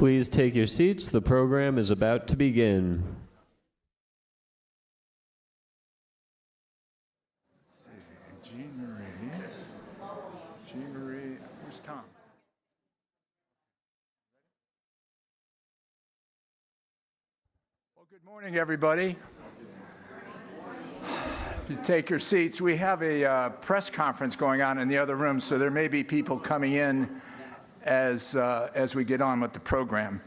Please take your seats. The program is about to begin. Jean Marie, where's Tom? Well, good morning, everybody. If you take your seats, we have a press conference going on in the other room, so there may be people coming in as we get on with the program.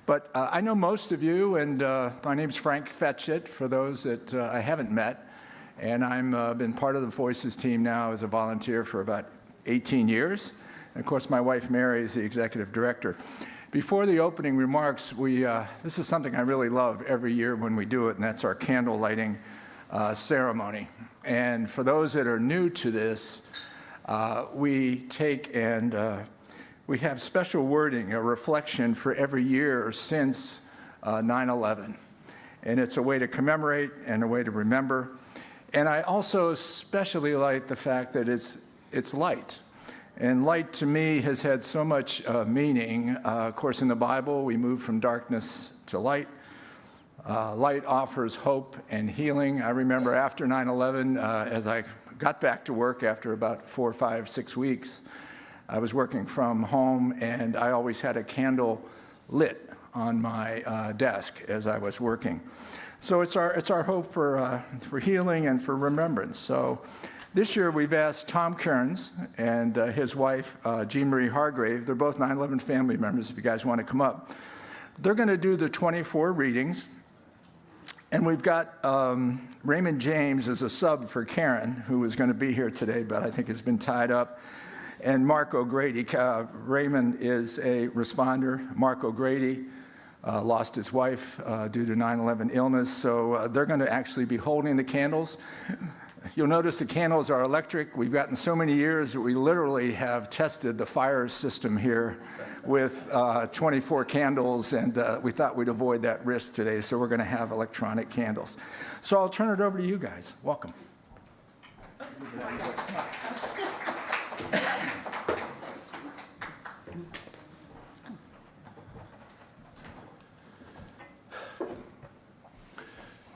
But I know most of you, and my name's Frank Fetchit, for those that I haven't met, and I've been part of the Voices team now as a volunteer for about 18 years. And of course, my wife, Mary, is the executive director. Before the opening remarks, this is something I really love every year when we do it, and that's our candle lighting ceremony. And for those that are new to this, we take and we have special wording, a reflection for every year since 9/11. And it's a way to commemorate and a way to remember. And I also especially like the fact that it's light. And light to me has had so much meaning. Of course, in the Bible, we move from darkness to light. Light offers hope and healing. I remember after 9/11, as I got back to work after about 4, 5, 6 weeks, I was working from home, and I always had a candle lit on my desk as I was working. So it's our hope for healing and for remembrance. So this year we've asked Tom Kearns and his wife, Jean Marie Hargrave. They're both 9/11 family members, if you guys want to come up. They're going to do the 24 readings. And we've got Raymond James as a sub for Karen, who was going to be here today, but I think has been tied up. And Mark O'Grady. Raymond is a responder. Mark O'Grady lost his wife due to 9/11 illness, so they're going to actually be holding the candles. You'll notice the candles are electric. We've gotten so many years that we literally have tested the fire system here with 24 candles, and we thought we'd avoid that risk today, so we're going to have electronic candles. So I'll turn it over to you guys. Welcome.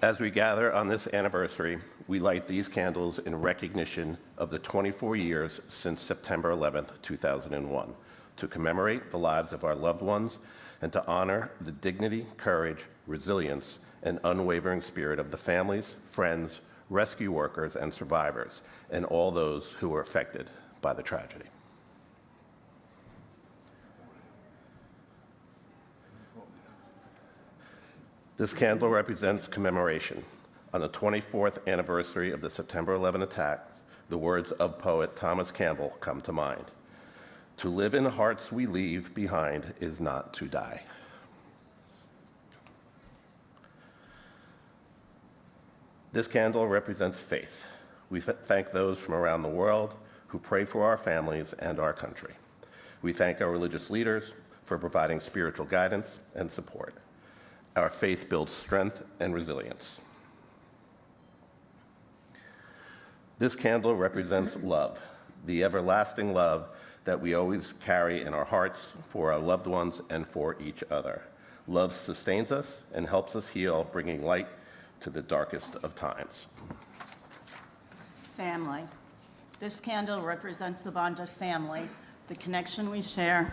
As we gather on this anniversary, we light these candles in recognition of the 24 years since September 11th, 2001, to commemorate the lives of our loved ones and to honor the dignity, courage, resilience, and unwavering spirit of the families, friends, rescue workers, and survivors, and all those who were affected by the tragedy. This candle represents commemoration. On the 24th anniversary of the September 11 attacks, the words of poet Thomas Campbell come to mind. To live in hearts we leave behind is not to die. This candle represents faith. We thank those from around the world who pray for our families and our country. We thank our religious leaders for providing spiritual guidance and support. Our faith builds strength and resilience. This candle represents love, the everlasting love that we always carry in our hearts for our loved ones and for each other. Love sustains us and helps us heal, bringing light to the darkest of times. Family. This candle represents the bond of family, the connection we share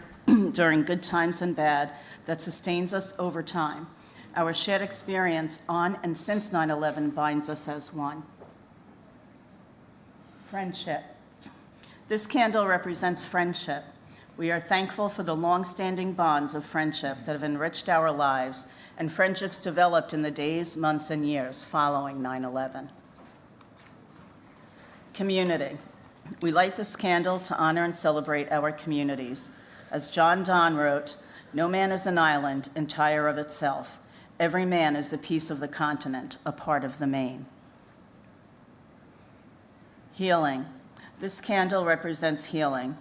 during good times and bad that sustains us over time. Our shared experience on and since 9/11 binds us as one. Friendship. This candle represents friendship. We are thankful for the long-standing bonds of friendship that have enriched our lives and friendships developed in the days, months, and years following 9/11. Community. We light this candle to honor and celebrate our communities. As John Donne wrote, "No man is an island entire of itself. Every man is a piece of the continent, a part of the main." Healing. This candle represents healing.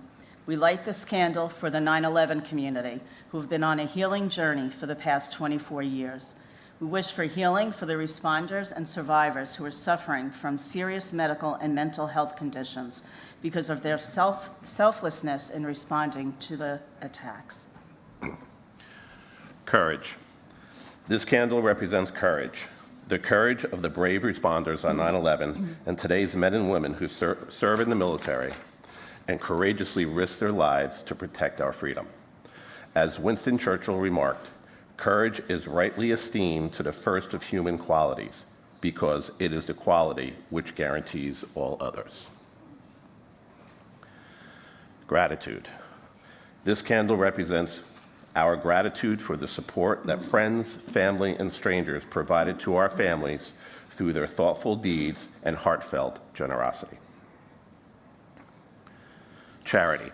We light this candle for the 9/11 community who have been on a healing journey for the past 24 years. We wish for healing for the responders and survivors who are suffering from serious medical and mental health conditions because of their selflessness in responding to the attacks. Courage. This candle represents courage. The courage of the brave responders on 9/11 and today's men and women who serve in the military and courageously risk their lives to protect our freedom. As Winston Churchill remarked, courage is rightly esteemed to the first of human qualities because it is the quality which guarantees all others. Gratitude. This candle represents our gratitude for the support that friends, family, and strangers provided to our families through their thoughtful deeds and heartfelt generosity. Charity.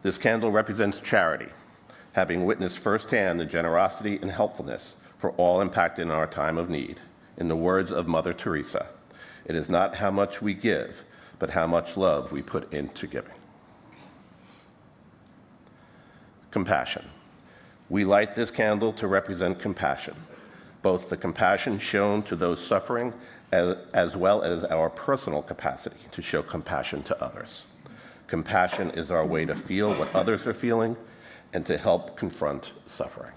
This candle represents charity, having witnessed firsthand the generosity and helpfulness for all impacted in our time of need. In the words of Mother Teresa, it is not how much we give, but how much love we put into giving. Compassion. We light this candle to represent compassion, both the compassion shown to those suffering as well as our personal capacity to show compassion to others. Compassion is our way to feel what others are feeling and to help confront suffering.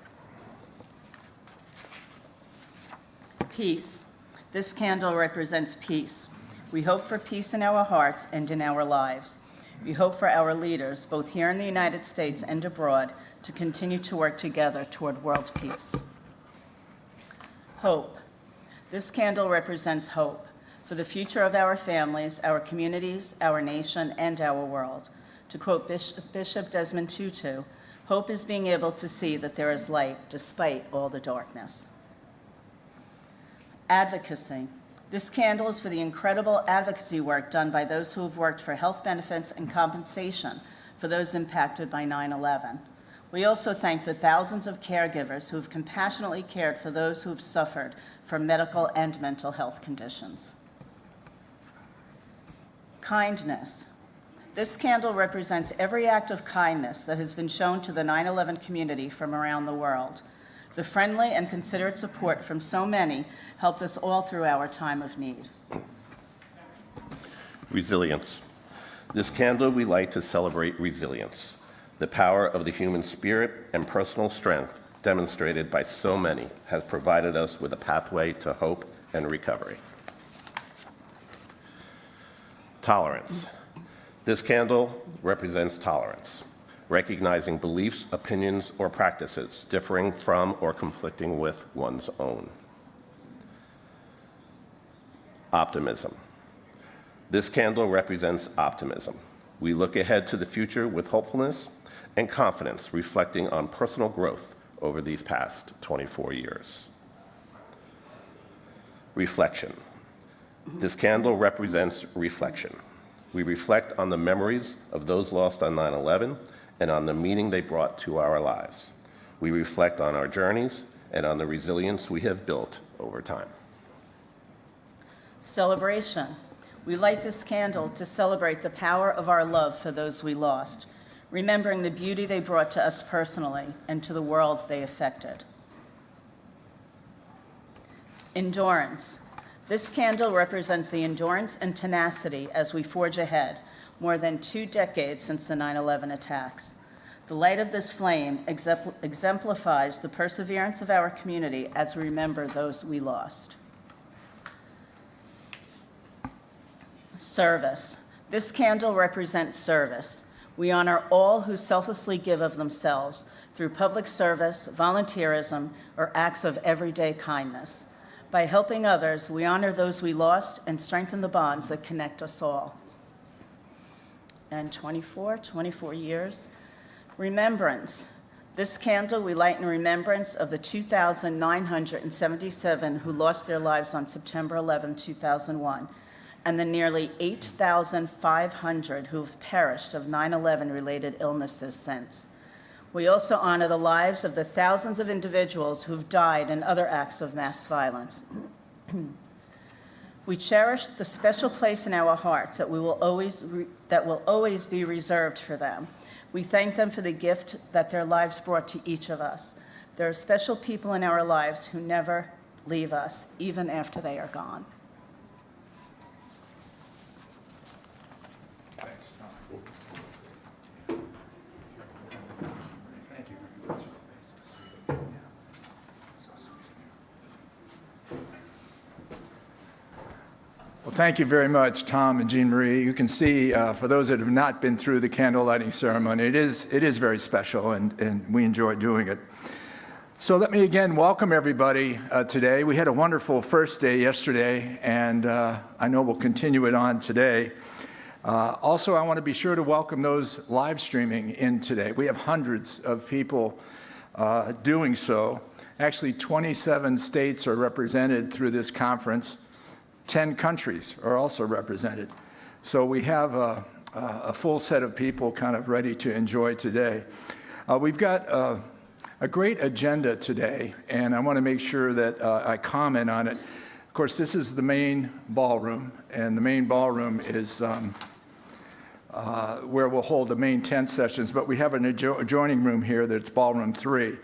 Peace. This candle represents peace. We hope for peace in our hearts and in our lives. We hope for our leaders, both here in the United States and abroad, to continue to work together toward world peace. Hope. This candle represents hope for the future of our families, our communities, our nation, and our world. To quote Bishop Desmond Tutu, hope is being able to see that there is light despite all the darkness. Advocacy. This candle is for the incredible advocacy work done by those who have worked for health benefits and compensation for those impacted by 9/11. We also thank the thousands of caregivers who have compassionately cared for those who have suffered from medical and mental health conditions. Kindness. This candle represents every act of kindness that has been shown to the 9/11 community from around the world. The friendly and considerate support from so many helped us all through our time of need. Resilience. This candle we light to celebrate resilience, the power of the human spirit and personal strength demonstrated by so many has provided us with a pathway to hope and recovery. Tolerance. This candle represents tolerance, recognizing beliefs, opinions, or practices differing from or conflicting with one's own. Optimism. This candle represents optimism. We look ahead to the future with hopefulness and confidence, reflecting on personal growth over these past 24 years. Reflection. This candle represents reflection. We reflect on the memories of those lost on 9/11 and on the meaning they brought to our lives. We reflect on our journeys and on the resilience we have built over time. Celebration. We light this candle to celebrate the power of our love for those we lost, remembering the beauty they brought to us personally and to the world they affected. Endurance. This candle represents the endurance and tenacity as we forge ahead, more than 2 decades since the 9/11 attacks. The light of this flame exemplifies the perseverance of our community as we remember those we lost. Service. This candle represents service. We honor all who selflessly give of themselves through public service, volunteerism, or acts of everyday kindness. By helping others, we honor those we lost and strengthen the bonds that connect us all. And 24 years. Remembrance. This candle we light in remembrance of the 2,977 who lost their lives on September 11, 2001, and the nearly 8,500 who have perished of 9/11-related illnesses since. We also honor the lives of the thousands of individuals who've died in other acts of mass violence. We cherish the special place in our hearts that will always be reserved for them. We thank them for the gift that their lives brought to each of us. There are special people in our lives who never leave us, even after they are gone. Thanks, Tom. Thank you very much. thank you very much, Tom and Jean Marie. You can see, for those that have not been through the candle lighting ceremony, it is very special, and we enjoy doing it. So let me again welcome everybody today. We had a wonderful first day yesterday, and I know we'll continue it on today. Also, I want to be sure to welcome those live streaming in today. We have hundreds of people doing so. Actually, 27 states are represented through this conference. 10 countries are also represented. So we have a full set of people kind of ready to enjoy today. We've got a great agenda today, and I want to make sure that I comment on it. Of course, this is the main ballroom, and the main ballroom is where we'll hold the main 10 sessions, but we have an adjoining room here that's Ballroom 3.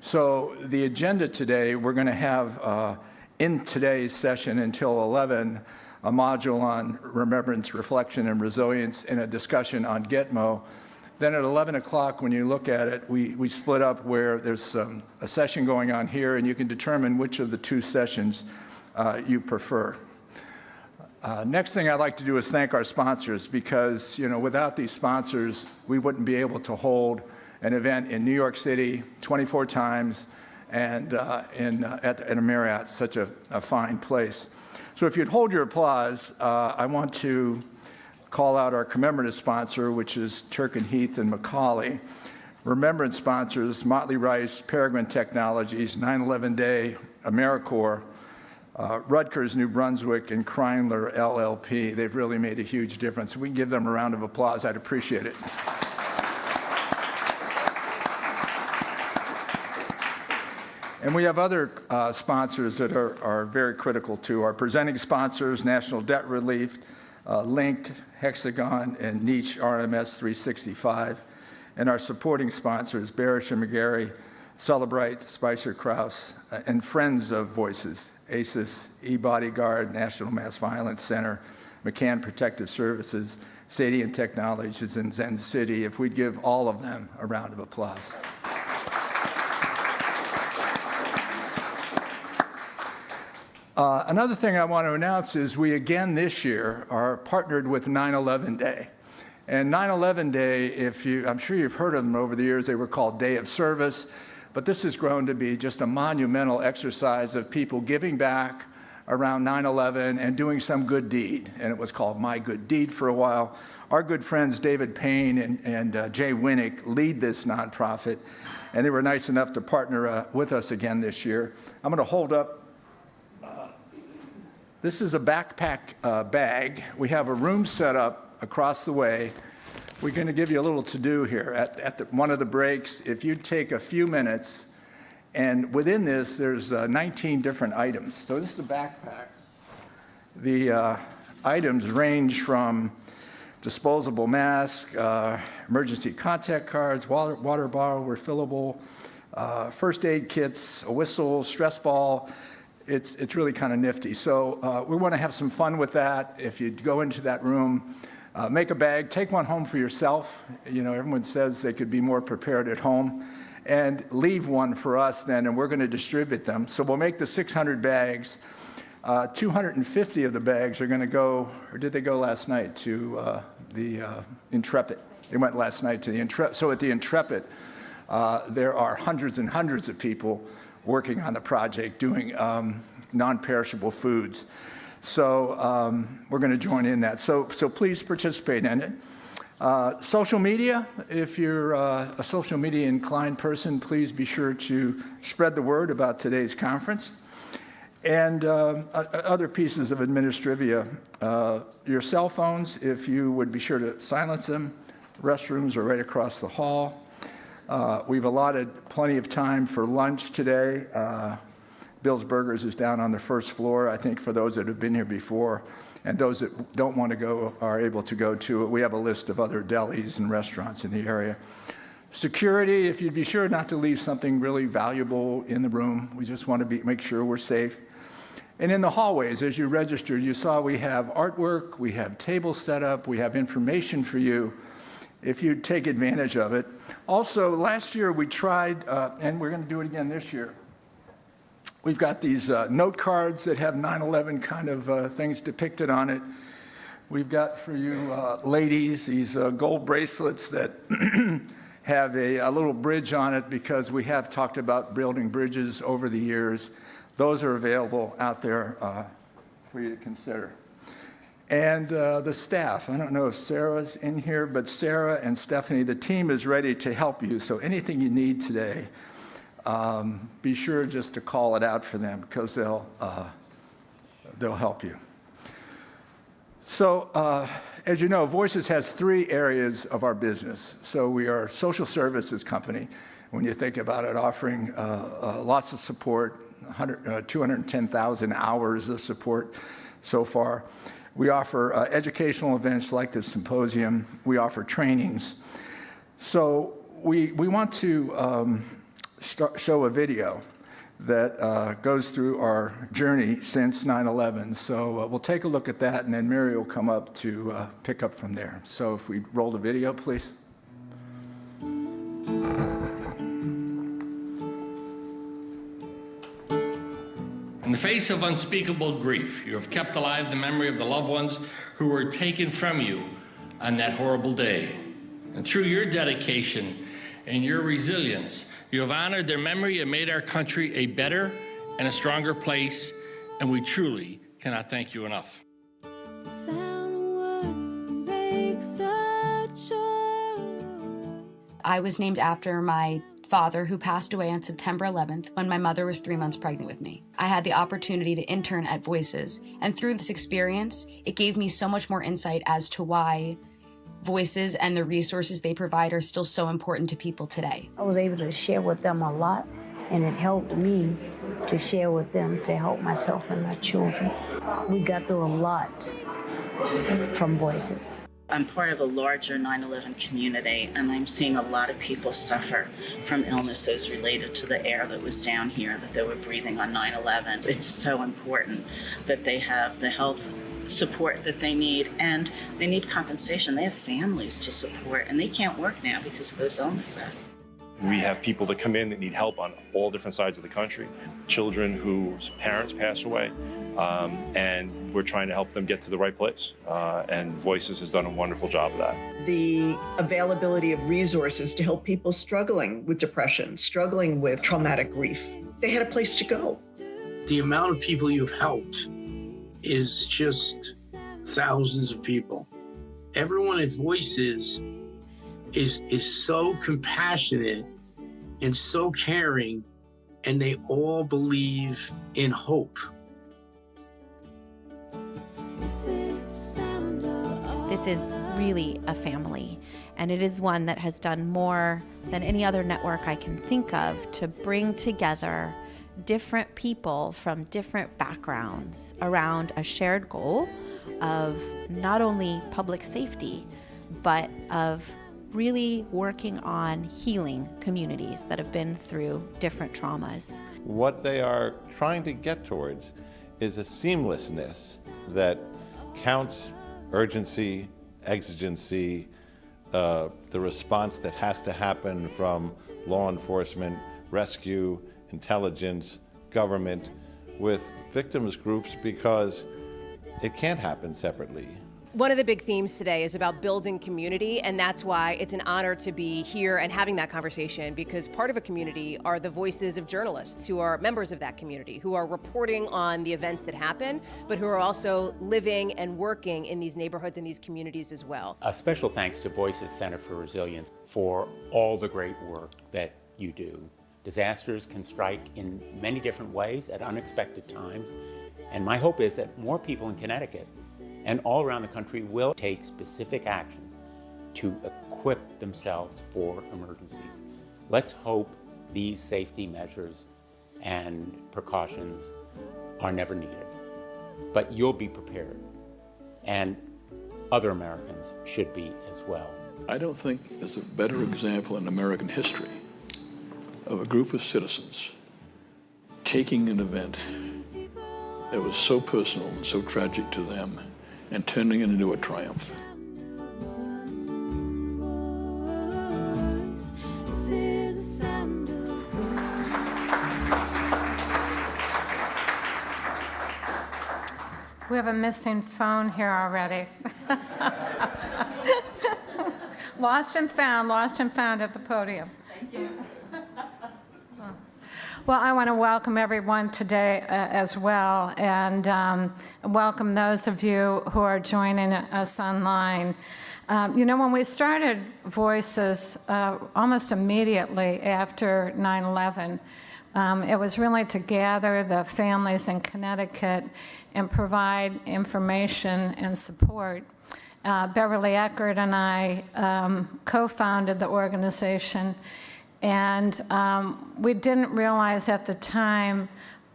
So the agenda today, we're going to have, in today's session until 11, a module on remembrance, reflection, and resilience, and a discussion on Gitmo. Then at 11 o'clock, when you look at it, we split up where there's a session going on here, and you can determine which of the two sessions you prefer. Next thing I'd like to do is thank our sponsors, because without these sponsors, we wouldn't be able to hold an event in New York City 24 times and at a Myriad, such a fine place. So if you'd hold your applause, I want to call out our commemorative sponsor, which is Turk and Heath and Macaulay. Remembrance sponsors, Motley Rice, Peregrine Technologies, 9/11 Day, AmeriCorps, Rutgers, New Brunswick, and Kreindler LLP. They've really made a huge difference. We can give them a round of applause. I'd appreciate it. And we have other sponsors that are very critical too. Our presenting sponsors, National Debt Relief, Linked, Hexagon, and Niche RMS 365. And our supporting sponsors, Barish and McGarry, Celebrite, Spicer Krause, and Friends of Voices, ACES, eBodyguard, National Mass Violence Center, McCann Protective Services, Sadian Technologies, and Zen City. If we'd give all of them a round of applause. Another thing I want to announce is we again this year are partnered with 9/11 Day. And 9/11 Day, I'm sure you've heard of them over the years, they were called Day of Service, but this has grown to be just a monumental exercise of people giving back around 9/11 and doing some good deed. And it was called My Good Deed for a while. Our good friends David Payne and Jay Winnick lead this nonprofit, and they were nice enough to partner with us again this year. I'm going to hold up. This is a backpack bag. We have a room set up across the way. We're going to give you a little to-do here. At one of the breaks, if you take a few minutes, and within this, there's 19 different items. So this is a backpack. The items range from disposable mask, emergency contact cards, water bottle, refillable, first aid kits, a whistle, stress ball. It's really kind of nifty. So we want to have some fun with that. If you go into that room, make a bag, take one home for yourself. Everyone says they could be more prepared at home. And leave one for us then, and we're going to distribute them. So we'll make the 600 bags. 250 of the bags are going to go, or did they go last night, to the Intrepid. They went last night to the Intrepid. So at the Intrepid, there are hundreds and hundreds of people working on the project, doing non-perishable foods. So we're going to join in that. So please participate in it. Social media, if you're a social media inclined person, please be sure to spread the word about today's conference. And other pieces of administrivia, your cell phones, if you would be sure to silence them. Restrooms are right across the hall. We've allotted plenty of time for lunch today. Bill's Burgers is down on the first floor, I think, for those that have been here before. And those that don't want to go are able to go to it. We have a list of other delis and restaurants in the area. Security, if you'd be sure not to leave something really valuable in the room. We just want to make sure we're safe. And in the hallways, as you registered, you saw we have artwork, we have tables set up, we have information for you if you take advantage of it. Also, last year we tried, and we're going to do it again this year, We've got these note cards that have 9/11 kind of things depicted on it. We've got for you ladies these gold bracelets that have a little bridge on it because we have talked about building bridges over the years. Those are available out there for you to consider. And the staff, I don't know if Sarah's in here, but Sarah and Stephanie, the team is ready to help you. So anything you need today, be sure just to call it out for them because they'll help you. So as you know, Voices has 3 areas of our business. So we are a social services company. When you think about it, offering lots of support, 210,000 hours of support so far. We offer educational events like the Symposium. We offer trainings. So we want to show a video that goes through our journey since 9/11. So we'll take a look at that, and then Mary will come up to pick up from there. So if we roll the video, please. In the face of unspeakable grief, you have kept alive the memory of the loved ones who were taken from you on that horrible day. And through your dedication and your resilience, you have honored their memory and made our country a better and a stronger place, and we truly cannot thank you enough. I was named after my father, who passed away on September 11th when my mother was 3 months pregnant with me. I had the opportunity to intern at Voices, and through this experience, it gave me so much more insight as to why Voices and the resources they provide are still so important to people today. I was able to share with them a lot, and it helped me to share with them to help myself and my children. We got through a lot from Voices. I'm part of a larger 9/11 community, and I'm seeing a lot of people suffer from illnesses related to the air that was down here that they were breathing on 9/11. It's so important that they have the health support that they need, and they need compensation. They have families to support, and they can't work now because of those illnesses. We have people that come in that need help on all different sides of the country, children whose parents passed away, and we're trying to help them get to the right place. And Voices has done a wonderful job of that. The availability of resources to help people struggling with depression, struggling with traumatic grief. They had a place to go. The amount of people you've helped is just thousands of people. Everyone at Voices is so compassionate and so caring, and they all believe in hope. This is really a family, and it is one that has done more than any other network I can think of to bring together different people from different backgrounds around a shared goal of not only public safety, but of really working on healing communities that have been through different traumas. What they are trying to get towards is a seamlessness that counts urgency, exigency, the response that has to happen from law enforcement, rescue, intelligence, government, with victims groups, because it can't happen separately. One of the big themes today is about building community, and that's why it's an honor to be here and having that conversation, because part of a community are the voices of journalists who are members of that community, who are reporting on the events that happen, but who are also living and working in these neighborhoods and these communities as well. A special thanks to Voices Center for Resilience for all the great work that you do. Disasters can strike in many different ways at unexpected times, and my hope is that more people in Connecticut and all around the country will take specific actions to equip themselves for emergencies. Let's hope these safety measures and precautions are never needed, but you'll be prepared, and other Americans should be as well. I don't think there's a better example in American history of a group of citizens taking an event that was so personal and so tragic to them and turning it into a triumph. have a missing phone here already. Lost and found at the podium. Thank you. Well, I want to welcome everyone today as well, and welcome those of you who are joining us online. When we started Voices almost immediately after 9/11, it was really to gather the families in Connecticut and provide information and support. Beverly Eckert and I co-founded the organization, and we didn't realize at the time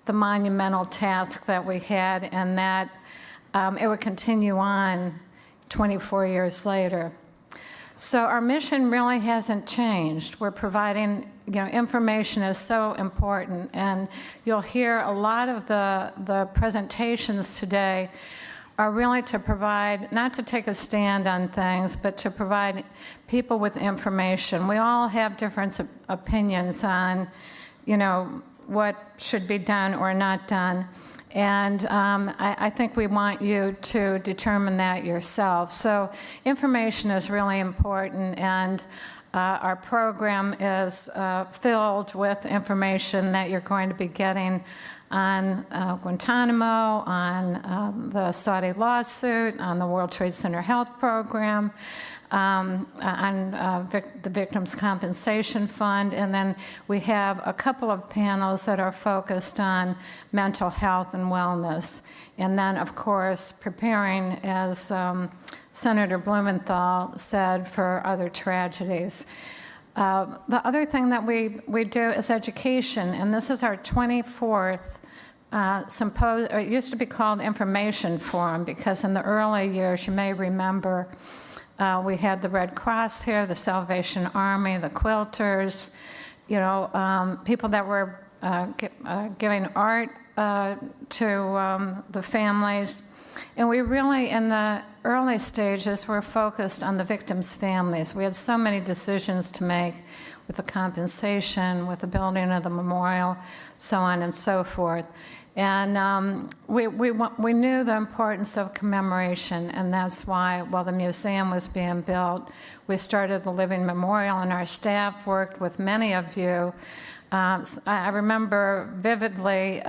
the monumental task that we had, and that it would continue on 24 years later. So our mission really hasn't changed. We're providing, information is so important, and you'll hear a lot of the presentations today are really to provide, not to take a stand on things, but to provide people with information. We all have different opinions on, what should be done or not done. And I think we want you to determine that yourself. So information is really important, and our program is filled with information that you're going to be getting on Guantanamo, on the Saudi lawsuit, on the World Trade Center Health Program, on the Victims' Compensation Fund, and then we have a couple of panels that are focused on mental health and wellness. And then, of course, preparing, as Senator Blumenthal said, for other tragedies. The other thing that we do is education, and this is our 24th symposium. It used to be called Information Forum, because in the early years, you may remember, we had the Red Cross here, the Salvation Army, the quilters, people that were giving art to the families. And we really, in the early stages, were focused on the victims' families. We had so many decisions to make with the compensation, with the building of the memorial, so on and so forth. And we knew the importance of commemoration, and that's why, while the museum was being built, we started the Living Memorial, and our staff worked with many of you. I remember vividly,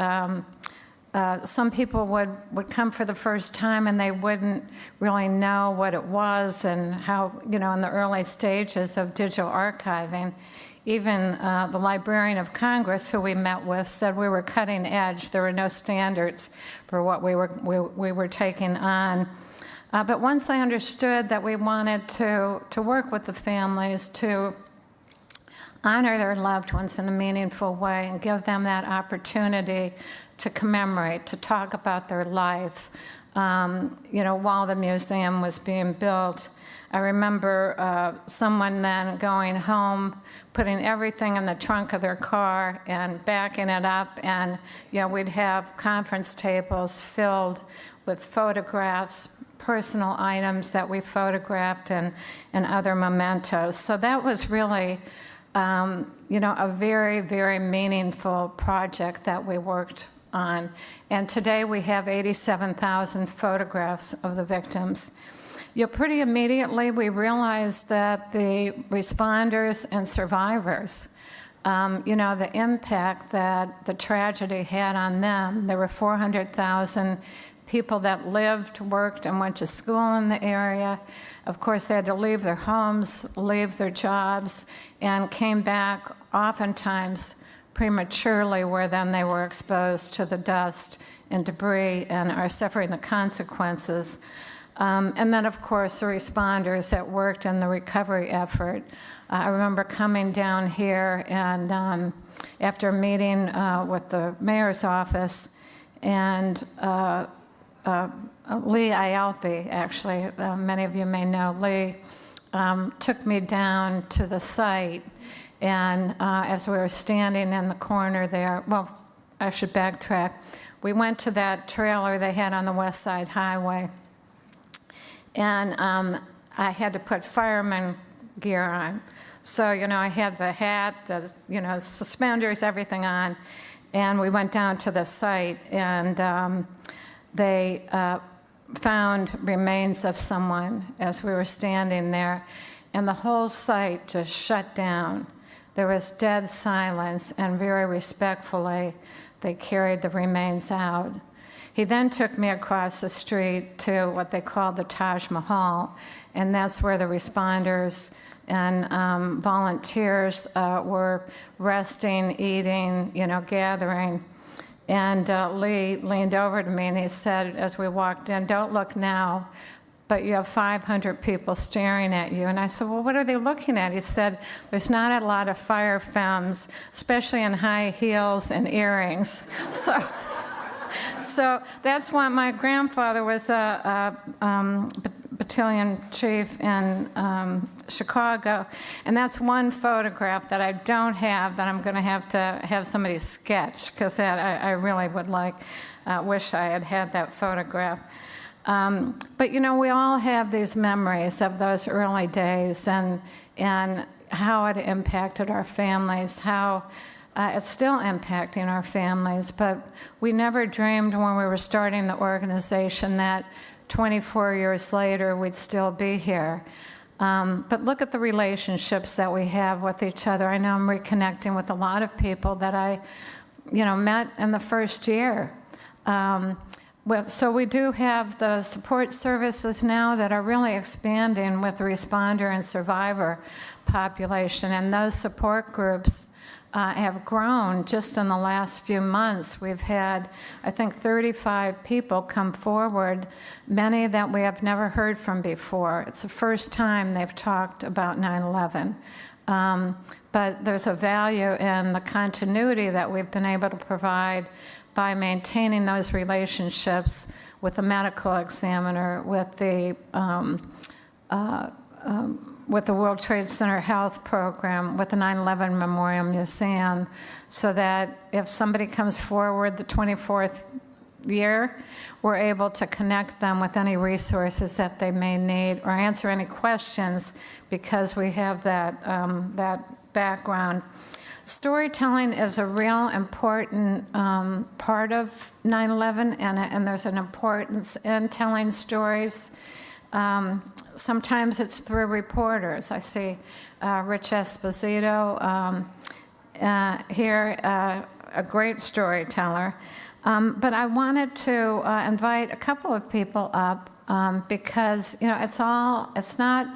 some people would come for the first time and they wouldn't really know what it was and how, in the early stages of digital archiving. Even the Librarian of Congress, who we met with, said we were cutting edge. There were no standards for what we were taking on. But once they understood that we wanted to work with the families to honor their loved ones in a meaningful way and give them that opportunity to commemorate, to talk about their life, while the museum was being built. I remember someone then going home, putting everything in the trunk of their car and backing it up, and we'd have conference tables filled with photographs, personal items that we photographed, and other mementos. So that was really, a very, very meaningful project that we worked on. And today we have 87,000 photographs of the victims. Pretty immediately we realized that the responders and survivors, the impact that the tragedy had on them. There were 400,000 people that lived, worked, and went to school in the area. Of course, they had to leave their homes, leave their jobs, and came back oftentimes prematurely, where then they were exposed to the dust and debris and are suffering the consequences. And then, of course, the responders that worked in the recovery effort. I remember coming down here and after a meeting with the mayor's office, and Lee Ayalpi, actually, many of you may know Lee, took me down to the site. And as we were standing in the corner there, well, I should backtrack. We went to that trailer they had on the West Side Highway. And I had to put fireman gear on. So, I had the hat, the suspenders, everything on. And we went down to the site. And they found remains of someone as we were standing there, and the whole site just shut down. There was dead silence, and very respectfully, they carried the remains out. He then took me across the street to what they called the Taj Mahal, and that's where the responders and volunteers were resting, eating, gathering. And Lee leaned over to me and he said, as we walked in, "Don't look now, but you have 500 people staring at you." And I said, "Well, what are they looking at?" He said, "There's not a lot of fire femmes, especially in high heels and earrings." So that's why my grandfather was a battalion chief in Chicago, and that's one photograph that I don't have that I'm going to have somebody sketch, because I really would wish I had that photograph. But we all have these memories of those early days and how it impacted our families, how it's still impacting our families, but we never dreamed when we were starting the organization that 24 years later we'd still be here. But look at the relationships that we have with each other. I know I'm reconnecting with a lot of people that I met in the first year. So we do have the support services now that are really expanding with the responder and survivor population, and those support groups have grown just in the last few months. We've had, I think, 35 people come forward, many that we have never heard from before. It's the first time they've talked about 9/11. But there's a value in the continuity that we've been able to provide by maintaining those relationships with the medical examiner, with the World Trade Center Health Program, with the 9/11 Memorial Museum, so that if somebody comes forward the 24th year, we're able to connect them with any resources that they may need or answer any questions, because we have that background. Storytelling is a real important part of 9/11, and there's an importance in telling stories. Sometimes it's through reporters. I see Rich Esposito here, a great storyteller. But I wanted to invite a couple of people up because it's not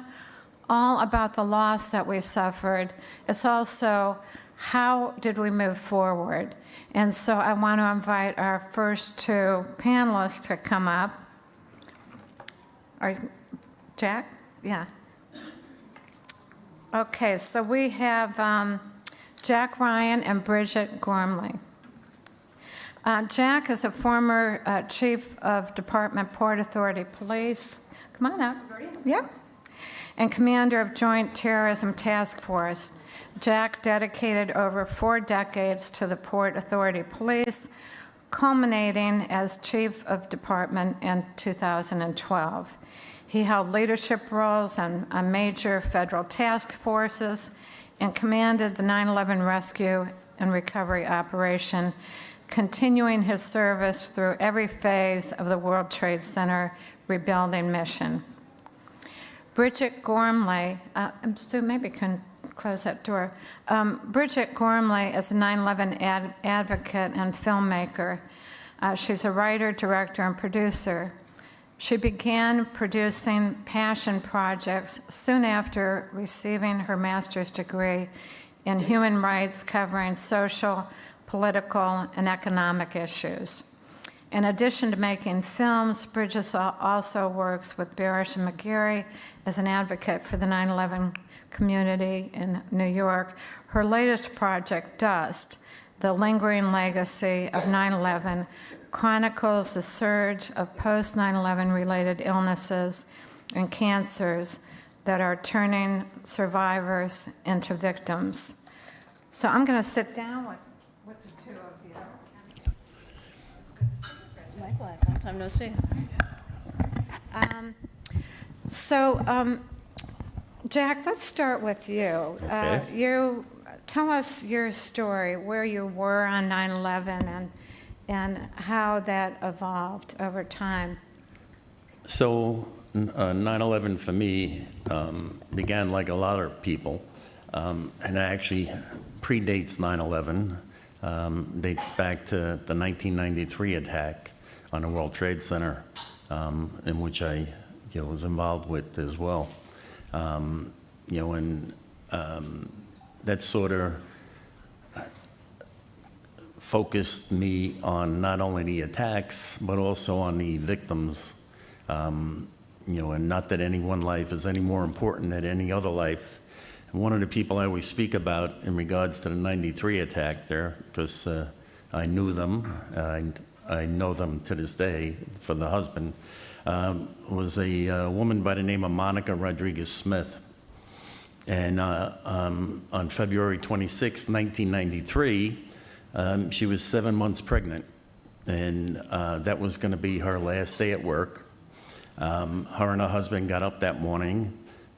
all about the loss that we suffered. It's also how did we move forward. And so I want to invite our first two panelists to come up. Are you, Jack? Yeah. Okay, so we have Jack Ryan and Bridget Gormley. Jack is a former chief of Department Port Authority Police. Come on up. Yep. And commander of Joint Terrorism Task Force. Jack dedicated over 4 decades to the Port Authority Police, culminating as chief of department in 2012. He held leadership roles on major federal task forces and commanded the 9/11 rescue and recovery operation, continuing his service through every phase of the World Trade Center rebuilding mission. Bridget Gormley, Sue, maybe you can close that door. Bridget Gormley is a 9/11 advocate and filmmaker. She's a writer, director, and producer. She began producing passion projects soon after receiving her master's degree in human rights, covering social, political, and economic issues. In addition to making films, Bridget also works with Barish and McGarry as an advocate for the 9/11 community in New York. Her latest project, Dust, The Lingering Legacy of 9/11, chronicles the surge of post-9/11 related illnesses and cancers that are turning survivors into victims. So I'm going to sit down with the two of you. It's good to see you, Bridget. Likewise, long time no see. Jack, let's start with you. Okay. You tell us your story, where you were on 9/11, and how that evolved over time. So 9/11 for me began like a lot of people, and it actually predates 9/11, dates back to the 1993 attack on the World Trade Center, in which I was involved with as well. And that sort of focused me on not only the attacks, but also on the victims. And not that any one life is any more important than any other life. And one of the people I always speak about in regards to the 93 attack there, because I knew them, I know them to this day for the husband, was a woman by the name of Monica Rodriguez Smith. And on February 26, 1993, she was 7 months pregnant. And that was going to be her last day at work. Her and her husband got up that morning.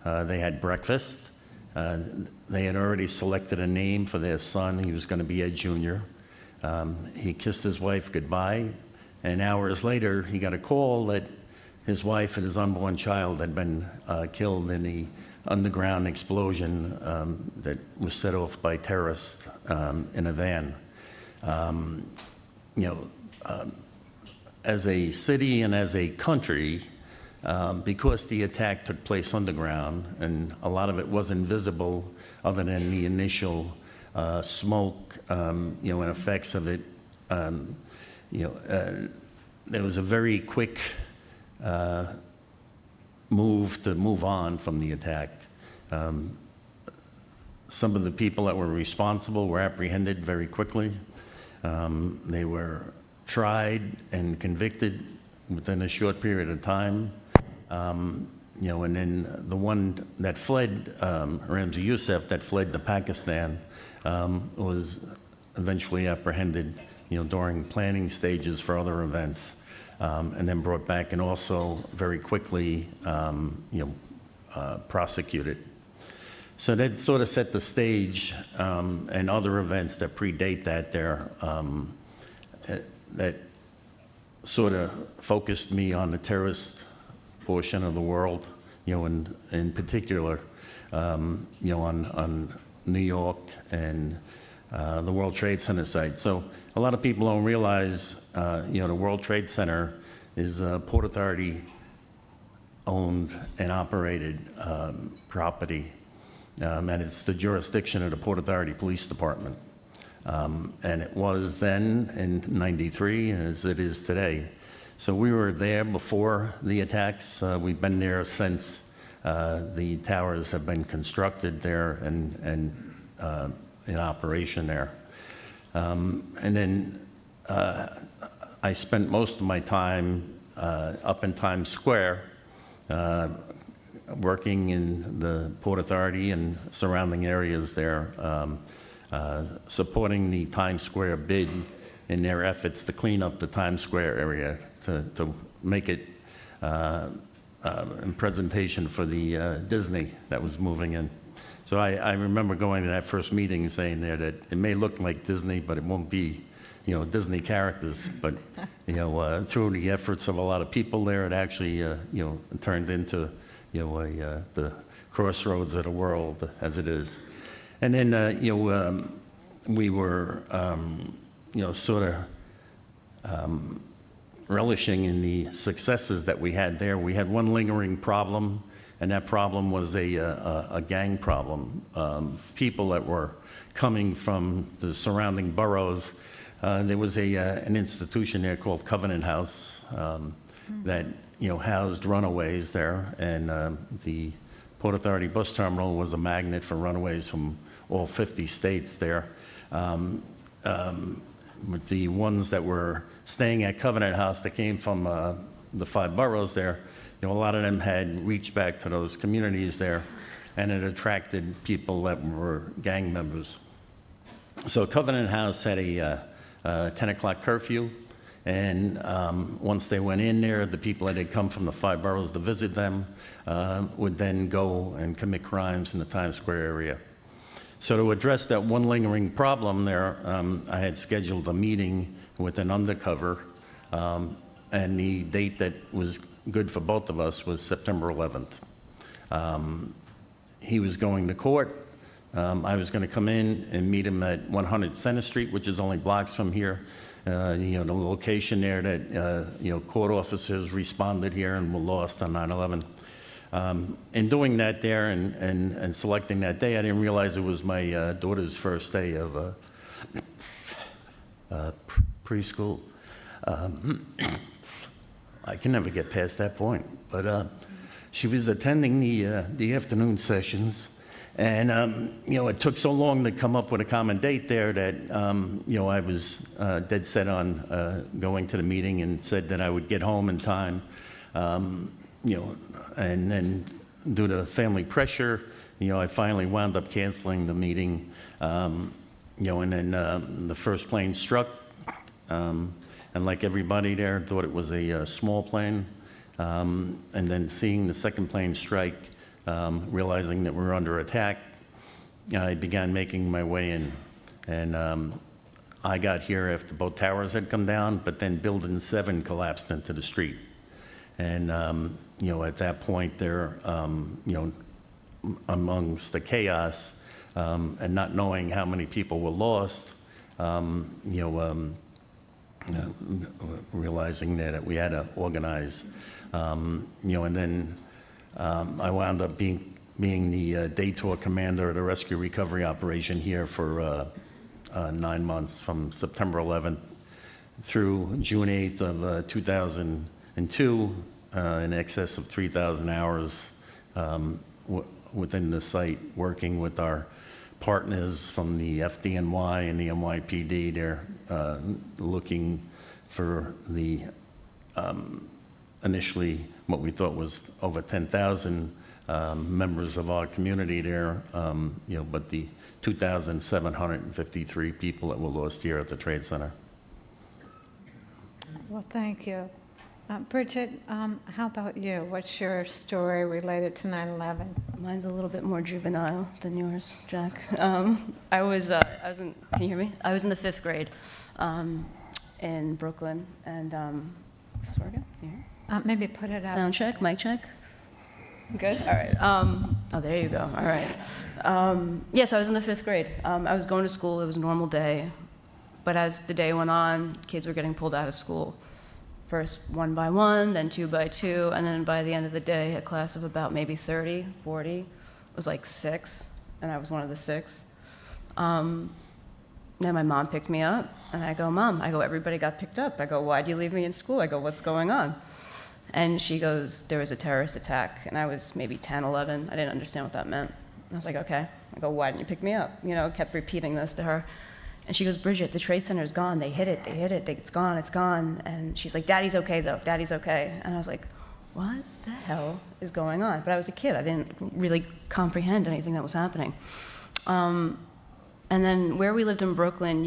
They had breakfast. They had already selected a name for their son. He was going to be Ed Jr. He kissed his wife goodbye. And hours later, he got a call that his wife and his unborn child had been killed in the underground explosion that was set off by terrorists in a van. As a city and as a country, because the attack took place underground and a lot of it wasn't visible other than the initial smoke, and effects of it, there was a very quick move on from the attack. Some of the people that were responsible were apprehended very quickly. They were tried and convicted within a short period of time. And then the one that fled, Ramzi Youssef, that fled to Pakistan, was eventually apprehended, during planning stages for other events, and then brought back and also very quickly, prosecuted. So that sort of set the stage, and other events that predate that there, that sort of focused me on the terrorist portion of the world, and in particular, on New York and the World Trade Center site. So a lot of people don't realize, the World Trade Center is a Port Authority owned and operated property, and it's the jurisdiction of the Port Authority Police Department. And it was then in '93 as it is today. So we were there before the attacks. We've been there since the towers have been constructed there and in operation there. And then I spent most of my time up in Times Square, working in the Port Authority and surrounding areas there, supporting the Times Square bid in their efforts to clean up the Times Square area to make it in presentation for the Disney that was moving in. So I remember going to that first meeting and saying there that it may look like Disney, but it won't be, Disney characters. But, through the efforts of a lot of people there, it actually, turned into, the crossroads of the world as it is. And then, we were, sort of relishing in the successes that we had there. We had one lingering problem, and that problem was a gang problem. People that were coming from the surrounding boroughs. There was an institution there called Covenant House that housed runaways there, and the Port Authority bus terminal was a magnet for runaways from all 50 states there. With the ones that were staying at Covenant House that came from the 5 boroughs there, a lot of them had reached back to those communities there, and it attracted people that were gang members. So Covenant House had a 10 o'clock curfew, and once they went in there, the people that had come from the 5 boroughs to visit them would then go and commit crimes in the Times Square area. So to address that one lingering problem there, I had scheduled a meeting with an undercover, and the date that was good for both of us was September 11th. He was going to court. I was going to come in and meet him at 100 Center Street, which is only blocks from here. The location there that, court officers responded here and were lost on 9/11. In doing that there and selecting that day, I didn't realize it was my daughter's first day of preschool. I can never get past that point, but she was attending the afternoon sessions, and it took so long to come up with a common date there that I was dead set on going to the meeting and said that I would get home in time. And then due to family pressure, I finally wound up canceling the meeting. And then the first plane struck, and like everybody there, thought it was a small plane. And then seeing the second plane strike, realizing that we were under attack, I began making my way in. And I got here after both towers had come down, but then Building 7 collapsed into the street. And, at that point there, amongst the chaos and not knowing how many people were lost, realizing that we had to organize, and then I wound up being the day tour commander of the rescue recovery operation here for 9 months, from September 11th through June 8th of 2002, in excess of 3,000 hours within the site, working with our partners from the FDNY and the NYPD. They're looking for the initially what we thought was over 10,000 members of our community there, but the 2,753 people that were lost here at the Trade Center. Well, thank you. Bridget, how about you? What's your story related to 9/11? Mine's a little bit more juvenile than yours, Jack. I was in, can you hear me? I was in the 5th grade in Brooklyn, and, sorry again, can you hear? Maybe put it up. Sound check, mic check. Good, all right. Oh, there you go, all right. Yes, I was in the 5th grade. I was going to school, it was a normal day, but as the day went on, kids were getting pulled out of school. First 1 by 1, then 2 by 2, and then by the end of the day, a class of about maybe 30, 40, was like 6, and I was one of the 6. Then my mom picked me up, and I go, Mom, everybody got picked up. I go, why'd you leave me in school? I go, what's going on? And she goes, there was a terrorist attack, and I was maybe 10, 11. I didn't understand what that meant. I was like, okay. I go, why didn't you pick me up? Kept repeating this to her. And she goes, Bridget, the Trade Center's gone. They hit it, it's gone, it's gone. And she's like, Daddy's okay, though, Daddy's okay. And I was like, what the hell is going on? But I was a kid. I didn't really comprehend anything that was happening. And then where we lived in Brooklyn,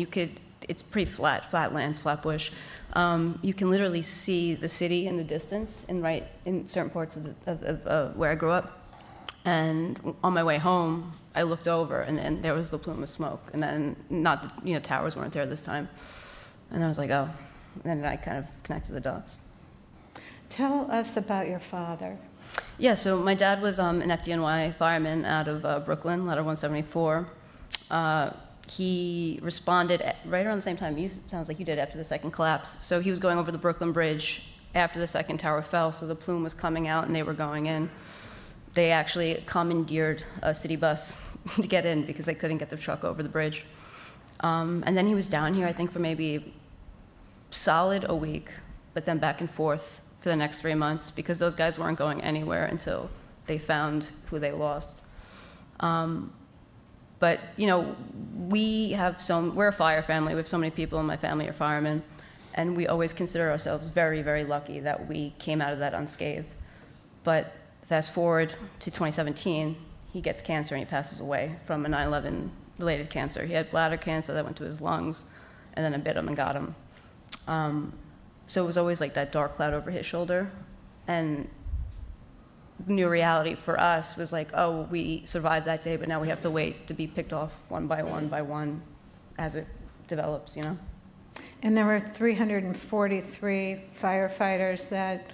it's pretty flat lands, flat bush. You can literally see the city in the distance in certain parts of where I grew up. And on my way home, I looked over, and then there was the plume of smoke. And then towers weren't there this time. And I was like, oh. And then I kind of connected the dots. Tell us about your father. Yeah, so my dad was an FDNY fireman out of Brooklyn, Ladder 174. He responded right around the same time sounds like you did, after the second collapse. So he was going over the Brooklyn Bridge after the second tower fell, so the plume was coming out and they were going in. They actually commandeered a city bus to get in because they couldn't get the truck over the bridge. And then he was down here, I think, for maybe solid a week, but then back and forth for the next 3 months because those guys weren't going anywhere until they found who they lost. But, we're a fire family. We have so many people in my family are firemen, and we always consider ourselves very, very lucky that we came out of that unscathed. But fast forward to 2017, he gets cancer and he passes away from a 9/11 related cancer. He had bladder cancer that went to his lungs, and then it bit him and got him. So it was always like that dark cloud over his shoulder. And new reality for us was like, oh, we survived that day, but now we have to wait to be picked off one by one as it develops, you know? And there were 343 firefighters that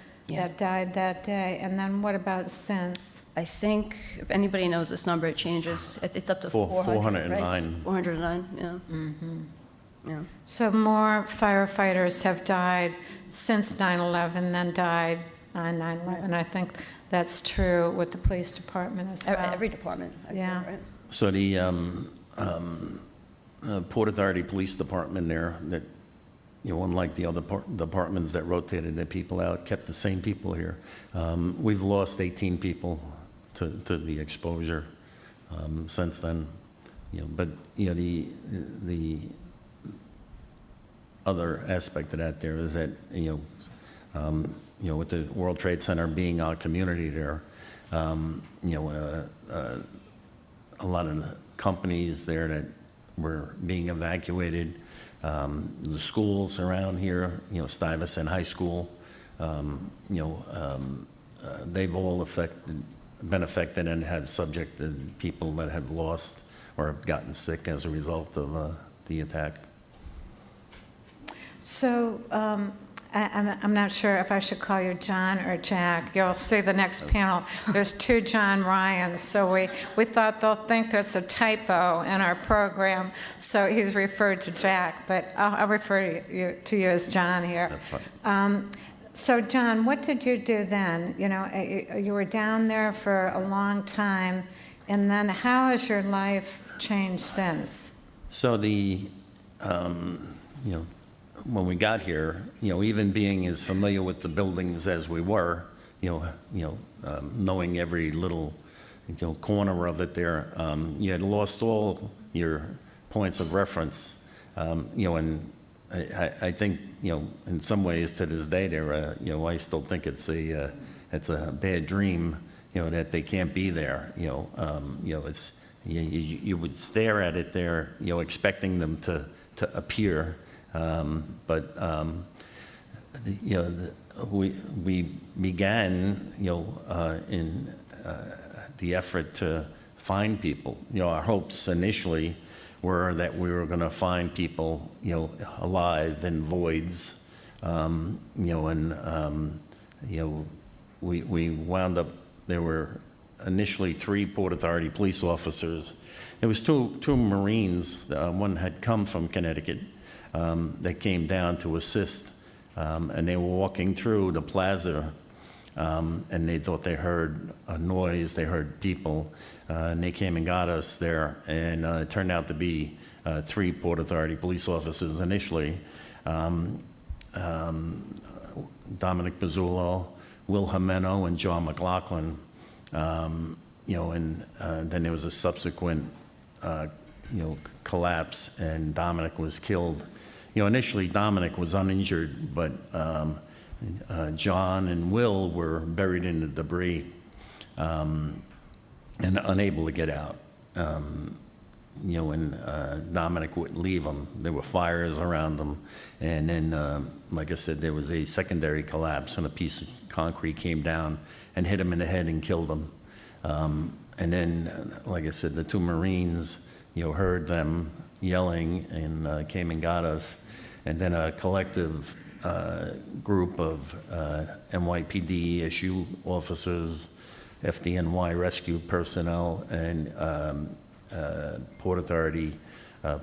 died that day. And then what about since? I think, if anybody knows this number, it changes. It's up to 400, 409. right? 409, yeah. Yeah. So more firefighters have died since 9/11 than died on 9/11. I think that's true with the police department as well. Every department, I'd say, right? So the Port Authority Police Department there, that, you know, unlike the other departments that rotated their people out, kept the same people here. We've lost 18 people to the exposure since then. You know, but you know, the other aspect of that there is that, you know, with the World Trade Center being our community there, you know, a lot of the companies there that were being evacuated, the schools around here, you know, Stuyvesant High School, you know, they've all been affected and have subjected people that have lost or have gotten sick as a result of the attack. So I'm not sure if I should call you John or Jack. You'll see the next panel. There's two John Ryans, so we thought they'll think there's a typo in our program, so he's referred to Jack, but I'll refer to you as John here. That's fine. So John, what did you do then? You know, you were down there for a long time, and then how has your life changed since? So you know, when we got here, you know, even being as familiar with the buildings as we were, knowing every little, you know, corner of it there, you had lost all your points of reference, you know, and I think, you know, in some ways to this day there, you know, I still think it's a bad dream, you know, that they can't be there, you know, it's, you would stare at it there, you know, expecting them to appear. But you know, we began, you know, in the effort to find people. You know, our hopes initially were that we were going to find people, you know, alive in voids. You know, and you know, we wound up. There were initially 3 Port Authority police officers. There was two Marines. One had come from Connecticut. That came down to assist, and they were walking through the plaza, and they thought they heard a noise, they heard people, and they came and got us there, and it turned out to be 3 Port Authority police officers initially, Dominic Pizzullo, Will Jimeno, and John McLaughlin, you know, and then there was a subsequent you know, collapse, and Dominic was killed. You know, initially Dominic was uninjured, but John and Will were buried in the debris and unable to get out. You know, and Dominic wouldn't leave them. There were fires around them, and then, like I said, there was a secondary collapse, and a piece of concrete came down and hit him in the head and killed him. And then, like I said, the 2 Marines, you know, heard them yelling and came and got us. And then a collective group of NYPD issue officers, FDNY rescue personnel, and Port Authority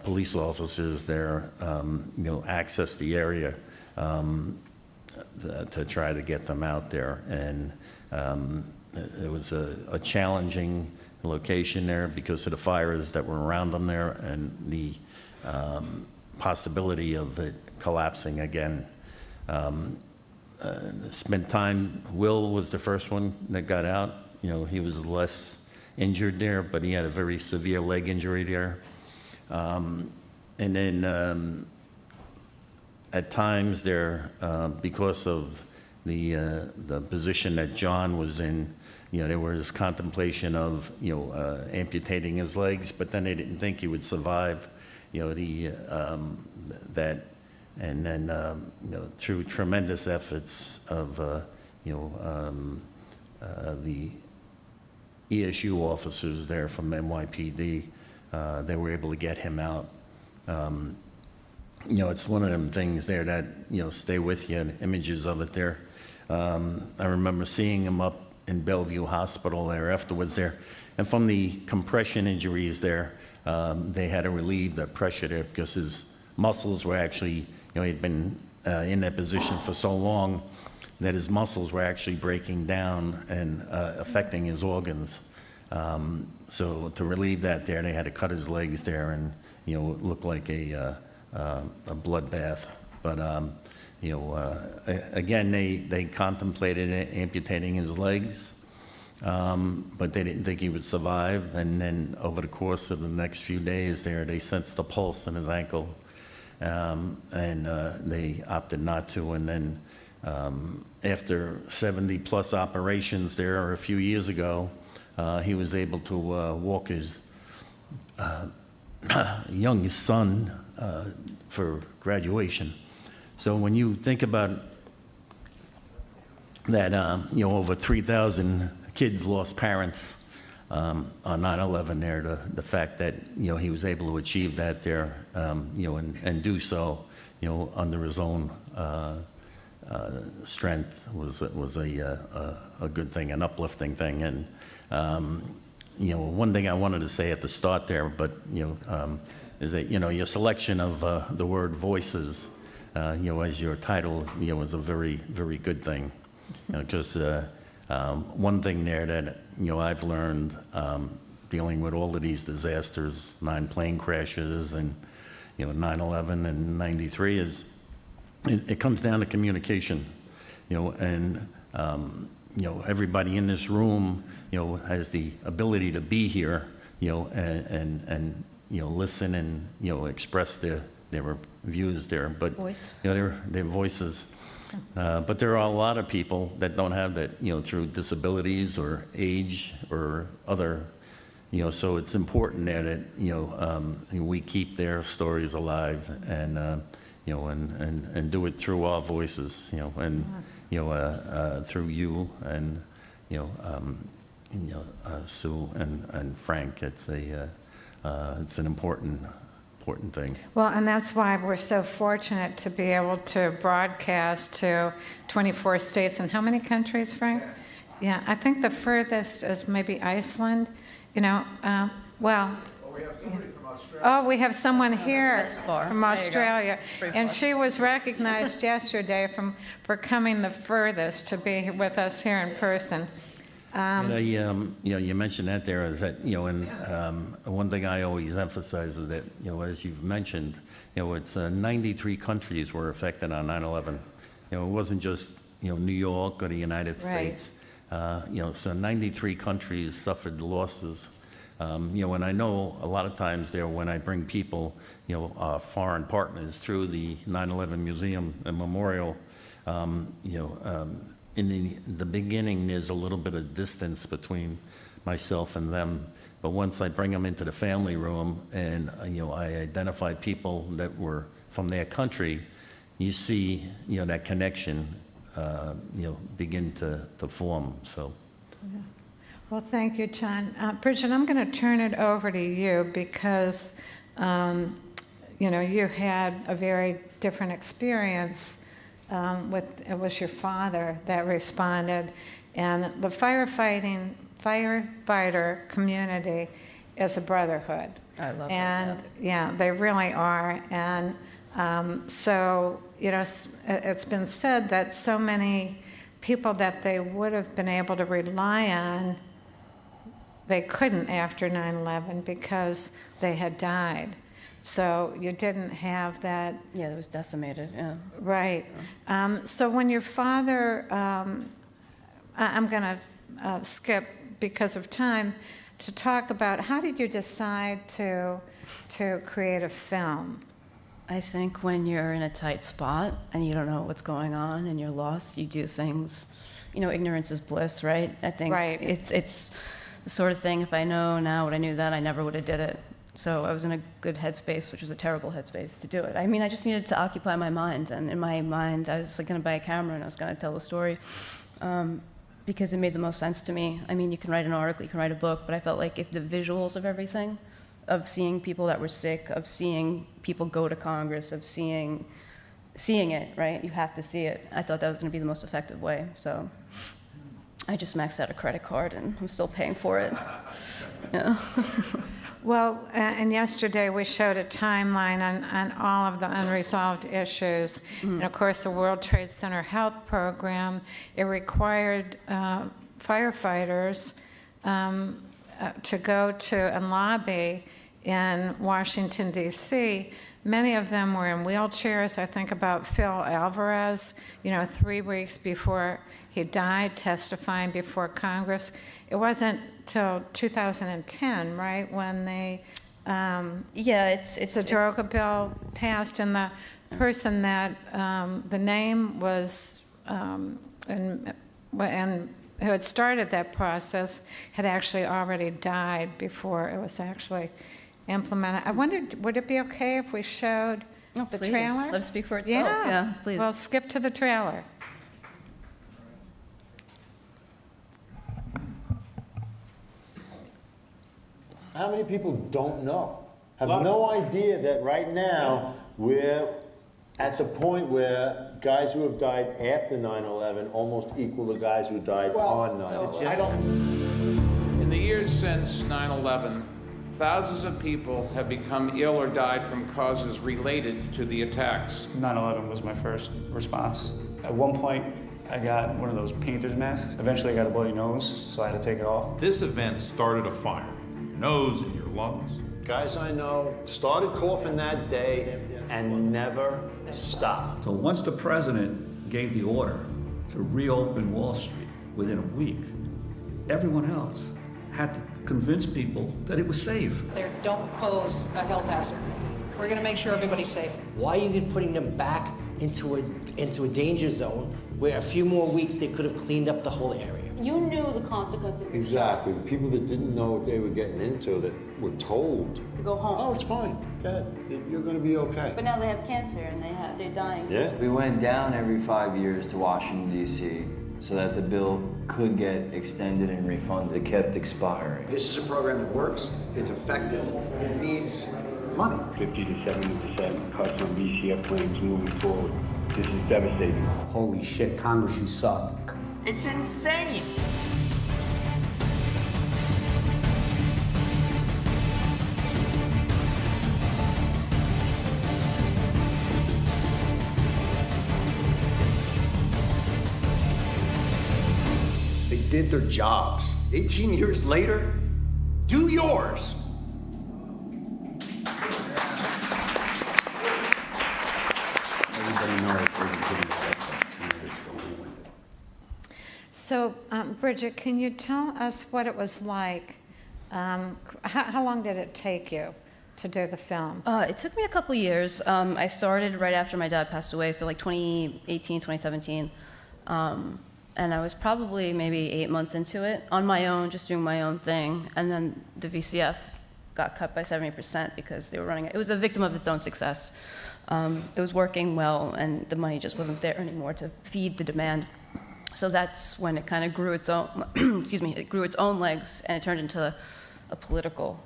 police officers there, you know, accessed the area to try to get them out there. And it was a challenging location there because of the fires that were around them there and the possibility of it collapsing again. Spent time, Will was the first one that got out. You know, he was less injured there, but he had a very severe leg injury there. And then at times there, because of the position that John was in, you know, there was contemplation of, you know, amputating his legs, but then they didn't think he would survive, you know, that. And then, you know, through tremendous efforts of, you know, the ESU officers there from NYPD, they were able to get him out. It's one of them things there that, stay with you, and images of it there. I remember seeing him up in Bellevue Hospital there afterwards there. And from the compression injuries there, they had to relieve the pressure there because his muscles were actually, he'd been in that position for so long that his muscles were actually breaking down and affecting his organs. So to relieve that there, they had to cut his legs there, and it looked like a bloodbath. But again, they contemplated amputating his legs, but they didn't think he would survive. And then over the course of the next few days there, they sensed a pulse in his ankle, and they opted not to. And then after 70+ operations there a few years ago, he was able to walk his youngest son for graduation. So when you think about that, over 3,000 kids lost parents on 9/11 there, the fact that, he was able to achieve that there, and do so, under his own strength was a good thing, an uplifting thing. And, one thing I wanted to say at the start there, but, is that, your selection of the word voices, as your title, is a very, very good thing. Because one thing there that, I've learned dealing with all of these disasters, 9 plane crashes and, 9/11 and 93 is, it comes down to communication, and, everybody in this room, has the ability to be here, and listen and, express their views there, but, their voices. But there are a lot of people that don't have that, through disabilities or age or other, so it's important there that, we keep their stories alive and, and do it through our voices, and, through you and, Sue and Frank. It's an important thing. Well, and that's why we're so fortunate to be able to broadcast to 24 states. And how many countries, Frank? Yeah, I think the furthest is maybe Iceland. We have somebody from Australia. Oh, we have someone here from Australia. And she was recognized yesterday for coming the furthest to be with us here in person. You mentioned that there is that, and one thing I always emphasize is that, as you've mentioned, it's 93 countries were affected on 9/11. It wasn't just, New York or the United States. So 93 countries suffered losses. And I know a lot of times there when I bring people, foreign partners through the 9/11 Museum and Memorial, in the beginning, there's a little bit of distance between myself and them. But once I bring them into the family room and, I identify people that were from their country, you see, that connection, begin to form. So. Yeah. Well, thank you, John. Bridget, I'm going to turn it over to you because, you had a very different experience. It was your father that responded, and the firefighter community is a brotherhood. I love and that. Yeah, they really are. And so it's been said that so many people that they would have been able to rely on, they couldn't after 9/11 because they had died. So you didn't have that. Yeah, it was decimated, yeah. Right. So when your father, I'm going to skip because of time, to talk about how did you decide to create a film? I think when you're in a tight spot and you don't know what's going on and you're lost, you do things, ignorance is bliss, right? I think it's the sort of thing, if I know now what I knew then, I never would have did it. So I was in a good headspace, which was a terrible headspace to do it. I mean, I just needed to occupy my mind. And in my mind, I was going to buy a camera and I was going to tell the story. because it made the most sense to me. I mean, you can write an article, you can write a book, but I felt like if the visuals of everything, of seeing people that were sick, of seeing people go to Congress, of seeing it, right? You have to see it. I thought that was going to be the most effective way. So I just maxed out a credit card, and I'm still paying for it. Yeah. Well, and yesterday we showed a timeline on all of the unresolved issues. And of course, the World Trade Center Health Program, it required firefighters to go to and lobby in Washington, D.C. Many of them were in wheelchairs. I think about Phil Alvarez, 3 weeks before he died, testifying before Congress. It wasn't till 2010, right, when the DROGA bill passed, and the person that the name was and who had started that process had actually already died before it was actually implemented. I wondered, would it be okay if we showed the Please, trailer? let it speak for itself. Yeah, please. Well, skip to the trailer. How many people don't know, have no idea that right now we're at the point where guys who have died after 9/11 almost equal the guys who died on 9/11? In the years since 9/11, thousands of people have become ill or died from causes related to the attacks. 9/11 was my first response. At one point, I got one of those painter's masks. Eventually, I got a bloody nose, so I had to take it off. This event started a fire in your nose, in your lungs. Guys I know started coughing that day and never stopped. So once the president gave the order to reopen Wall Street within a week, everyone else had to convince people that it was safe. They don't pose a health hazard. We're going to make sure everybody's safe. Why are you putting them back into a danger zone where a few more weeks they could have cleaned up the whole area? You knew the consequences. Exactly. People that didn't know what they were getting into, that were told To go home. Oh, it's fine. Go ahead. You're going to be okay. But now they have cancer and they're dying. Yeah. We went down every 5 years to Washington, D.C. so that the bill could get extended and refunded. It kept expiring. This is a program that works, it's effective, it needs money. 50 to 70% cuts on BCF claims moving forward. This is devastating. Holy shit, Congress, you suck. It's insane. They did their jobs. 18 years later, do yours. Everybody knows they're getting the best and they're still doing it. So, Bridget, can you tell us what it was like? How long did it take you to do the film? It took me a couple years. I started right after my dad passed away, so like 2018, 2017. And I was probably maybe 8 months into it on my own, just doing my own thing. And then the VCF got cut by 70% because they were running it. It was a victim of its own success. It was working well, and the money just wasn't there anymore to feed the demand. So that's when it kind of grew its own, excuse me, it grew its own legs, and it turned into a political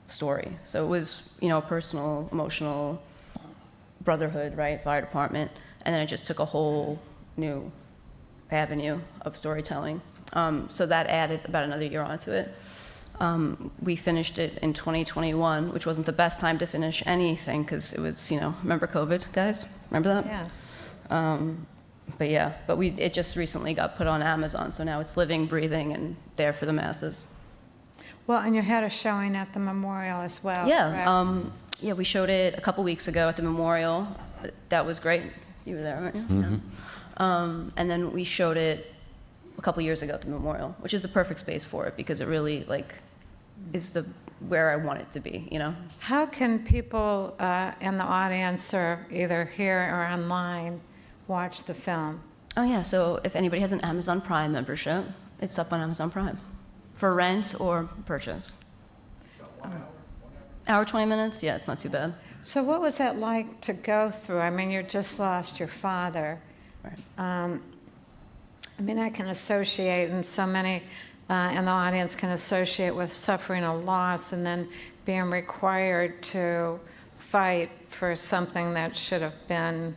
story. So it was, a personal, emotional brotherhood, right, fire department, and then it just took a whole new avenue of storytelling. So that added about another year onto it. We finished it in 2021, which wasn't the best time to finish anything because it was, remember COVID, guys? Remember that? Yeah. But it just recently got put on Amazon, so now it's living, breathing, and there for the masses. Well, and you had a showing at the memorial as well. Yeah, we showed it a couple weeks ago at the memorial. That was great. You were there, weren't you? Mm-hmm. Yeah. And then we showed it a couple years ago at the memorial, which is the perfect space for it because it really is where I want it to be. How can people in the audience, or either here or online, watch the film? Oh yeah, so if anybody has an Amazon Prime membership, it's up on Amazon Prime for rent or purchase. Hour, 20 minutes? Yeah, it's not too bad. So what was that like to go through? I mean, you just lost your father. Right. I mean, I can associate, and so many in the audience can associate with suffering a loss and then being required to fight for something that should have been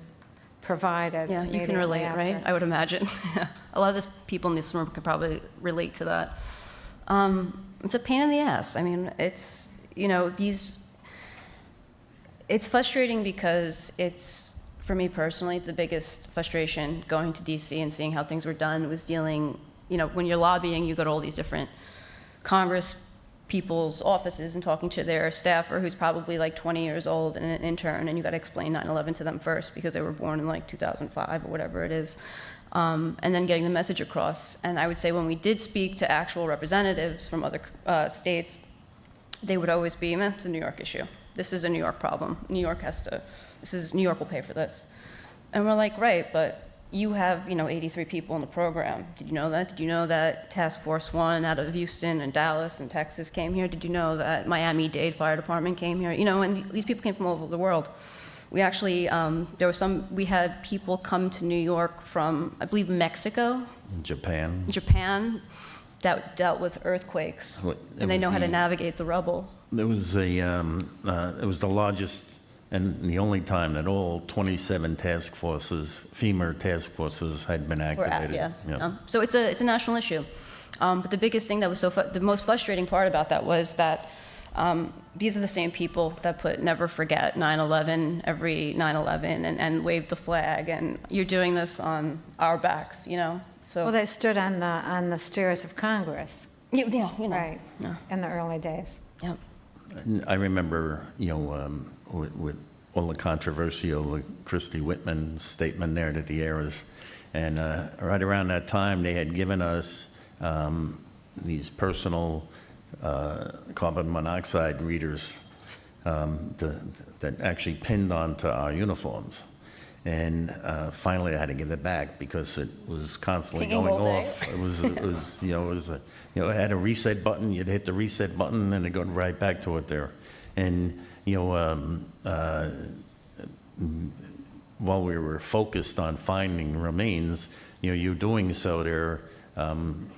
provided. Yeah, you can immediately relate, after. right? I would imagine. A lot of this people in this room could probably relate to that. It's a pain in the ass. I mean, it's, you know, it's frustrating because it's, for me personally, the biggest frustration going to DC and seeing how things were done was dealing, you know, when you're lobbying, you go to all these different Congress people's offices and talking to their staffer who's probably like 20 years old and an intern, and you got to explain 9/11 to them first because they were born in like 2005 or whatever it is, and then getting the message across. And I would say when we did speak to actual representatives from other states, they would always be, it's a New York issue. This is a New York problem. New York will pay for this. And we're like, right, but you have, 83 people in the program. Did you know that? Did you know that Task Force 1 out of Houston and Dallas and Texas came here? Did you know that Miami-Dade Fire Department came here? And these people came from all over the world. We actually, we had people come to New York from, I believe, Mexico. Japan, that dealt with earthquakes. And they know how to navigate the rubble. It was it was the largest and the only time that all 27 task forces, FEMA task forces, had been activated. So it's a national issue. But the biggest thing that was the most frustrating part about that was that these are the same people that put never forget 9/11 every 9/11 and waved the flag, and you're doing this on our backs, So Well, they stood on the stairs of Congress. Right, in the early days. Yeah. I remember, with all the controversy over Christie Whitman's statement there that the errors, and right around that time they had given us these personal carbon monoxide readers that actually pinned onto our uniforms. And finally, I had to give it back because it was constantly going off. It had a reset button. You'd hit the reset button, and it go right back to it there. And while we were focused on finding remains, you're doing so there.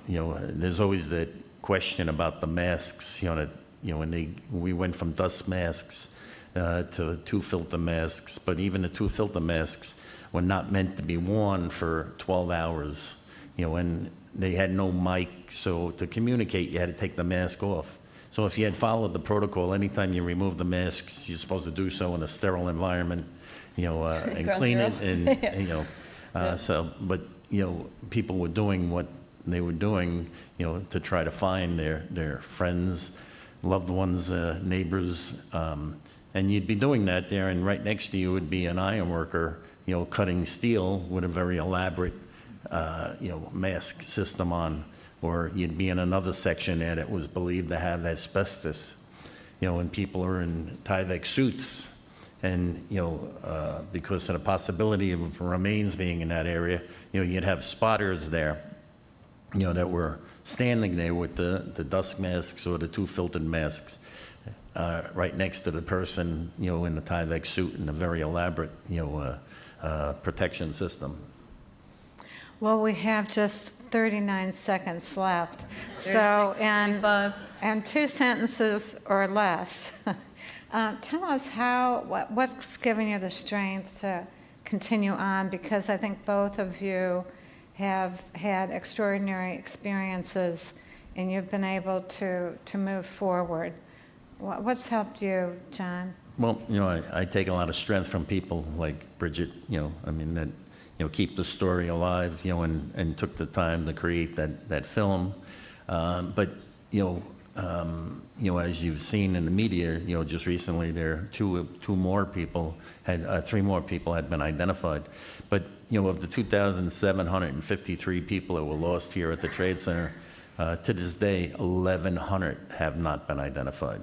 There's always that question about the masks. When we went from dust masks to 2 filter masks, but even the 2 filter masks were not meant to be worn for 12 hours, and they had no mic, so to communicate, you had to take the mask off. So if you had followed the protocol, anytime you remove the masks, you're supposed to do so in a sterile environment, and clean it, and, but, people were doing what they were doing, to try to find their friends, loved ones, neighbors, and you'd be doing that there, and right next to you would be an iron worker, cutting steel with a very elaborate, mask system on. Or you'd be in another section there that was believed to have asbestos, and people are in Tyvek suits, and, because of the possibility of remains being in that area, you'd have spotters there, that were standing there with the dust masks or the 2 filtered masks, right next to the person, in the Tyvek suit and a very elaborate, protection system. Well, we have just 39 seconds left. So, and 2 sentences or less. Tell us what's giving you the strength to continue on, because I think both of you have had extraordinary experiences and you've been able to move forward. What's helped you, John? Well, I take a lot of strength from people like Bridget, that keep the story alive, and took the time to create that film. But, as you've seen in the media, just recently there, 3 more people had been identified. But, of the 2,753 people that were lost here at the Trade Center, to this day, 1,100 have not been identified.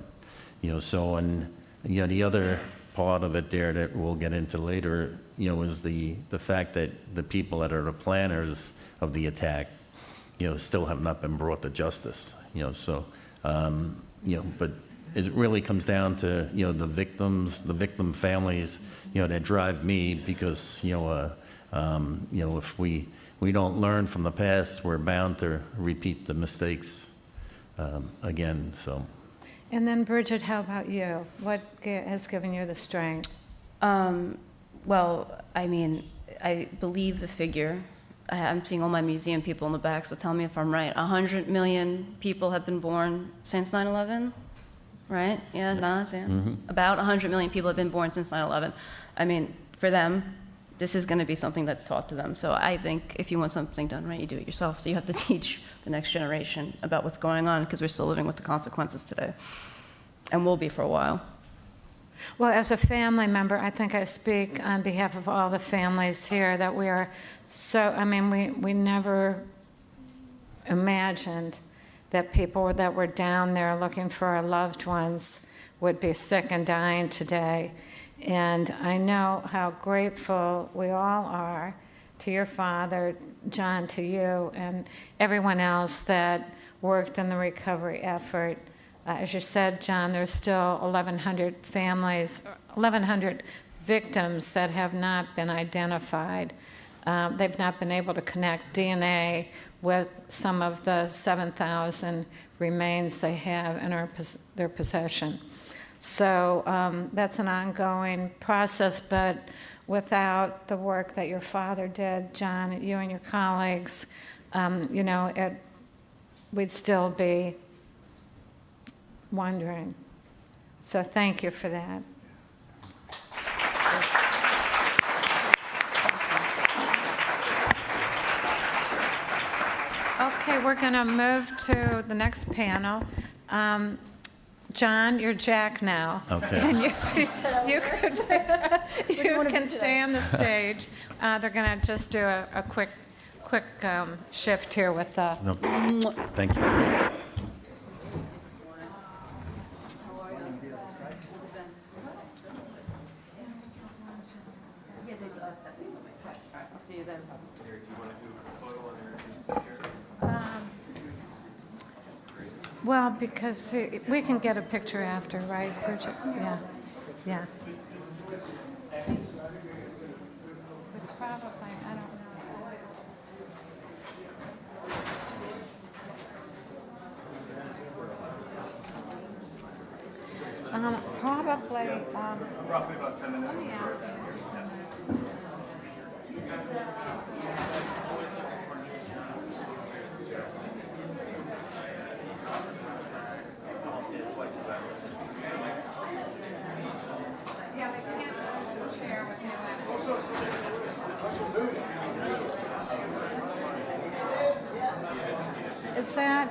The other part of it there that we'll get into later, is the fact that the people that are the planners of the attack, still have not been brought to justice. But it really comes down to, the victims, the victim families, that drive me, because, if we don't learn from the past, we're bound to repeat the mistakes again. So, And then Bridget, how about you? What has given you the strength? Well, I mean, I believe the figure. I'm seeing all my museum people in the back, so tell me if I'm right. 100 million people have been born since 9/11, right? Yeah, nods, yeah. About 100 million people have been born since 9/11. I mean, for them, this is going to be something that's taught to them. So I think if you want something done right, you do it yourself. So you have to teach the next generation about what's going on, because we're still living with the consequences today, and will be for a while. Well, as a family member, I think I speak on behalf of all the families here that we are so, I mean, we never imagined that people that were down there looking for our loved ones would be sick and dying today. And I know how grateful we all are to your father, John, to you, and everyone else that worked in the recovery effort. As you said, John, there's still 1,100 families, 1,100 victims that have not been identified. They've not been able to connect DNA with some of the 7,000 remains they have in their possession. So that's an ongoing process, but without the work that your father did, John, you and your colleagues, you know, we'd still be wondering. So thank you for that. Okay, we're going to move to the next panel. John, you're Jack now. Okay. And you can stay on the stage. They're going to just do a quick shift here with the... No, thank you. I'll see you then. Well, because we can get a picture after, right, Bridget? Yeah, yeah. But probably, I don't know. Probably. Roughly about 10 minutes. Let me ask you. Is that?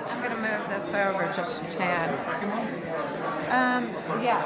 I'm going to move this over just a tad. Yeah.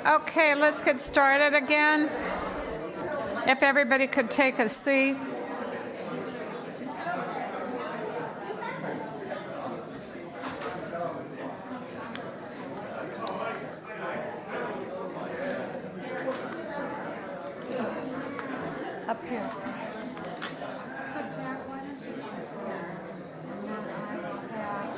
Okay, let's get started again. If everybody could take a seat. Up here. So Jack, why don't you sit there? And then I will have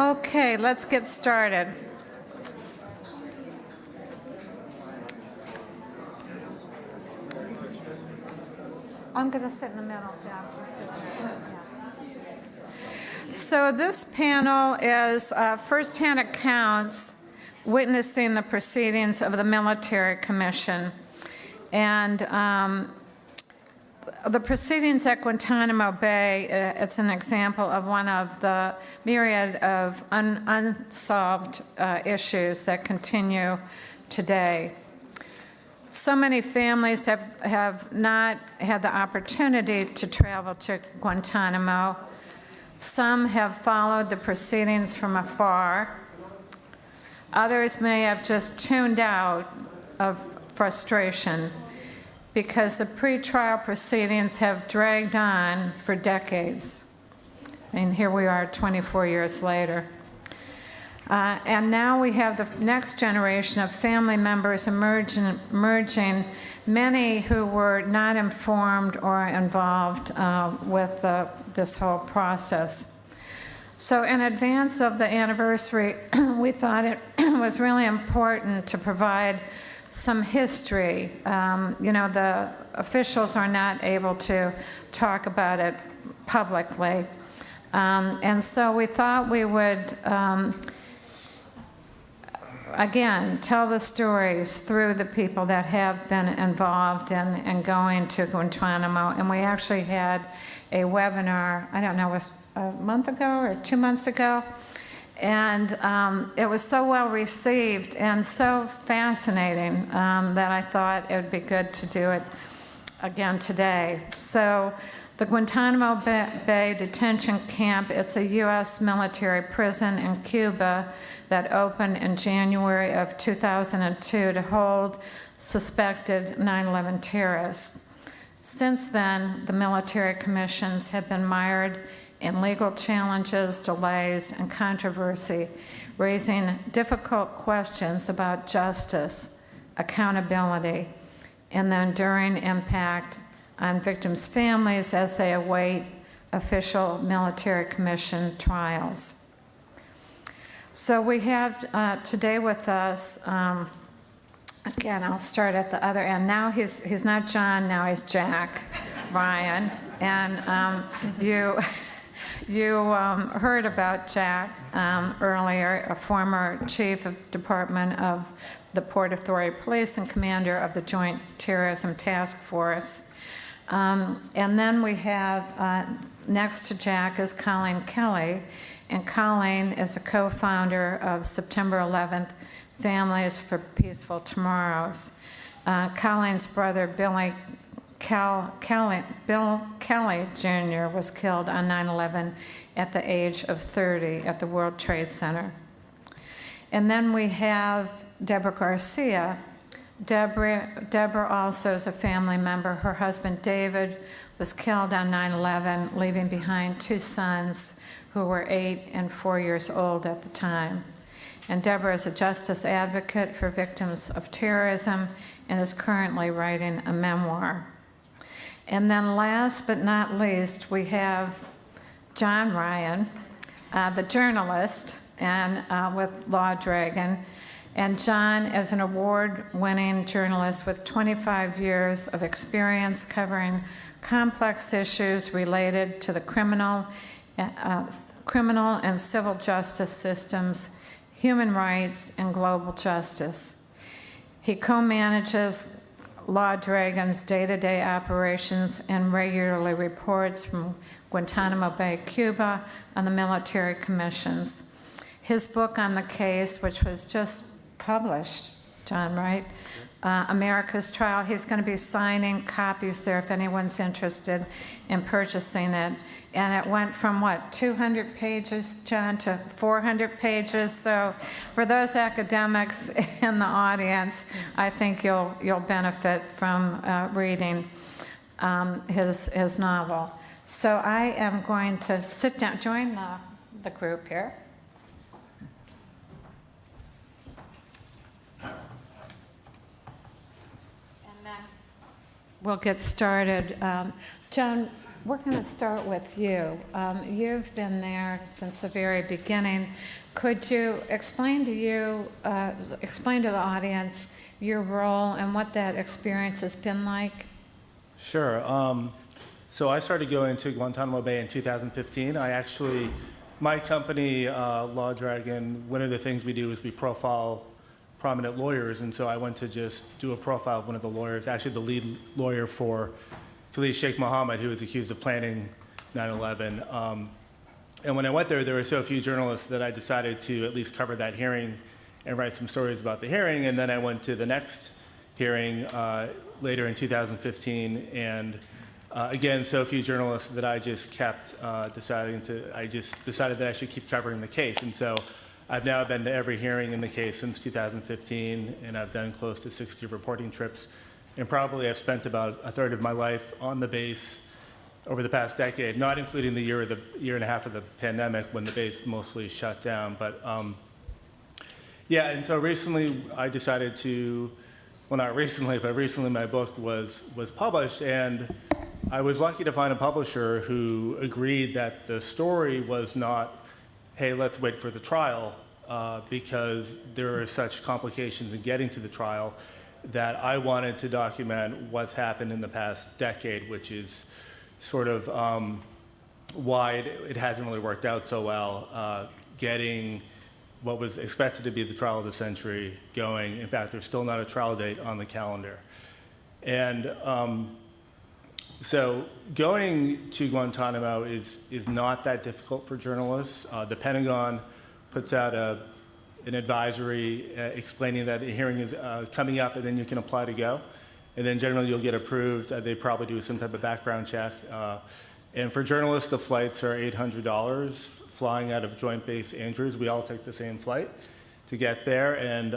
Okay, let's get started. I'm going to sit in the middle, Jack. So this panel is firsthand accounts witnessing the proceedings of the Military Commission. And the proceedings at Guantanamo Bay, it's an example of one of the myriad of unsolved issues that continue today. So many families have not had the opportunity to travel to Guantanamo. Some have followed the proceedings from afar. Others may have just tuned out of frustration because the pretrial proceedings have dragged on for decades. And here we are 24 years later. And now we have the next generation of family members emerging, many who were not informed or involved with this whole process. So in advance of the anniversary, we thought it was really important to provide some history. The officials are not able to talk about it publicly. And so we thought we would, again, tell the stories through the people that have been involved in going to Guantanamo. And we actually had a webinar, I don't know, it was a month ago or 2 months ago. And it was so well received and so fascinating that I thought it would be good to do it again today. So the Guantanamo Bay Detention Camp, it's a U.S. military prison in Cuba that opened in January of 2002 to hold suspected 9/11 terrorists. Since then, the military commissions have been mired in legal challenges, delays, and controversy, raising difficult questions about justice, accountability, and the enduring impact on victims' families as they await official military commission trials. So we have today with us, again, I'll start at the other end. Now he's not John, now he's Jack Ryan. And you heard about Jack earlier, a former chief of department of the Port Authority Police and commander of the Joint Terrorism Task Force. And then we have, next to Jack is Colleen Kelly, and Colleen is a co-founder of September 11th Families for Peaceful Tomorrows. Colleen's brother, Bill Kelly Jr. was killed on 9/11 at the age of 30 at the World Trade Center. And then we have Deborah Garcia. Deborah also is a family member. Her husband, David, was killed on 9/11, leaving behind two sons who were 8 and 4 years old at the time. And Deborah is a justice advocate for victims of terrorism and is currently writing a memoir. And then last but not least, we have John Ryan, the journalist, and with Law Dragon. And John is an award-winning journalist with 25 years of experience covering complex issues related to the criminal and civil justice systems, human rights, and global justice. He co-manages Law Dragon's day-to-day operations and regularly reports from Guantanamo Bay, Cuba, on the military commissions. His book on the case, which was just published, John, right? America's Trial, he's going to be signing copies there if anyone's interested in purchasing it. And it went from, what, 200 pages, John, to 400 pages. So for those academics in the audience, I think you'll benefit from reading his novel. So I am going to sit down, join the group here. And then we'll get started. John, we're going to start with you. You've been there since the very beginning. Could you explain to the audience your role and what that experience has been like? Sure. So I started going to Guantanamo Bay in 2015. My company, Law Dragon, one of the things we do is we profile prominent lawyers, and so I went to just do a profile of one of the lawyers, actually the lead lawyer for Khalid Sheikh Mohammed, who was accused of planning 9/11. And when I went there were so few journalists that I decided to at least cover that hearing and write some stories about the hearing. And then I went to the next hearing later in 2015, and again, so few journalists that I just kept decided that I should keep covering the case. And so I've now been to every hearing in the case since 2015, and I've done close to 60 reporting trips. And probably I've spent about a third of my life on the base over the past decade, not including the year and a half of the pandemic when the base mostly shut down. But yeah, and so recently I decided to, well, not recently, but recently my book was published, and I was lucky to find a publisher who agreed that the story was not, hey, let's wait for the trial, because there are such complications in getting to the trial, that I wanted to document what's happened in the past decade, which is sort of why it hasn't really worked out so well, getting what was expected to be the trial of the century going. In fact, there's still not a trial date on the calendar. And so going to Guantanamo is not that difficult for journalists. The Pentagon puts out an advisory explaining that a hearing is coming up, and then you can apply to go. And then generally you'll get approved. They probably do some type of background check. And for journalists, the flights are $800 flying out of Joint Base Andrews. We all take the same flight to get there. And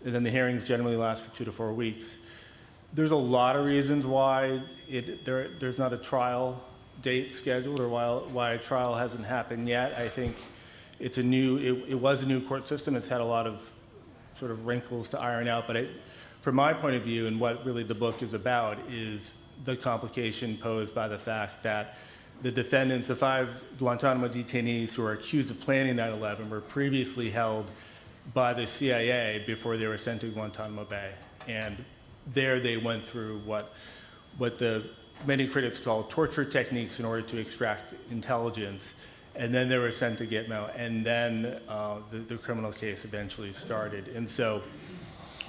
then the hearings generally last for 2 to 4 weeks. There's a lot of reasons why there's not a trial date scheduled, or why a trial hasn't happened yet. I think it was a new court system. It's had a lot of sort of wrinkles to iron out. But from my point of view, and what really the book is about, is the complication posed by the fact that the defendants, the 5 Guantanamo detainees who are accused of planning 9/11, were previously held by the CIA before they were sent to Guantanamo Bay. And there they went through what the many critics call torture techniques in order to extract intelligence. And then they were sent to Gitmo, and then the criminal case eventually started. And so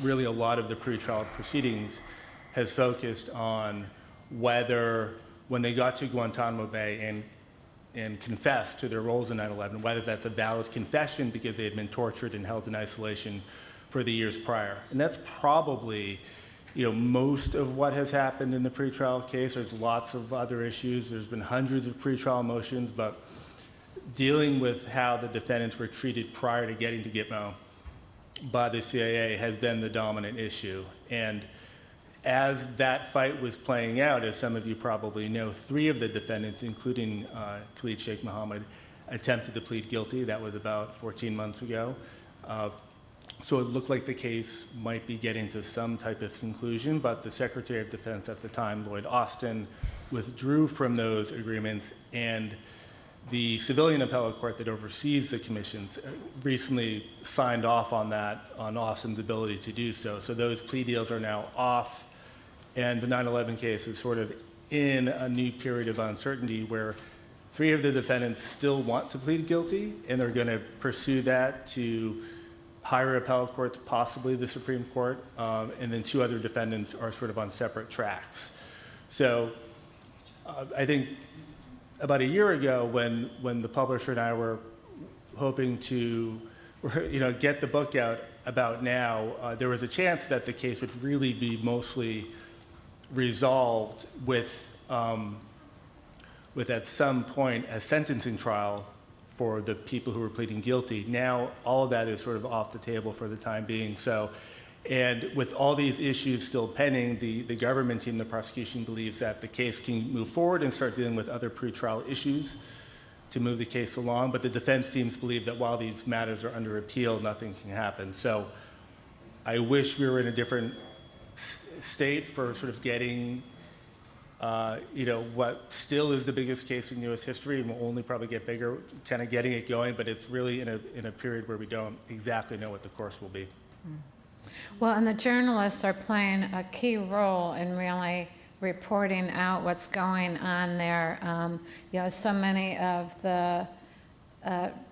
really a lot of the pretrial proceedings has focused on whether, when they got to Guantanamo Bay and confessed to their roles in 9/11, whether that's a valid confession because they had been tortured and held in isolation for the years prior. And that's probably most of what has happened in the pretrial case. There's lots of other issues. There's been hundreds of pretrial motions, but dealing with how the defendants were treated prior to getting to Gitmo by the CIA has been the dominant issue. And as that fight was playing out, as some of you probably know, 3 of the defendants, including Khalid Sheikh Mohammed, attempted to plead guilty. That was about 14 months ago. So it looked like the case might be getting to some type of conclusion, but the Secretary of Defense at the time, Lloyd Austin, withdrew from those agreements, and the civilian appellate court that oversees the commissions recently signed off on that, on Austin's ability to do so. So those plea deals are now off, and the 9/11 case is sort of in a new period of uncertainty where 3 of the defendants still want to plead guilty, and they're going to pursue that to higher appellate courts, possibly the Supreme Court, and then 2 other defendants are sort of on separate tracks. So I think about a year ago, when the publisher and I were hoping to, get the book out about now, there was a chance that the case would really be mostly resolved with at some point a sentencing trial for the people who were pleading guilty. Now, all of that is sort of off the table for the time being. So, and with all these issues still pending, the government team, the prosecution, believes that the case can move forward and start dealing with other pretrial issues to move the case along. But the defense teams believe that while these matters are under appeal, nothing can happen. So I wish we were in a different state for sort of getting what still is the biggest case in U.S. history and will only probably get bigger, kind of getting it going, but it's really in a period where we don't exactly know what the course will be. Well, and the journalists are playing a key role in really reporting out what's going on there. So many of the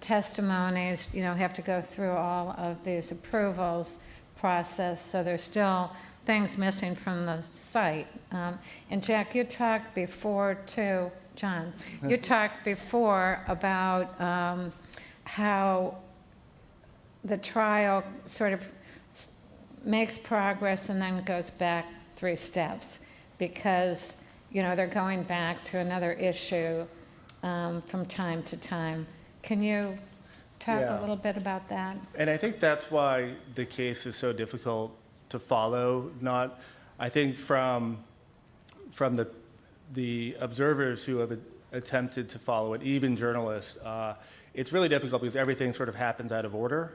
testimonies, have to go through all of these approvals process, so there's still things missing from the site. And Jack, you talked before too, John, you talked before about how the trial sort of makes progress and then goes back 3 steps because, they're going back to another issue from time to time. Can you talk a little bit about that? And I think that's why the case is so difficult to follow. I think from the observers who have attempted to follow it, even journalists, it's really difficult because everything sort of happens out of order,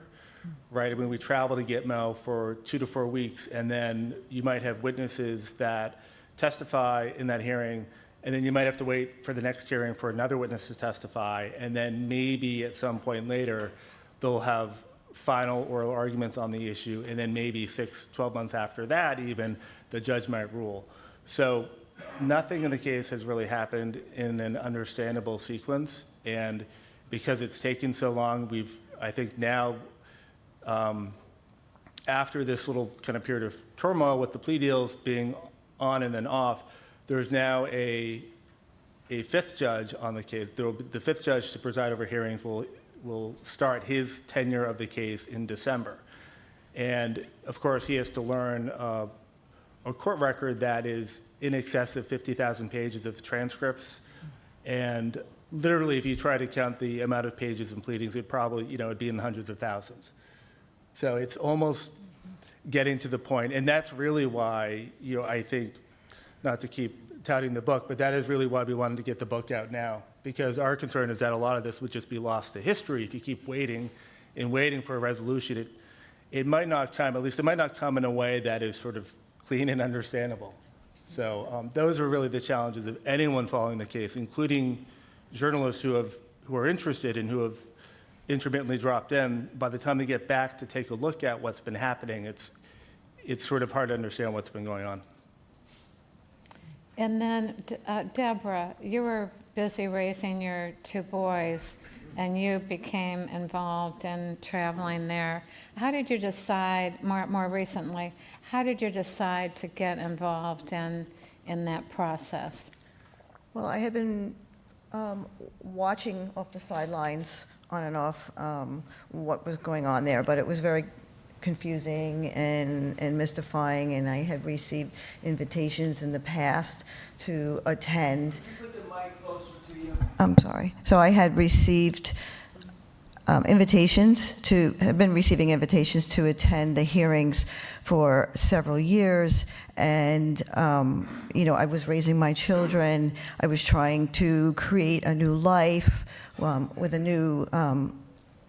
right? I mean, we travel to Gitmo for 2 to 4 weeks, and then you might have witnesses that testify in that hearing, and then you might have to wait for the next hearing for another witness to testify, and then maybe at some point later, they'll have final oral arguments on the issue, and then maybe 12 months after that even, the judge might rule. So nothing in the case has really happened in an understandable sequence, and because it's taken so long, I think now, after this little kind of period of turmoil with the plea deals being on and then off, there's now a 5th judge on the case. The 5th judge to preside over hearings will start his tenure of the case in December. And of course, he has to learn a court record that is in excess of 50,000 pages of transcripts. And literally, if you try to count the amount of pages and pleadings, it'd probably, it'd be in the hundreds of thousands. So it's almost getting to the point, and that's really why, I think, not to keep touting the book, but that is really why we wanted to get the book out now, because our concern is that a lot of this would just be lost to history if you keep waiting and waiting for a resolution. It might not come, at least it might not come in a way that is sort of clean and understandable. So those are really the challenges of anyone following the case, including journalists who are interested and who have intermittently dropped in. By the time they get back to take a look at what's been happening, it's sort of hard to understand what's been going on. And then, Deborah, you were busy raising your 2 boys, and you became involved in traveling there. How did you decide, more recently, how did you decide to get involved in that process? Well, I had been watching off the sidelines on and off what was going on there, but it was very confusing and mystifying, and I had received invitations in the past to attend. Can you put the mic closer to you? I'm sorry. So I had received have been receiving invitations to attend the hearings for several years. And, I was raising my children. I was trying to create a new life with a new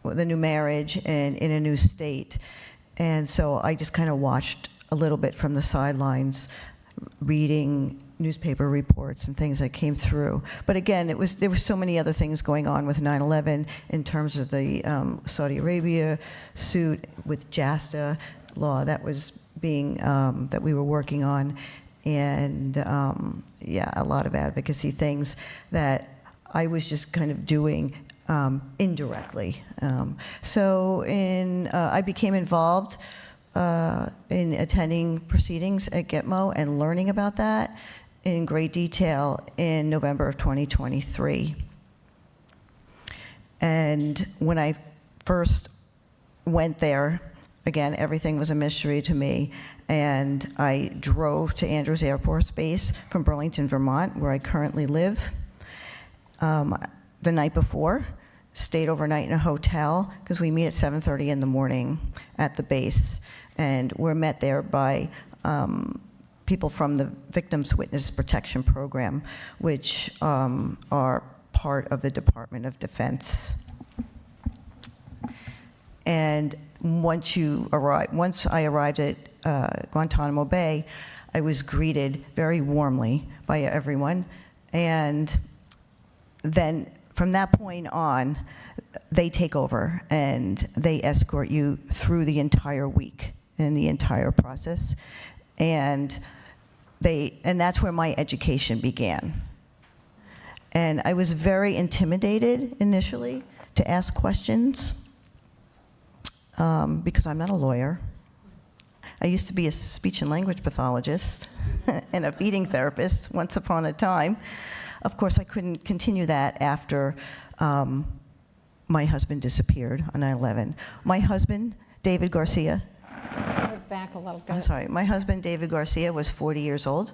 marriage and in a new state. And so I just kind of watched a little bit from the sidelines, reading newspaper reports and things that came through. But again, there were so many other things going on with 9/11 in terms of the Saudi Arabia suit with JASTA law that was being that we were working on, and a lot of advocacy things that I was just kind of doing indirectly. I became involved in attending proceedings at Gitmo and learning about that in great detail in November of 2023. And when I first went there, again, everything was a mystery to me, and I drove to Andrews Air Force Base from Burlington, Vermont, where I currently live, the night before, stayed overnight in a hotel, because we meet at 7:30 in the morning at the base, and we're met there by people from the Victims Witness Protection Program, which are part of the Department of Defense. And once I arrived at Guantanamo Bay, I was greeted very warmly by everyone. And then from that point on, they take over and they escort you through the entire week and the entire process. And that's where my education began. And I was very intimidated initially to ask questions because I'm not a lawyer. I used to be a speech and language pathologist and a feeding therapist once upon a time. Of course, I couldn't continue that after my husband disappeared on 9/11. My husband, David Garcia, back a little bit. I'm sorry. My husband, David Garcia, was 40 years old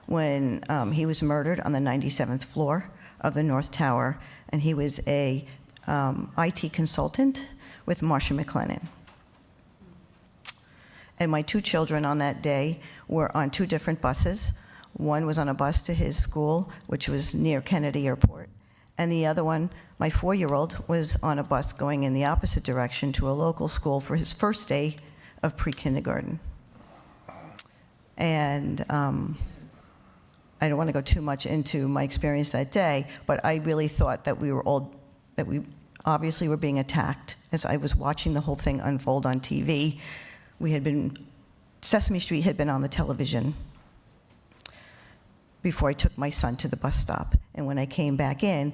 when he was murdered on the 97th floor of the North Tower, and he was a IT consultant with Marcia McLennan. And my two children on that day were on two different buses. One was on a bus to his school, which was near Kennedy Airport, and the other one, my 4-year-old, was on a bus going in the opposite direction to a local school for his first day of pre-kindergarten. And I don't want to go too much into my experience that day, but I really thought that we obviously were being attacked. As I was watching the whole thing unfold on TV, Sesame Street had been on the television before I took my son to the bus stop. And when I came back in,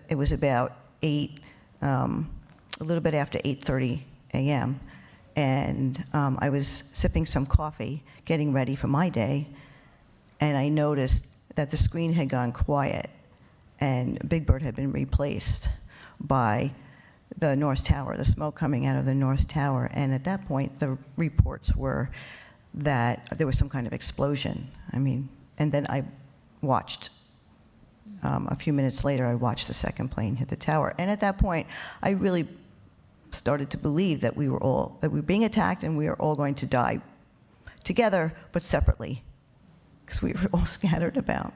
it was about a little bit after 8:30 a.m., and I was sipping some coffee, getting ready for my day, and I noticed that the screen had gone quiet, and Big Bird had been replaced by the North Tower, the smoke coming out of the North Tower. And at that point, the reports were that there was some kind of explosion. And then I watched, a few minutes later, I watched the second plane hit the tower. And at that point, I really started to believe that we were being attacked and we were all going to die together, but separately, because we were all scattered about.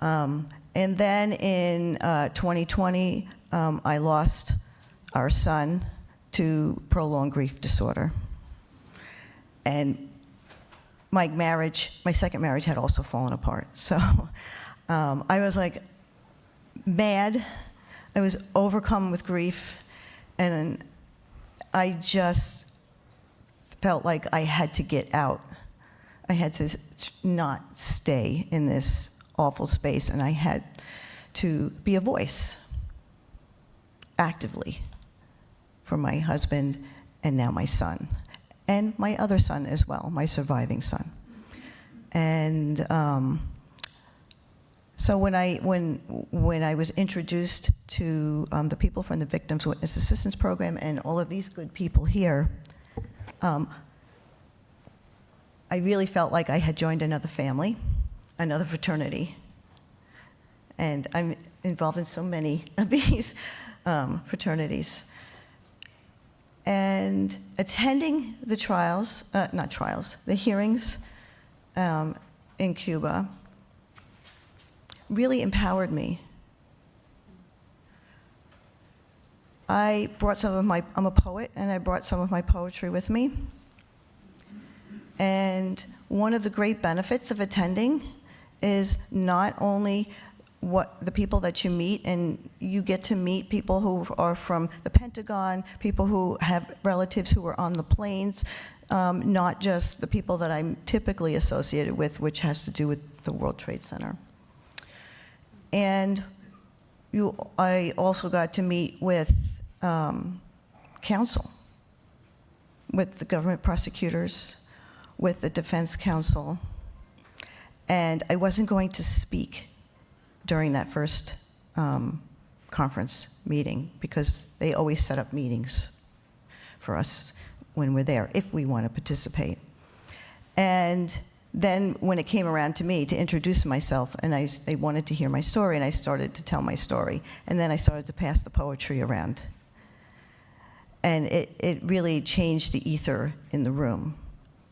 And then in 2020, I lost our son to prolonged grief disorder. And my second marriage had also fallen apart. So I was like mad. I was overcome with grief. And I just felt like I had to get out. I had to not stay in this awful space, and I had to be a voice actively for my husband and now my son, and my other son as well, my surviving son. And so when I was introduced to the people from the Victims Witness Assistance Program and all of these good people here, I really felt like I had joined another family, another fraternity. And I'm involved in so many of these fraternities. And attending the the hearings in Cuba really empowered me. I brought I'm a poet, and I brought some of my poetry with me. And one of the great benefits of attending is not only what the people that you meet, and you get to meet people who are from the Pentagon, people who have relatives who are on the planes, not just the people that I'm typically associated with, which has to do with the World Trade Center. And I also got to meet with counsel, with the government prosecutors, with the defense counsel, and I wasn't going to speak during that first conference meeting because they always set up meetings for us when we're there, if we want to participate. And then when it came around to me to introduce myself, and they wanted to hear my story, and I started to tell my story, and then I started to pass the poetry around. And it really changed the ether in the room.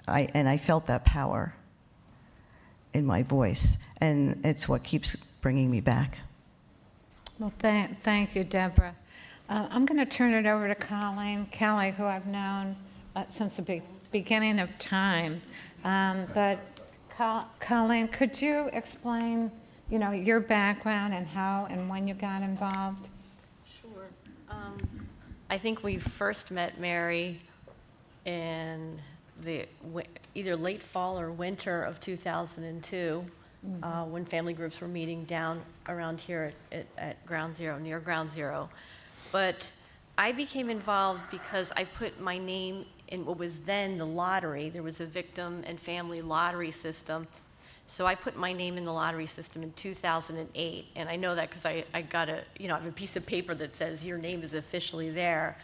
And I felt that power in my voice, and it's what keeps bringing me back. Well, thank you, Deborah. I'm going to turn it over to Colleen Kelly, who I've known since the beginning of time. But Colleen, could you explain, your background and how and when you got involved? Sure. I think we first met Mary in either late fall or winter of 2002, when family groups were meeting down around here at Ground Zero, near Ground Zero. But I became involved because I put my name in what was then the lottery. There was a victim and family lottery system. So I put my name in the lottery system in 2008. And I know that because I got I have a piece of paper that says your name is officially there.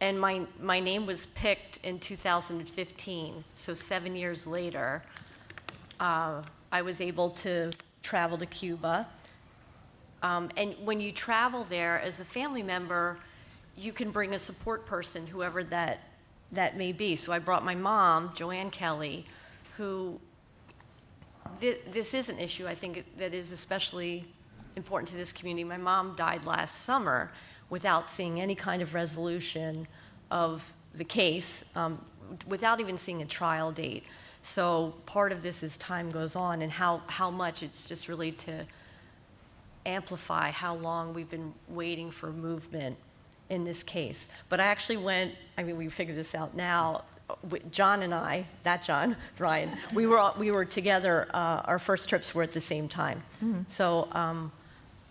And my name was picked in 2015, so 7 years later. I was able to travel to Cuba. And when you travel there as a family member, you can bring a support person, whoever that may be. So I brought my mom, Joanne Kelly, who, this is an issue I think that is especially important to this community. My mom died last summer without seeing any kind of resolution of the case, without even seeing a trial date. So part of this as time goes on, and how much it's just really to amplify how long we've been waiting for movement in this case. But I actually we figured this out now, John and I, Ryan, we were together, our first trips were at the same time. Mm-hmm. So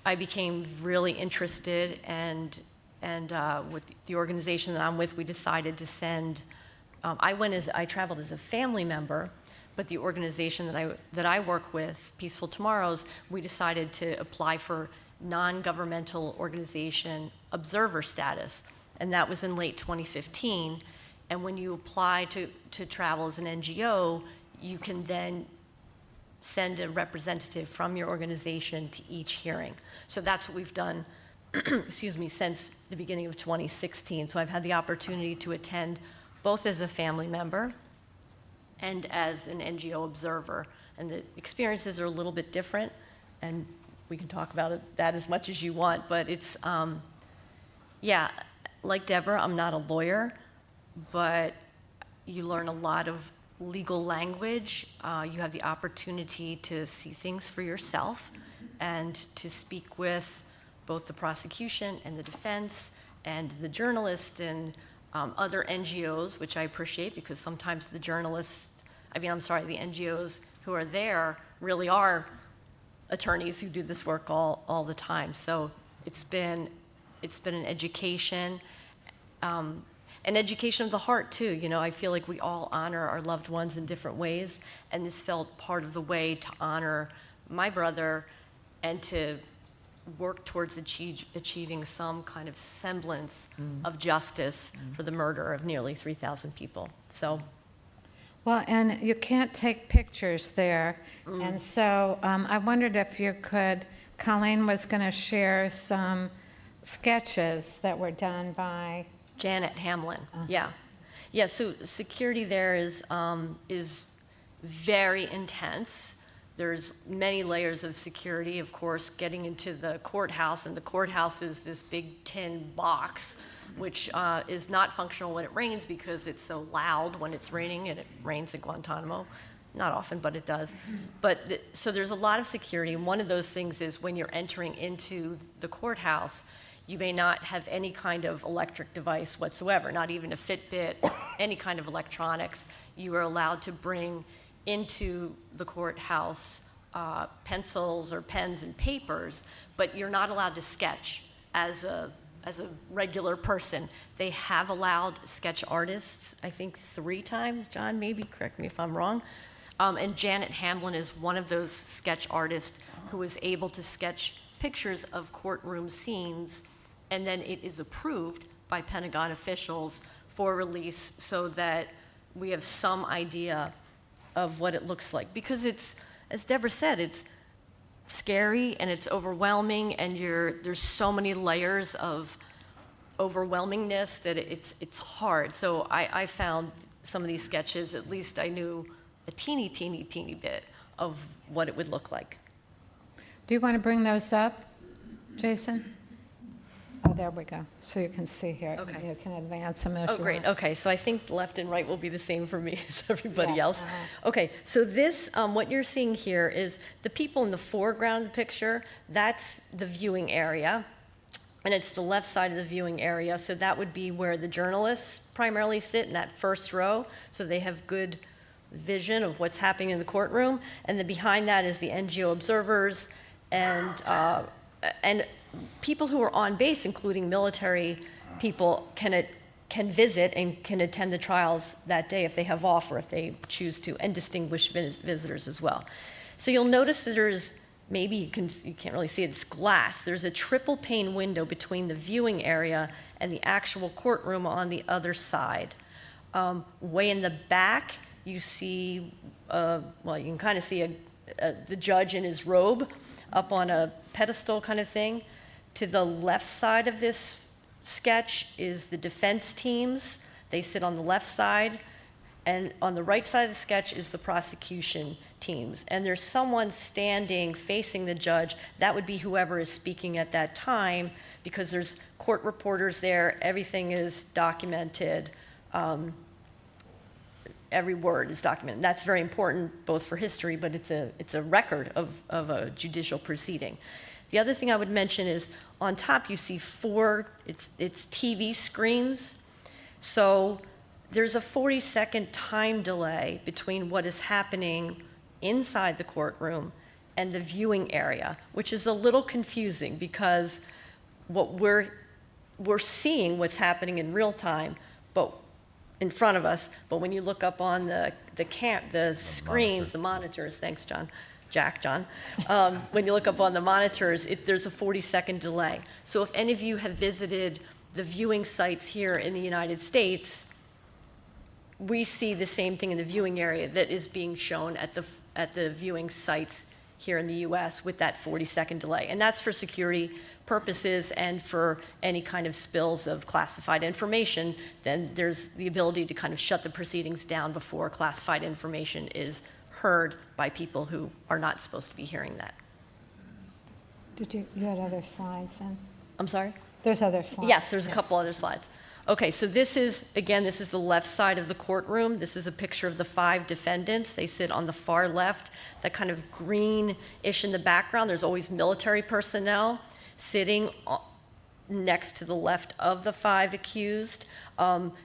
I became really interested, and with the organization that I'm with, we decided to send, I traveled as a family member, but the organization that I work with, Peaceful Tomorrows, we decided to apply for non-governmental organization observer status, and that was in late 2015. And when you apply to travel as an NGO, you can then send a representative from your organization to each hearing. So that's what we've done, since the beginning of 2016. So I've had the opportunity to attend both as a family member and as an NGO observer. And the experiences are a little bit different, and we can talk about that as much as you want, but it's, like Deborah, I'm not a lawyer, but you learn a lot of legal language. You have the opportunity to see things for yourself and to speak with both the prosecution and the defense and the journalists and other NGOs, which I appreciate because sometimes the NGOs who are there really are attorneys who do this work all the time. So it's been an education. An education of the heart, too. I feel like we all honor our loved ones in different ways, and this felt part of the way to honor my brother and to work towards achieving some kind of semblance of justice for the murder of nearly 3,000 people. So. Well, and you can't take pictures there, and so I wondered if you could, Colleen was going to share some sketches that were done by? Janet Hamlin, yeah. Yeah, so security there is very intense. There's many layers of security, of course, getting into the courthouse, and the courthouse is this big tin box, which is not functional when it rains because it's so loud when it's raining, and it rains at Guantanamo. Not often, but it does. But so there's a lot of security, and one of those things is when you're entering into the courthouse, you may not have any kind of electric device whatsoever, not even a Fitbit, any kind of electronics. You are allowed to bring into the courthouse pencils or pens and papers, but you're not allowed to sketch as a regular person. They have allowed sketch artists, I think 3 times, John, maybe, correct me if I'm wrong. And Janet Hamlin is one of those sketch artists who was able to sketch pictures of courtroom scenes, and then it is approved by Pentagon officials for release so that we have some idea of what it looks like. Because it's, as Deborah said, it's scary and it's overwhelming, and there's so many layers of overwhelmingness that it's hard. So I found some of these sketches, at least I knew a teeny bit of what it would look like. Do you want to bring those up, Jason? Oh, there we go. So you can see here. Okay. You can advance them if Oh, you great. want. Okay, so I think left and right will be the same for me as everybody Yes, else. Okay, so this, what you're seeing here is the people in the foreground of the picture, that's the viewing area. And it's the left side of the viewing area, so that would be where the journalists primarily sit in that first row, so they have good vision of what's happening in the courtroom. And then behind that is the NGO observers and people who are on base, including military people, can visit and can attend the trials that day if they have off or if they choose to, and distinguished visitors as well. So you'll notice that there's, maybe you can't really see it, it's glass. There's a triple pane window between the viewing area and the actual courtroom on the other side. Way in the back, you see, well, you can kind of see the judge in his robe up on a pedestal kind of thing. To the left side of this sketch is the defense teams. They sit on the left side. And on the right side of the sketch is the prosecution teams. And there's someone standing facing the judge. That would be whoever is speaking at that time, because there's court reporters there. Everything is documented. Every word is documented. And that's very important, both for history, but it's a record of a judicial proceeding. The other thing I would mention is on top you see 4, it's TV screens. So there's a 40-second time delay between what is happening inside the courtroom and the viewing area, which is a little confusing because what we're seeing what's happening in real time, but in front of us. But when you look up on the screens, the monitors, thanks, John. When you look up on the monitors, there's a 40-second delay. So if any of you have visited the viewing sites here in the United States, we see the same thing in the viewing area that is being shown at the viewing sites here in the US with that 40-second delay. And that's for security purposes and for any kind of spills of classified information. Then there's the ability to kind of shut the proceedings down before classified information is heard by people who are not supposed to be hearing that. You had other slides then? I'm sorry? There's other slides. Yes, there's a couple other slides. Okay, so this is the left side of the courtroom. This is a picture of the 5 defendants. They sit on the far left, that kind of greenish in the background. There's always military personnel sitting next to the left of the 5 accused.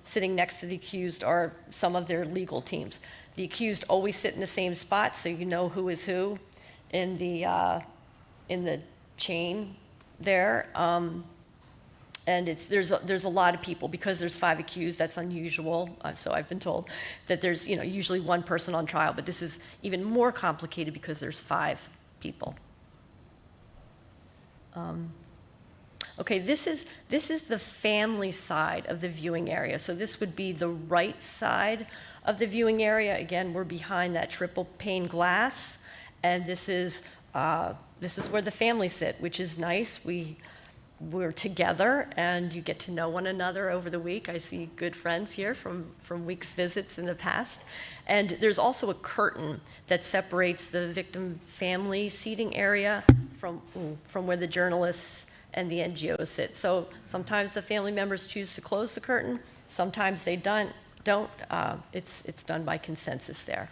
Sitting next to the accused are some of their legal teams. The accused always sit in the same spot, so you know who is who in the chain there. And there's a lot of people because there's 5 accused. That's unusual. So I've been told that there's usually 1 person on trial, but this is even more complicated because there's 5 people. Okay, this is the family side of the viewing area. So this would be the right side of the viewing area. Again, we're behind that triple pane glass, and this is where the family sit, which is nice. we're together and you get to know one another over the week. I see good friends here from week's visits in the past. And there's also a curtain that separates the victim family seating area from where the journalists and the NGOs sit. So sometimes the family members choose to close the curtain, sometimes they don't. It's done by consensus there.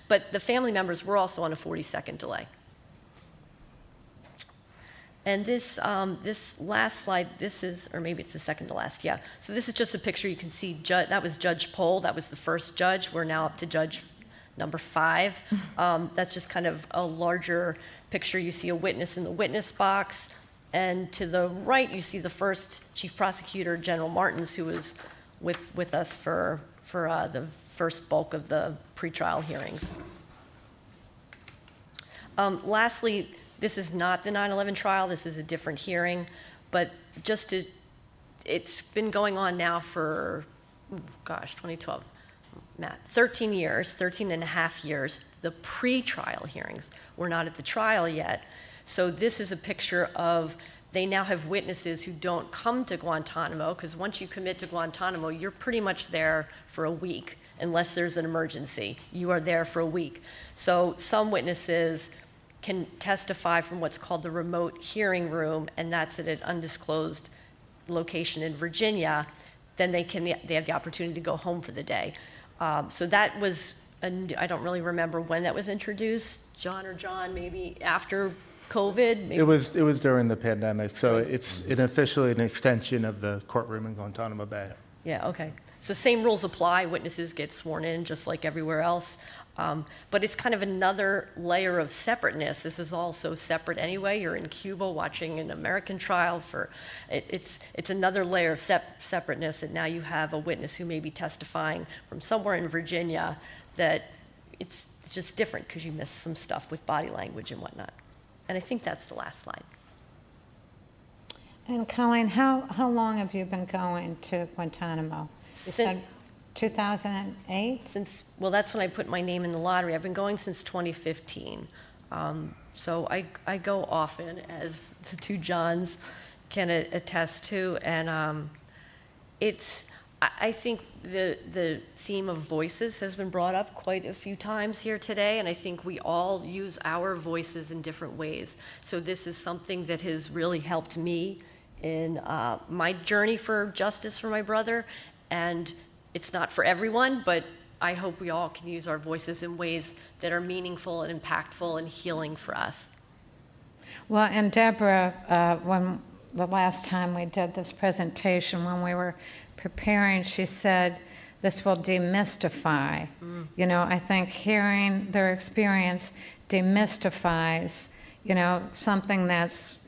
But the family members were also on a 40-second delay. And this last slide, or maybe it's the second to last, yeah. So this is just a picture. You can see that was Judge Pohl. That was the first judge. We're now up to Judge number 5. That's just kind of a larger picture. You see a witness in the witness box. And to the right, you see the first Chief Prosecutor, General Martins, who was with us for the first bulk of the pretrial hearings. Lastly, this is not the 9/11 trial. This is a different hearing. But it's been going on now for, 2012, Matt, 13 and a half years. The pretrial hearings. We're not at the trial yet. So this is a picture of, they now have witnesses who don't come to Guantanamo, because once you commit to Guantanamo, you're pretty much there for a week, unless there's an emergency. You are there for a week. So some witnesses can testify from what's called the remote hearing room, and that's at an undisclosed location in Virginia. Then they have the opportunity to go home for the day. So that was, I don't really remember when that was introduced. John, maybe after COVID? Maybe? It was during the pandemic, so it's officially an extension of the courtroom in Guantanamo Bay. Yeah, okay. So same rules apply. Witnesses get sworn in just like everywhere else. But it's kind of another layer of separateness. This is all so separate anyway. You're in Cuba watching an American trial it's another layer of separateness, that now you have a witness who may be testifying from somewhere in Virginia, that it's just different because you miss some stuff with body language and whatnot. And I think that's the last slide. And Colleen, how long have you been going to Guantanamo? You said 2008? Well, that's when I put my name in the lottery. I've been going since 2015. So I go often, as the two Johns can attest to. And I think the theme of voices has been brought up quite a few times here today, and I think we all use our voices in different ways. So this is something that has really helped me in my journey for justice for my brother, and it's not for everyone, but I hope we all can use our voices in ways that are meaningful and impactful and healing for us. Well, and Deborah, when the last time we did this presentation, when we were preparing, she said, this will demystify. You know, I think hearing their experience demystifies, something that's,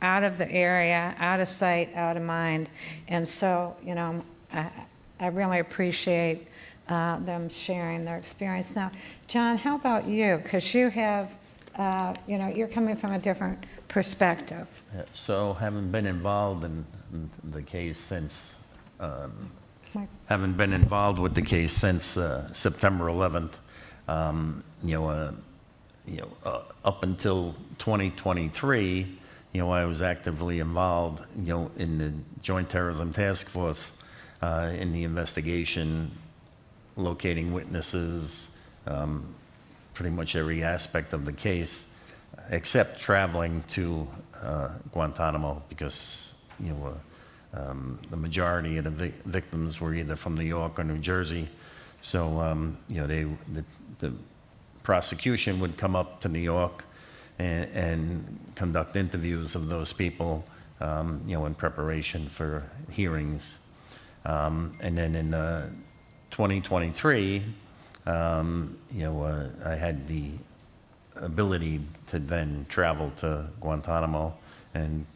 out of the area, out of sight, out of mind. And so, I really appreciate them sharing their experience. Now, John, how about you? Because you have, you're coming from a different perspective. So having been involved in the case since, having been involved with the case since September 11th, up until 2023, I was actively involved, in the Joint Terrorism Task Force, in the investigation, locating witnesses, pretty much every aspect of the case, except traveling to Guantanamo, because the majority of the victims were either from New York or New Jersey. So the prosecution would come up to New York and conduct interviews of those people, in preparation for hearings. And then in 2023, I had the ability to then travel to Guantanamo and,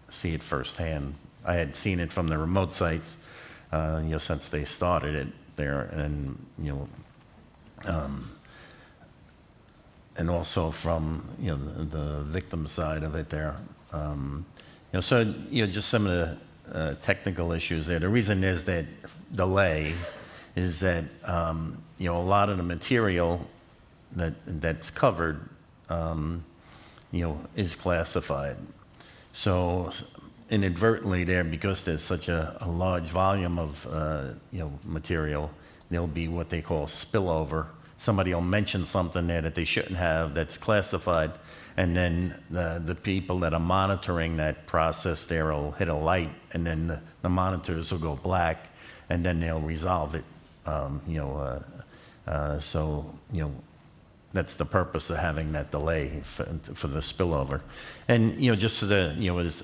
see it firsthand. I had seen it from the remote sites, since they started it there, and, and also from, the victim side of it there. So, just some of the technical issues there. The reason is that delay is that, a lot of the material that's covered, is classified. So inadvertently there, because there's such a large volume of material, there'll be what they call spillover. Somebody will mention something there that they shouldn't have, that's classified, and then the people that are monitoring that process there will hit a light, and then the monitors will go black, and then they'll resolve it. That's the purpose of having that delay for the spillover. And, just so as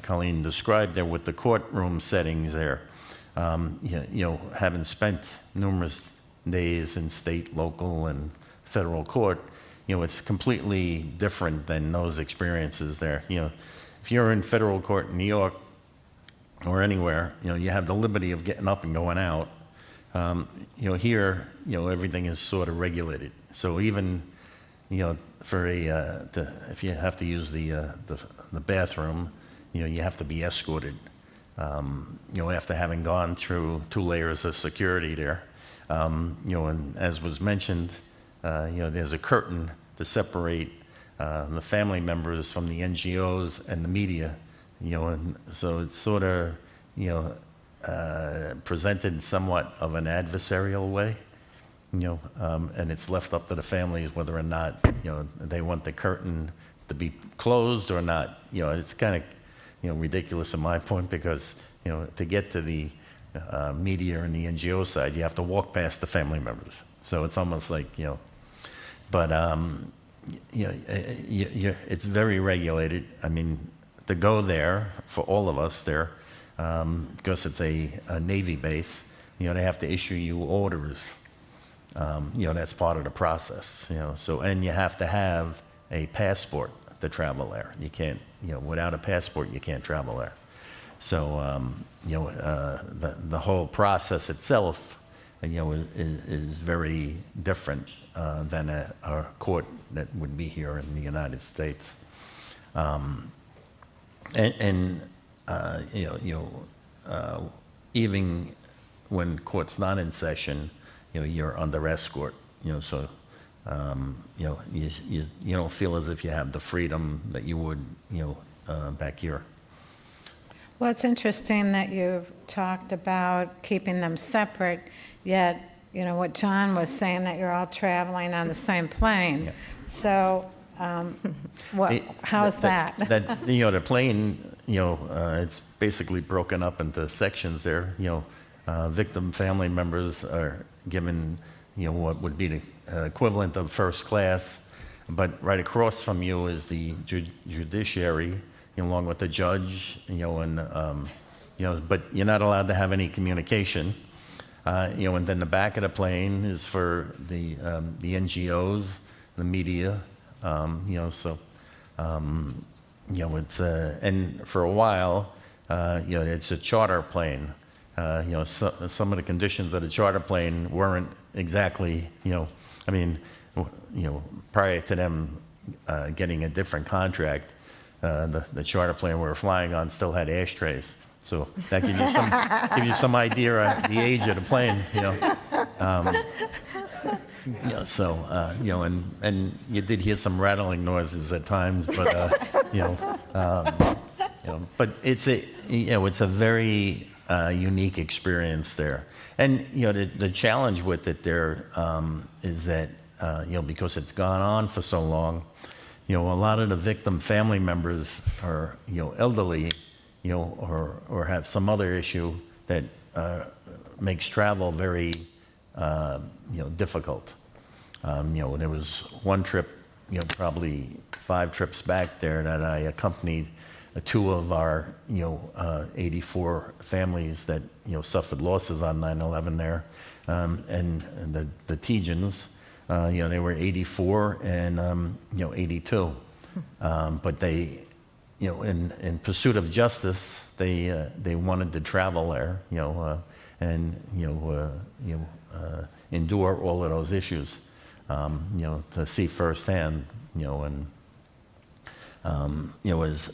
Colleen described there with the courtroom settings there, having spent numerous days in state, local, and federal court, it's completely different than those experiences there. If you're in federal court in New York or anywhere, you have the liberty of getting up and going out. Here, everything is sort of regulated. So even, for if you have to use the bathroom, you have to be escorted. After having gone through 2 layers of security there, and as was mentioned, there's a curtain to separate the family members from the NGOs and the media, and so it's sort of, presented somewhat of an adversarial way, and it's left up to the families whether or not, they want the curtain to be closed or not. It's kind of, ridiculous in my point, because, to get to the media and the NGO side, you have to walk past the family members. So it's almost like, but, it's very regulated. I mean, to go there, for all of us there, because it's a Navy base, they have to issue you orders. That's part of the process, so, and you have to have a passport to travel there. You can't, without a passport, you can't travel there. So, the whole process itself, is very different than a court that would be here in the United States. Even when court's not in session, you're under escort, so, you don't feel as if you have the freedom that you would, back here. Well, it's interesting that you've talked about keeping them separate, yet, what John was saying, that you're all traveling on the same plane. Yeah. So, how's that? The plane, it's basically broken up into sections there. Victim family members are given, what would be the equivalent of first class, but right across from you is the judiciary, along with the judge, but you're not allowed to have any communication. And then the back of the plane is for the NGOs, the media, so, it's, and for a while, it's a charter plane. Some of the conditions of the charter plane weren't exactly, prior to them getting a different contract, the charter plane we were flying on still had ashtrays. So that gives you some idea of the age of the plane, and you did hear some rattling noises at times, but but it's a very unique experience there. And the challenge with it there is that because it's gone on for so long, a lot of the victim family members are elderly, or have some other issue that makes travel very difficult. There was one trip, probably 5 trips back there, that I accompanied 2 of our 84 families that suffered losses on 9/11 there, and the Tejans, they were 84 and 82, but they, in pursuit of justice, they wanted to travel there, and endure all of those issues, to see firsthand, and as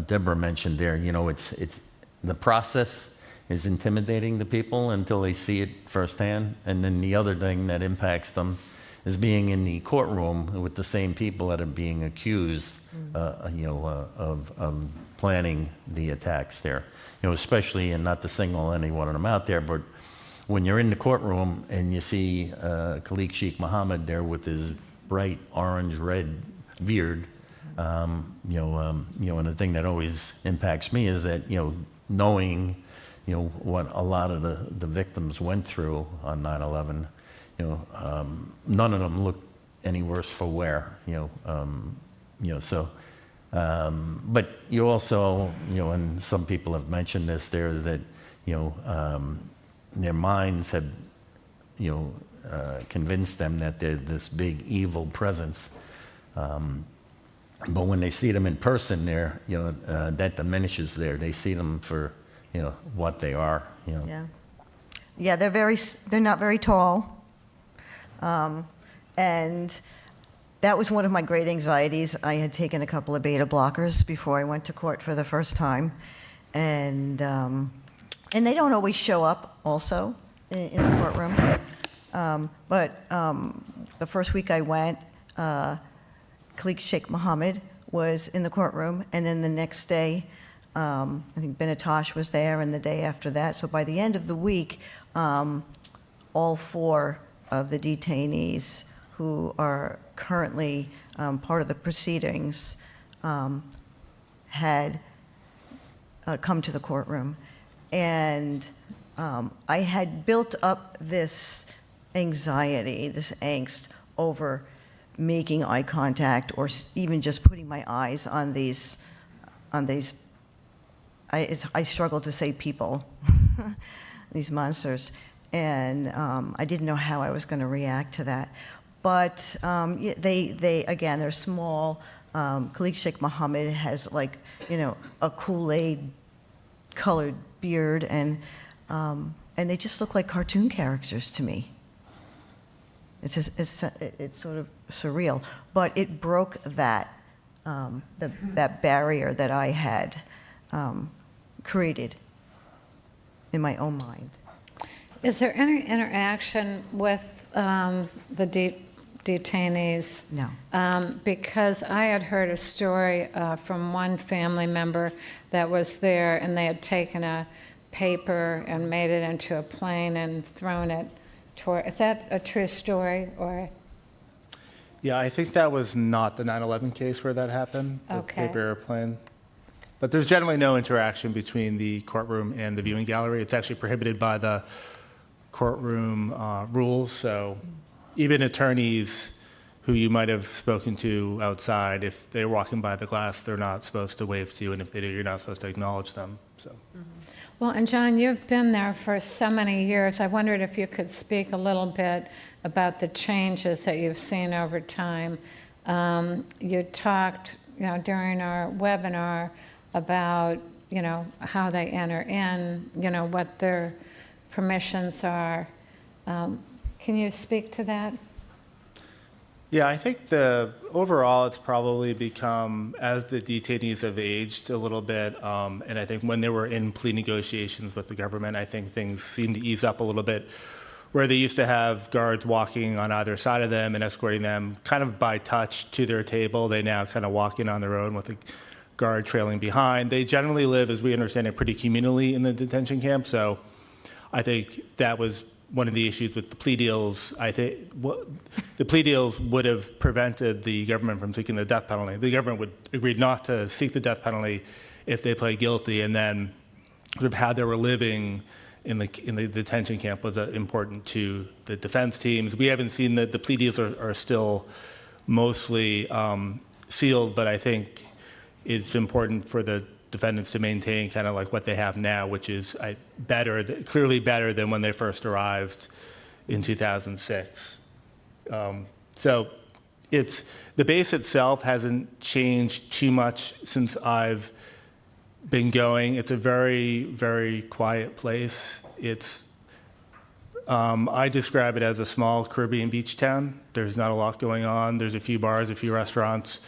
Deborah mentioned there, it's the process is intimidating to people until they see it firsthand, and then the other thing that impacts them as being in the courtroom with the same people that are being accused, of planning the attacks there. Especially, and not to single any one of them out there, but when you're in the courtroom and you see Khalid Sheikh Mohammed there with his bright orange-red beard, and the thing that always impacts me is that, knowing, what a lot of the victims went through on 9/11, none of them look any worse for wear, but you also, and some people have mentioned this, there is that, their minds have, convinced them that they're this big evil presence. But when they see them in person there, that diminishes there. They see them for, what they are, Yeah. Yeah, they're not very tall. And that was one of my great anxieties. I had taken a couple of beta blockers before I went to court for the first time. And they don't always show up also in the courtroom. But the first week I went, Khalid Sheikh Mohammed was in the courtroom, and then the next day, I think Benatosh was there, and the day after that. So by the end of the week, all 4 of the detainees who are currently part of the proceedings had come to the courtroom. And I had built up this anxiety, this angst over making eye contact or even just putting my eyes on these I struggle to say people, these monsters. And I didn't know how I was going to react to that. But they again, they're small. Khalid Sheikh Mohammed has a Kool-Aid colored beard, and they just look like cartoon characters to me. It's sort of surreal, but it broke that that barrier that I had created in my own mind. Is there any interaction with the detainees? No. Because I had heard a story from one family member that was there, and they had taken a paper and made it into a plane and thrown it toward. Is that a true story, or? Yeah, I think that was not the 9/11 case where that happened, the Okay. paper airplane. But there's generally no interaction between the courtroom and the viewing gallery. It's actually prohibited by the courtroom rules. So even attorneys who you might have spoken to outside, if they're walking by the glass, they're not supposed to wave to you, and if they do, you're not supposed to acknowledge them. So. Well, and John, you've been there for so many years. I wondered if you could speak a little bit about the changes that you've seen over time. You talked, during our webinar about, how they enter in, what their permissions are. Can you speak to that? Yeah, I think overall it's probably become, as the detainees have aged a little bit, and I think when they were in plea negotiations with the government, I think things seem to ease up a little bit, where they used to have guards walking on either side of them and escorting them kind of by touch to their table. They now kind of walk in on their own with a guard trailing behind. They generally live, as we understand it, pretty communally in the detention camp, so I think that was one of the issues with the plea deals. I think the plea deals would have prevented the government from seeking the death penalty. The government would agree not to seek the death penalty if they pled guilty, and then sort of how they were living in the detention camp was important to the defense teams. We haven't seen that the plea deals are still mostly sealed, but I think it's important for the defendants to maintain kind of like what they have now, which is clearly better than when they first arrived in 2006. So the base itself hasn't changed too much since I've been going. It's a very, very quiet place. I describe it as a small Caribbean beach town. There's not a lot going on. There's a few bars, a few restaurants.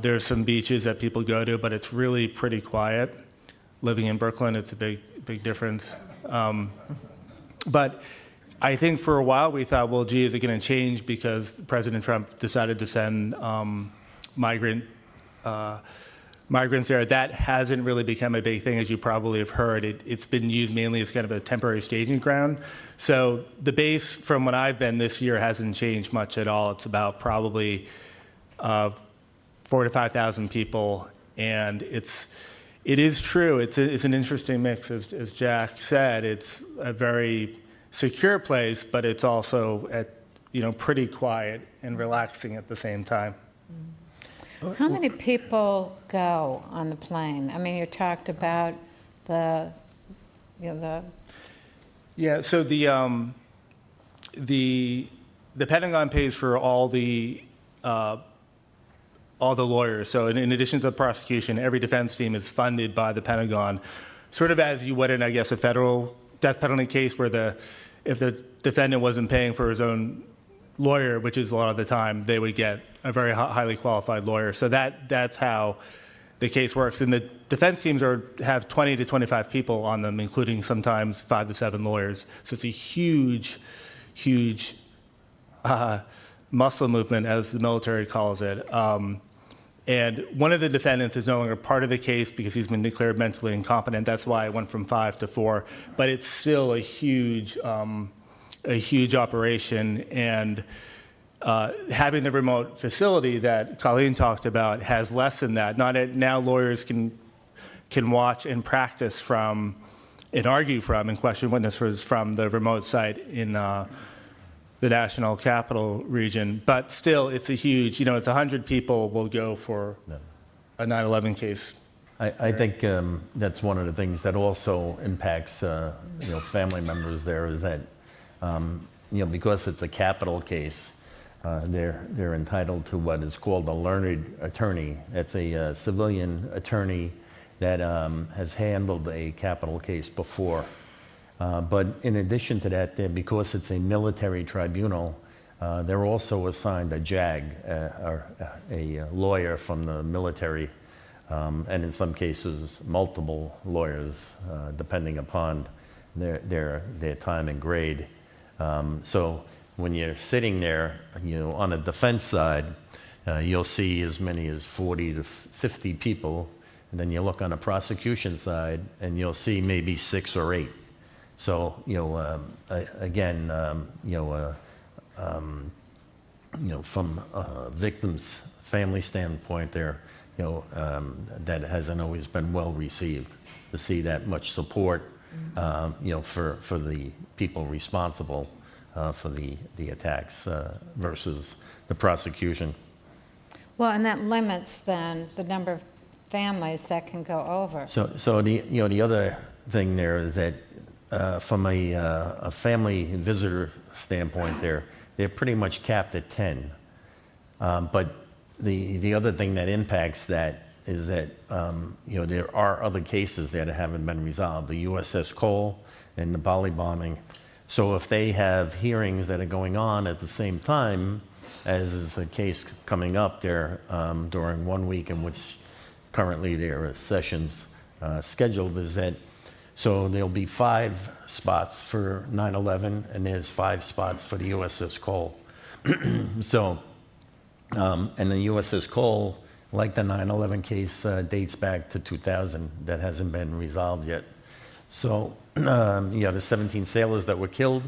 There's some beaches that people go to, but it's really pretty quiet. Living in Brooklyn, it's a big difference. But I think for a while we thought, well, gee, is it going to change because President Trump decided to send migrants there? That hasn't really become a big thing, as you probably have heard. It's been used mainly as kind of a temporary staging ground. So the base from when I've been this year hasn't changed much at all. It's about probably 4,000 to 5,000 people, and it is true. It's an interesting mix, as Jack said. It's a very secure place, but it's also pretty quiet and relaxing at the same time. How many people go on the plane? I mean, you talked about the. Yeah, so the Pentagon pays for all the lawyers. So in addition to the prosecution, every defense team is funded by the Pentagon, sort of as you would in, I guess, a federal death penalty case where if the defendant wasn't paying for his own lawyer, which is a lot of the time, they would get a very highly qualified lawyer. So that's how the case works. And the defense teams have 20 to 25 people on them, including sometimes 5 to 7 lawyers. So it's a huge, huge muscle movement, as the military calls it. And one of the defendants is no longer part of the case because he's been declared mentally incompetent. That's why it went from 5 to 4. But it's still a huge operation. And having the remote facility that Colleen talked about has lessened that. Now lawyers can watch and practice from and argue from and question witnesses from the remote site in the National Capital Region. But still, it's a huge, it's 100 people will go for a 9/11 case. I think that's one of the things that also impacts family members there is that because it's a capital case, they're entitled to what is called a learned attorney. That's a civilian attorney that has handled a capital case before. But in addition to that, because it's a military tribunal, they're also assigned a JAG, or a lawyer from the military, and in some cases, multiple lawyers, depending upon their time and grade. So when you're sitting there, on a defense side, you'll see as many as 40 to 50 people, and then you look on the prosecution side, and you'll see maybe 6 or 8. So, again, from a victim's family standpoint there, that hasn't always been well received to see that much support, for the people responsible for the attacks versus the prosecution. Well, and that limits then the number of families that can go over. So the other thing there is that from a family visitor standpoint, they're pretty much capped at 10. But the other thing that impacts that is that there are other cases there that haven't been resolved. The USS Cole and the Bali bombing. So if they have hearings that are going on at the same time, as is a case coming up there during 1 week in which currently there are sessions scheduled, is that so there'll be 5 spots for 9/11 and there's 5 spots for the USS Cole. So, and the USS Cole, like the 9/11 case, dates back to 2000. That hasn't been resolved yet. So, the 17 sailors that were killed,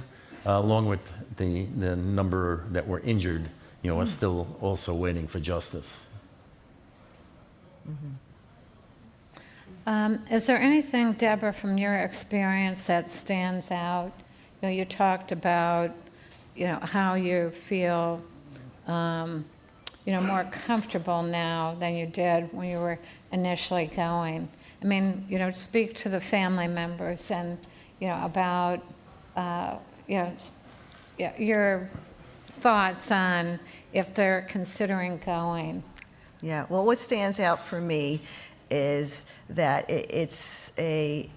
along with the number that were injured, are still also waiting for justice. Is there anything, Deborah, from your experience that stands out? You talked about, how you feel, more comfortable now than you did when you were initially going. I mean, speak to the family members and, about, your thoughts on if they're considering going. Yeah, well, what stands out for me is that it's an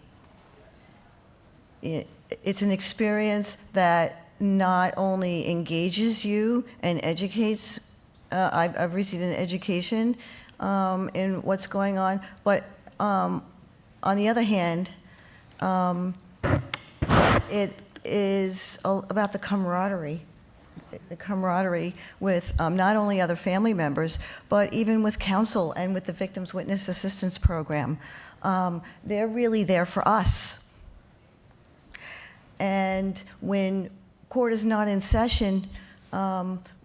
experience that not only engages you and educates. I've received an education in what's going on, but on the other hand, it is about the camaraderie with not only other family members, but even with counsel and with the Victims Witness Assistance Program. They're really there for us. And when court is not in session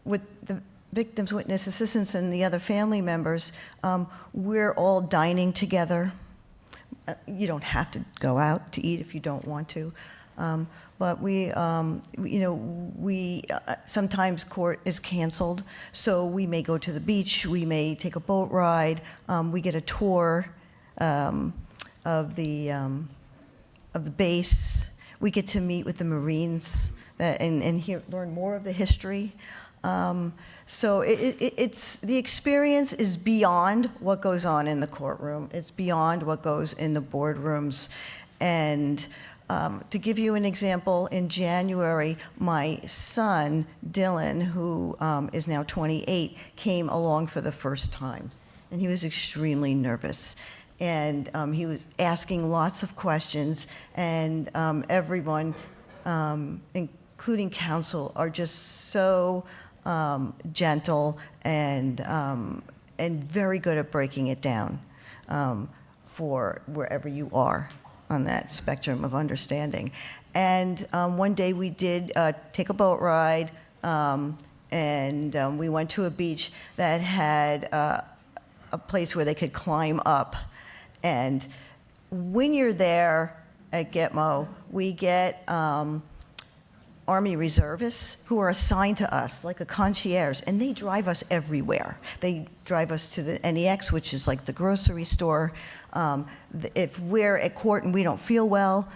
with the Victims Witness Assistance and the other family members, we're all dining together. You don't have to go out to eat if you don't want to. But sometimes court is canceled, so we may go to the beach, we may take a boat ride, we get a tour of the base, we get to meet with the Marines and learn more of the history. So it's the experience is beyond what goes on in the courtroom. It's beyond what goes in the boardrooms. And to give you an example, in January, my son, Dylan, who is now 28, came along for the first time. And he was extremely nervous. And he was asking lots of questions. And everyone, including counsel, are just so gentle and very good at breaking it down for wherever you are on that spectrum of understanding. And one day we did take a boat ride, and we went to a beach that had a place where they could climb up. And when you're there at Gitmo, we get Army reservists who are assigned to us, like a concierge, and they drive us everywhere. They drive us to the NEX, which is like the grocery store. If we're at court and we don't feel well,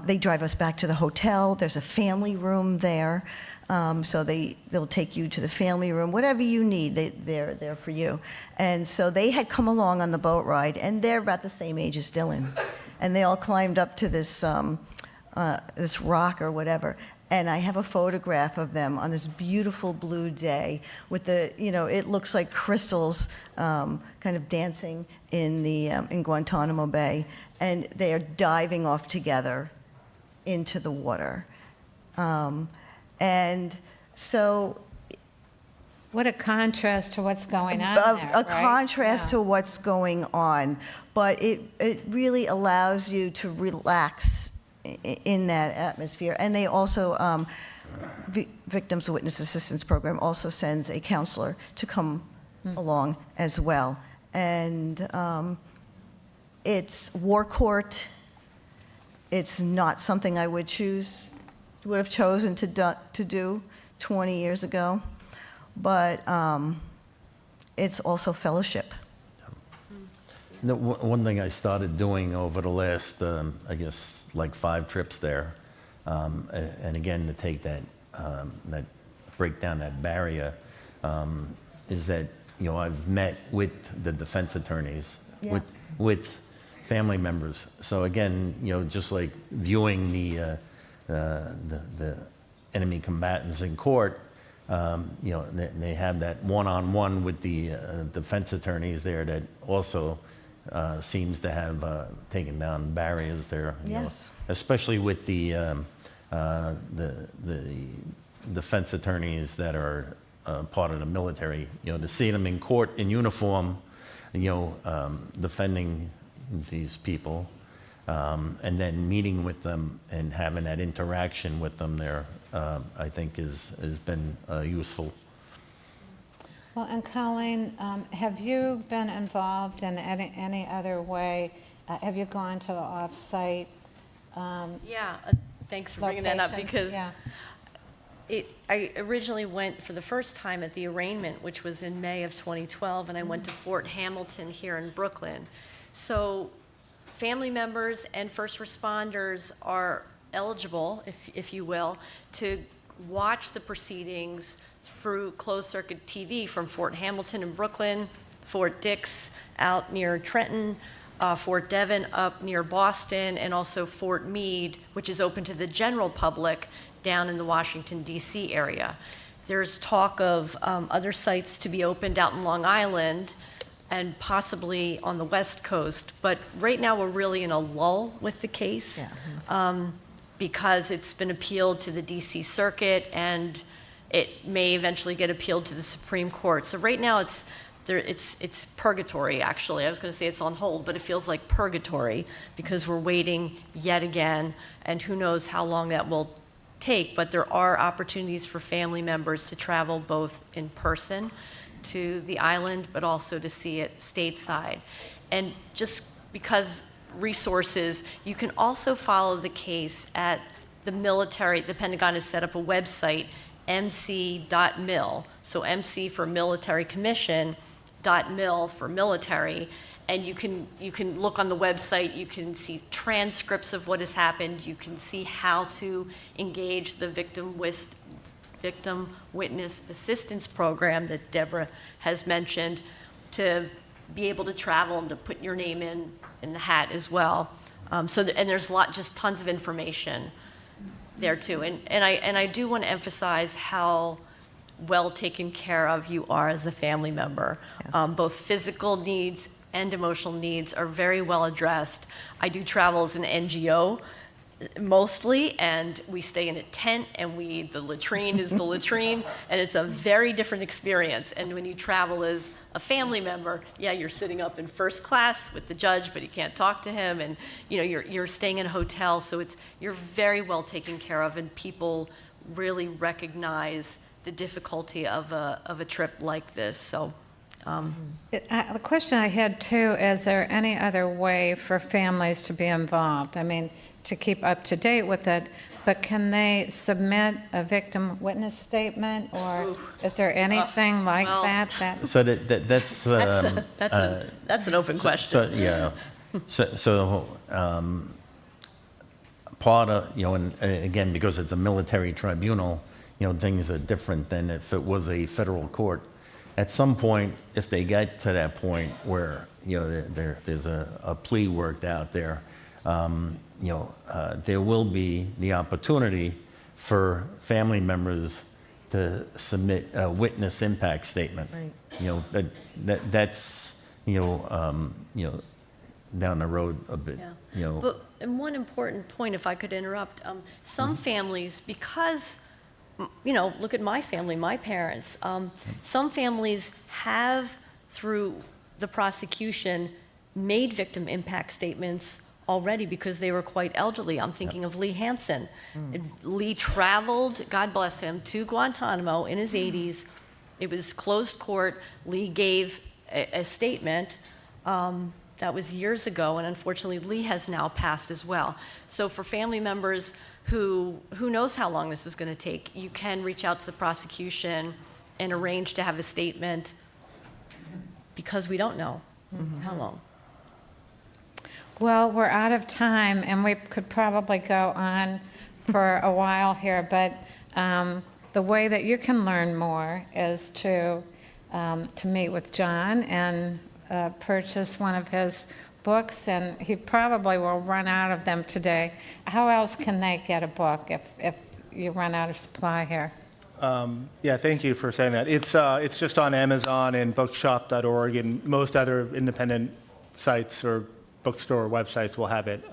they drive us back to the hotel. There's a family room there, so they'll take you to the family room. Whatever you need, they're there for you. And so they had come along on the boat ride, and they're about the same age as Dylan. And they all climbed up to this rock or whatever. And I have a photograph of them on this beautiful blue day with it looks like crystals kind of dancing in Guantanamo Bay. And they are diving off together into the water. And so... What a contrast to what's going on there, a contrast to what's going on. But it really allows you to relax in that atmosphere. And they also, Victims Witness Assistance Program also sends a counselor to come along as well. And it's war court. It's not something I would have chosen to do 20 years ago. But it's also fellowship. One thing I started doing over the last, I guess, like 5 trips there, and again, to take that break down that barrier, is that, I've met with the defense attorneys, with family members. So again, just like viewing the enemy combatants in court, they have that one-on-one with the defense attorneys there that also seems to have taken down barriers there. Yes. Especially with the defense attorneys that are part of the military. To see them in court in uniform, defending these people, and then meeting with them and having that interaction with them there, I think has been useful. Well, and Colleen, have you been involved in any other way? Have you gone to the off-site thanks for bringing that up, locations? because I originally went for the first time at the arraignment, which was in May of 2012, and I went to Fort Hamilton here in Brooklyn. So family members and first responders are eligible, if you will, to watch the proceedings through closed-circuit TV from Fort Hamilton in Brooklyn, Fort Dix out near Trenton, Fort Devon up near Boston, and also Fort Meade, which is open to the general public down in the Washington, D.C. area. There's talk of other sites to be opened out in Long Island and possibly on the West Coast, but right now we're really in a lull with the case. because it's been appealed to the DC Circuit, and it may eventually get appealed to the Supreme Court. So right now it's purgatory, actually. I was going to say it's on hold, but it feels like purgatory because we're waiting yet again, and who knows how long that will take. But there are opportunities for family members to travel both in person to the island, but also to see it stateside. And just because resources, you can also follow the case at the military. The Pentagon has set up a website, mc.mil, so MC for Military Commission, .mil for military, and you can look on the website, you can see transcripts of what has happened, you can see how to engage the victim witness assistance program that Deborah has mentioned, to be able to travel and to put your name in the hat as well. And there's just tons of information there too. And I do want to emphasize how well taken care of you are as a family member. Yeah. Both physical needs and emotional needs are very well addressed. I do travel as an NGO mostly, and we stay in a tent, and the latrine is the latrine, and it's a very different experience. And when you travel as a family member, yeah, you're sitting up in first class with the judge, but you can't talk to him, and you're staying in a hotel, so you're very well taken care of, and people really recognize the difficulty of a trip like this. So. The question I had too, is there any other way for families to be involved? I mean, to keep up to date with it, but can they submit a victim witness statement, or is there anything like that? So that's that's an open question. So, yeah. So part of, and again, because it's a military tribunal, things are different than if it was a federal court. At some point, if they get to that point where there's a plea worked out there, there will be the opportunity for family members to submit a witness impact statement. Right. That's down the road a bit. Yeah. And one important point, if I could interrupt, some families, because look at my family, my parents. Some families have, through the prosecution, made victim impact statements already because they were quite elderly. I'm thinking of Lee Hansen. Lee traveled, God bless him, to Guantanamo in his 80s. It was closed court. Lee gave a statement. That was years ago, and unfortunately, Lee has now passed as well. So for family members who knows how long this is going to take, you can reach out to the prosecution and arrange to have a statement, because we don't know how long. Well, we're out of time, and we could probably go on for a while here, but the way that you can learn more is to meet with John and purchase one of his books, and he probably will run out of them today. How else can they get a book if you run out of supply here? Yeah, thank you for saying that. It's just on Amazon and bookshop.org, and most other independent sites or bookstore websites will have it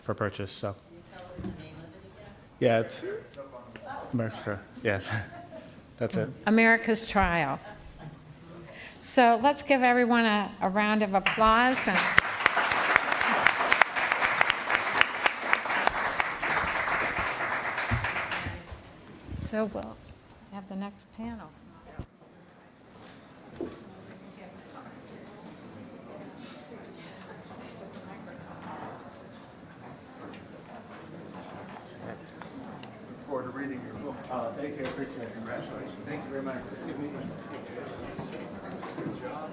for purchase. So. Can you tell us the name of it again? Yeah, it's America's Trial. Yeah, that's it. America's Trial. So let's give everyone a round of applause. So we'll have the next panel. Look forward to reading your book. Thank you. I appreciate it. Congratulations. Thank you very much. Good meeting you. Good job.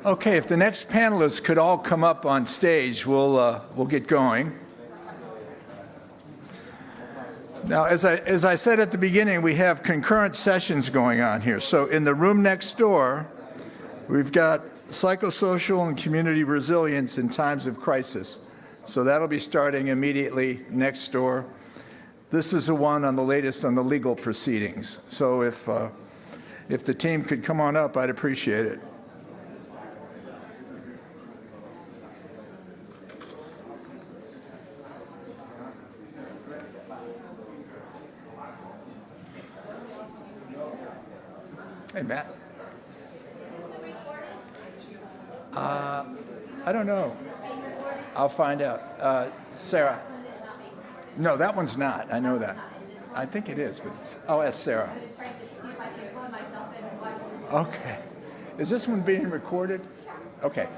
Okay, if the next panelists could all come up on stage, we'll get going. Now, as I said at the beginning, we have concurrent sessions going on here. So in the room next door, we've got psychosocial and community resilience in times of crisis. So that'll be starting immediately next door. This is the one on the latest on the legal proceedings. So if If the team could come on up, I'd appreciate it. Hey, Matt. I don't know. I'll find out. Sarah. No, that one's not. I know that. I think it is, but I'll ask Sarah. Okay. Is this one being recorded? Okay.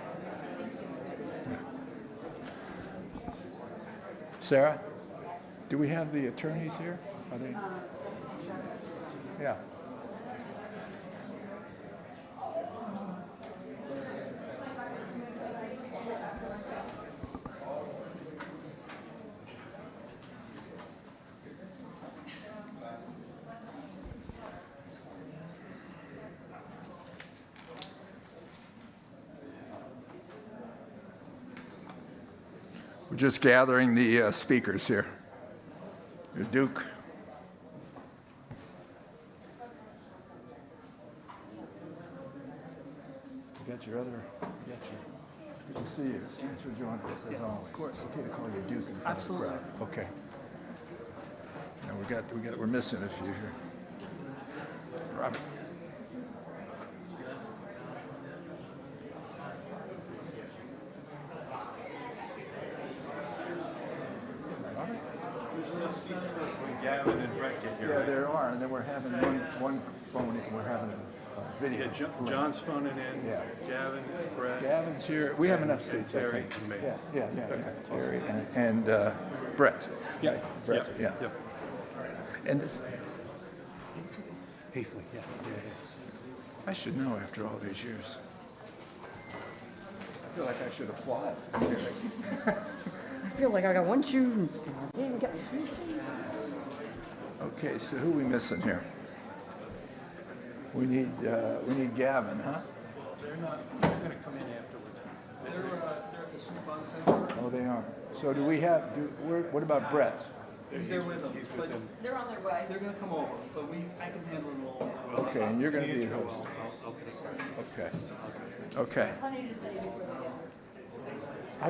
Sarah, do we have the attorneys here? Are they? Yeah. We're just gathering the speakers here. Duke. You got your other. Good to see you. Thanks for joining us as always. Of course. Okay to call you Duke. Absolutely. Okay. Now we're missing a few here. Robert. Gavin and Brett get here. Yeah, there are, and then we're having one phone. We're having a video. Yeah, John's phoning in. Yeah. Gavin, Brett. Gavin's here. We have enough seats. Terry I think. and me. Yeah. Terry and Brett. Yeah. Brett. Yeah. Yep. And this. Hafley, yeah. I should know after all these years. I feel like I should apply. I feel like I got one shoe. Okay, so who are we missing here? We need Gavin, huh? They're going to come in afterwards. They're at the Symposium. Oh, they are. So do we have? What about Brett? He's there with them. But they're on their way. They're going to come over, but I can handle them all. Okay, and you're going to be a host. Okay. Plenty to say before they get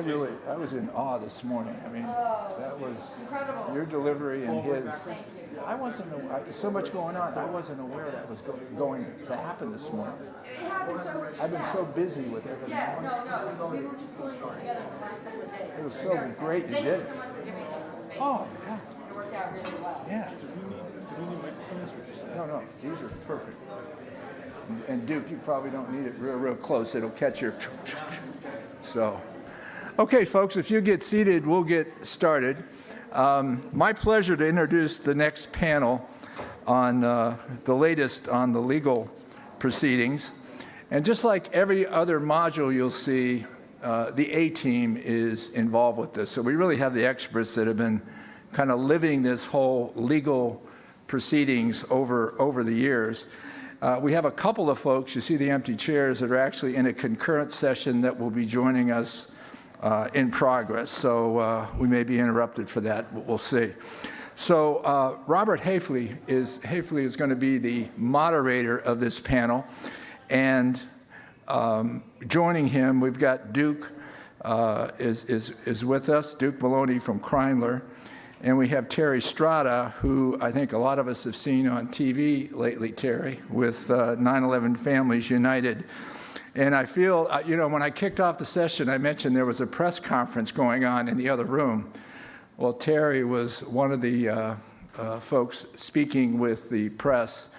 here. I was in awe this morning. I mean, that was incredible. Your delivery and his. Thank you. I wasn't. So much going on. I wasn't aware that was going to happen this morning. It happened so much. I've been so busy with everything else. No. We were just putting this together the last couple of days. It was so great you did it. Thank you so much for giving us the space. Oh, yeah. It worked out really well. Yeah. No, these are perfect. And Duke, you probably don't need it real close. It'll catch your. So, okay, folks, if you get seated, we'll get started. My pleasure to introduce the next panel on the latest on the legal proceedings. And just like every other module you'll see, the A-team is involved with this. So we really have the experts that have been kind of living this whole legal proceedings over the years. We have a couple of folks, you see the empty chairs, that are actually in a concurrent session that will be joining us in progress. So we may be interrupted for that, but we'll see. So Robert Hafley is going to be the moderator of this panel. And joining him, we've got Duke is with us, Duke Maloney from Kreindler. And we have Terry Strada, who I think a lot of us have seen on TV lately, Terry, with 9/11 Families United. And I feel, when I kicked off the session, I mentioned there was a press conference going on in the other room. Well, Terry was one of the folks speaking with the press,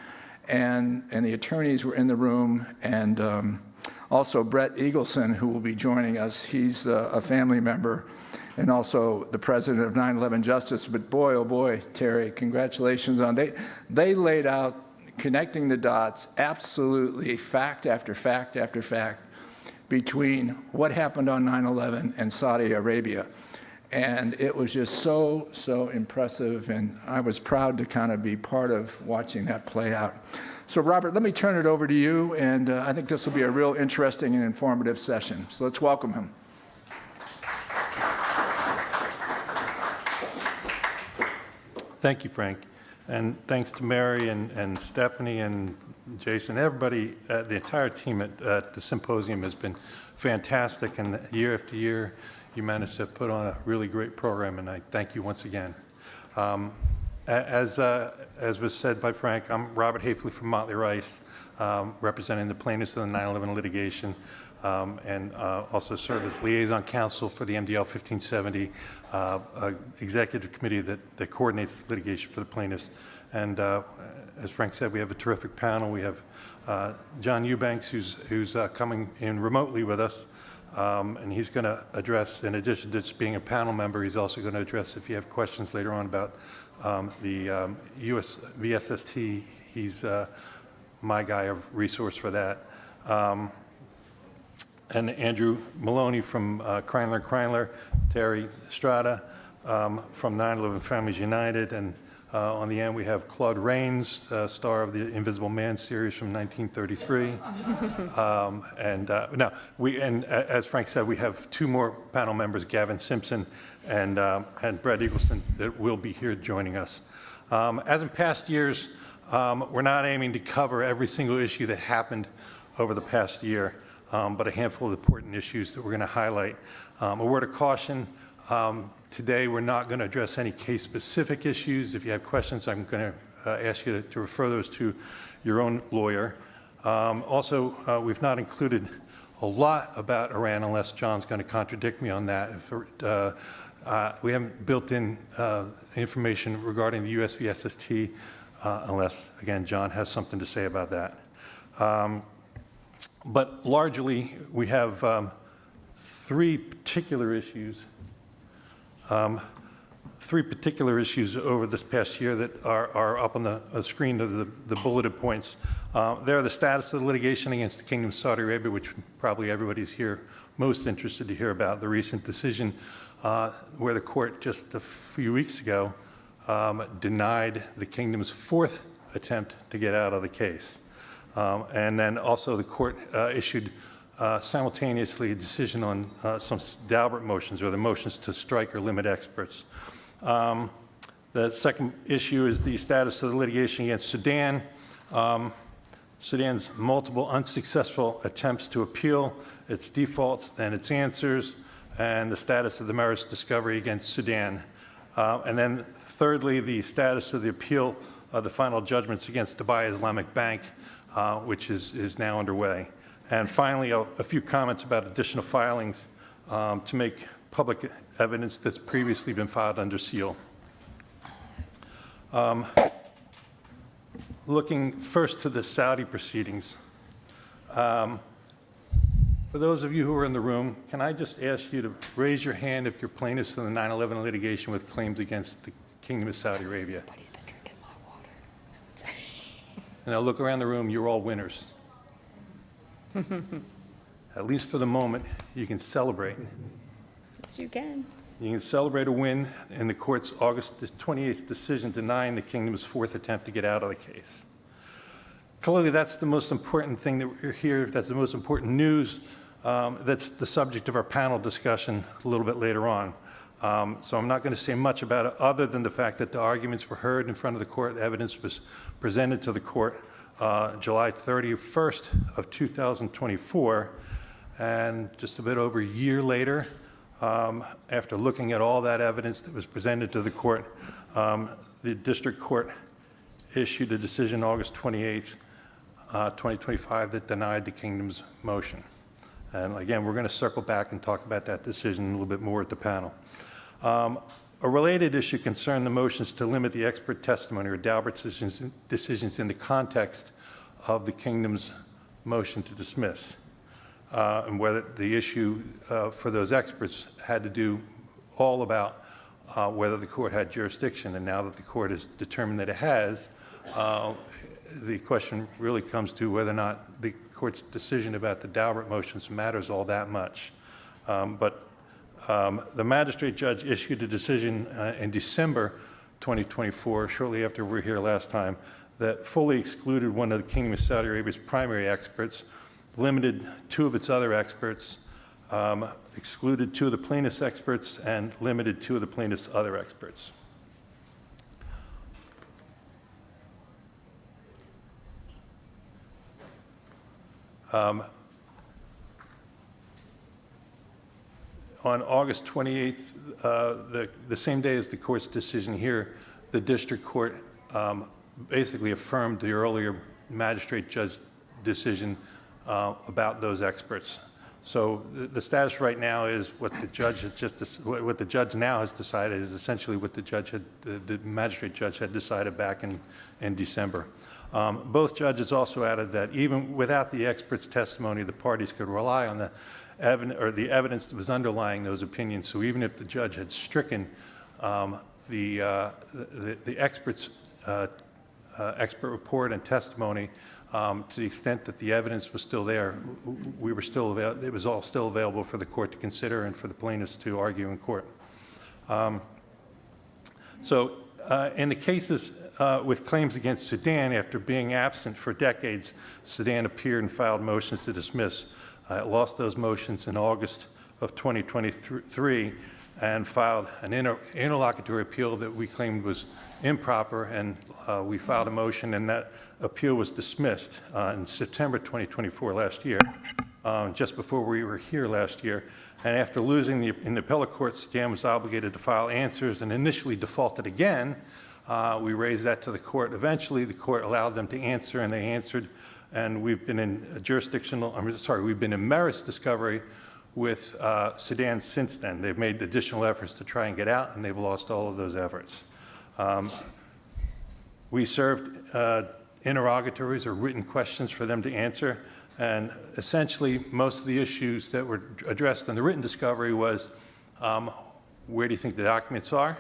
and the attorneys were in the room, and also Brett Eagleson, who will be joining us. He's a family member and also the president of 9/11 Justice. But boy, oh boy, Terry, congratulations on they laid out, connecting the dots, absolutely fact after fact after fact between what happened on 9/11 and Saudi Arabia. And it was just so impressive, and I was proud to kind of be part of watching that play out. So Robert, let me turn it over to you, and I think this will be a real interesting and informative session. So let's welcome him. Thank you, Frank. And thanks to Mary and Stephanie and Jason, everybody, the entire team at the Symposium has been fantastic, and year after year, you managed to put on a really great program, and I thank you once again. As was said by Frank, I'm Robert Hafley from Motley Rice, representing the plaintiffs in the 9/11 litigation, and also serve as liaison counsel for the MDL 1570 executive committee that coordinates the litigation for the plaintiffs. And as Frank said, we have a terrific panel. We have John Eubanks, who's coming in remotely with us, and he's going to address, in addition to just being a panel member, he's also going to address, if you have questions later on about the US VSST, he's my guy of resource for that. And Andrew Maloney from Kreinler & Kreinler, Terry Estrada from 9/11 Families United, and on the end we have Claude Rains, star of the Invisible Man series from 1933. As Frank said, we have two more panel members, Gavin Simpson and Brett Eagleston, that will be here joining us. As in past years, we're not aiming to cover every single issue that happened over the past year, but a handful of important issues that we're going to highlight. A word of caution, today we're not going to address any case-specific issues. If you have questions, I'm going to ask you to refer those to your own lawyer. Also, we've not included a lot about Iran unless John's going to contradict me on that. We haven't built in information regarding the US VSST unless, again, John has something to say about that. But largely, we have three particular issues over this past year that are up on the screen of the bulleted points. They're the status of the litigation against the Kingdom of Saudi Arabia, which probably everybody's here most interested to hear about. The recent decision where the court just a few weeks ago denied the Kingdom's fourth attempt to get out of the case. And then also the court issued simultaneously a decision on some Daubert motions, or the motions to strike or limit experts. The second issue is the status of the litigation against Sudan. Sudan's multiple unsuccessful attempts to appeal its defaults and its answers, and the status of the merits discovery against Sudan. And then thirdly, the status of the appeal of the final judgments against Dubai Islamic Bank, which is now underway. And finally, a few comments about additional filings to make public evidence that's previously been filed under seal. Looking first to the Saudi proceedings. For those of you who are in the room, can I just ask you to raise your hand if you're plaintiffs in the 9/11 litigation with claims against the Kingdom of Saudi Arabia? Somebody's been drinking my water. And I'll look around the room, you're all winners. At least for the moment, you can celebrate. Yes, you can. You can celebrate a win in the court's August 28th decision denying the Kingdom's fourth attempt to get out of the case. Clearly, that's the most important thing that we're here, that's the most important news. That's the subject of our panel discussion a little bit later on. So I'm not going to say much about it other than the fact that the arguments were heard in front of the court, the evidence was presented to the court July 31st of 2024, and just a bit over a year later, after looking at all that evidence that was presented to the court, the district court issued a decision August 28th, 2025 that denied the Kingdom's motion. And again, we're going to circle back and talk about that decision a little bit more at the panel. A related issue concerned the motions to limit the expert testimony or Daubert decisions in the context of the Kingdom's motion to dismiss, and whether the issue for those experts had to do all about whether the court had jurisdiction. And now that the court has determined that it has, the question really comes to whether or not the court's decision about the Daubert motions matters all that much. But the magistrate judge issued a decision in December 2024, shortly after we were here last time, that fully excluded one of the Kingdom of Saudi Arabia's primary experts, limited two of its other experts, excluded two of the plaintiff's experts, and limited two of the plaintiff's other experts. On August 28th, the same day as the court's decision here, the district court basically affirmed the earlier magistrate judge decision about those experts. So the status right now is what the judge has what the judge now has decided is essentially what the magistrate judge had decided back in December. Both judges also added that even without the experts' testimony, the parties could rely on the evidence that was underlying those opinions. So even if the judge had stricken the experts' expert report and testimony, to the extent that the evidence was still there, it was all still available for the court to consider and for the plaintiffs to argue in court. In the cases with claims against Sudan, after being absent for decades, Sudan appeared and filed motions to dismiss. It lost those motions in August of 2023 and filed an interlocutory appeal that we claimed was improper, and we filed a motion, and that appeal was dismissed in September 2024 last year, just before we were here last year. And after losing in the appellate court, Sudan was obligated to file answers and initially defaulted again. We raised that to the court. Eventually, the court allowed them to answer, and they answered. And we've been in we've been in merits discovery with Sudan since then. They've made additional efforts to try and get out, and they've lost all of those efforts. We served interrogatories or written questions for them to answer, and essentially most of the issues that were addressed in the written discovery was, where do you think the documents are?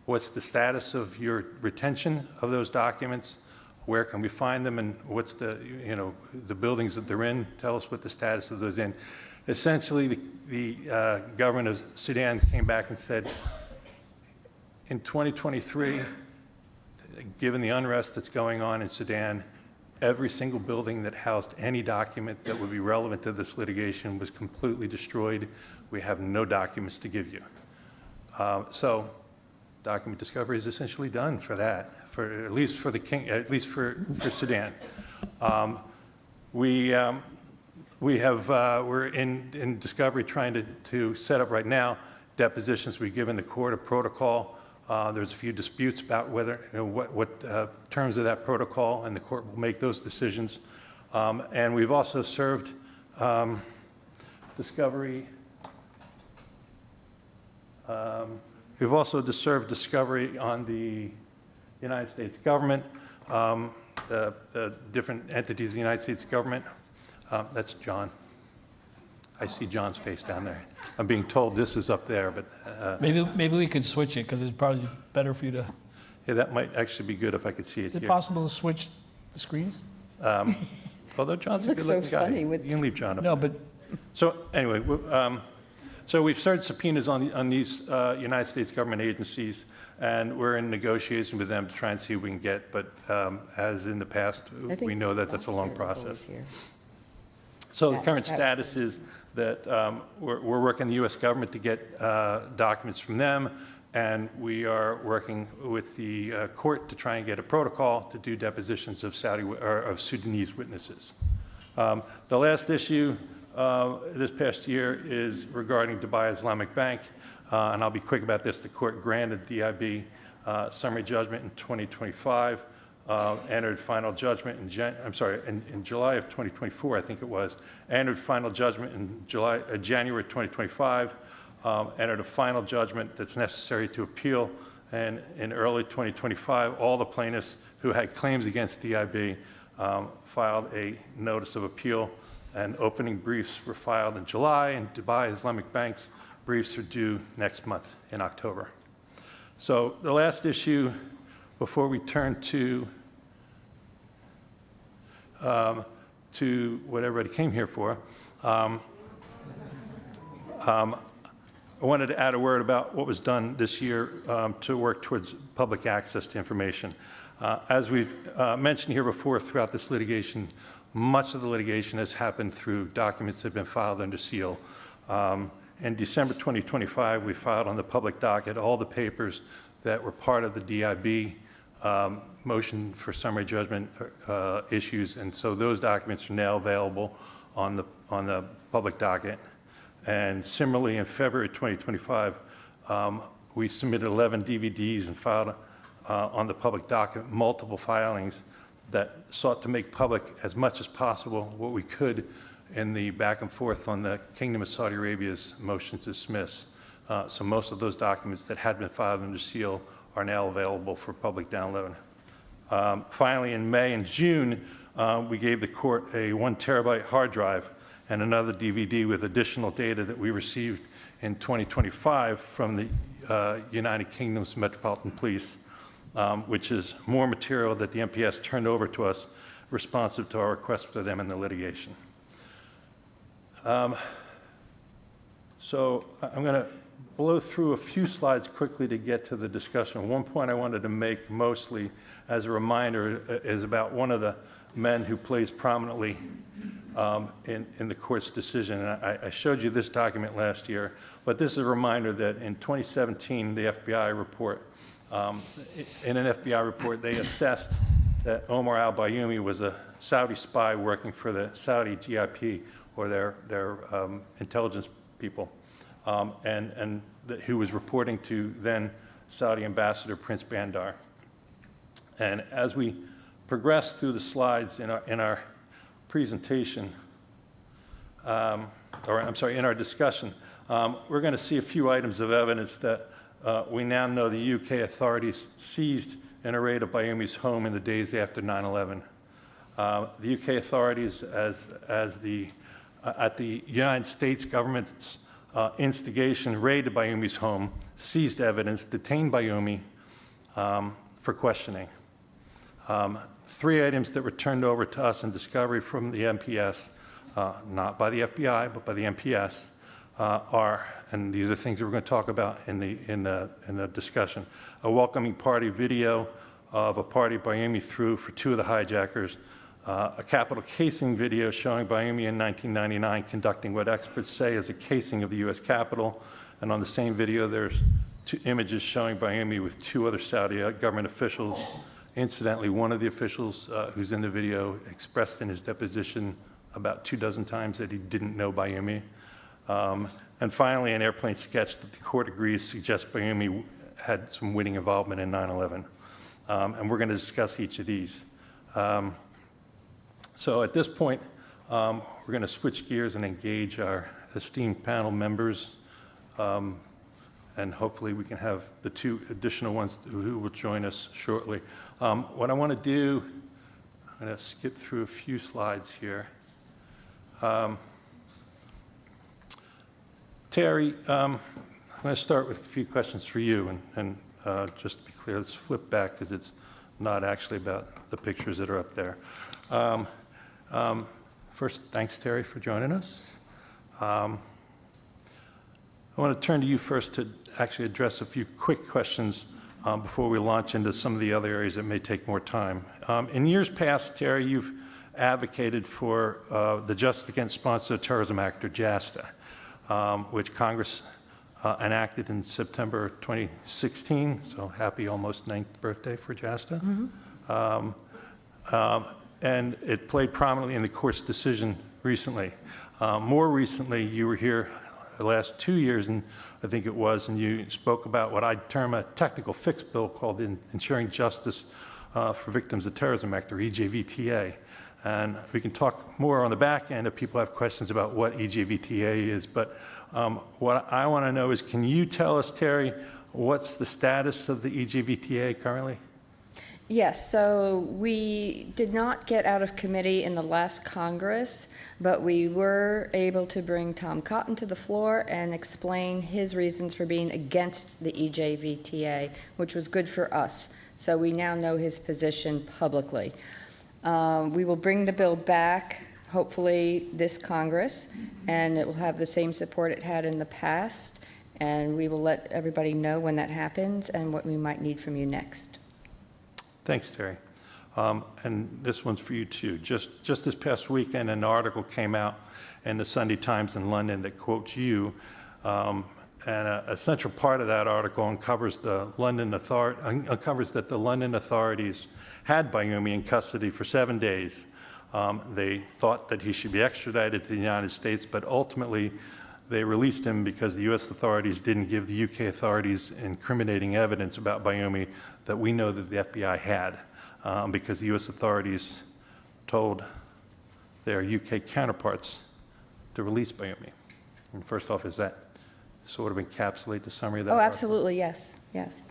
What's the status of your retention of those documents? Where can we find them, and what's the buildings that they're in? Tell us what the status of those in. Essentially, the government of Sudan came back and said, in 2023, given the unrest that's going on in Sudan, every single building that housed any document that would be relevant to this litigation was completely destroyed. We have no documents to give you. So document discovery is essentially done for that, at least for Sudan. We're in discovery trying to set up right now depositions. We've given the court a protocol. There's a few disputes about whether, what terms of that protocol, and the court will make those decisions. And we've also served discovery. We've also served discovery on the United States government, the different entities of the United States government. That's John. I see John's face down there. I'm being told this is up there, but maybe we could switch it, because it's probably better for you to. Yeah, that might actually be good if I could see it Is it here. possible to switch the screens? Although John's a good-looking guy. You can leave John up. No, but So anyway, so we've started subpoenas on these United States government agencies, and we're in negotiation with them to try and see what we can get. But as in the past, we know that that's a long process. So the current status is that we're working the U.S. government to get documents from them, and we are working with the court to try and get a protocol to do depositions of Sudanese witnesses. The last issue this past year is regarding Dubai Islamic Bank, and I'll be quick about this. The court granted DIB summary judgment in 2025. Entered final judgment in July of 2024, I think it was. Entered final judgment in January 2025. Entered a final judgment that's necessary to appeal. And in early 2025, all the plaintiffs who had claims against DIB filed a notice of appeal, and opening briefs were filed in July, and Dubai Islamic Bank's briefs are due next month in October. So the last issue before we turn to what everybody came here for, I wanted to add a word about what was done this year to work towards public access to information. As we've mentioned here before, throughout this litigation, much of the litigation has happened through documents that have been filed under seal. In December 2025, we filed on the public docket all the papers that were part of the DIB motion for summary judgment issues, and so those documents are now available on the public docket. And similarly, in February 2025, we submitted 11 DVDs and filed on the public docket multiple filings that sought to make public as much as possible what we could in the back and forth on the Kingdom of Saudi Arabia's motion to dismiss. So most of those documents that had been filed under seal are now available for public download. Finally, in May and June, we gave the court a 1 terabyte hard drive and another DVD with additional data that we received in 2025 from the United Kingdom's Metropolitan Police, which is more material that the MPS turned over to us responsive to our request for them in the litigation. So I'm going to blow through a few slides quickly to get to the discussion. One point I wanted to make mostly as a reminder is about one of the men who plays prominently in the court's decision. And I showed you this document last year, but this is a reminder that in 2017, the FBI report, in an FBI report, they assessed that Omar al-Bayoumi was a Saudi spy working for the Saudi GIP, or their intelligence people, and who was reporting to then Saudi Ambassador Prince Bandar. And as we progress through the slides in our presentation, in our discussion, we're going to see a few items of evidence that we now know the UK authorities seized in a raid of Bayoumi's home in the days after 9/11. The UK authorities, at the United States government's instigation, raided Bayoumi's home, seized evidence, detained Bayoumi for questioning. 3 items that were turned over to us in discovery from the MPS, not by the FBI, but by the MPS, are, and these are things that we're going to talk about in the discussion, a welcoming party video of a party Bayoumi threw for 2 of the hijackers, a capital casing video showing Bayoumi in 1999 conducting what experts say is a casing of the U.S. Capitol, and on the same video there's 2 images showing Bayoumi with 2 other Saudi government officials. Incidentally, one of the officials who's in the video expressed in his deposition about 24 times that he didn't know Bayoumi. And finally, an airplane sketch that the court agrees suggests Bayoumi had some witting involvement in 9/11. And we're going to discuss each of these. So at this point, we're going to switch gears and engage our esteemed panel members. And hopefully we can have the 2 additional ones who will join us shortly. What I want to do, I'm going to skip through a few slides here. Terry, I'm going to start with a few questions for you. And just to be clear, let's flip back because it's not actually about the pictures that are up there. First, thanks, Terry, for joining us. I want to turn to you first to actually address a few quick questions before we launch into some of the other areas that may take more time. In years past, Terry, you've advocated for the Justice Against Sponsored Terrorism Act, or JASTA, which Congress enacted in September 2016. So happy almost 9th birthday for JASTA. Mm-hmm. And it played prominently in the court's decision recently. More recently, you were here the last 2 years, and I think it was, and you spoke about what I'd term a technical fix bill called the Ensuring Justice for Victims of Terrorism Act, or EJVTA. And we can talk more on the back end if people have questions about what EJVTA is. But what I want to know is, can you tell us, Terry, what's the status of the EJVTA currently? Yes, so we did not get out of committee in the last Congress, but we were able to bring Tom Cotton to the floor and explain his reasons for being against the EJVTA, which was good for us. So we now know his position publicly. We will bring the bill back, hopefully this Congress, and it will have the same support it had in the past, and we will let everybody know when that happens and what we might need from you next. Thanks, Terry. And this one's for you, too. Just this past weekend, an article came out in the Sunday Times in London that quotes you a central part of that article uncovers that the London authorities had Bayoumi in custody for 7 days. They thought that he should be extradited to the United States, but ultimately they released him because the U.S. authorities didn't give the UK authorities incriminating evidence about Bayoumi that we know that the FBI had, because the U.S. authorities told their UK counterparts to release Bayoumi. And first off, is that sort of encapsulate the summary of that? Oh, article? absolutely, yes, yes.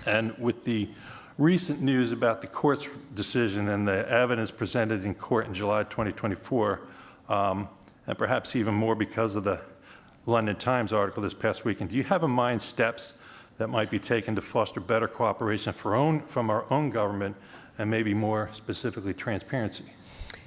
And with the recent news about the court's decision and the evidence presented in court in July 2024, and perhaps even more because of the London Times article this past weekend, do you have in mind steps that might be taken to foster better cooperation from our own government and maybe more specifically transparency?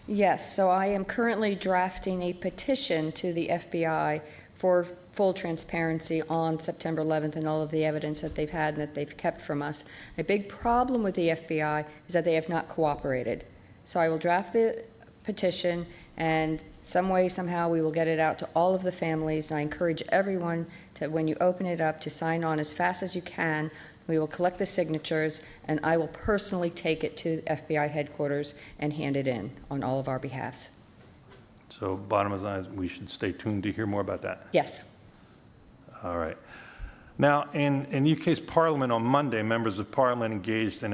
Yes, so I am currently drafting a petition to the FBI for full transparency on September 11th and all of the evidence that they've had and that they've kept from us. A big problem with the FBI is that they have not cooperated. So I will draft the petition, and some way, somehow, we will get it out to all of the families. And I encourage everyone to, when you open it up, to sign on as fast as you can. We will collect the signatures, and I will personally take it to FBI headquarters and hand it in on all of our behalves. So bottom of the line is we should stay tuned to hear more about that. Yes. All right. Now, in UK's Parliament on Monday, members of Parliament engaged in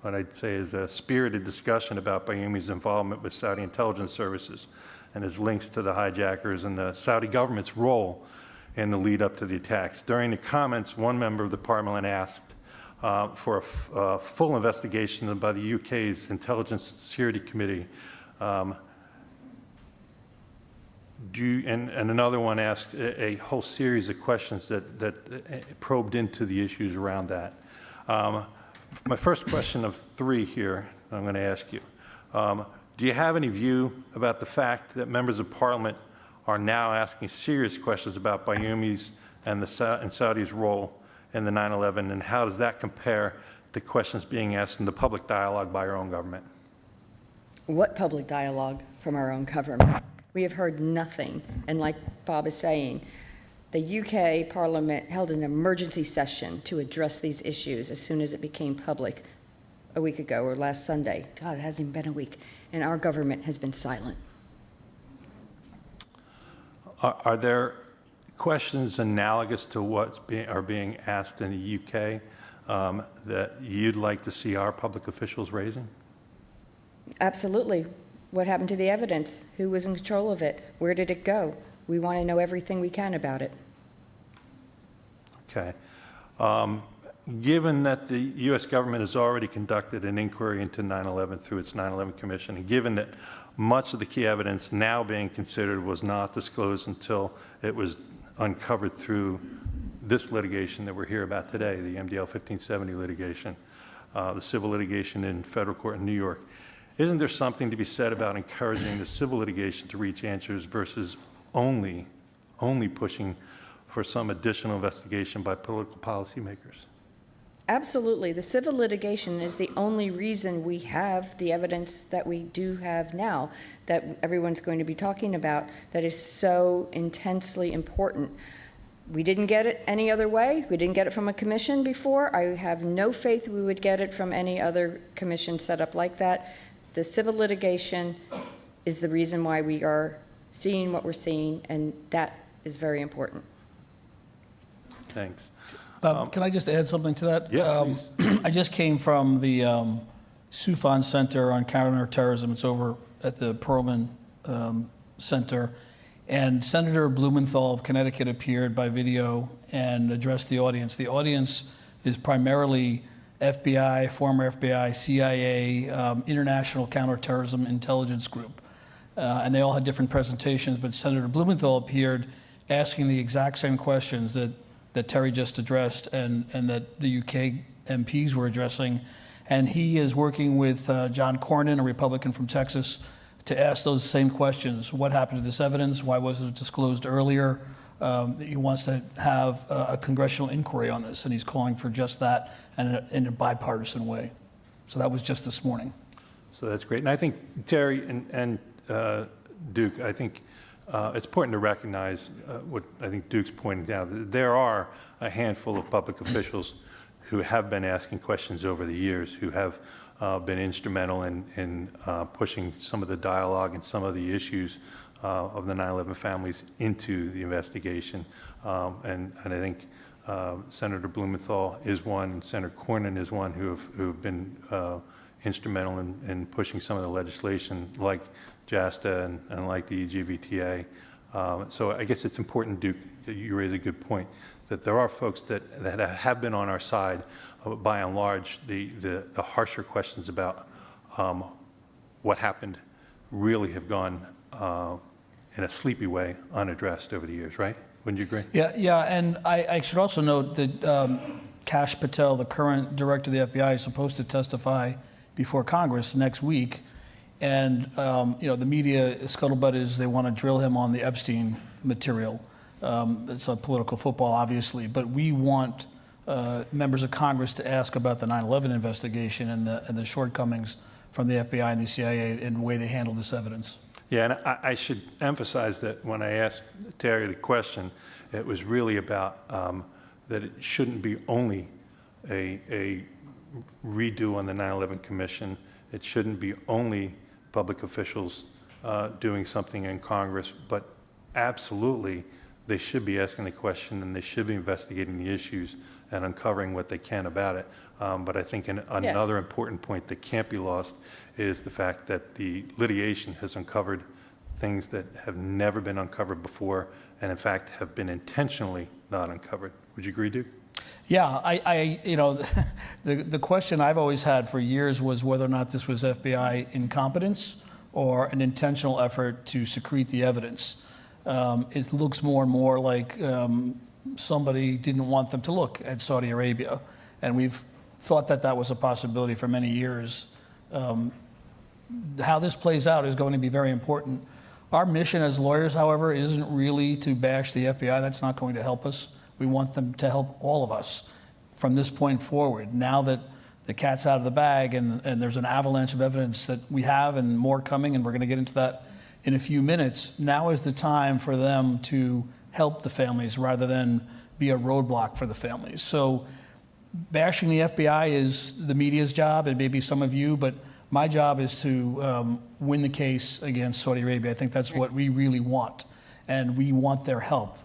what I'd say is a spirited discussion about Bayoumi's involvement with Saudi intelligence services and his links to the hijackers and the Saudi government's role in the lead up to the attacks. During the comments, one member of the Parliament asked for a full investigation by the UK's Intelligence and Security Committee. And another one asked a whole series of questions that probed into the issues around that. My first question of three here, I'm going to ask you. Do you have any view about the fact that members of Parliament are now asking serious questions about Bayoumi's and Saudi's role in the 9/11, and how does that compare to questions being asked in the public dialogue by our own government? What public dialogue from our own government? We have heard nothing. And like Bob is saying, the UK Parliament held an emergency session to address these issues as soon as it became public a week ago or last Sunday. God, it hasn't even been a week. And our government has been silent. Are there questions analogous to what are being asked in the UK that you'd like to see our public officials raising? Absolutely. What happened to the evidence? Who was in control of it? Where did it go? We want to know everything we can about it. Okay. Given that the U.S. government has already conducted an inquiry into 9/11 through its 9/11 Commission, and given that much of the key evidence now being considered was not disclosed until it was uncovered through this litigation that we're here about today, the MDL 1570 litigation, the civil litigation in federal court in New York, isn't there something to be said about encouraging the civil litigation to reach answers versus only pushing for some additional investigation by political policymakers? Absolutely. The civil litigation is the only reason we have the evidence that we do have now, that everyone's going to be talking about, that is so intensely important. We didn't get it any other way. We didn't get it from a commission before. I have no faith we would get it from any other commission set up like that. The civil litigation is the reason why we are seeing what we're seeing, and that is very important. Thanks. Can I just add something to that? Yeah, I just came from the Sufan Center on Counterterrorism. It's over at the Perlman Center. And Senator Blumenthal of Connecticut appeared by video and addressed the audience. The audience is primarily FBI, former FBI, CIA, International Counterterrorism Intelligence Group. And they all had different presentations, but Senator Blumenthal appeared asking the exact same questions that Terry just addressed and that the UK MPs were addressing. And he is working with John Cornyn, a Republican from Texas, to ask those same questions. What happened to this evidence? Why wasn't it disclosed earlier? He wants to have a congressional inquiry on this, and he's calling for just that and in a bipartisan way. So that was just this morning. So that's great. And I think, Terry and Duke, I think it's important to recognize what I think Duke's pointed out. That there are a handful of public officials who have been asking questions over the years, who have been instrumental in pushing some of the dialogue and some of the issues of the 9/11 families into the investigation. And I think Senator Blumenthal is one, and Senator Cornyn is one who have been instrumental in pushing some of the legislation like JASTA and like the EGVTA. So I guess it's important, Duke, that you raise a good point, that there are folks that have been on our side. By and large, the harsher questions about what happened really have gone in a sleepy way unaddressed over the years, right? Wouldn't you agree? Yeah, and I should also note that Kash Patel, the current director of the FBI, is supposed to testify before Congress next week. And the media scuttlebutt is they want to drill him on the Epstein material. It's a political football, obviously, but we want members of Congress to ask about the 9/11 investigation and the shortcomings from the FBI and the CIA in the way they handle this evidence. Yeah, and I should emphasize that when I asked Terry the question, it was really about that it shouldn't be only a redo on the 9/11 Commission. It shouldn't be only public officials doing something in Congress, but absolutely they should be asking the question and they should be investigating the issues and uncovering what they can about it. But I think another important point that can't be lost is the fact that the litigation has uncovered things that have never been uncovered before and in fact have been intentionally not uncovered. Would you agree, Duke? Yeah, the question I've always had for years was whether or not this was FBI incompetence or an intentional effort to secrete the evidence. It looks more and more like somebody didn't want them to look at Saudi Arabia, and we've thought that that was a possibility for many years. How this plays out is going to be very important. Our mission as lawyers, however, isn't really to bash the FBI. That's not going to help us. We want them to help all of us from this point forward. Now that the cat's out of the bag and there's an avalanche of evidence that we have and more coming, and we're going to get into that in a few minutes, now is the time for them to help the families rather than be a roadblock for the families. So bashing the FBI is the media's job, and maybe some of you, but my job is to win the case against Saudi Arabia. I think that's what we really want, and we want their help.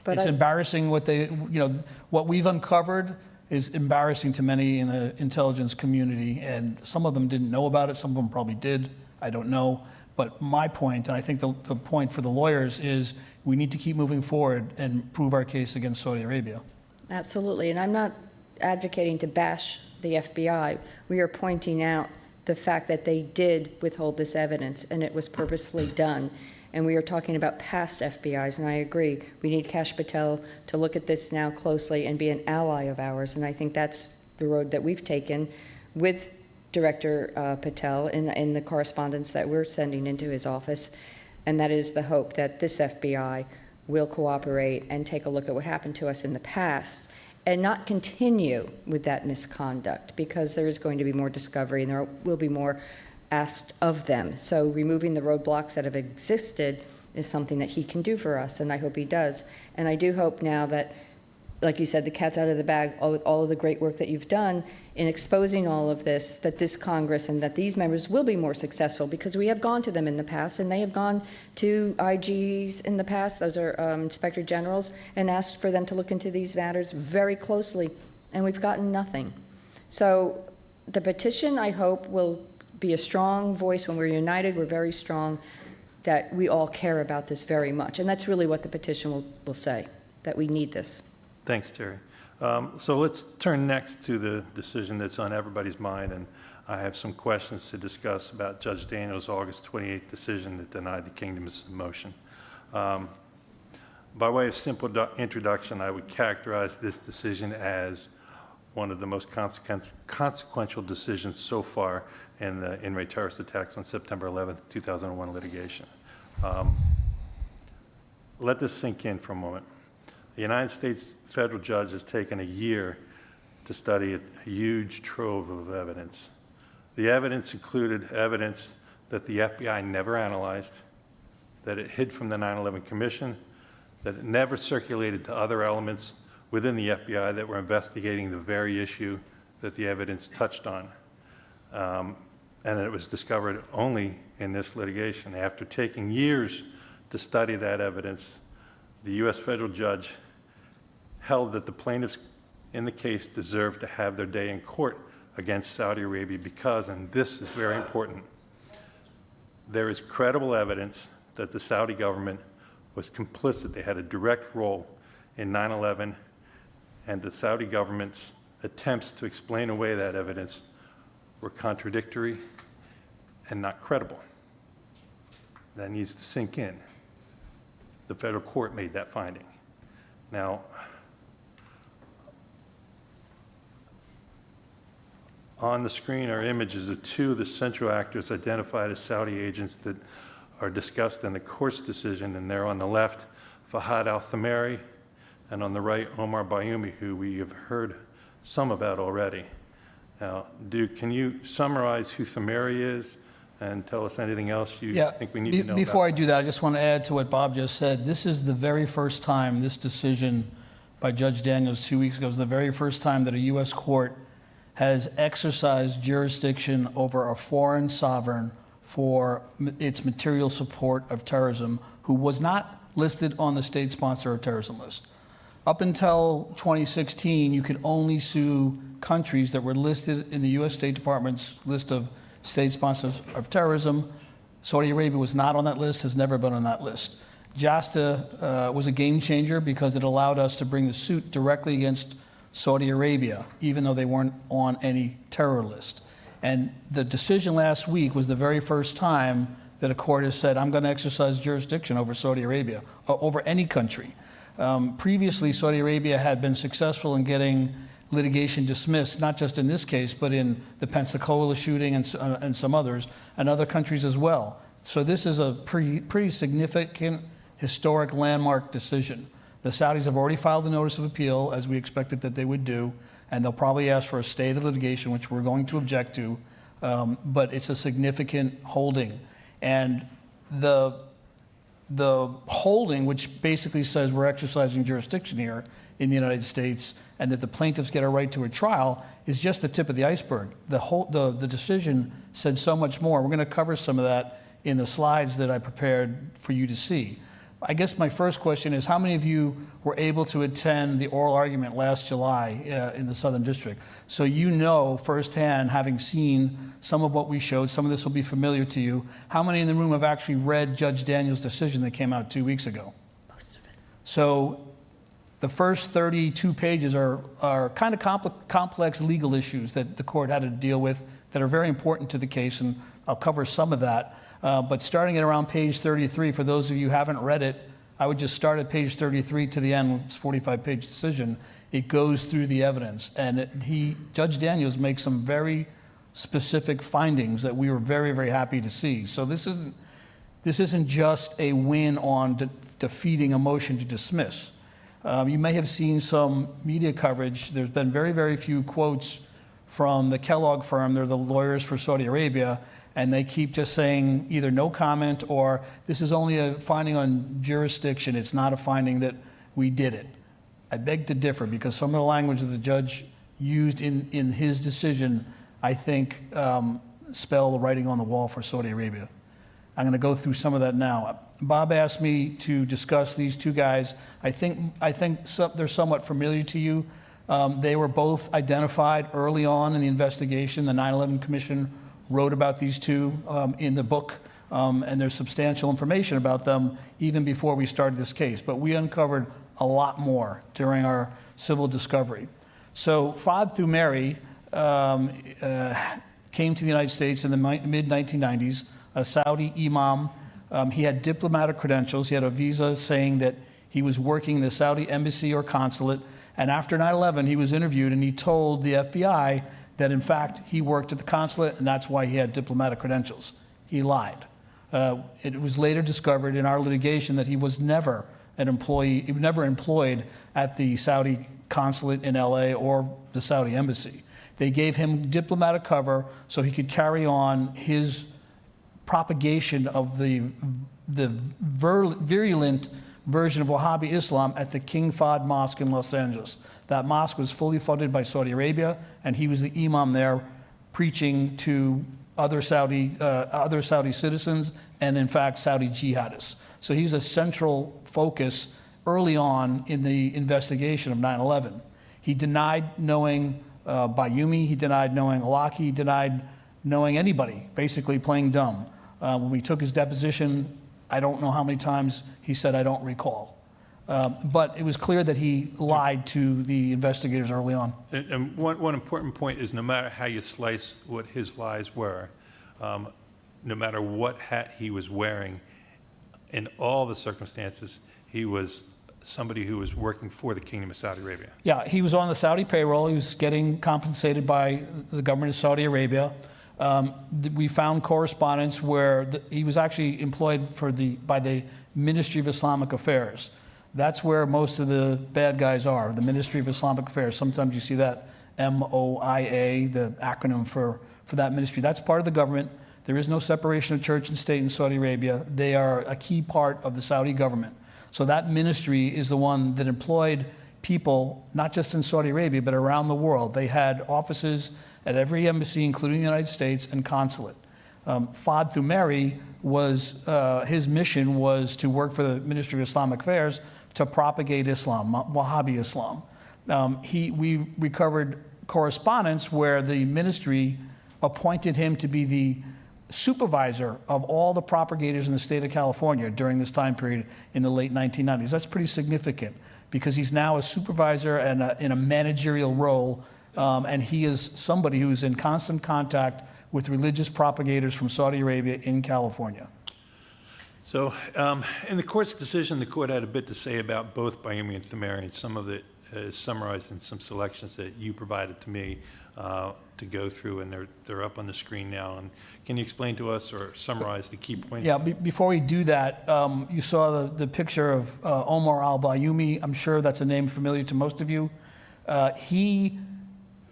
It's embarrassing what we've uncovered is embarrassing to many in the intelligence community, and some of them didn't know about it, some of them probably did, I don't know. But my point, and I think the point for the lawyers, is we need to keep moving forward and prove our case against Saudi Arabia. Absolutely, and I'm not advocating to bash the FBI. We are pointing out the fact that they did withhold this evidence, and it was purposely done. And we are talking about past FBIs, and I agree. We need Kash Patel to look at this now closely and be an ally of ours, and I think that's the road that we've taken with Director Patel in the correspondence that we're sending into his office, and that is the hope that this FBI will cooperate and take a look at what happened to us in the past and not continue with that misconduct, because there is going to be more discovery and there will be more asked of them. So removing the roadblocks that have existed is something that he can do for us, and I hope he does. And I do hope now that, like you said, the cat's out of the bag, all of the great work that you've done in exposing all of this, that this Congress and that these members will be more successful, because we have gone to them in the past, and they have gone to IGs in the past, those are Inspector Generals, and asked for them to look into these matters very closely, and we've gotten nothing. So the petition, I hope, will be a strong voice. When we're united, we're very strong, that we all care about this very much. And that's really what the petition will say, that we need this. Thanks, Terry. So let's turn next to the decision that's on everybody's mind, and I have some questions to discuss about Judge Daniel's August 28th decision that denied the Kingdom's motion. By way of simple introduction, I would characterize this decision as one of the most consequential decisions so far in the in-ray terrorist attacks on September 11th, 2001 litigation. Let this sink in for a moment. The United States federal judge has taken a year to study a huge trove of evidence. The evidence included evidence that the FBI never analyzed, that it hid from the 9/11 Commission, that it never circulated to other elements within the FBI that were investigating the very issue that the evidence touched on. And that it was discovered only in this litigation. After taking years to study that evidence, the U.S. federal judge held that the plaintiffs in the case deserved to have their day in court against Saudi Arabia because, and this is very important, there is credible evidence that the Saudi government was complicit. They had a direct role in 9/11, and the Saudi government's attempts to explain away that evidence were contradictory and not credible. That needs to sink in. The federal court made that finding. Now, on the screen are images of two of the central actors identified as Saudi agents that are discussed in the court's decision, and they're on the left, Fahad al-Thamari, and on the right, Omar Bayoumi, who we have heard some about already. Now, Duke, can you summarize who Thamari is and tell us anything else you think we need to know Before about? I do that, I just want to add to what Bob just said. This is the very first time this decision by Judge Daniels 2 weeks ago is the very first time that a U.S. court has exercised jurisdiction over a foreign sovereign for its material support of terrorism, who was not listed on the state sponsor of terrorism list. Up until 2016, you could only sue countries that were listed in the U.S. State Department's list of state sponsors of terrorism. Saudi Arabia was not on that list, has never been on that list. JASTA was a game changer because it allowed us to bring the suit directly against Saudi Arabia, even though they weren't on any terror list. And the decision last week was the very first time that a court has said, I'm going to exercise jurisdiction over Saudi Arabia, or over any country. Previously, Saudi Arabia had been successful in getting litigation dismissed, not just in this case, but in the Pensacola shooting and some others, and other countries as well. So this is a pretty significant, historic, landmark decision. The Saudis have already filed a notice of appeal, as we expected that they would do, and they'll probably ask for a stay of the litigation, which we're going to object to, but it's a significant holding. And the holding, which basically says we're exercising jurisdiction here in the United States and that the plaintiffs get a right to a trial, is just the tip of the iceberg. The decision said so much more. We're going to cover some of that in the slides that I prepared for you to see. I guess my first question is, how many of you were able to attend the oral argument last July in the Southern District? So you know firsthand, having seen some of what we showed, some of this will be familiar to you. How many in the room have actually read Judge Daniels' decision that came out 2 weeks ago? Most of it. So the first 32 pages are kind of complex legal issues that the court had to deal with that are very important to the case, and I'll cover some of that. But starting at around page 33, for those of you who haven't read it, I would just start at page 33 to the end. It's a 45-page decision. It goes through the evidence. And Judge Daniels makes some very specific findings that we were very, very happy to see. So this isn't just a win on defeating a motion to dismiss. You may have seen some media coverage. There's been very, very few quotes from the Kellogg firm. They're the lawyers for Saudi Arabia. And they keep just saying either no comment or this is only a finding on jurisdiction. It's not a finding that we did it. I beg to differ because some of the language that the judge used in his decision, I think, spell the writing on the wall for Saudi Arabia. I'm going to go through some of that now. Bob asked me to discuss these two guys. I think they're somewhat familiar to you. They were both identified early on in the investigation. The 9/11 Commission wrote about these two in the book, and there's substantial information about them even before we started this case. But we uncovered a lot more during our civil discovery. So Fahad Thamari came to the United States in the mid-1990s, a Saudi imam. He had diplomatic credentials. He had a visa saying that he was working in the Saudi embassy or consulate. And after 9/11, he was interviewed, and he told the FBI that in fact he worked at the consulate and that's why he had diplomatic credentials. He lied. It was later discovered in our litigation that he was never an employee, he was never employed at the Saudi consulate in LA or the Saudi embassy. They gave him diplomatic cover so he could carry on his propagation of the virulent version of Wahhabi Islam at the King Fahd Mosque in Los Angeles. That mosque was fully funded by Saudi Arabia, and he was the imam there preaching to other Saudi citizens and, in fact, Saudi jihadists. So he's a central focus early on in the investigation of 9/11. He denied knowing Bayoumi, he denied knowing Awlaki, he denied knowing anybody, basically playing dumb. When we took his deposition, I don't know how many times he said, "I don't recall." But it was clear that he lied to the investigators early on. And one important point is no matter how you slice what his lies were, no matter what hat he was wearing, in all the circumstances, he was somebody who was working for the Kingdom of Saudi Arabia. Yeah, he was on the Saudi payroll. He was getting compensated by the government of Saudi Arabia. We found correspondence where he was actually employed by the Ministry of Islamic Affairs. That's where most of the bad guys are, the Ministry of Islamic Affairs. Sometimes you see that MOIA, the acronym for that ministry. That's part of the government. There is no separation of church and state in Saudi Arabia. They are a key part of the Saudi government. So that ministry is the one that employed people, not just in Saudi Arabia, but around the world. They had offices at every embassy, including the United States, and consulate. Fahd Thumeiri his mission was to work for the Ministry of Islamic Affairs to propagate Islam, Wahhabi Islam. We recovered correspondence where the ministry appointed him to be the supervisor of all the propagators in the state of California during this time period in the late 1990s. That's pretty significant because he's now a supervisor and in a managerial role, and he is somebody who's in constant contact with religious propagators from Saudi Arabia in California. So in the court's decision, the court had a bit to say about both Bayoumi and Thumeiri, and some of it is summarized in some selections that you provided to me to go through, and they're up on the screen now. And can you explain to us or summarize the key points? Yeah, before we do that, you saw the picture of Omar al-Bayoumi. I'm sure that's a name familiar to most of you.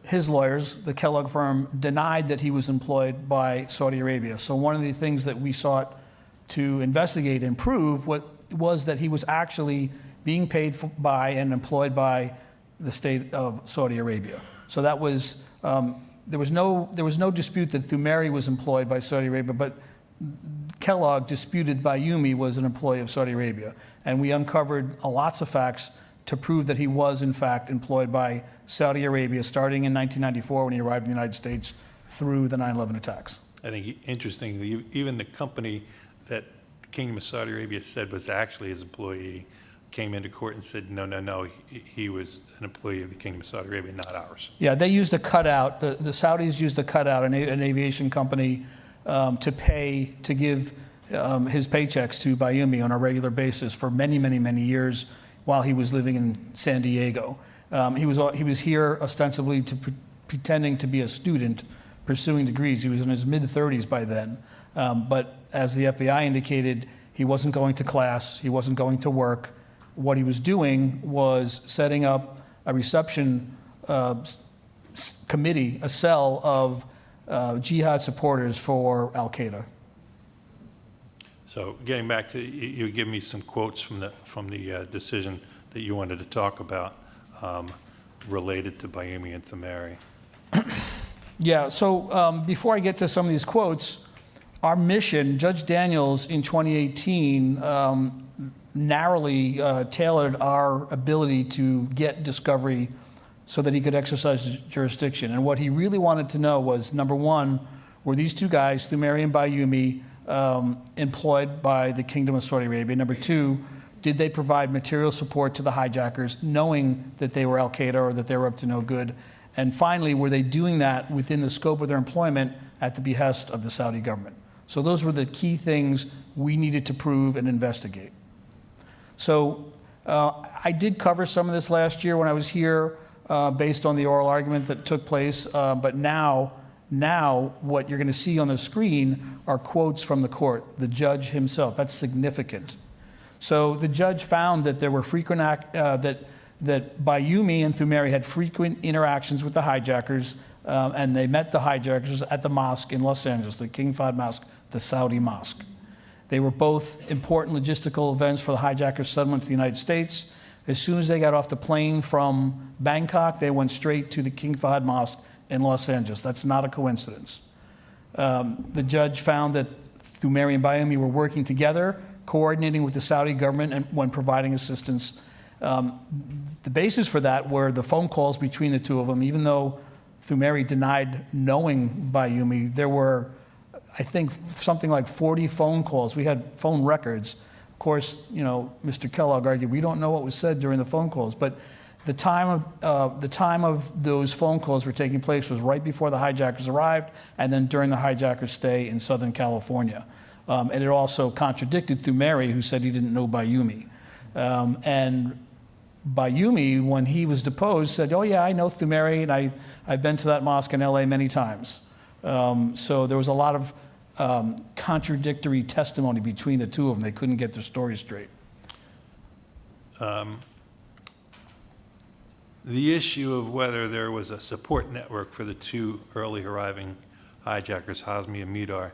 His lawyers, the Kellogg firm, denied that he was employed by Saudi Arabia. So one of the things that we sought to investigate and prove was that he was actually being paid by and employed by the state of Saudi Arabia. So that was there was no dispute that Thumeiri was employed by Saudi Arabia, but Kellogg disputed Bayoumi was an employee of Saudi Arabia, and we uncovered lots of facts to prove that he was in fact employed by Saudi Arabia starting in 1994 when he arrived in the United States through the 9/11 attacks. I think interestingly, even the company that the Kingdom of Saudi Arabia said was actually his employee came into court and said, no, he was an employee of the Kingdom of Saudi Arabia, not ours. Yeah, they used a cutout. The Saudis used a cutout, an aviation company, to give his paychecks to Bayoumi on a regular basis for many, many, many years while he was living in San Diego. He was here ostensibly pretending to be a student pursuing degrees. He was in his mid-30s by then. But as the FBI indicated, he wasn't going to class, he wasn't going to work. What he was doing was setting up a reception committee, a cell of jihad supporters for Al-Qaeda. So getting back to, you give me some quotes from the decision that you wanted to talk about related to Bayoumi and Thumeiri. Yeah, so before I get to some of these quotes, our mission, Judge Daniels in 2018 narrowly tailored our ability to get discovery so that he could exercise jurisdiction. And what he really wanted to know was, number one, were these two guys, Thumeiri and Bayoumi, employed by the Kingdom of Saudi Arabia? Number two, did they provide material support to the hijackers, knowing that they were Al-Qaeda or that they were up to no good? And finally, were they doing that within the scope of their employment at the behest of the Saudi government? So those were the key things we needed to prove and investigate. So I did cover some of this last year when I was here based on the oral argument that took place, but now what you're going to see on the screen are quotes from the court, the judge himself. That's significant. So the judge found that there were that Bayoumi and Thumeiri had frequent interactions with the hijackers and they met the hijackers at the mosque in Los Angeles, the King Fahd Mosque, the Saudi mosque. They were both important logistical events for the hijackers' settlement to the United States. As soon as they got off the plane from Bangkok, they went straight to the King Fahd Mosque in Los Angeles. That's not a coincidence. The judge found that Thumairy and Bayoumi were working together, coordinating with the Saudi government and when providing assistance. The basis for that were the phone calls between the two of them. Even though Thumairy denied knowing Bayoumi, there were, I think, something like 40 phone calls. We had phone records. Of course, Mr. Kellogg argued, we don't know what was said during the phone calls, but the time of those phone calls were taking place was right before the hijackers arrived and then during the hijackers' stay in Southern California. And it also contradicted Thumairy, who said he didn't know Bayoumi. And Bayoumi, when he was deposed, said, oh yeah, I know Thumairy, and I've been to that mosque in LA many times. So there was a lot of contradictory testimony between the two of them. They couldn't get their story straight. The issue of whether there was a support network for the two early arriving hijackers, Hazmi and Midar,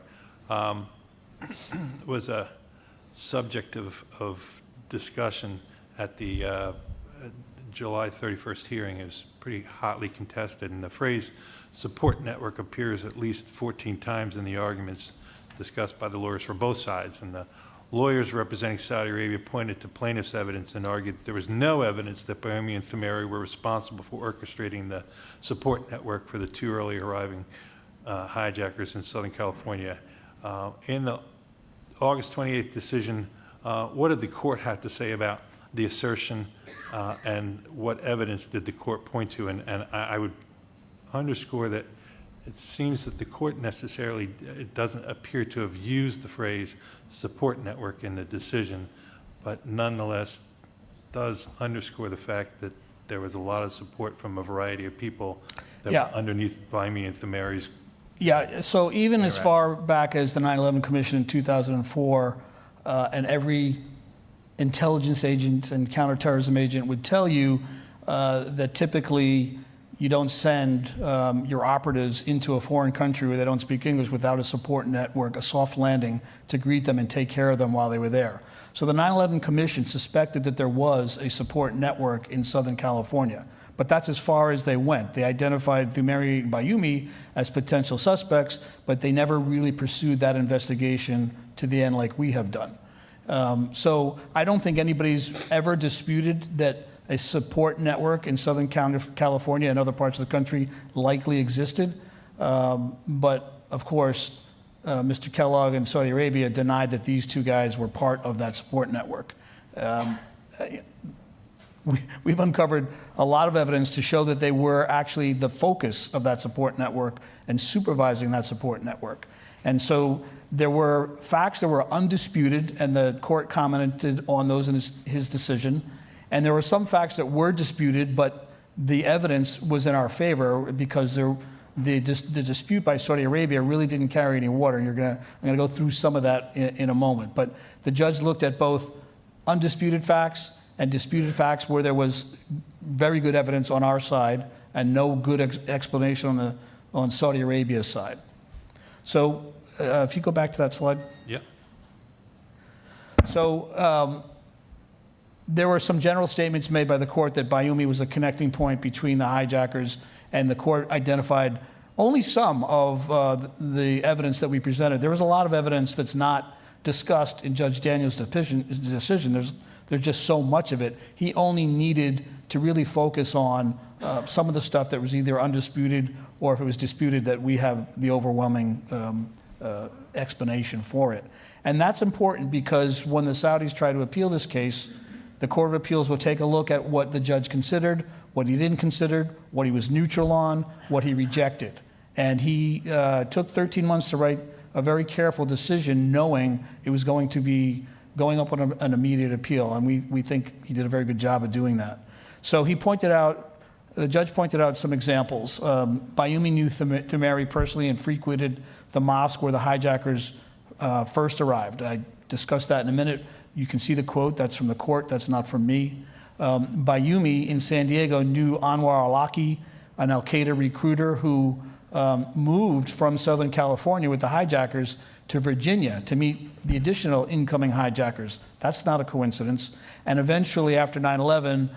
was a subject of discussion at the July 31st hearing. It was pretty hotly contested, and the phrase support network appears at least 14 times in the arguments discussed by the lawyers for both sides. And the lawyers representing Saudi Arabia pointed to plaintiff's evidence and argued that there was no evidence that Bayoumi and Thumairy were responsible for orchestrating the support network for the two early arriving hijackers in Southern California. In the August 28th decision, what did the court have to say about the assertion and what evidence did the court point to? And I would underscore that it seems that the court necessarily, it doesn't appear to have used the phrase support network in the decision, but nonetheless does underscore the fact that there was a lot of support from a variety of people that were underneath Bayoumi and Thumairy's. Yeah, so even as far back as the 9/11 Commission in 2004, and every intelligence agent and counterterrorism agent would tell you that typically you don't send your operatives into a foreign country where they don't speak English without a support network, a soft landing to greet them and take care of them while they were there. So the 9/11 Commission suspected that there was a support network in Southern California, but that's as far as they went. They identified Thumairy and Bayoumi as potential suspects, but they never really pursued that investigation to the end like we have done. So I don't think anybody's ever disputed that a support network in Southern California and other parts of the country likely existed. But of course, Mr. Kellogg and Saudi Arabia denied that these two guys were part of that support network. We've uncovered a lot of evidence to show that they were actually the focus of that support network and supervising that support network. And so there were facts that were undisputed, and the court commented on those in his decision. And there were some facts that were disputed, but the evidence was in our favor because the dispute by Saudi Arabia really didn't carry any water. And I'm going to go through some of that in a moment. But the judge looked at both undisputed facts and disputed facts where there was very good evidence on our side and no good explanation on Saudi Arabia's side. So if you go back to that slide. Yeah. So there were some general statements made by the court that Bayoumi was a connecting point between the hijackers, and the court identified only some of the evidence that we presented. There was a lot of evidence that's not discussed in Judge Daniels' decision. There's just so much of it. He only needed to really focus on some of the stuff that was either undisputed, or if it was disputed, that we have the overwhelming explanation for it. And that's important because when the Saudis try to appeal this case, the Court of Appeals will take a look at what the judge considered, what he didn't consider, what he was neutral on, what he rejected. And he took 13 months to write a very careful decision, knowing it was going to be going up on an immediate appeal. And we think he did a very good job of doing that. So he pointed out, the judge pointed out some examples. Bayoumi knew Thumairy personally and frequented the mosque where the hijackers first arrived. I discuss that in a minute. You can see the quote. That's from the court. That's not from me. Bayoumi in San Diego knew Anwar al-Awlaki, an Al-Qaeda recruiter who moved from Southern California with the hijackers to Virginia to meet the additional incoming hijackers. That's not a coincidence. And eventually, after 9/11,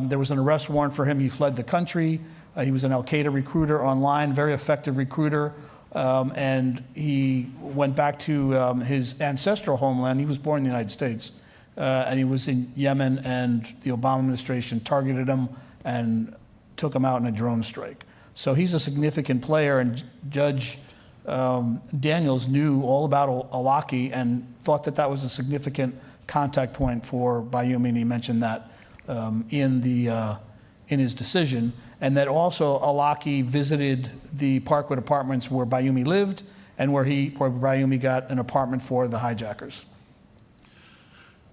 there was an arrest warrant for him. He fled the country. He was an Al-Qaeda recruiter online, very effective recruiter. And he went back to his ancestral homeland. He was born in the United States. And he was in Yemen, and the Obama administration targeted him and took him out in a drone strike. So he's a significant player, and Judge Daniels knew all about Alaki and thought that that was a significant contact point for Bayoumi, and he mentioned that in his decision, and that also Alaki visited the Parkwood Apartments where Bayoumi lived and where Bayoumi got an apartment for the hijackers.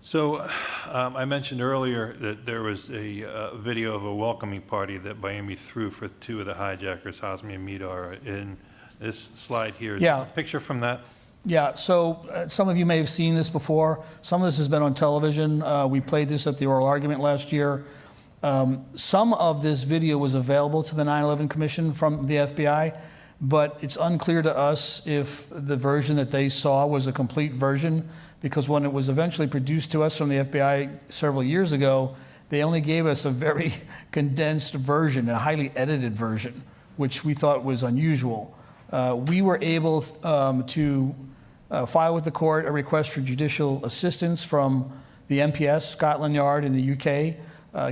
So I mentioned earlier that there was a video of a welcoming party that Bayoumi threw for two of the hijackers, Hazmi and Midar. In this slide here, is Yeah. this a picture from that? Yeah, so some of you may have seen this before. Some of this has been on television. We played this at the oral argument last year. Some of this video was available to the 9/11 Commission from the FBI, but it's unclear to us if the version that they saw was a complete version, because when it was eventually produced to us from the FBI several years ago, they only gave us a very condensed version, a highly edited version, which we thought was unusual. We were able to file with the court a request for judicial assistance from the MPS, Scotland Yard in the UK.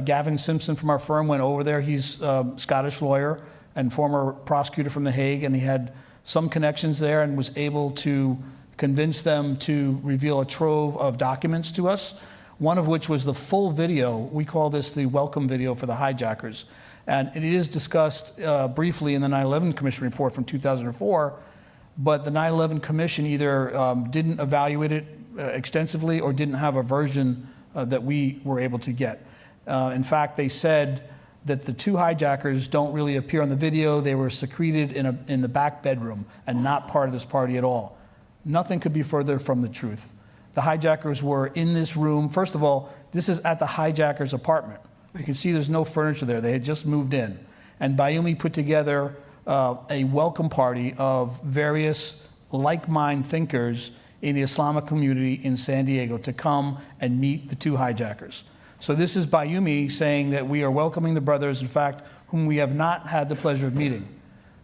Gavin Simpson from our firm went over there. He's a Scottish lawyer and former prosecutor from The Hague, and he had some connections there and was able to convince them to reveal a trove of documents to us, one of which was the full video. We call this the welcome video for the hijackers. And it is discussed briefly in the 9/11 Commission report from 2004, but the 9/11 Commission either didn't evaluate it extensively or didn't have a version that we were able to get. In fact, they said that the two hijackers don't really appear on the video. They were secreted in the back bedroom and not part of this party at all. Nothing could be further from the truth. The hijackers were in this room. First of all, this is at the hijackers' apartment. You can see there's no furniture there. They had just moved in. And Bayoumi put together a welcome party of various like-minded thinkers in the Islamic community in San Diego to come and meet the two hijackers. So this is Bayoumi saying that we are welcoming the brothers, in fact, whom we have not had the pleasure of meeting.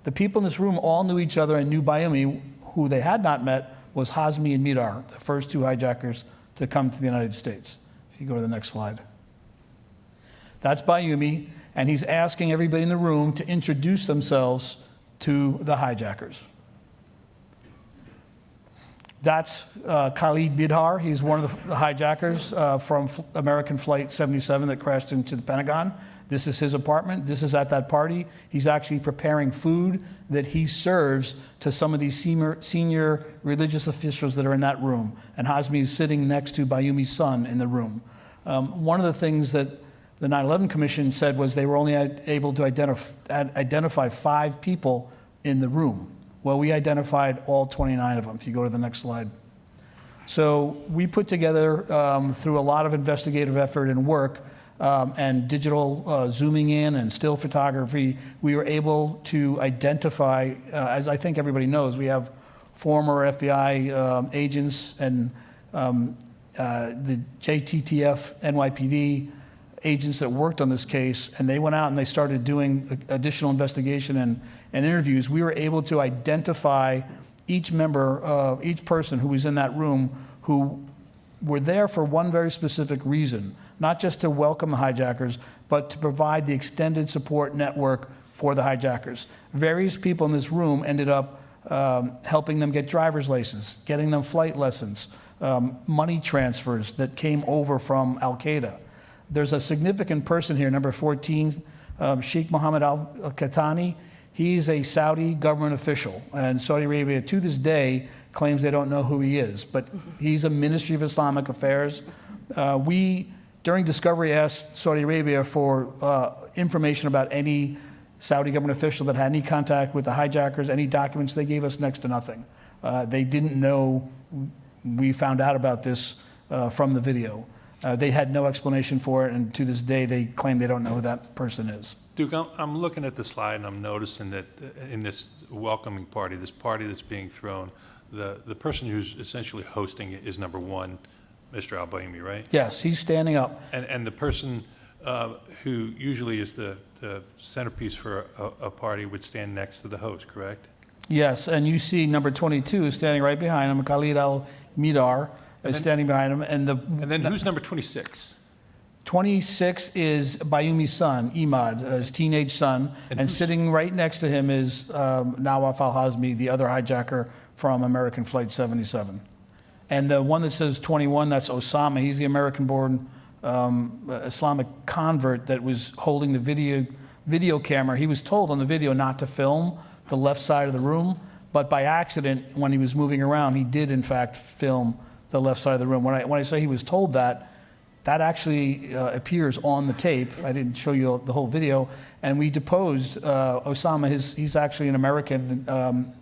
The people in this room all knew each other and knew Bayoumi. Who they had not met was Hazmi and Midar, the first two hijackers to come to the United States. If you go to the next slide. That's Bayoumi, and he's asking everybody in the room to introduce themselves to the hijackers. That's Khalid Bidhar. He's one of the hijackers from American Flight 77 that crashed into the Pentagon. This is his apartment. This is at that party. He's actually preparing food that he serves to some of these senior religious officials that are in that room. And Hazmi is sitting next to Bayoumi's son in the room. One of the things that the 9/11 Commission said was they were only able to identify 5 people in the room. Well, we identified all 29 of them, if you go to the next slide. So we put together, through a lot of investigative effort and work, and digital zooming in and still photography, we were able to identify, as I think everybody knows, we have former FBI agents and the JTTF, NYPD agents that worked on this case, and they went out and they started doing additional investigation and interviews. We were able to identify each member, each person who was in that room, who were there for one very specific reason, not just to welcome the hijackers, but to provide the extended support network for the hijackers. Various people in this room ended up helping them get driver's licenses, getting them flight lessons, money transfers that came over from Al-Qaeda. There's a significant person here, number 14, Sheikh Mohammed Al-Qahtani. He's a Saudi government official, and Saudi Arabia to this day claims they don't know who he is, but he's a Ministry of Islamic Affairs. We, during discovery, asked Saudi Arabia for information about any Saudi government official that had any contact with the hijackers, any documents. They gave us next to nothing. They didn't know. We found out about this from the video. They had no explanation for it, and to this day, they claim they don't know who that person is. Duke, I'm looking at the slide and I'm noticing that in this welcoming party, this party that's being thrown, the person who's essentially hosting it is number one, Mr. Al-Bayoumi, right? Yes, he's standing up. And the person who usually is the centerpiece for a party would stand next to the host, correct? Yes, and you see number 22 standing right behind him. Khalid al-Midar is standing behind him. And then who's number 26? 26 is Bayoumi's son, Imad, his teenage son. And sitting right next to him is Nawaf al-Hazmi, the other hijacker from American Flight 77. And the one that says 21, that's Osama. He's the American-born Islamic convert that was holding the video camera. He was told on the video not to film the left side of the room, but by accident, when he was moving around, he did in fact film the left side of the room. When I say he was told that, that actually appears on the tape. I didn't show you the whole video. And we deposed Osama. He's actually an American.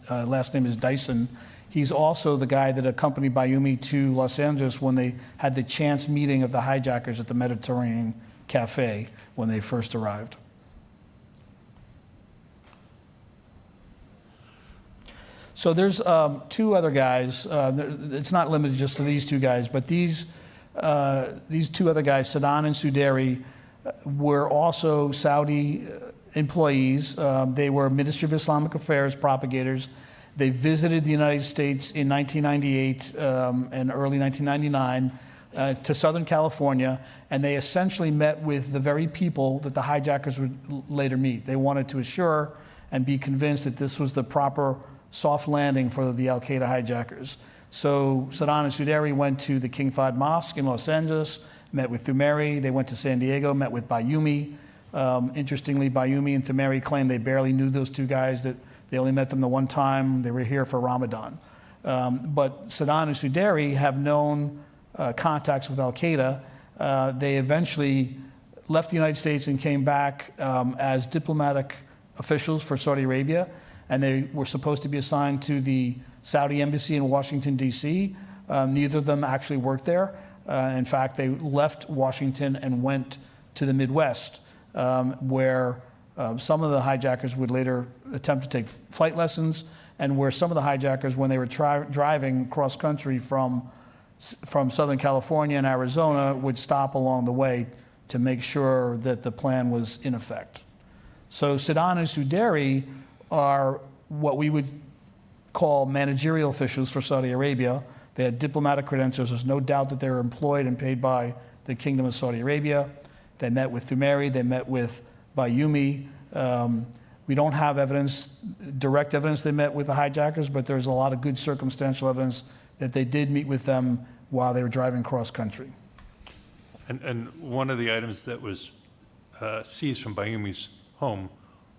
Last name is Dyson. He's also the guy that accompanied Bayoumi to Los Angeles when they had the chance meeting of the hijackers at the Mediterranean Cafe when they first arrived. So there's two other guys. It's not limited just to these two guys, but these two other guys, Sadan and Suderi, were also Saudi employees. They were Ministry of Islamic Affairs propagators. They visited the United States in 1998 and early 1999 to Southern California, and they essentially met with the very people that the hijackers would later meet. They wanted to assure and be convinced that this was the proper soft landing for the al-Qaeda hijackers. So Sadan and Suderi went to the King Fahd Mosque in Los Angeles, met with Thumeri. They went to San Diego, met with Bayoumi. Interestingly, Bayoumi and Thumeri claimed they barely knew those two guys, that they only met them the one time. They were here for Ramadan. But Sadan and Suderi have known contacts with al-Qaeda. They eventually left the United States and came back as diplomatic officials for Saudi Arabia, and they were supposed to be assigned to the Saudi embassy in Washington, D.C. Neither of them actually worked there. In fact, they left Washington and went to the Midwest, where some of the hijackers would later attempt to take flight lessons, and where some of the hijackers, when they were driving cross country from Southern California and Arizona, would stop along the way to make sure that the plan was in effect. So Sadan and Suderi are what we would call managerial officials for Saudi Arabia. They had diplomatic credentials. There's no doubt that they were employed and paid by the Kingdom of Saudi Arabia. They met with Thumeri. They met with Bayoumi. We don't have direct evidence they met with the hijackers, but there's a lot of good circumstantial evidence that they did meet with them while they were driving cross country. And one of the items that was seized from Bayoumi's home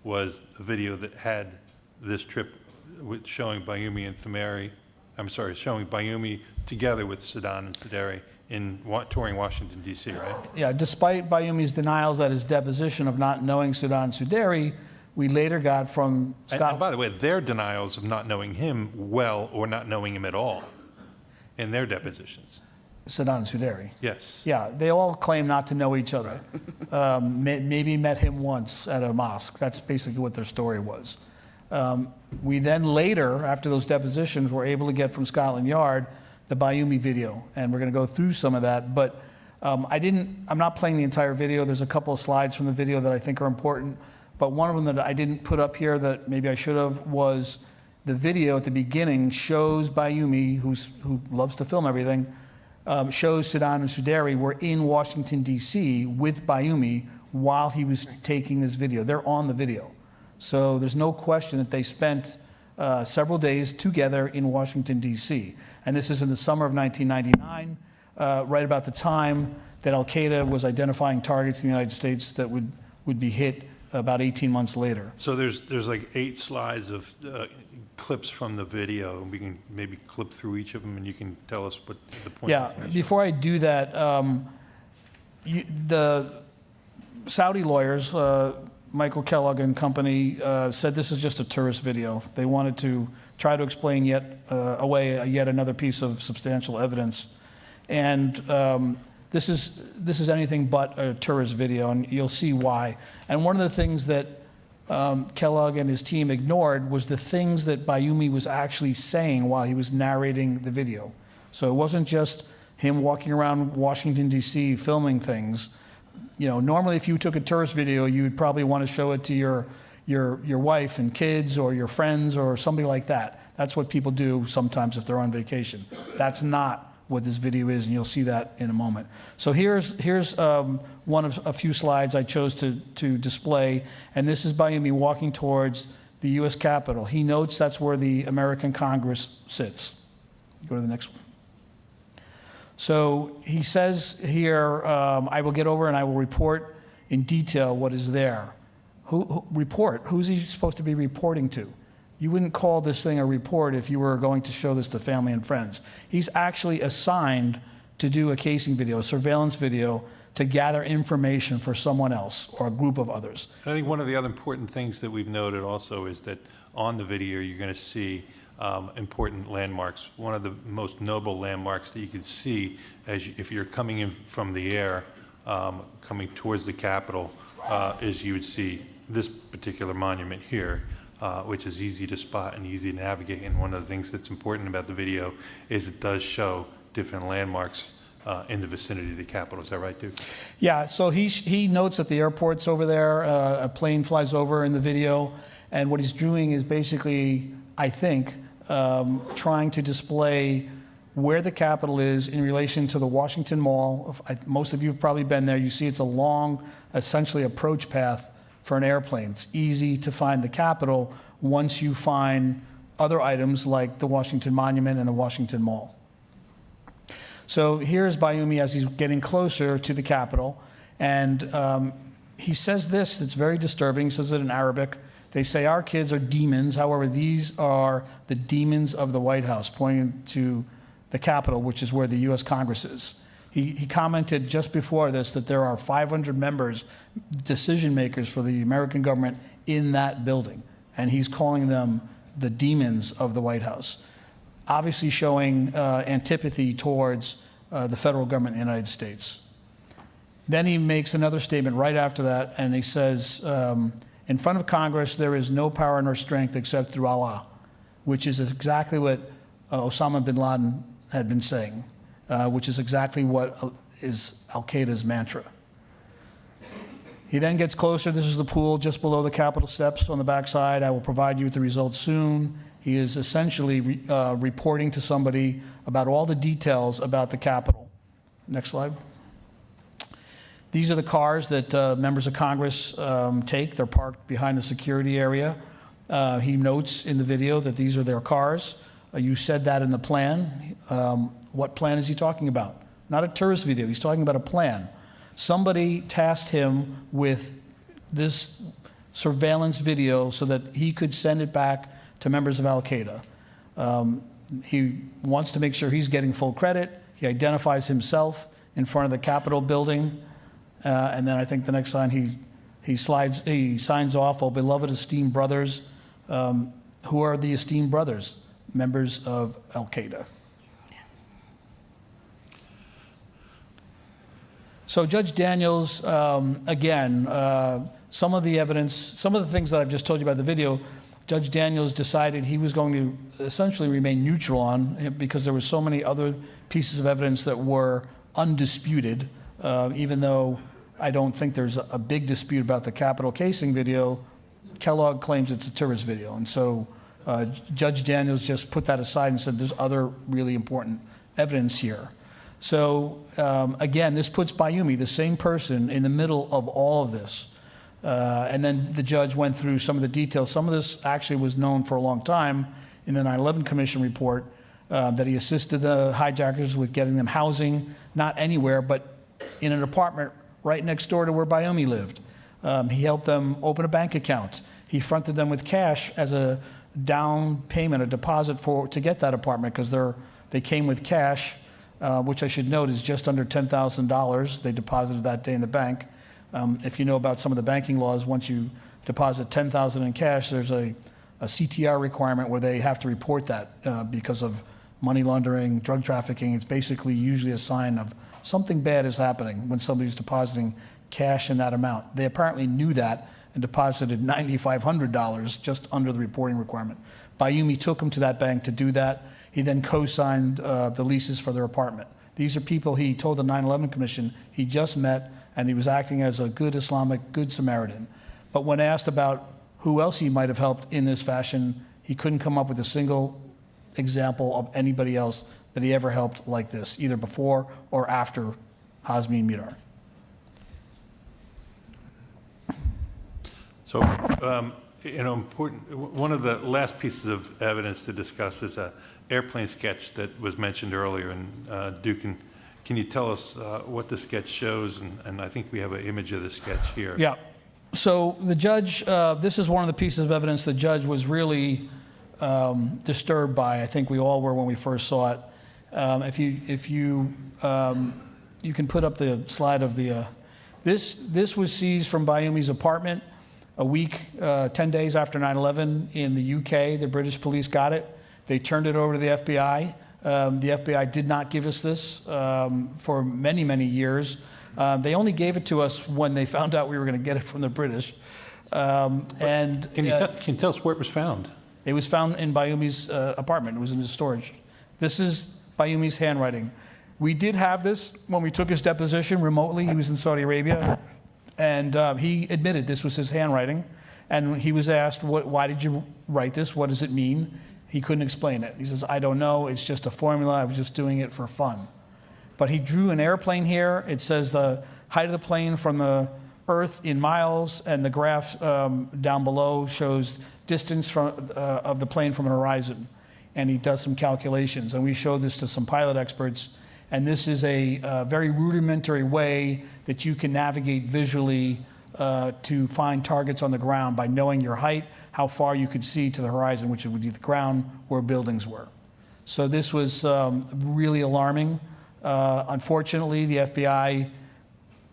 was a video that had this trip showing Bayoumi and Thumeri, showing Bayoumi together with Sadan and Suderi touring Washington, D.C., right? Yeah, despite Bayoumi's denials at his deposition of not knowing Sadan Suderi, we later got from Scott. And by the way, their denials of not knowing him well or not knowing him at all in their depositions. Sadan Suderi. Yes. Yeah, they all claim not to know each other. Maybe met him once at a mosque. That's basically what their story was. We then later, after those depositions, were able to get from Scotland Yard the Bayoumi video, and we're going to go through some of that. But I'm not playing the entire video. There's a couple of slides from the video that I think are important. But one of them that I didn't put up here that maybe I should have was the video at the beginning shows Bayoumi, who loves to film everything, shows Sadan and Suderi were in Washington, D.C. with Bayoumi while he was taking this video. They're on the video. So there's no question that they spent several days together in Washington, D.C. And this is in the summer of 1999, right about the time that al-Qaeda was identifying targets in the United States that would be hit about 18 months later. So there's like 8 slides of clips from the video. We can maybe clip through each of them, and you can tell us what the point is. Yeah, before I do that, the Saudi lawyers, Michael Kellogg and company, said this is just a tourist video. They wanted to try to explain yet another piece of substantial evidence. And this is anything but a tourist video, and you'll see why. And one of the things that Kellogg and his team ignored was the things that Bayoumi was actually saying while he was narrating the video. So it wasn't just him walking around Washington, D.C. filming things. You know, normally if you took a tourist video, you would probably want to show it to your wife and kids or your friends or somebody like that. That's what people do sometimes if they're on vacation. That's not what this video is, and you'll see that in a moment. So here's one of a few slides I chose to display, and this is Bayoumi walking towards the U.S. Capitol. He notes that's where the American Congress sits. Go to the next one. So he says here, I will get over and I will report in detail what is there. Report? Who's he supposed to be reporting to? You wouldn't call this thing a report if you were going to show this to family and friends. He's actually assigned to do a casing video, a surveillance video, to gather information for someone else or a group of others. And I think one of the other important things that we've noted also is that on the video you're going to see important landmarks. One of the most notable landmarks that you can see if you're coming in from the air, coming towards the Capitol, is you would see this particular monument here, which is easy to spot and easy to navigate. And one of the things that's important about the video is it does show different landmarks in the vicinity of the Capitol. Is that right, Duke? Yeah, so he notes that the airport's over there, a plane flies over in the video, and what he's doing is basically, I think, trying to display where the Capitol is in relation to the Washington Mall. Most of you have probably been there. You see it's a long, essentially approach path for an airplane. It's easy to find the Capitol once you find other items like the Washington Monument and the Washington Mall. So here's Bayoumi as he's getting closer to the Capitol, and he says this that's very disturbing. He says it in Arabic. They say our kids are demons. However, these are the demons of the White House, pointing to the Capitol, which is where the U.S. Congress is. He commented just before this that there are 500 members, decision makers for the American government in that building, and he's calling them the demons of the White House, obviously showing antipathy towards the federal government in the United States. Then he makes another statement right after that, and he says, in front of Congress, there is no power nor strength except through Allah, which is exactly what Osama bin Laden had been saying, which is exactly what is al-Qaeda's mantra. He then gets closer. This is the pool just below the Capitol steps on the backside. I will provide you with the results soon. He is essentially reporting to somebody about all the details about the Capitol. Next slide. These are the cars that members of Congress take. They're parked behind the security area. He notes in the video that these are their cars. You said that in the plan. What plan is he talking about? Not a tourist video. He's talking about a plan. Somebody tasked him with this surveillance video so that he could send it back to members of al-Qaeda. He wants to make sure he's getting full credit. He identifies himself in front of the Capitol building. And then I think the next line, he signs off, "Oh, beloved esteemed brothers." Who are the esteemed brothers? Members of al-Qaeda. So Judge Daniels, again, some of the evidence, some of the things that I've just told you about the video, Judge Daniels decided he was going to essentially remain neutral on because there were so many other pieces of evidence that were undisputed, even though I don't think there's a big dispute about the Capitol casing video. Kellogg claims it's a terrorist video. And so Judge Daniels just put that aside and said there's other really important evidence here. So again, this puts Bayoumi, the same person, in the middle of all of this. And then the judge went through some of the details. Some of this actually was known for a long time in the 9/11 Commission report, that he assisted the hijackers with getting them housing, not anywhere, but in an apartment right next door to where Bayoumi lived. He helped them open a bank account. He fronted them with cash as a down payment, a deposit to get that apartment, because they came with cash, which I should note is just under $10,000. They deposited that day in the bank. If you know about some of the banking laws, once you deposit $10,000 in cash, there's a CTR requirement where they have to report that because of money laundering, drug trafficking. It's basically usually a sign of something bad is happening when somebody's depositing cash in that amount. They apparently knew that and deposited $9,500 just under the reporting requirement. Bayoumi took him to that bank to do that. He then co-signed the leases for their apartment. These are people he told the 9/11 Commission he just met, and he was acting as a good Islamic, good Samaritan. But when asked about who else he might have helped in this fashion, he couldn't come up with a single example of anybody else that he ever helped like this, either before or after Hazmi and Mirar. So, one of the last pieces of evidence to discuss is an airplane sketch that was mentioned earlier. And Duke, can you tell us what the sketch shows? And I think we have an image of the sketch here. Yeah. So the judge, this is one of the pieces of evidence the judge was really disturbed by. I think we all were when we first saw it. If you can put up the slide of the, this was seized from Bayoumi's apartment a week, 10 days after 9/11 in the UK. The British police got it. They turned it over to the FBI. The FBI did not give us this for many, many years. They only gave it to us when they found out we were going to get it from the British. Can you tell us where it was found? It was found in Bayoumi's apartment. It was in his storage. This is Bayoumi's handwriting. We did have this when we took his deposition remotely. He was in Saudi Arabia, and he admitted this was his handwriting. And he was asked, why did you write this? What does it mean? He couldn't explain it. He says, I don't know. It's just a formula. I was just doing it for fun. But he drew an airplane here. It says the height of the plane from the Earth in miles, and the graph down below shows distance of the plane from an horizon. And he does some calculations. And we showed this to some pilot experts. And this is a very rudimentary way that you can navigate visually to find targets on the ground by knowing your height, how far you could see to the horizon, which would be the ground where buildings were. So this was really alarming. Unfortunately, the FBI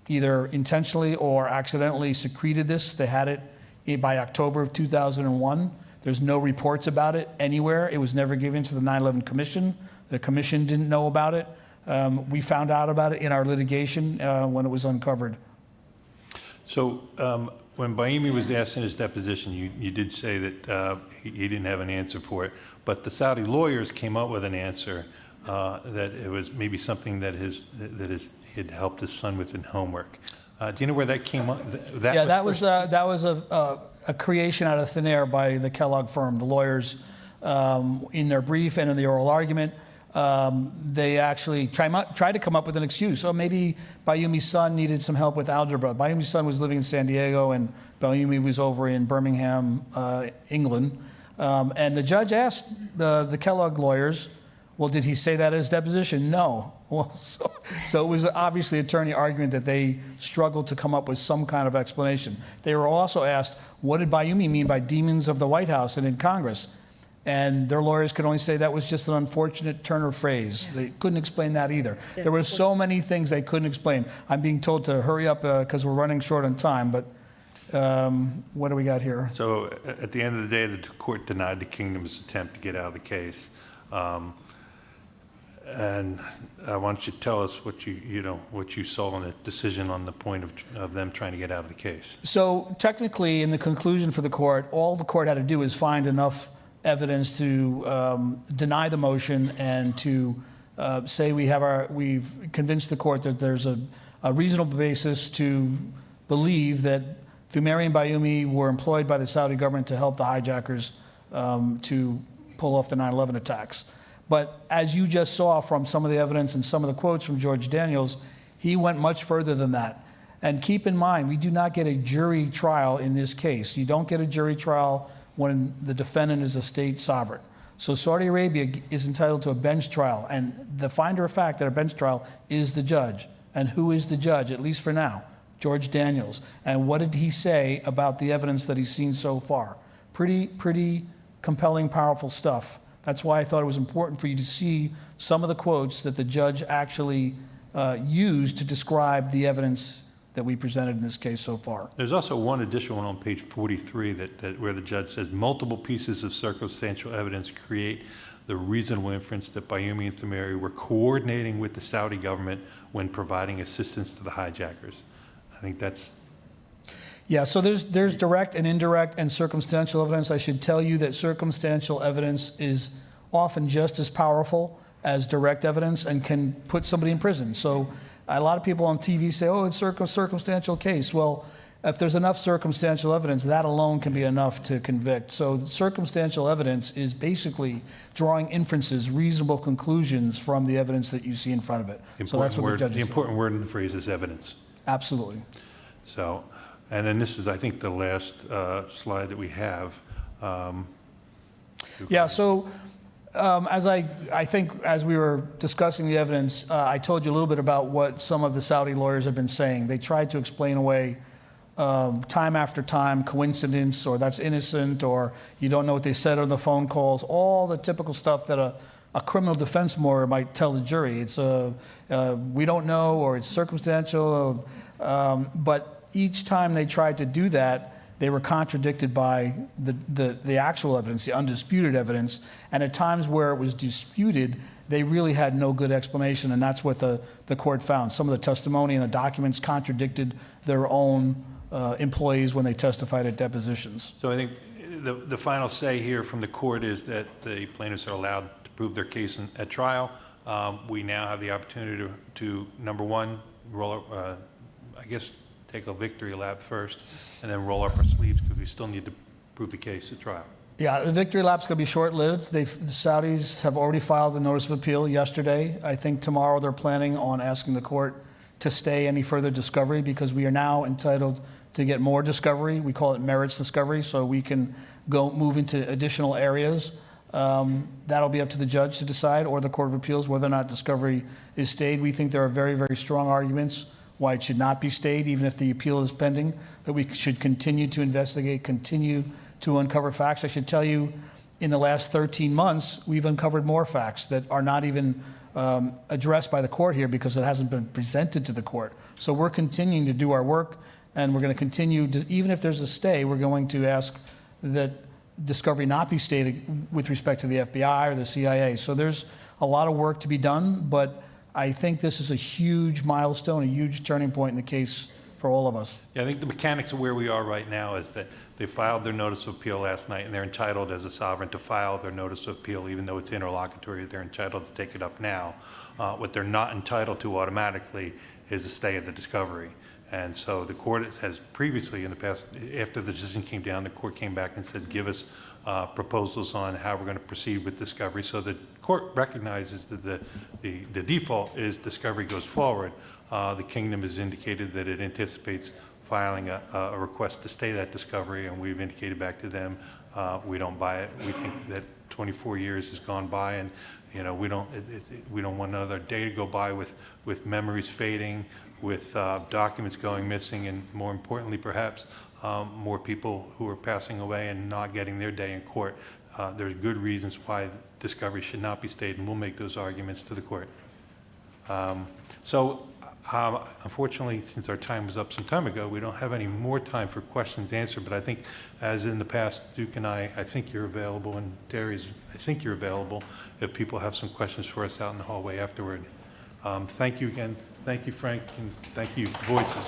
either intentionally or accidentally secreted this. They had it by October of 2001. There's no reports about it anywhere. It was never given to the 9/11 Commission. The Commission didn't know about it. We found out about it in our litigation when it was uncovered. So when Bayoumi was asked in his deposition, you did say that he didn't have an answer for it, but the Saudi lawyers came up with an answer that it was maybe something that had helped his son with in homework. Do you know where that came up? That was a creation out of thin air by the Kellogg firm. The lawyers, in their brief and in the oral argument, they actually tried to come up with an excuse. So maybe Bayoumi's son needed some help with algebra. Bayoumi's son was living in San Diego, and Bayoumi was over in Birmingham, England. And the judge asked the Kellogg lawyers, well, did he say that at his deposition? No. Well, so it was obviously attorney argument that they struggled to come up with some kind of explanation. They were also asked, what did Bayoumi mean by demons of the White House and in Congress? And their lawyers could only say that was just an unfortunate turn of phrase. They couldn't explain that either. There were so many things they couldn't explain. I'm being told to hurry up because we're running short on time, but what do we got here? So at the end of the day, the court denied the kingdom's attempt to get out of the case. And I want you to tell us what you saw in the decision on the point of them trying to get out of the case. So technically, in the conclusion for the court, all the court had to do is find enough evidence to deny the motion and to say we've convinced the court that there's a reasonable basis to believe that Thumairy and Bayoumi were employed by the Saudi government to help the hijackers to pull off the 9/11 attacks. But as you just saw from some of the evidence and some of the quotes from George Daniels, he went much further than that. And keep in mind, we do not get a jury trial in this case. You don't get a jury trial when the defendant is a state sovereign. So Saudi Arabia is entitled to a bench trial, and the finder of fact at a bench trial is the judge. And who is the judge, at least for now? George Daniels. And what did he say about the evidence that he's seen so far? Pretty compelling, powerful stuff. That's why I thought it was important for you to see some of the quotes that the judge actually used to describe the evidence that we presented in this case so far. There's also one additional one on page 43 where the judge says multiple pieces of circumstantial evidence create the reasonable inference that Bayoumi and Thumari were coordinating with the Saudi government when providing assistance to the hijackers. I think that's... Yeah, so there's direct and indirect and circumstantial evidence. I should tell you that circumstantial evidence is often just as powerful as direct evidence and can put somebody in prison. So a lot of people on TV say, oh, it's a circumstantial case. Well, if there's enough circumstantial evidence, that alone can be enough to convict. So circumstantial evidence is basically drawing inferences, reasonable conclusions from the evidence that you see in front of it. So that's what the judge is saying. The important word in the phrase is evidence. Absolutely. So, and then this is, I think, the last slide that we have. Yeah, so I think as we were discussing the evidence, I told you a little bit about what some of the Saudi lawyers have been saying. They tried to explain away time after time, coincidence, or that's innocent, or you don't know what they said on the phone calls, all the typical stuff that a criminal defense lawyer might tell the jury. It's we don't know, or it's circumstantial, but each time they tried to do that, they were contradicted by the actual evidence, the undisputed evidence, and at times where it was disputed, they really had no good explanation, and that's what the court found. Some of the testimony and the documents contradicted their own employees when they testified at depositions. So I think the final say here from the court is that the plaintiffs are allowed to prove their case at trial. We now have the opportunity to number one, take a victory lap first, and then roll up our sleeves because we still need to prove the case at trial. Yeah, the victory lap's going to be short-lived. The Saudis have already filed a notice of appeal yesterday. I think tomorrow they're planning on asking the court to stay any further discovery because we are now entitled to get more discovery. We call it merits discovery, so we can move into additional areas. That'll be up to the judge to decide, or the Court of Appeals, whether or not discovery is stayed. We think there are very, very strong arguments why it should not be stayed, even if the appeal is pending, that we should continue to investigate, continue to uncover facts. I should tell you, in the last 13 months, we've uncovered more facts that are not even addressed by the court here because it hasn't been presented to the court. So we're continuing to do our work, and we're going to continue to, even if there's a stay, we're going to ask that discovery not be stayed with respect to the FBI or the CIA. So there's a lot of work to be done, but I think this is a huge milestone, a huge turning point in the case for all of us. Yeah, I think the mechanics of where we are right now is that they filed their notice of appeal last night, and they're entitled as a sovereign to file their notice of appeal, even though it's interlocutory. They're entitled to take it up now. What they're not entitled to automatically is a stay of the discovery. And so the court has previously, in the past, after the decision came down, the court came back and said, give us proposals on how we're going to proceed with discovery. So the court recognizes that the default is discovery goes forward. The kingdom has indicated that it anticipates filing a request to stay that discovery, and we've indicated back to them we don't buy it. We think that 24 years has gone by, and we don't want another day to go by with memories fading, with documents going missing, and more importantly, perhaps, more people who are passing away and not getting their day in court. There's good reasons why discovery should not be stayed, and we'll make those arguments to the court. Unfortunately, since our time was up some time ago, we don't have any more time for questions answered, but I think, as in the past, Duke and I think you're available, and Terry's, I think you're available, if people have some questions for us out in the hallway afterward. Thank you again. Thank you, Frank, and thank you, Voices.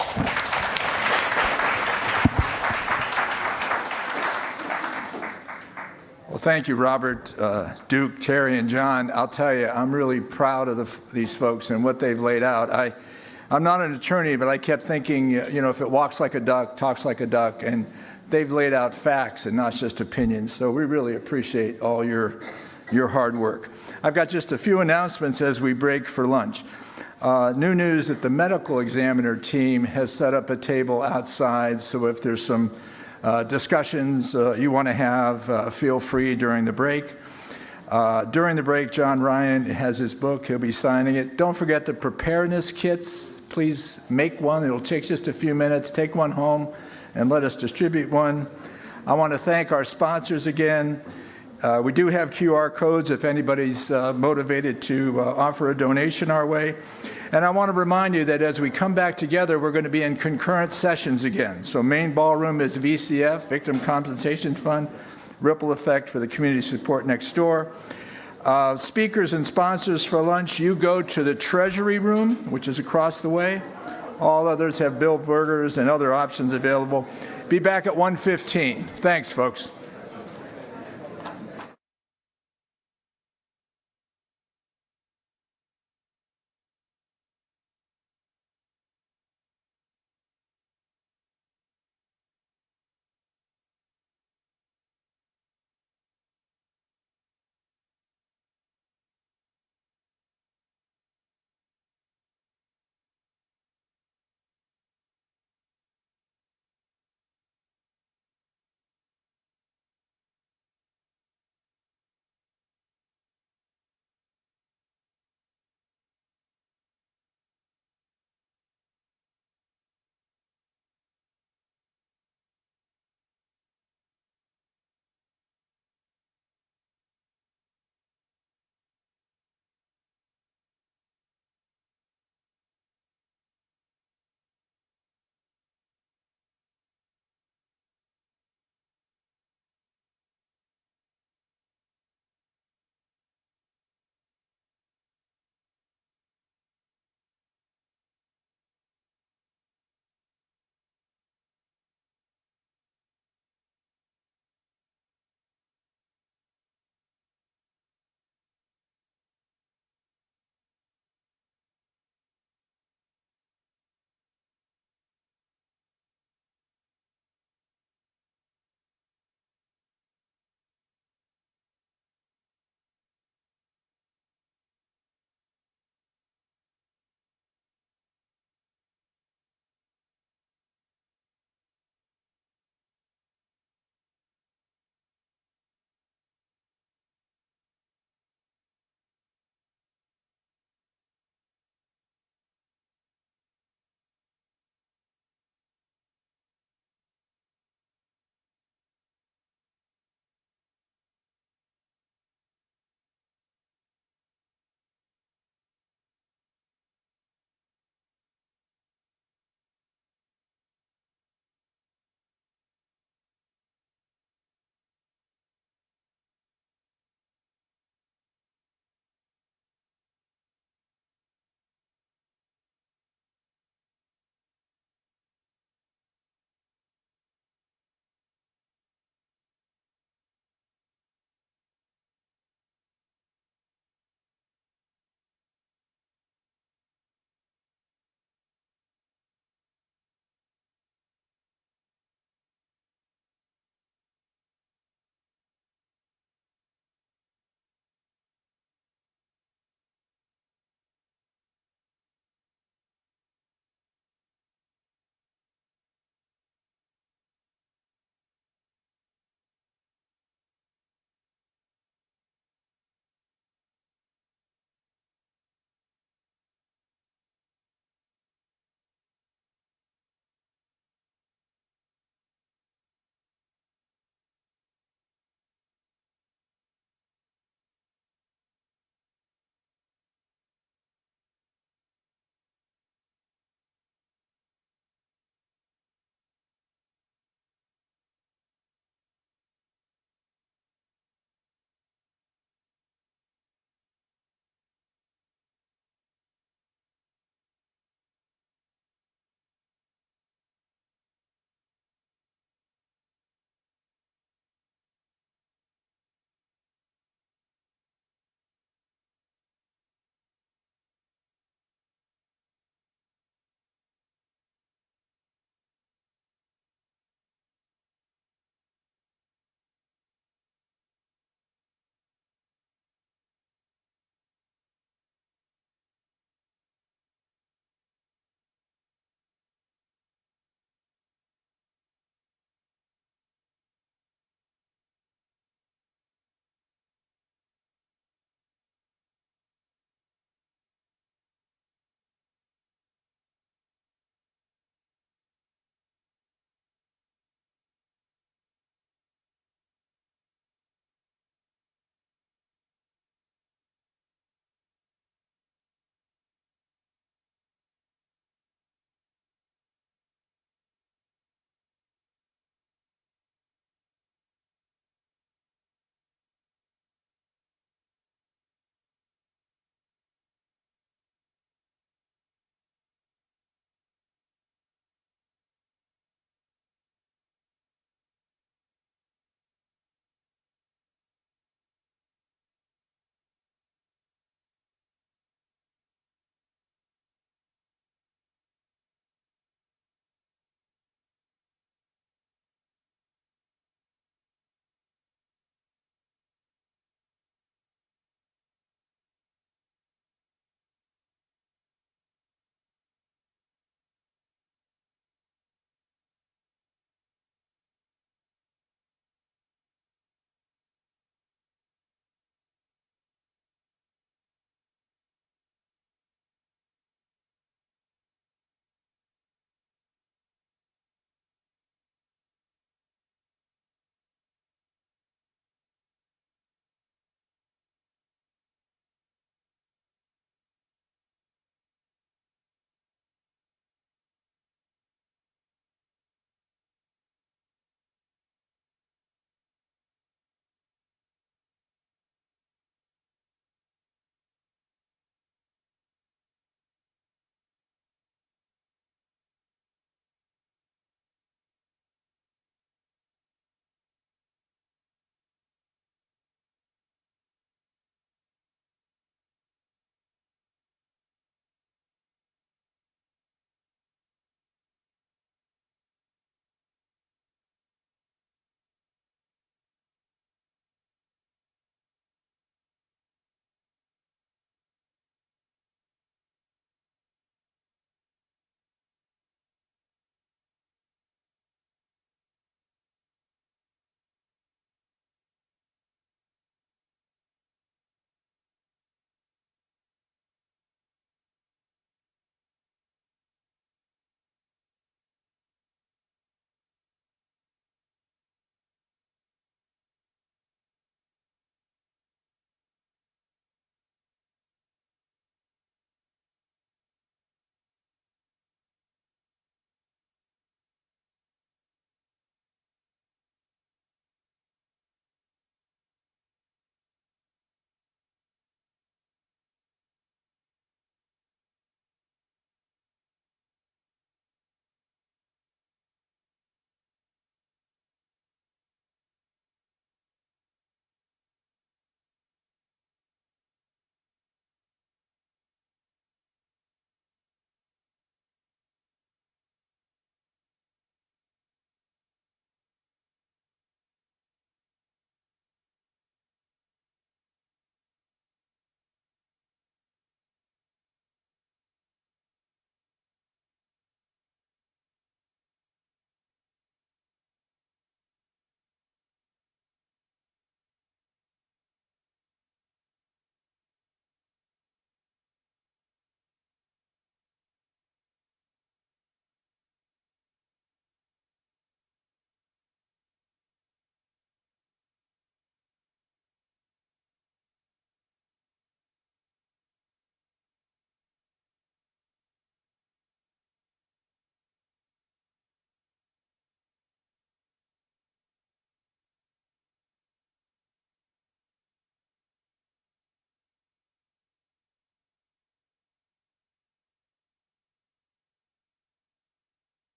Well, thank you, Robert, Duke, Terry, and John. I'll tell you, I'm really proud of these folks and what they've laid out. I'm not an attorney, but I kept thinking, if it walks like a duck, talks like a duck, and they've laid out facts and not just opinions. So we really appreciate all your hard work. I've got just a few announcements as we break for lunch. New news that the medical examiner team has set up a table outside, so if there's some discussions you want to have, feel free during the break. During the break, John Ryan has his book. He'll be signing it. Don't forget the preparedness kits. Please make one. It'll take just a few minutes. Take one home and let us distribute one. I want to thank our sponsors again. We do have QR codes if anybody's motivated to offer a donation our way. And I want to remind you that as we come back together, we're going to be in concurrent sessions again. So main ballroom is VCF, Victim Compensation Fund, ripple effect for the community support next door. Speakers and sponsors for lunch, you go to the Treasury Room, which is across the way. All others have Bill burgers and other options available. Be back at 1:15. Thanks, folks.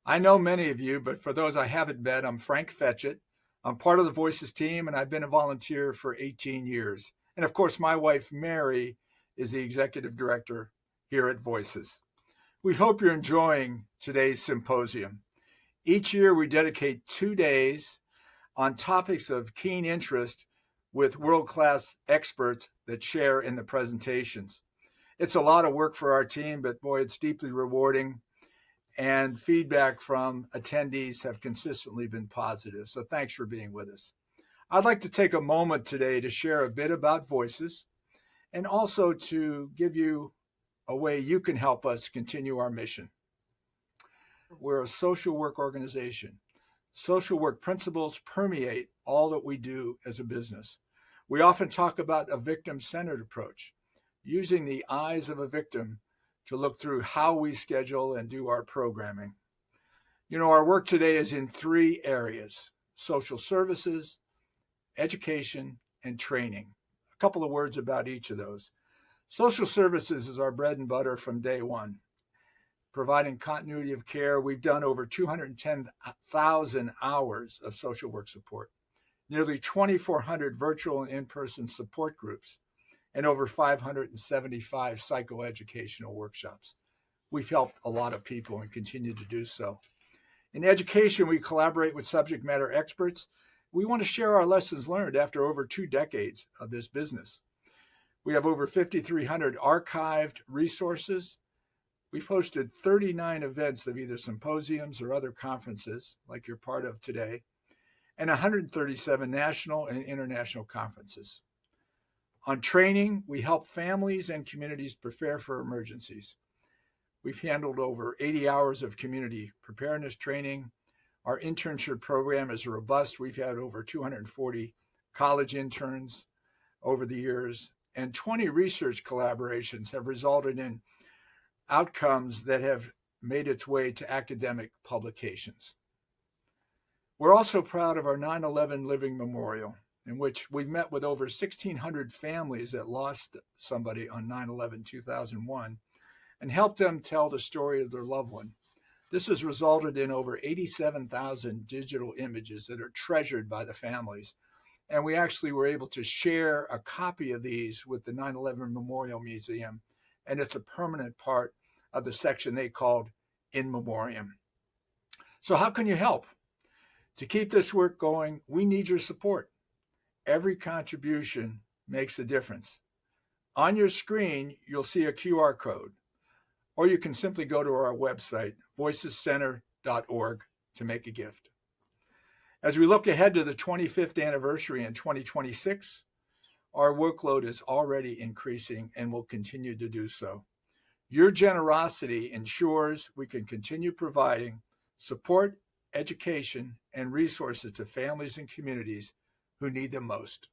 I know many of you, but for those I haven't met, I'm Frank Fetchett. I'm part of the Voices team, and I've been a volunteer for 18 years. And of course, my wife, Mary, is the executive director here at Voices. We hope you're enjoying today's symposium. Each year, we dedicate 2 days on topics of keen interest with world-class experts that share in the presentations. It's a lot of work for our team, but boy, it's deeply rewarding. And feedback from attendees have consistently been positive. So thanks for being with us. I'd like to take a moment today to share a bit about Voices and also to give you a way you can help us continue our mission. We're a social work organization. Social work principles permeate all that we do as a business. We often talk about a victim-centered approach, using the eyes of a victim to look through how we schedule and do our programming. You know, our work today is in 3 areas: social services, education, and training. A couple of words about each of those. Social services is our bread and butter from day one. Providing continuity of care, we've done over 210,000 hours of social work support, nearly 2,400 virtual and in-person support groups, and over 575 psychoeducational workshops. We've helped a lot of people and continue to do so. In education, we collaborate with subject matter experts. We want to share our lessons learned after over 2 decades of this business. We have over 5,300 archived resources. We've hosted 39 events of either symposiums or other conferences, like you're part of today, and 137 national and international conferences. On training, we help families and communities prepare for emergencies. We've handled over 80 hours of community preparedness training. Our internship program is robust. We've had over 240 college interns over the years, and 20 research collaborations have resulted in outcomes that have made its way to academic publications. We're also proud of our 9/11 Living Memorial, in which we've met with over 1,600 families that lost somebody on 9/11/2001 and helped them tell the story of their loved one. This has resulted in over 87,000 digital images that are treasured by the families. And we actually were able to share a copy of these with the 9/11 Memorial Museum, and it's a permanent part of the section they called In Memoriam. So how can you help? To keep this work going, we need your support. Every contribution makes a difference. On your screen, you'll see a QR code, or you can simply go to our website, voicescenter.org, to make a gift. As we look ahead to the 25th anniversary in 2026, our workload is already increasing and will continue to do so. Your generosity ensures we can continue providing support, education, and resources to families and communities who need them most.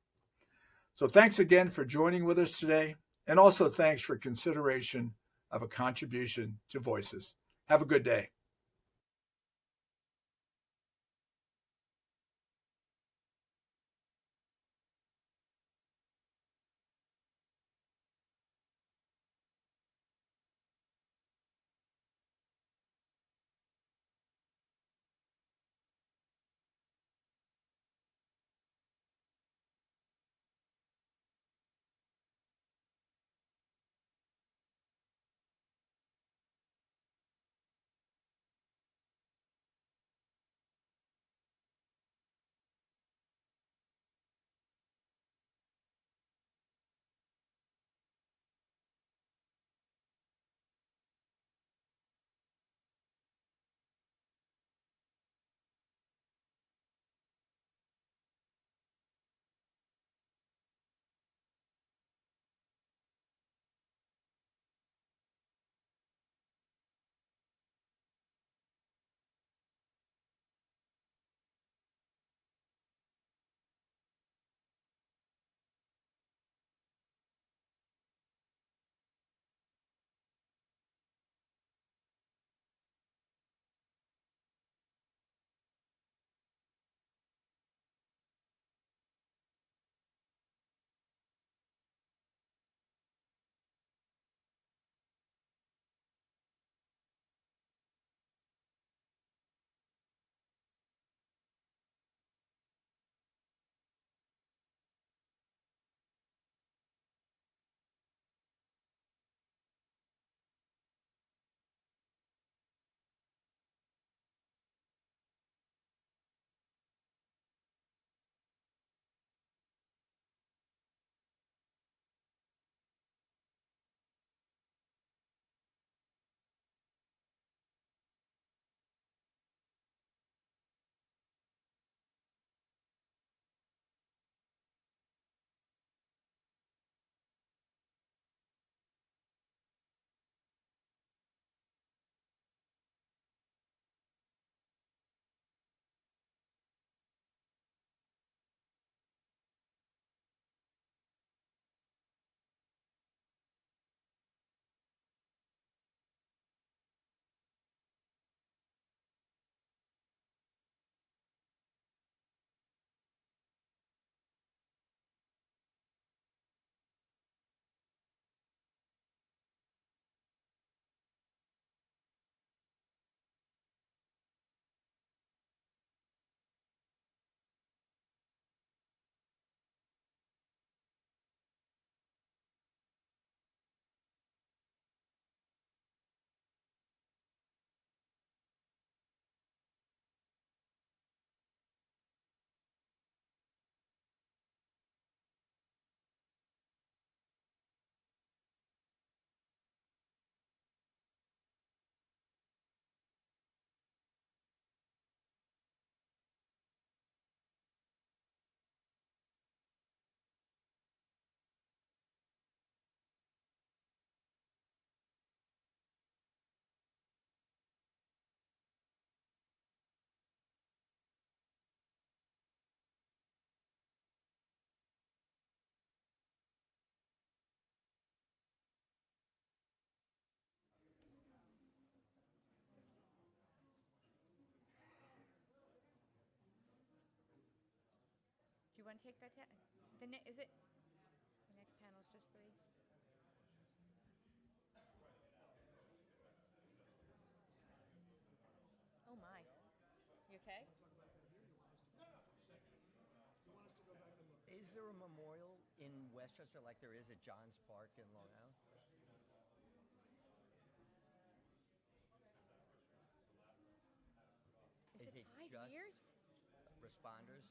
So thanks again for joining with us today, and also thanks for consideration of a contribution to Voices. Have a good day. want to take that? Is it? The next panel is just 3. Oh my. You okay? Is there a memorial in Westchester like there is at Johns Park in Long Island? Is it 5 just years? responders?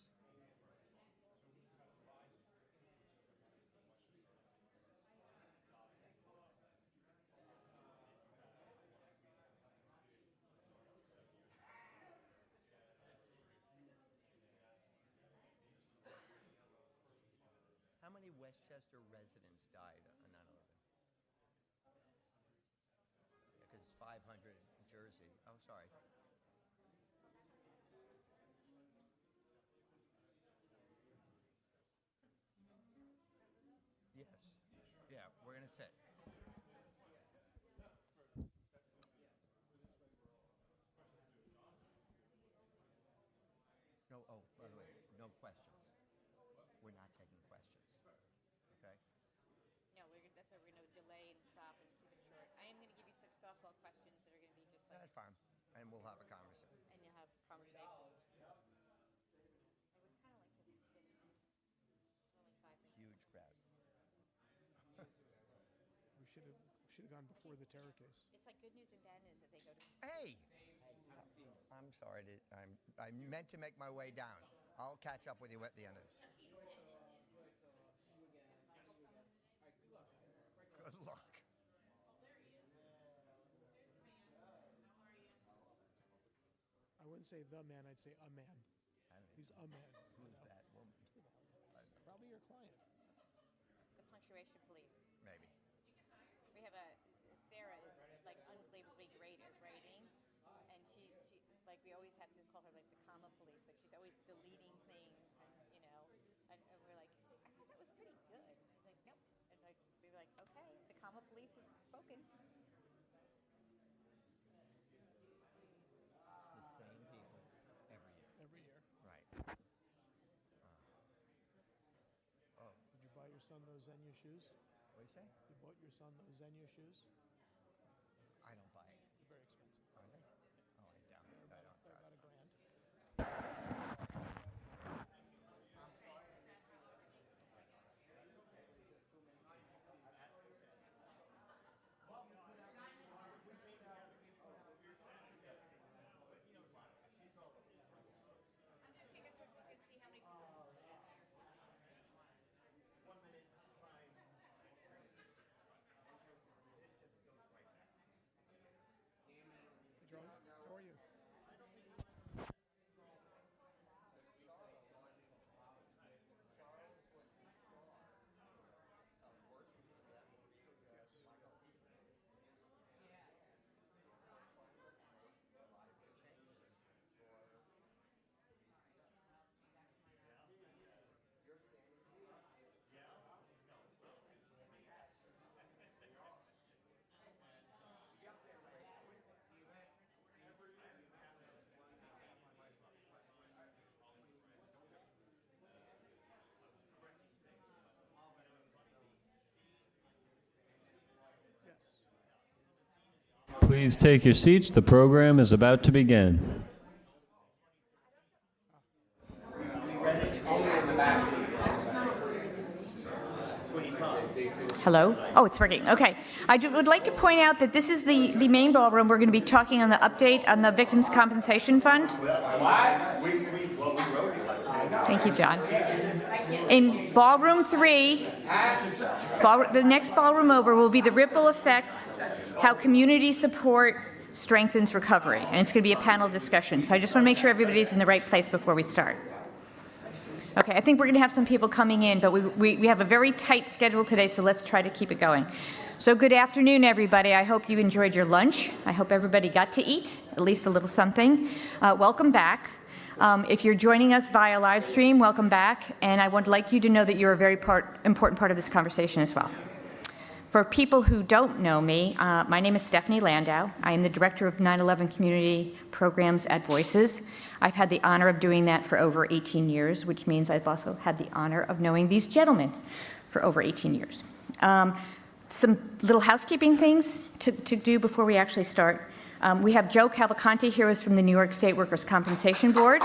How many Westchester residents died on 9/11? Because it's 500 in Jersey. Oh, sorry. Yes. Yeah, we're going to sit. No, oh, by the way, no questions. We're not taking questions. Okay? No, that's why we're going to delay and stop and keep it short. I am going to give you some softball questions that are going to be just like. That's fine. And we'll have a conversation. And you'll have conversation. I would kind of like to fit only 5 minutes. Huge crowd. We should have gone before the terror case. It's like good news and bad news that they go to. Hey! I'm sorry. I meant to make my way down. I'll catch up with you at the end of this. Good luck. I wouldn't say the man, I'd say a man. He's a man. Who's that woman? Probably your client. It's the punctuation police. Maybe. We have Sarah is like unbelievably great at writing, and she like we always have to call her like the comma police. Like she's always deleting things, and we're like, I thought that was pretty good. It's like nope, and like we were like, okay, the comma police have spoken. It's the same people every year. Every year. Right. Did you buy your son those Xenia shoes? What do you say? You bought your son those Xenia shoes? I don't buy it. They're very expensive. Are they? Oh, I doubt it. I don't. They're about $1,000. I'm sorry. I'm gonna take a quick look and see how many. 1 minute, fine. It just goes right back. Hey, John, how are you? Please take your seats. The program is about to begin. Hello? Oh, it's working. Okay. I would like to point out that this is the main ballroom. We're going to be talking on the update on the Victims' Compensation Fund. Thank you, John. In ballroom 3, the next ballroom over will be the ripple effect, how community support strengthens recovery. And it's going to be a panel discussion. So I just want to make sure everybody's in the right place before we start. Okay, I think we're going to have some people coming in, but we have a very tight schedule today, so let's try to keep it going. So good afternoon, everybody. I hope you enjoyed your lunch. I hope everybody got to eat, at least a little something. Welcome back. If you're joining us via live stream, welcome back. And I would like you to know that you're a very important part of this conversation as well. For people who don't know me, my name is Stephanie Landau. I am the Director of 9/11 Community Programs at Voices. I've had the honor of doing that for over 18 years, which means I've also had the honor of knowing these gentlemen for over 18 years. Some little housekeeping things to do before we actually start. We have Joe Cavalcanti here, who's from the New York State Workers' Compensation Board,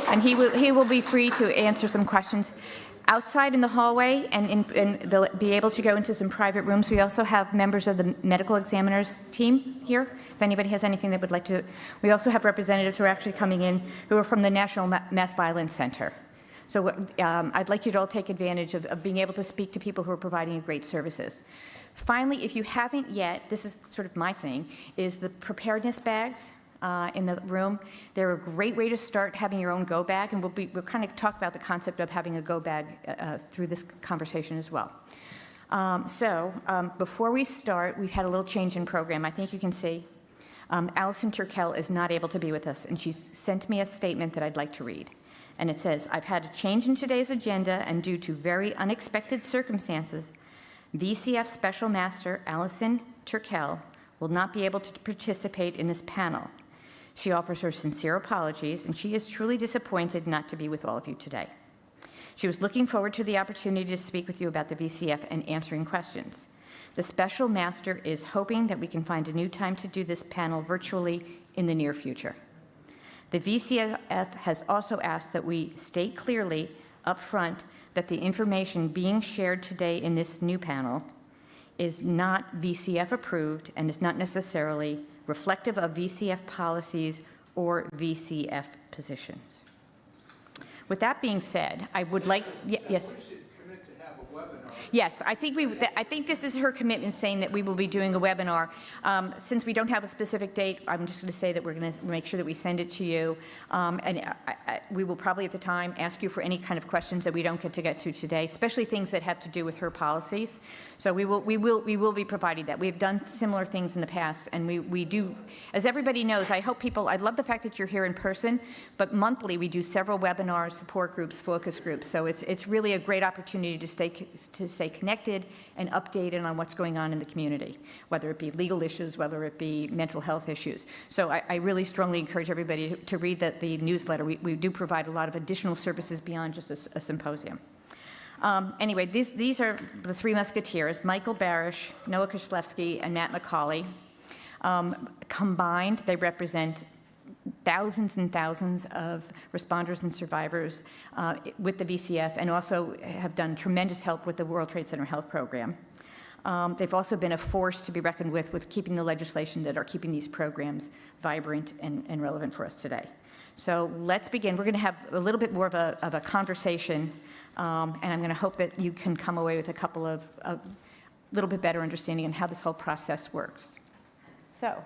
and he will be free to answer some questions outside in the hallway, and they'll be able to go into some private rooms. We also have members of the medical examiners team here, if anybody has anything they would like to. We also have representatives who are actually coming in who are from the National Mass Violence Center. So I'd like you to all take advantage of being able to speak to people who are providing you great services. Finally, if you haven't yet, this is sort of my thing, is the preparedness bags in the room. They're a great way to start having your own go bag, and we'll kind of talk about the concept of having a go bag through this conversation as well. Before we start, we've had a little change in program. I think you can see Allison Turkel is not able to be with us, and she's sent me a statement that I'd like to read. And it says, I've had a change in today's agenda, and due to very unexpected circumstances, VCF Special Master Allison Turkel will not be able to participate in this panel. She offers her sincere apologies, and she is truly disappointed not to be with all of you today. She was looking forward to the opportunity to speak with you about the VCF and answering questions. The Special Master is hoping that we can find a new time to do this panel virtually in the near future. The VCF has also asked that we state clearly up front that the information being shared today in this new panel is not VCF approved and is not necessarily reflective of VCF policies or VCF positions. With that being said, I would like, yes. Yes, I think this is her commitment, saying that we will be doing a webinar. Since we don't have a specific date, I'm just going to say that we're going to make sure that we send it to you. We will probably at the time ask you for any kind of questions that we don't get to today, especially things that have to do with her policies. So we will be providing that. We've done similar things in the past, and we do, as everybody knows, I love the fact that you're here in person, but monthly we do several webinars, support groups, focus groups. So it's really a great opportunity to stay connected and updated on what's going on in the community, whether it be legal issues, whether it be mental health issues. So I really strongly encourage everybody to read the newsletter. We do provide a lot of additional services beyond just a symposium. Anyway, these are the three musketeers, Michael Barish, Noah Koslewski, and Matt McCauley. Combined, they represent thousands and thousands of responders and survivors with the VCF, and also have done tremendous help with the World Trade Center Health Program. They've also been a force to be reckoned with keeping the legislation that are keeping these programs vibrant and relevant for us today. So let's begin. We're going to have a little bit more of a conversation, and I'm going to hope that you can come away with a couple of little bit better understanding on how this whole process works. So.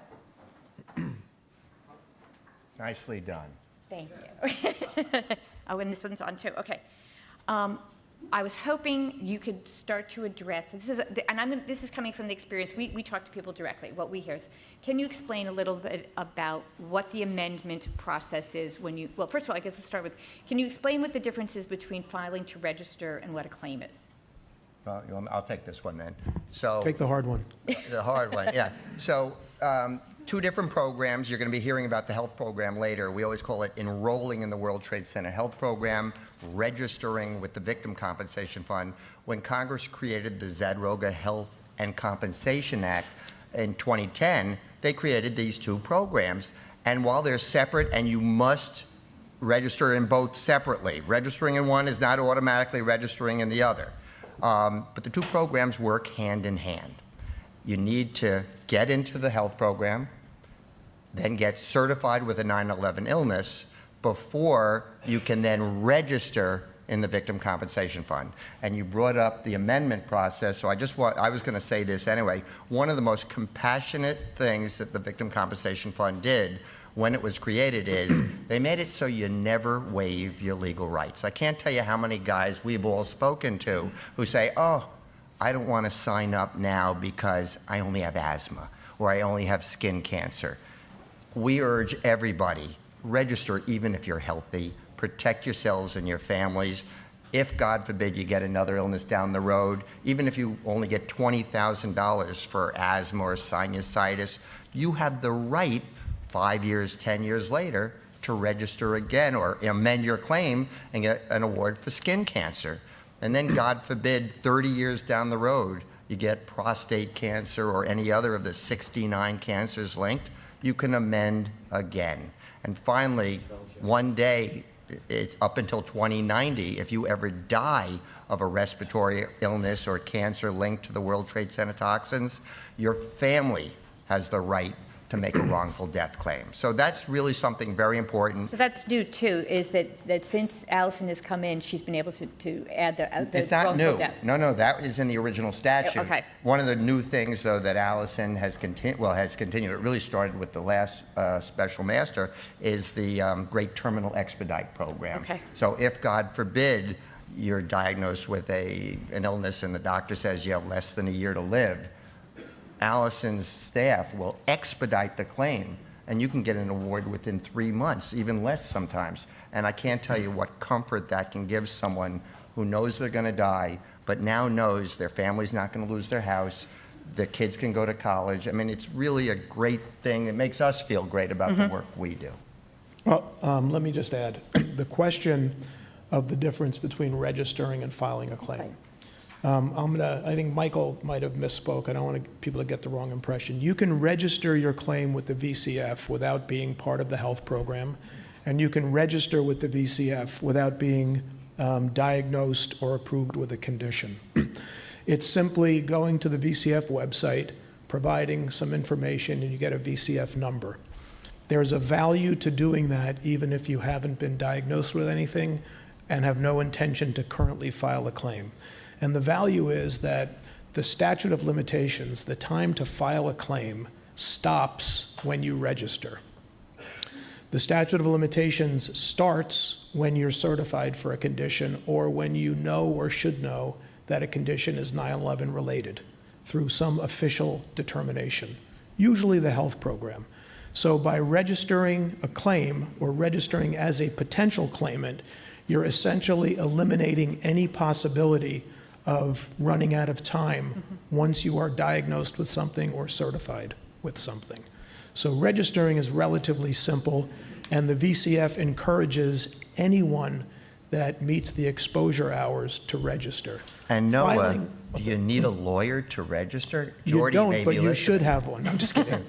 Nicely done. Thank you. Oh, and this one's on too. Okay. I was hoping you could start to address, this is coming from the experience, we talk to people directly, what we hear is, can you explain a little bit about what the amendment process is when you, well, first of all, I guess let's start with, can you explain what the difference is between filing to register and what a claim is? Well, I'll take this one then. So Take the hard one. The hard one, yeah. So two different programs. You're going to be hearing about the health program later. We always call it enrolling in the World Trade Center Health Program, registering with the Victim Compensation Fund. When Congress created the Zadroga Health and Compensation Act in 2010, they created these two programs. And while they're separate, and you must register in both separately, registering in one is not automatically registering in the other. But the two programs work hand in hand. You need to get into the health program, then get certified with a 9/11 illness before you can then register in the Victim Compensation Fund. And you brought up the amendment process, so I was going to say this anyway. One of the most compassionate things that the Victim Compensation Fund did when it was created is they made it so you never waive your legal rights. I can't tell you how many guys we've all spoken to who say, oh, I don't want to sign up now because I only have asthma or I only have skin cancer. We urge everybody, register even if you're healthy, protect yourselves and your families. if, God forbid, you get another illness down the road, even if you only get $20,000 for asthma or sinusitis, you have the right 5 years, 10 years later to register again or amend your claim and get an award for skin cancer. And then, God forbid, 30 years down the road, you get prostate cancer or any other of the 69 cancers linked, you can amend again. And finally, one day, it's up until 2090, if you ever die of a respiratory illness or cancer linked to the World Trade Center toxins, your family has the right to make a wrongful death claim. So that's really something very important. So that's new too, is that since Allison has come in, she's been able to add the It's not wrongful new. death. No, that is in the original statute. Okay. One of the new things, though, that Allison has continued, it really started with the last special master, is the Great Terminal Expedite Program. Okay. So if, God forbid, you're diagnosed with an illness and the doctor says you have less than a year to live, Allison's staff will expedite the claim, and you can get an award within 3 months, even less sometimes. And I can't tell you what comfort that can give someone who knows they're going to die, but now knows their family's not going to lose their house, their kids can go to college. I mean, it's really a great thing. It makes us feel great about the work we do. Well, let me just add, the question of the difference between registering and filing a claim. I think Michael might have misspoke. I don't want people to get the wrong impression. You can register your claim with the VCF without being part of the health program, and you can register with the VCF without being diagnosed or approved with a condition. It's simply going to the VCF website, providing some information, and you get a VCF number. There's a value to doing that even if you haven't been diagnosed with anything and have no intention to currently file a claim. And the value is that the statute of limitations, the time to file a claim, stops when you register. The statute of limitations starts when you're certified for a condition or when you know or should know that a condition is 9/11 related through some official determination, usually the health program. So by registering a claim or registering as a potential claimant, you're essentially eliminating any possibility of running out of time once you are diagnosed with something or certified with something. So registering is relatively simple, and the VCF encourages anyone that meets the exposure hours to register. And Noah, Filing- do you need a lawyer to register? You Jordy may don't, be but you listening. should have one. I'm just kidding.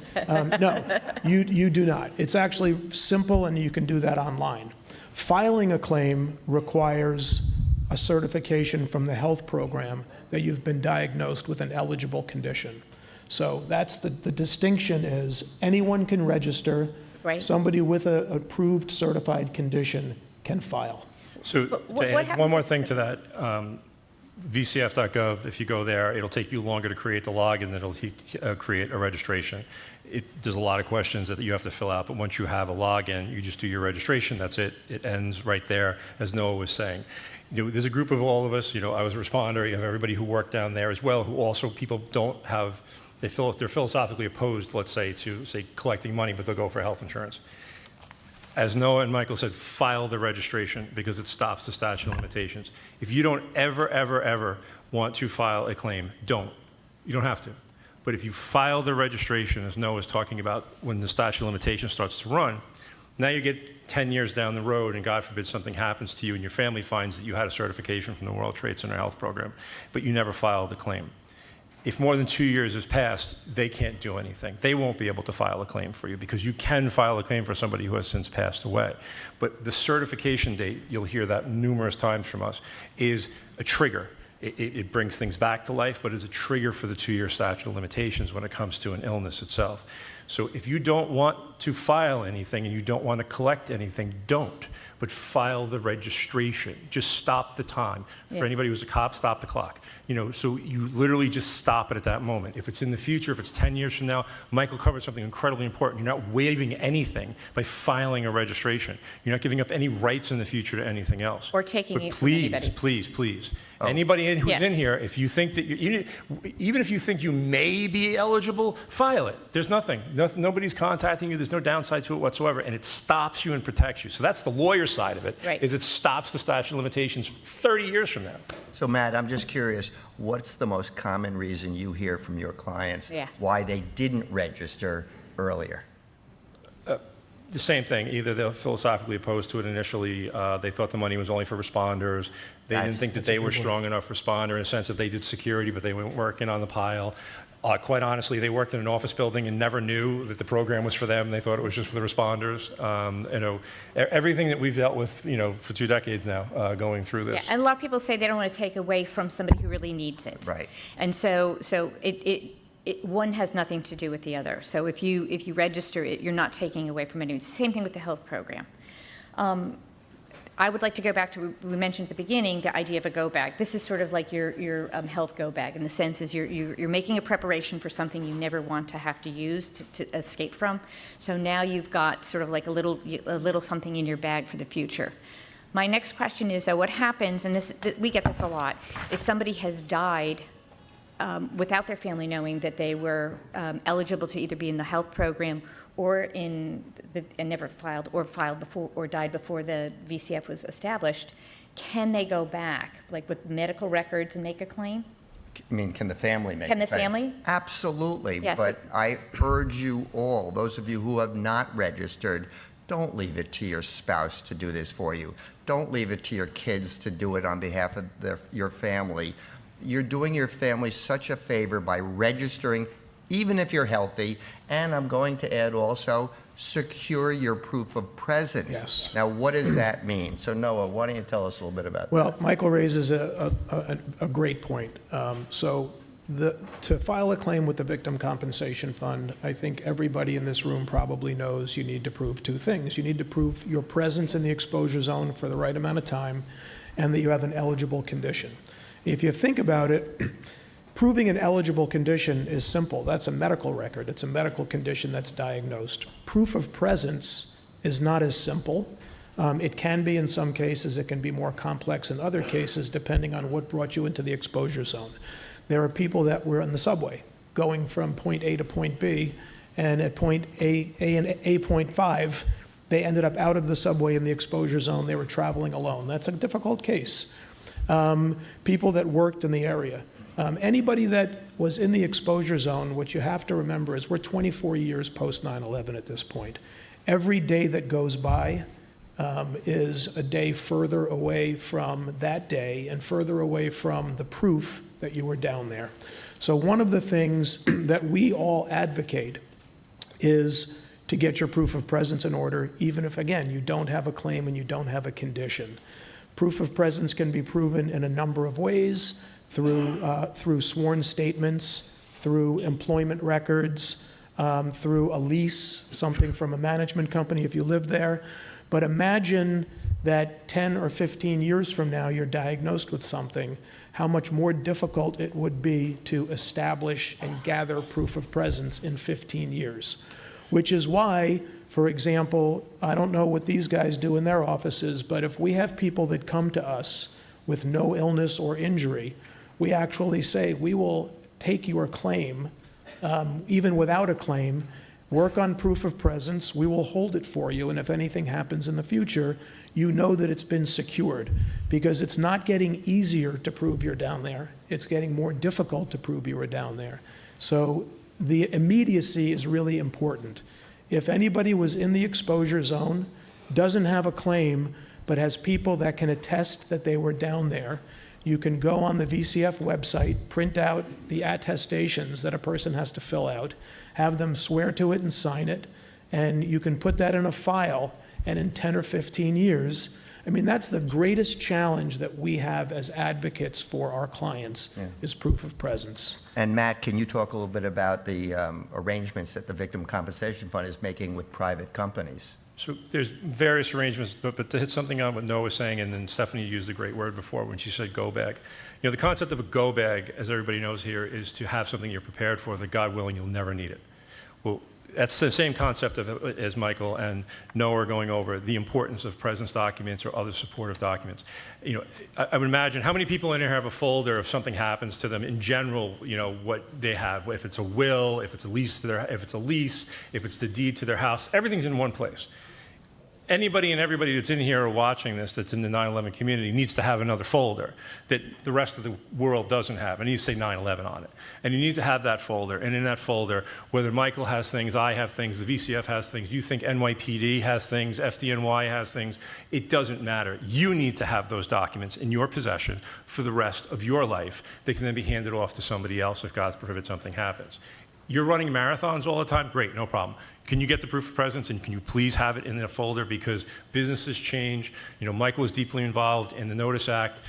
No, you do not. It's actually simple, and you can do that online. Filing a claim requires a certification from the health program that you've been diagnosed with an eligible condition. So that's the distinction is anyone can register. Right. Somebody with an approved certified condition can file. So what to add happens one more if- thing to that, VCF.gov, if you go there, it'll take you longer to create the login than it'll create a registration. There's a lot of questions that you have to fill out, but once you have a login, you just do your registration, that's it. It ends right there, as Noah was saying. There's a group of all of us, I was a responder, you have everybody who worked down there as well, who also people don't have, they're philosophically opposed, let's say, to, collecting money, but they'll go for health insurance. As Noah and Michael said, file the registration because it stops the statute of limitations. If you don't ever want to file a claim, don't. You don't have to. But if you file the registration, as Noah was talking about, when the statute of limitations starts to run, now you get 10 years down the road, and God forbid something happens to you and your family finds that you had a certification from the World Trade Center Health Program, but you never filed a claim. If more than 2 years has passed, they can't do anything. They won't be able to file a claim for you because you can file a claim for somebody who has since passed away. But the certification date, you'll hear that numerous times from us, is a trigger. It brings things back to life, but is a trigger for the 2-year statute of limitations when it comes to an illness itself. So if you don't want to file anything and you don't want to collect anything, don't. But file the registration. Just stop the time. For Yeah. anybody who's a cop, stop the clock. So you literally just stop it at that moment. If it's in the future, if it's 10 years from now, Michael covered something incredibly important. You're not waiving anything by filing a registration. You're not giving up any rights in the future to anything else. Or taking But it from anybody. please. Anybody who's Yeah. in here, if you think that even if you think you may be eligible, file it. There's nothing. nobody's contacting you. There's no downside to it whatsoever, and it stops you and protects you. So that's the lawyer side of it. Right. Is it stops the statute of limitations 30 years from now. So Matt, I'm just curious, what's the most common reason you hear from your clients why they didn't register earlier? The same thing. Either they're philosophically opposed to it initially. They thought the money was only for responders. They didn't think that they were strong enough responder in a sense that they did security, but they weren't working on the pile. Quite honestly, they worked in an office building and never knew that the program was for them. They thought it was just for the responders. Everything that we've dealt with, for 2 decades now, going through this. Yeah, and a lot of people say they don't want to take away from somebody who really needs it. Right. And so one has nothing to do with the other. So if you register it, you're not taking away from anyone. It's the same thing with the health program. I would like to go back to, we mentioned at the beginning, the idea of a go bag. This is sort of like your health go bag, in the sense is you're making a preparation for something you never want to have to use to escape from. So now you've got sort of like a little something in your bag for the future. My next question is, what happens, and we get this a lot, is somebody has died without their family knowing that they were eligible to either be in the health program or and never filed, or filed before, or died before the VCF was established. Can they go back, like with medical records, and make a claim? I mean, can the family make Can the a claim? family? Absolutely. Yes. But I urge you all, those of you who have not registered, don't leave it to your spouse to do this for you. Don't leave it to your kids to do it on behalf of your family. You're doing your family such a favor by registering, even if you're healthy. And I'm going to add also, secure your proof of presence. Yes. Now, what does that mean? So Noah, why don't you tell us a little bit about that? Well, Michael raises a great point. To file a claim with the Victim Compensation Fund, I think everybody in this room probably knows you need to prove 2 things. You need to prove your presence in the exposure zone for the right amount of time, and that you have an eligible condition. If you think about it, proving an eligible condition is simple. That's a medical record. It's a medical condition that's diagnosed. Proof of presence is not as simple. It can be in some cases. It can be more complex in other cases, depending on what brought you into the exposure zone. There are people that were in the subway going from point A to point B, and at point A and A.5, they ended up out of the subway in the exposure zone. They were traveling alone. That's a difficult case. People that worked in the area. Anybody that was in the exposure zone, what you have to remember is we're 24 years post 9/11 at this point. Every day that goes by is a day further away from that day and further away from the proof that you were down there. So one of the things that we all advocate is to get your proof of presence in order, even if, again, you don't have a claim and you don't have a condition. Proof of presence can be proven in a number of ways, through sworn statements, through employment records, through a lease, something from a management company if you live there. But imagine that 10 or 15 years from now you're diagnosed with something, how much more difficult it would be to establish and gather proof of presence in 15 years. Which is why, for example, I don't know what these guys do in their offices, but if we have people that come to us with no illness or injury, we actually say, we will take your claim, even without a claim, work on proof of presence, we will hold it for you, and if anything happens in the future, you know that it's been secured, because it's not getting easier to prove you're down there, it's getting more difficult to prove you were down there. So the immediacy is really important. If anybody was in the exposure zone, doesn't have a claim, but has people that can attest that they were down there, you can go on the VCF website, print out the attestations that a person has to fill out, have them swear to it and sign it, and you can put that in a file, and in 10 or 15 years, I mean, that's the greatest challenge that we have as advocates for our clients, is proof of presence. And Matt, can you talk a little bit about the arrangements that the Victim Compensation Fund is making with private companies? So there's various arrangements, but to hit something on what Noah was saying, and then Stephanie used a great word before when she said go bag. The concept of a go bag, as everybody knows here, is to have something you're prepared for that, God willing, you'll never need it. Well, that's the same concept as Michael and Noah are going over, the importance of presence documents or other supportive documents. You know, I would imagine, how many people in here have a folder if something happens to them in general, you know, what they have, if it's a will, if it's a lease, if it's the deed to their house, everything's in one place. Anybody and everybody that's in here or watching this that's in the 9/11 community needs to have another folder that the rest of the world doesn't have. It needs to say 9/11 on it. And you need to have that folder. And in that folder, whether Michael has things, I have things, the VCF has things, you think NYPD has things, FDNY has things, it doesn't matter. You need to have those documents in your possession for the rest of your life. They can then be handed off to somebody else if, God forbid, something happens. You're running marathons all the time? Great, no problem. Can you get the proof of presence, and can you please have it in the folder, because businesses change. You know, Michael was deeply involved in the Notice Act.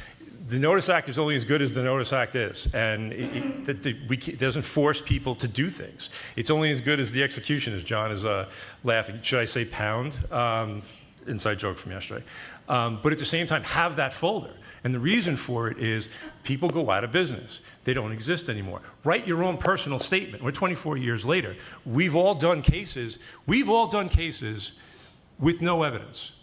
The Notice Act is only as good as the Notice Act is, and it doesn't force people to do things. It's only as good as the execution, as John is laughing. Should I say pound? Inside joke from yesterday. But at the same time, have that folder. And the reason for it is people go out of business. They don't exist anymore. Write your own personal statement. We're 24 years later. We've all done cases with no evidence.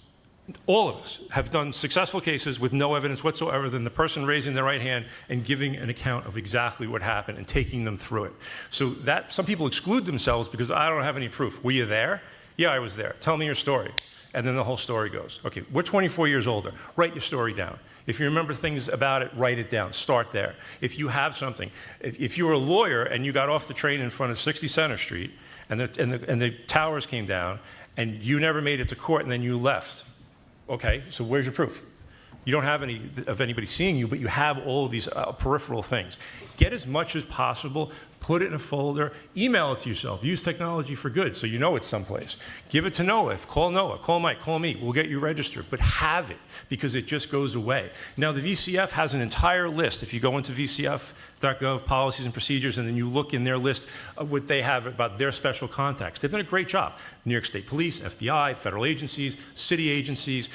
All of us have done successful cases with no evidence whatsoever than the person raising their right hand and giving an account of exactly what happened and taking them through it. So that some people exclude themselves because I don't have any proof. Were you there? Yeah, I was there. Tell me your story. And then the whole story goes. Okay, we're 24 years older. Write your story down. If you remember things about it, write it down. Start there. If you have something, if you were a lawyer and you got off the train in front of 60 Center Street and the towers came down and you never made it to court and then you left, okay, so where's your proof? You don't have any of anybody seeing you, but you have all of these peripheral things. Get as much as possible, put it in a folder, email it to yourself. Use technology for good so you know it's someplace. Give it to Noah. Call Noah, call Mike, call me. We'll get you registered, but have it because it just goes away. Now, the VCF has an entire list. If you go into vcf.gov, policies and procedures, and then you look in their list of what they have about their special contacts, they've done a great job. New York State Police, FBI, federal agencies, city agencies,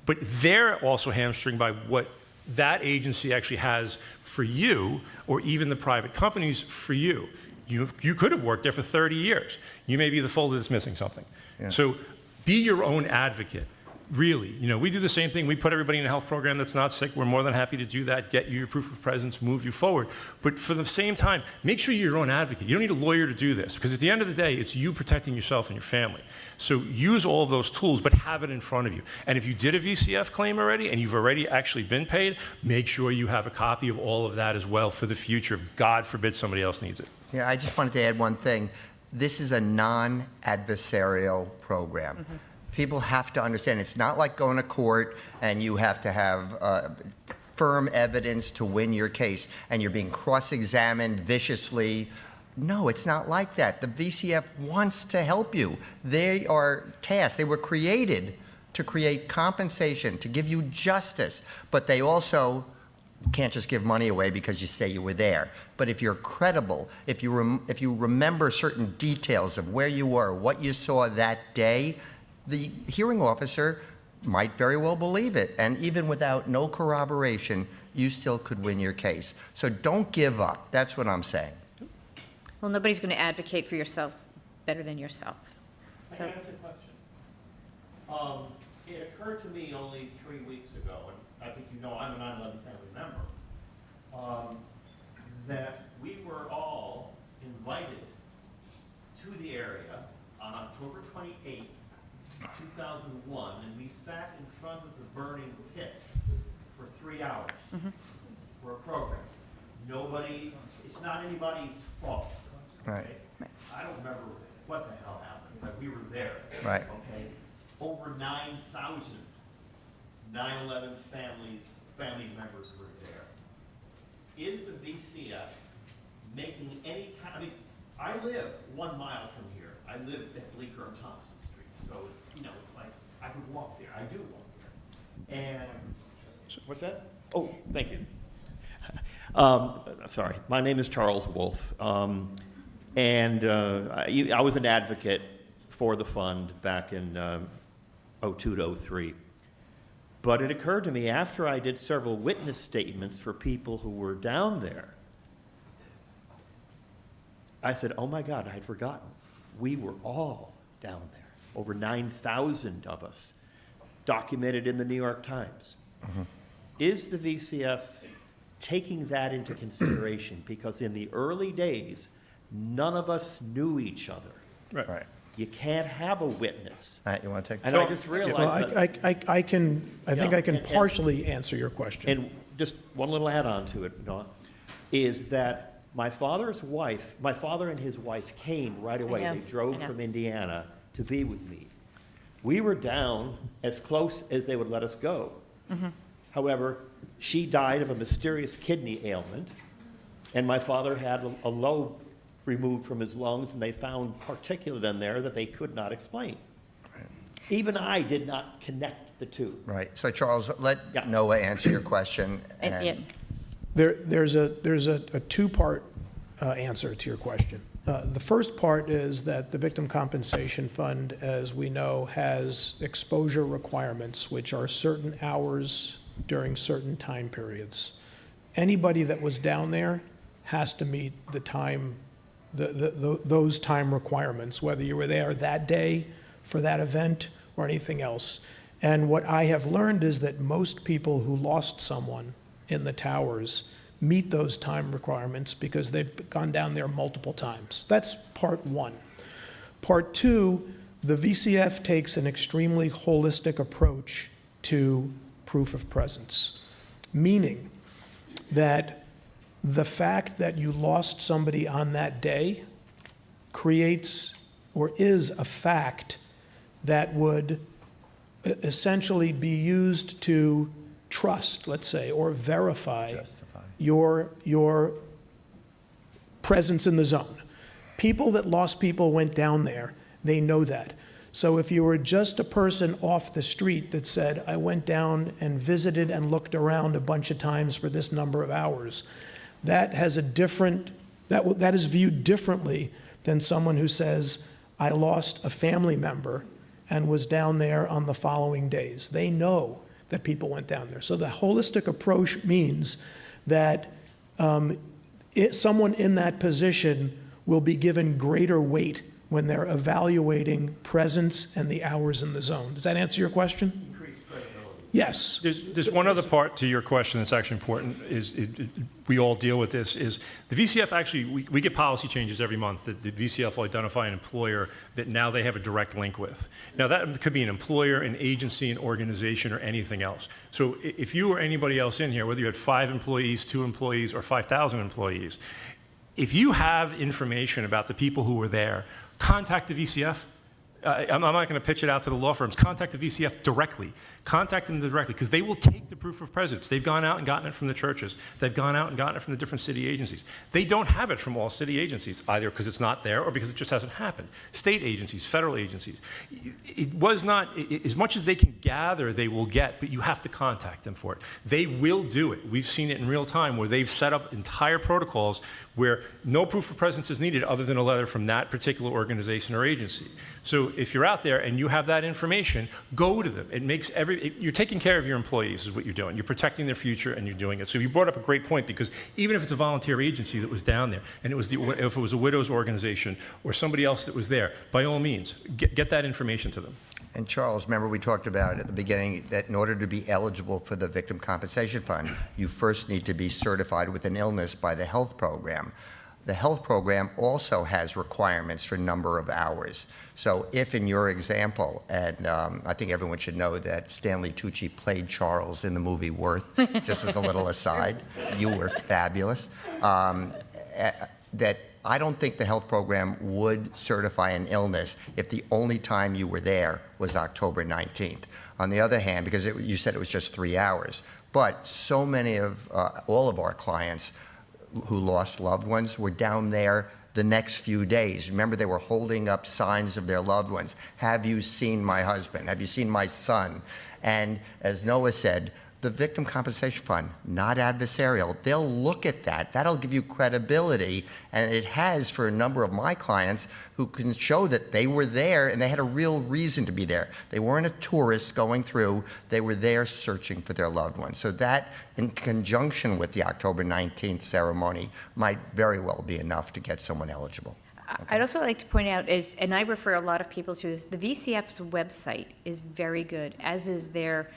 but they're also hamstringed by what that agency actually has for you, or even the private companies for you. You could have worked there for 30 years. You may be the folder that's missing something. Yeah. So be your own advocate. Really, you know, we do the same thing. We put everybody in a health program that's not sick. We're more than happy to do that, get you your proof of presence, move you forward. But for the same time, make sure you're your own advocate. You don't need a lawyer to do this, because at the end of the day, it's you protecting yourself and your family. So use all of those tools, but have it in front of you. And if you did a VCF claim already and you've already actually been paid, make sure you have a copy of all of that as well for the future if, God forbid, somebody else needs it. Yeah, I just wanted to add one thing. This is a non-adversarial program. Mm-hmm. People have to understand it's not like going to court and you have to have firm evidence to win your case and you're being cross-examined viciously. No, it's not like that. The VCF wants to help you. They are tasked. They were created to create compensation, to give you justice, but they also can't just give money away because you say you were there. But if you're credible, if you remember certain details of where you were, what you saw that day, the hearing officer might very well believe it. And even without no corroboration, you still could win your case. So don't give up. That's what I'm saying. Well, nobody's going to advocate for yourself better than yourself. Can I ask a question? It occurred to me only 3 weeks ago, and I think you know I'm a 9/11 family member, that we were all invited to the area on October 28th, 2001, and we sat in front of the burning pit for 3 hours for a program. It's not anybody's fault. Right. Okay? I don't remember what the hell happened, but we were there. Right. Okay. Over 9,000 9/11 family members were there. Is the VCF making any kind? I mean, I live 1 mile from here. I live at Bleecker and Thompson Street, so it's it's like I could walk there. I do walk there. And what's that? Oh, thank you. Sorry, my name is Charles Wolf, and I was an advocate for the fund back in 02 to 03. But it occurred to me after I did several witness statements for people who were down there, I said, oh my God, I had forgotten. We were all down there, over 9,000 of us, documented in the New York Times. Is the VCF taking that into consideration? Because in the early days, none of us knew each other. Right. You can't have a witness. Matt, you want to take? And I just realized Well, that. I think I can and- partially answer your question. And just one little add-on to it, Dawn, is that my father and his wife came right away. know, They drove I know. from Indiana to be with me. We were down as close as they would let us go. However, she died of a mysterious kidney ailment, and my father had a lobe removed from his lungs, and they found particulate in there that they could not explain. Even I did not connect the two. Right. So Charles, let Noah answer your question. And There's a two-part answer to your question. The first part is that the Victim Compensation Fund, as we know, has exposure requirements, which are certain hours during certain time periods. Anybody that was down there has to meet the time, those time requirements, whether you were there that day for that event or anything else. And what I have learned is that most people who lost someone in the towers meet those time requirements because they've gone down there multiple times. That's part one. Part two, the VCF takes an extremely holistic approach to proof of presence, meaning that the fact that you lost somebody on that day creates or is a fact that would essentially be used to trust, let's say, or verify your presence in the zone. People that lost people went down there. They know that. So if you were just a person off the street that said, I went down and visited and looked around a bunch of times for this number of hours, that has a different, that is viewed differently than someone who says, I lost a family member and was down there on the following days. They know that people went down there. So the holistic approach means that someone in that position will be given greater weight when they're evaluating presence and the hours in the zone. Does that answer your question? Yes. There's one other part to your question that's actually important, we all deal with this, is the VCF actually, we get policy changes every month that the VCF will identify an employer that now they have a direct link with. Now that could be an employer, an agency, an organization, or anything else. So if you or anybody else in here, whether you had 5 employees, 2 employees, or 5,000 employees, if you have information about the people who were there, contact the VCF. I'm not going to pitch it out to the law firms. Contact the VCF directly. Contact them directly, because they will take the proof of presence. They've gone out and gotten it from the churches. They've gone out and gotten it from the different city agencies. They don't have it from all city agencies, either because it's not there or because it just hasn't happened. State agencies, federal agencies. It was not, as much as they can gather, they will get, but you have to contact them for it. They will do it. We've seen it in real time where they've set up entire protocols where no proof of presence is needed other than a letter from that particular organization or agency. So if you're out there and you have that information, go to them. It makes you're taking care of your employees is what you're doing. You're protecting their future and you're doing it. So you brought up a great point, because even if it's a volunteer agency that was down there and if it was a widow's organization or somebody else that was there, by all means, get that information to them. And Charles, remember we talked about at the beginning that in order to be eligible for the Victim Compensation Fund, you first need to be certified with an illness by the health program. The health program also has requirements for number of hours. So if in your example, and I think everyone should know that Stanley Tucci played Charles in the movie Worth, just as a little aside, you were fabulous, that I don't think the health program would certify an illness if the only time you were there was October 19th. On the other hand, because you said it was just 3 hours, but so many of, all of our clients who lost loved ones were down there the next few days. Remember, they were holding up signs of their loved ones. Have you seen my husband? Have you seen my son? And as Noah said, the Victim Compensation Fund, not adversarial. They'll look at that. That'll give you credibility, and it has for a number of my clients who can show that they were there and they had a real reason to be there. They weren't a tourist going through. They were there searching for their loved ones. So that, in conjunction with the October 19th ceremony, might very well be enough to get someone eligible. I'd also like to point out is, and I refer a lot of people to this, the VCF's website is very good, as is their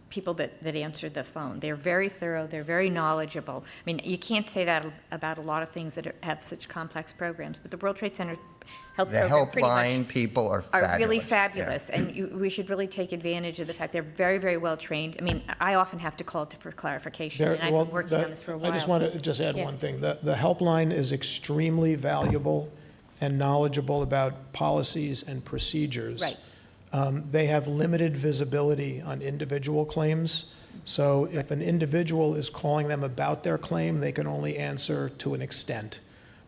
people that answer the phone. They're very thorough, they're very knowledgeable. I mean, you can't say that about a lot of things that have such complex programs, but the World Trade Center Health The Program pretty helpline much people are fabulous. are really Yeah. fabulous, and we should really take advantage of the fact they're very, very well trained. I mean, I often have to call for clarification, and I've been working on this for a while. I just want to just add Yeah. one thing. The helpline is extremely valuable and knowledgeable about policies and procedures. Right. They have limited visibility on individual claims. So if an individual is calling them about their claim, they can only answer to an extent.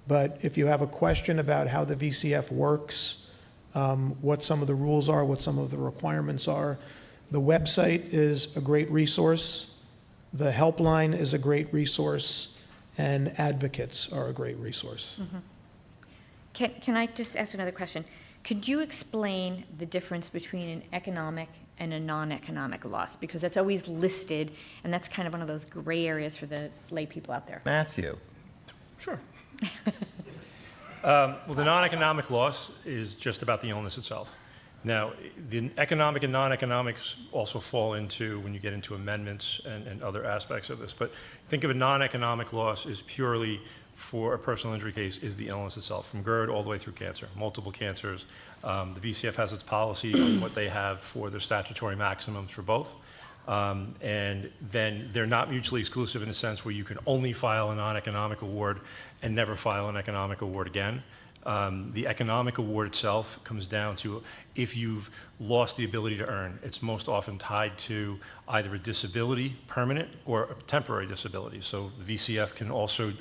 But if you have a question about how the VCF works, what some of the rules are, what some of the requirements are, the website is a great resource. The helpline is a great resource, and advocates are a great resource. Can I just ask another question? Could you explain the difference between an economic and a non-economic loss? Because that's always listed, and that's kind of one of those gray areas for the lay people out there. Matthew. Sure. Well, the non-economic loss is just about the illness itself. Now, the economic and non-economics also fall into when you get into amendments and other aspects of this. But think of a non-economic loss as purely for a personal injury case is the illness itself, from GERD all the way through cancer, multiple cancers. The VCF has its policy on what they have for their statutory maximums for both. And then they're not mutually exclusive in a sense where you can only file a non-economic award and never file an economic award again. The economic award itself comes down to if you've lost the ability to earn. It's most often tied to either a disability, permanent, or a temporary disability. So the VCF can also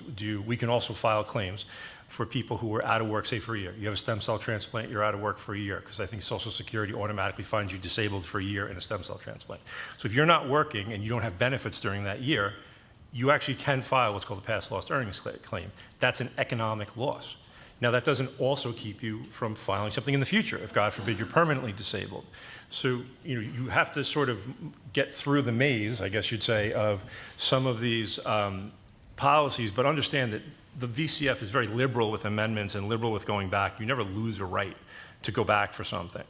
we can also file claims for people who are out of work, say for a year. You have a stem cell transplant, you're out of work for a year, because I think Social Security automatically finds you disabled for a year in a stem cell transplant. So if you're not working and you don't have benefits during that year, you actually can file what's called a past lost earnings claim. That's an economic loss. Now, that doesn't also keep you from filing something in the future, if God forbid you're permanently disabled. So, you have to sort of get through the maze, I guess you'd say, of some of these policies, but understand that the VCF is very liberal with amendments and liberal with going back. You never lose a right to go back for something.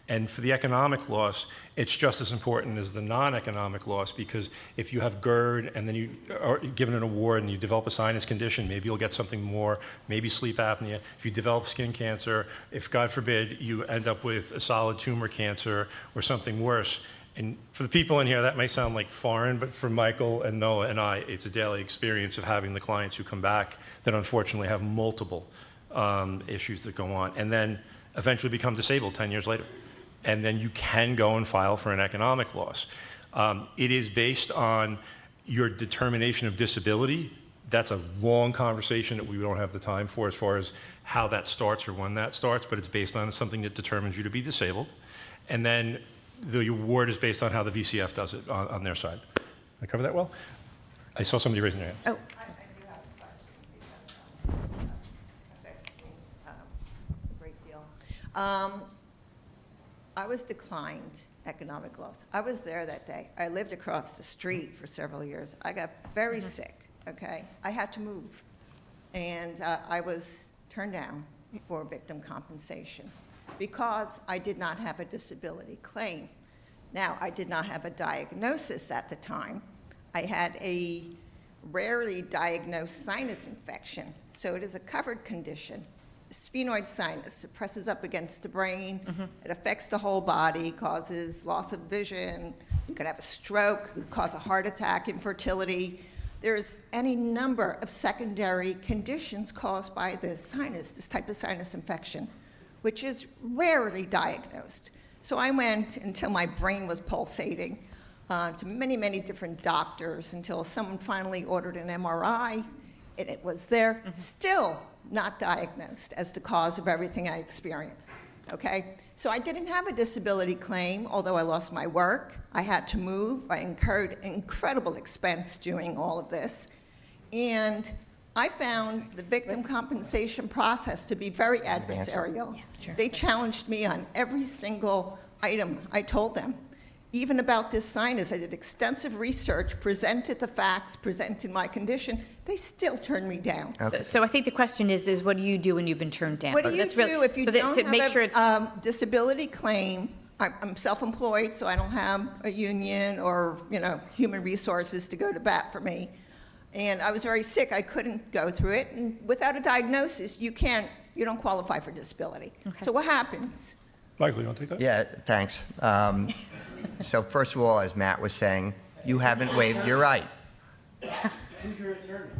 And for the economic loss, it's just as important as the non-economic loss, because if you have GERD and then you are given an award and you develop a sinus condition, maybe you'll get something more, maybe sleep apnea. If you develop skin cancer, if God forbid you end up with a solid tumor cancer or something worse. And for the people in here, that may sound like foreign, but for Michael and Noah and I, it's a daily experience of having the clients who come back that unfortunately have multiple issues that go on and then eventually become disabled 10 years later. And then you can go and file for an economic loss. It is based on your determination of disability. That's a long conversation that we don't have the time for as far as how that starts or when that starts, but it's based on something that determines you to be disabled. And then the award is based on how the VCF does it on their side. Did I cover that well? I saw somebody raising their hand. Oh. Great deal. I was declined economic loss. I was there that day. I lived across the street for several years. I got very sick, okay? I had to move. And I was turned down for victim compensation because I did not have a disability claim. Now, I did not have a diagnosis at the time. I had a rarely diagnosed sinus infection, so it is a covered condition. Sphenoid sinus, it presses up against the brain, it affects the whole body, causes loss of vision, you could have a stroke, it could cause a heart attack, infertility. There's any number of secondary conditions caused by this type of sinus infection, which is rarely diagnosed. So I went until my brain was pulsating to many, many different doctors until someone finally ordered an MRI, and it was there, still not diagnosed as the cause of everything I experienced, okay? So I didn't have a disability claim, although I lost my work. I had to move. I incurred incredible expense doing all of this. And I found the victim compensation process to be very adversarial. They challenged me on every single item I told them. even about this sinus, I did extensive research, presented the facts, presented my condition. They still turned me down. So I think the question is what do you do when you've been turned down? What do you do if you don't to make have sure a disability claim? I'm self-employed, so I don't have a union or, human resources to go to bat for me. And I was very sick. I couldn't go through it. And without a diagnosis, you don't qualify for disability. So what happens? Michael, you want to take that? Yeah, thanks. So first of all, as Matt was saying, you haven't waived your right. Who's your attorney?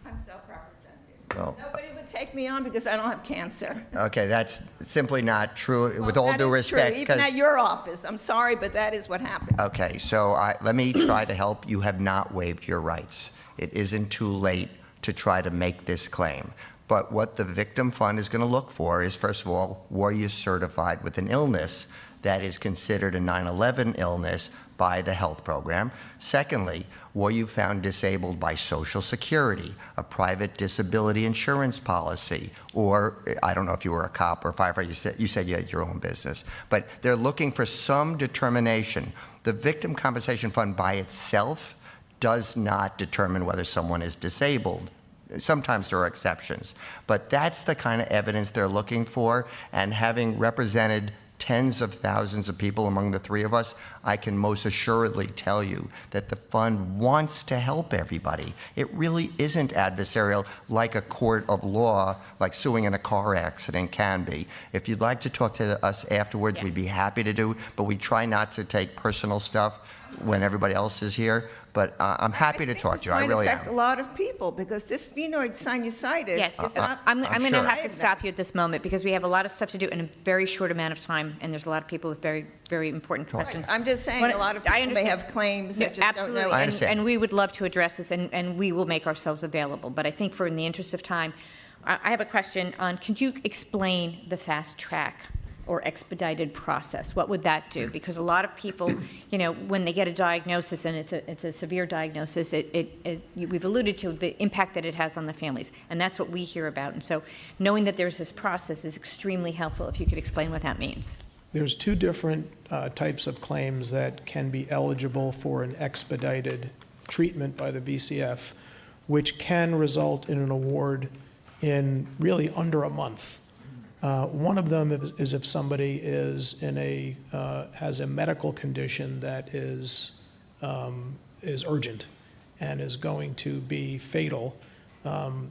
I'm self-represented. Well, Nobody would take me on because I don't have cancer. okay, that's simply not true, with all That due is respect. true, even 'cause- at your office. I'm sorry, but that is what happened. Okay, so let me try to help. You have not waived your rights. It isn't too late to try to make this claim. But what the Victim Fund is going to look for is, first of all, were you certified with an illness that is considered a 9/11 illness by the health program? Secondly, were you found disabled by Social Security, a private disability insurance policy, or I don't know if you were a cop or a firefighter, you said you had your own business. But they're looking for some determination. The Victim Compensation Fund by itself does not determine whether someone is disabled. Sometimes there are exceptions, but that's the kind of evidence they're looking for. And having represented tens of thousands of people among the three of us, I can most assuredly tell you that the fund wants to help everybody. It really isn't adversarial like a court of law, like suing in a car accident can be. If you'd like to talk to us afterwards, we'd be happy to do, but we try not to take personal stuff when everybody else is here. But I'm happy to talk to you. I really It might affect am. a lot of people because this sphenoid sinusitis Yes, is not. I'm going to sure. have to stop you at this moment because we have a lot of stuff to do in a very short amount of time, and there's a lot of people with very, very important questions. I'm just saying, a lot of I people may understand. have claims No, that just don't absolutely, know. I and, understand. and we would love to address this, and we will make ourselves available. But I think in the interest of time, I have a question on, could you explain the fast track or expedited process? What would that do? Because a lot of people, when they get a diagnosis and it's a severe diagnosis, we've alluded to the impact that it has on the families, and that's what we hear about. And so knowing that there's this process is extremely helpful. If you could explain what that means. There's two different types of claims that can be eligible for an expedited treatment by the VCF, which can result in an award in really under a month. One of them is if somebody is has a medical condition that is urgent and is going to be fatal.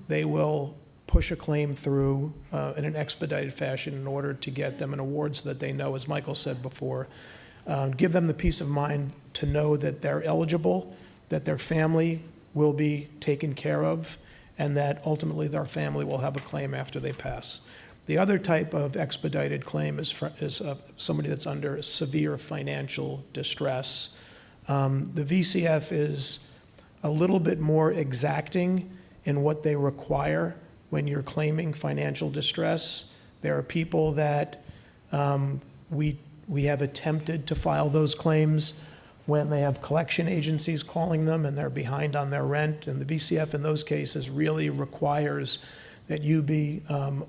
They will push a claim through in an expedited fashion in order to get them an award so that they know, as Michael said before, give them the peace of mind to know that they're eligible, that their family will be taken care of, and that ultimately their family will have a claim after they pass. The other type of expedited claim is somebody that's under severe financial distress. The VCF is a little bit more exacting in what they require when you're claiming financial distress. There are people that we have attempted to file those claims when they have collection agencies calling them and they're behind on their rent. And the VCF in those cases really requires that you be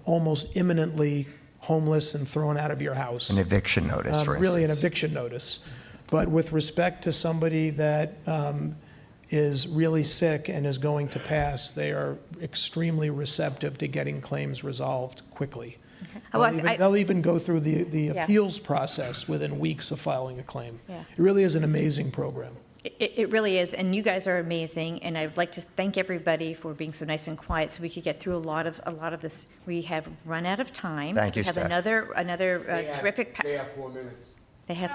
almost imminently homeless and thrown out of your house. An eviction notice, for instance. Really an eviction notice. But with respect to somebody that is really sick and is going to pass, they are extremely receptive to getting claims resolved quickly. They'll even go through the appeals process within weeks of filing a claim. Yeah. It really is an amazing program. It really is, and you guys are amazing, and I'd like to thank everybody for being so nice and quiet so we could get through a lot of this. We have run out of time. Thank you, We have Steph. another terrific. They have 4 minutes. They have.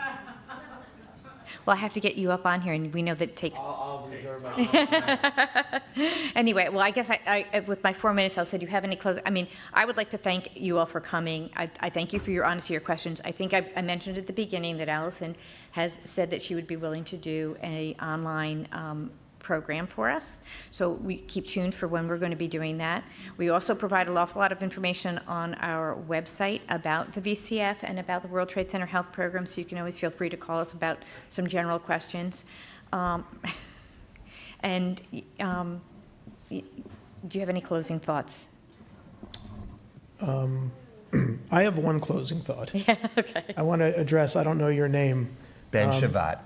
Well, I have to get you up on here, and we know that it takes. I'll reserve my time. Anyway, well, I guess I with my 4 minutes, I'll say, do you have any closing? I mean, I would like to thank you all for coming. I thank you for your honesty, your questions. I think I mentioned at the beginning that Allison has said that she would be willing to do an online program for us. So we keep tuned for when we're going to be doing that. We also provide an awful lot of information on our website about the VCF and about the World Trade Center Health Program, so you can always feel free to call us about some general questions. And do you have any closing thoughts? I have one closing thought. Yeah, okay. I want to address, I don't know your name, Ben Shavat.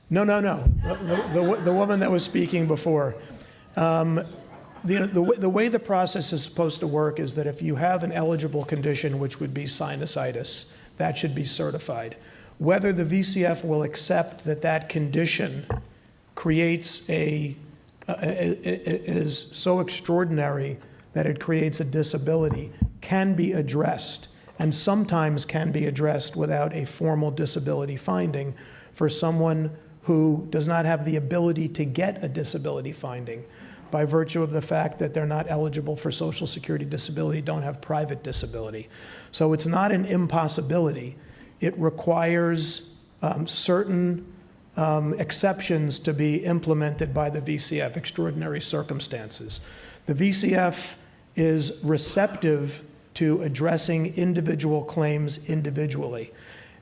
No. The woman that was speaking before. The way the process is supposed to work is that if you have an eligible condition, which would be sinusitis, that should be certified. Whether the VCF will accept that condition creates is so extraordinary that it creates a disability can be addressed, and sometimes can be addressed without a formal disability finding for someone who does not have the ability to get a disability finding by virtue of the fact that they're not eligible for Social Security disability, don't have private disability. So it's not an impossibility. It requires certain exceptions to be implemented by the VCF, extraordinary circumstances. The VCF is receptive to addressing individual claims individually.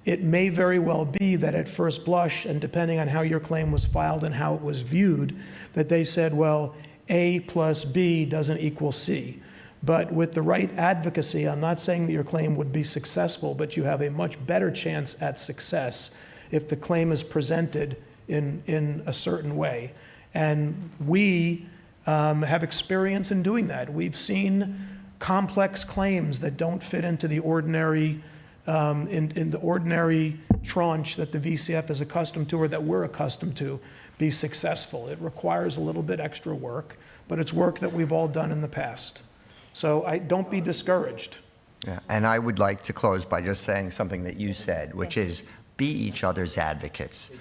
It may very well be that at first blush, and depending on how your claim was filed and how it was viewed, that they said, well, A plus B doesn't equal C. But with the right advocacy, I'm not saying that your claim would be successful, but you have a much better chance at success if the claim is presented in a certain way. And we have experience in doing that. We've seen complex claims that don't fit into the ordinary in the ordinary tranche that the VCF is accustomed to or that we're accustomed to be successful. It requires a little bit extra work, but it's work that we've all done in the past. So don't be discouraged. Yeah, and I would like to close by just saying something that you said, which is be each other's advocates.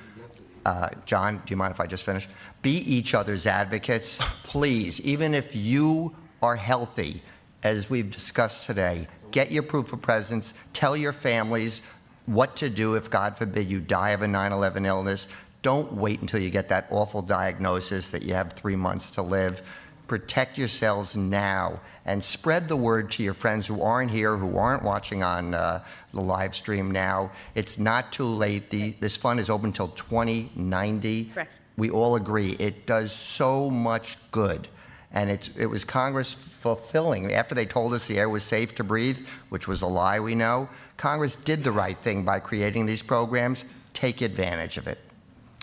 John, do you mind if I just finish? Be each other's advocates, please. Even if you are healthy, as we've discussed today, get your proof of presence, tell your families what to do if, God forbid, you die of a 9/11 illness. Don't wait until you get that awful diagnosis that you have 3 months to live. Protect yourselves now and spread the word to your friends who aren't here, who aren't watching on the live stream now. It's not too late. This fund is open until 2090. Correct. We all agree. It does so much good. And it was Congress fulfilling. After they told us the air was safe to breathe, which was a lie, we know, Congress did the right thing by creating these programs. Take advantage of it.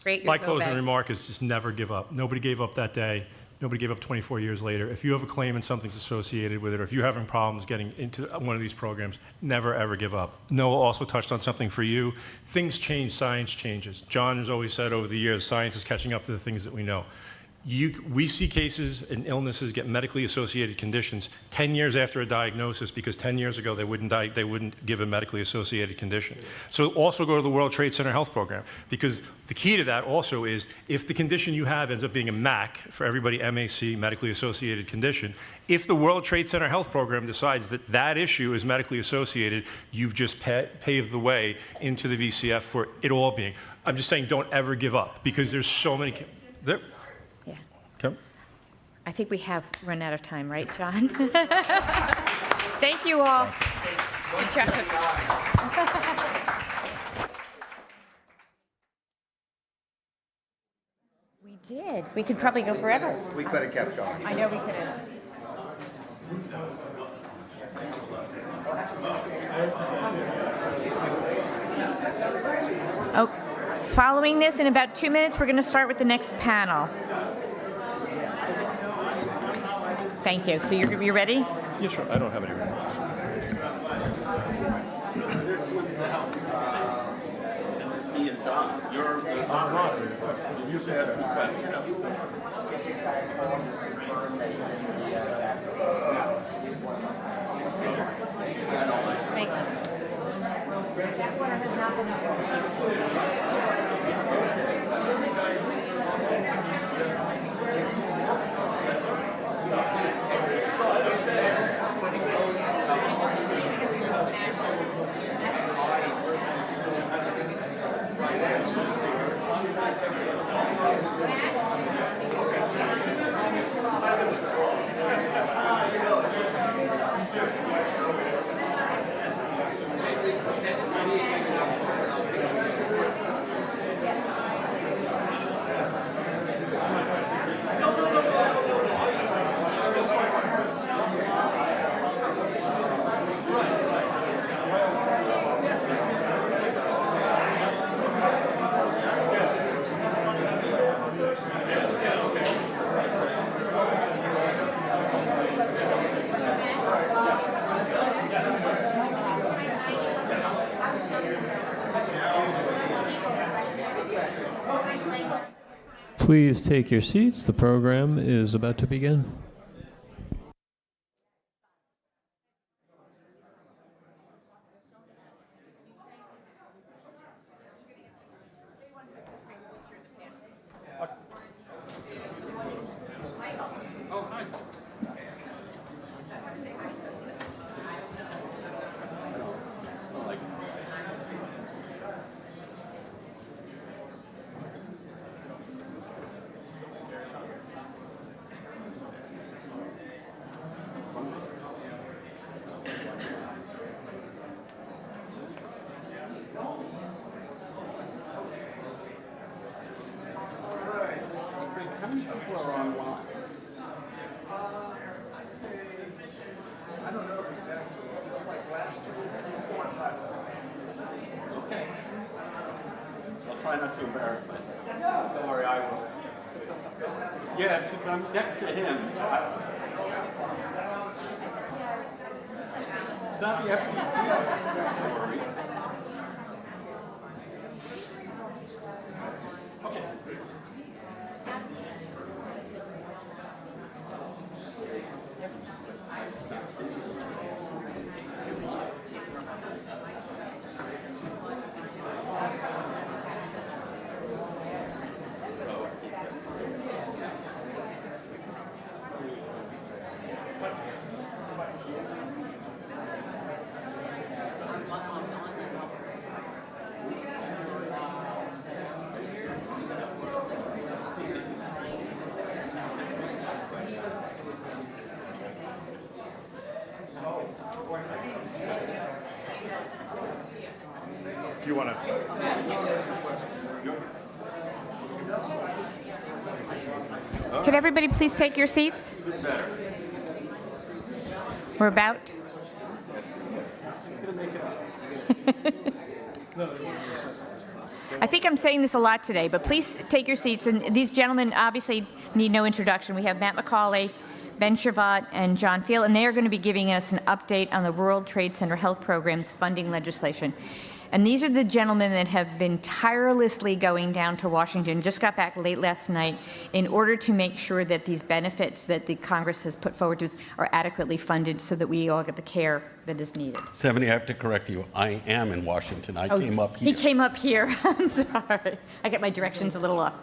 Great. My closing remark is just never give up. Nobody gave up that day. Nobody gave up 24 years later. If you have a claim and something's associated with it, or if you're having problems getting into one of these programs, never, ever give up. Noah also touched on something for you. Things change, science changes. John has always said over the years, science is catching up to the things that we know. We see cases and illnesses get medically associated conditions 10 years after a diagnosis because 10 years ago they wouldn't give a medically associated condition. So also go to the World Trade Center Health Program, because the key to that also is if the condition you have ends up being a MAC, for everybody MAC, medically associated condition, if the World Trade Center Health Program decides that that issue is medically associated, you've just paved the way into the VCF for it all being. I'm just saying don't ever give up, because there's so many. Okay. I think we have run out of time, right, John? Thank you all. Good job. We did. We could probably go forever. We could have kept going. I know we could have. Oh, following this, in about 2 minutes, we're going to start with the next panel. Thank you. So you're ready? Yeah, sure. I don't have any remarks. Me and John, you're the moderator. You should ask me questions. That's what has happened. Please take your seats. The program is about to begin. How many people are online? I'd say, I don't know exactly. It was like last year, 4 or 5. Okay. I'll try not to embarrass myself. Don't worry, I will. Yeah, since I'm next to him. It's not the FCC, don't worry. Okay. Do you want to? Could everybody please take your seats? We're about. I think I'm saying this a lot today, but please take your seats. And these gentlemen obviously need no introduction. We have Matt McCauley, Ben Shavat, and John Field, and they are going to be giving us an update on the World Trade Center Health Program's funding legislation. And these are the gentlemen that have been tirelessly going down to Washington, just got back late last night, in order to make sure that these benefits that the Congress has put forward to us are adequately funded so that we all get the care that is needed. Stephanie, I have to correct you. I am in Washington. I came up here. He came up here. I'm sorry. I get my directions a little off.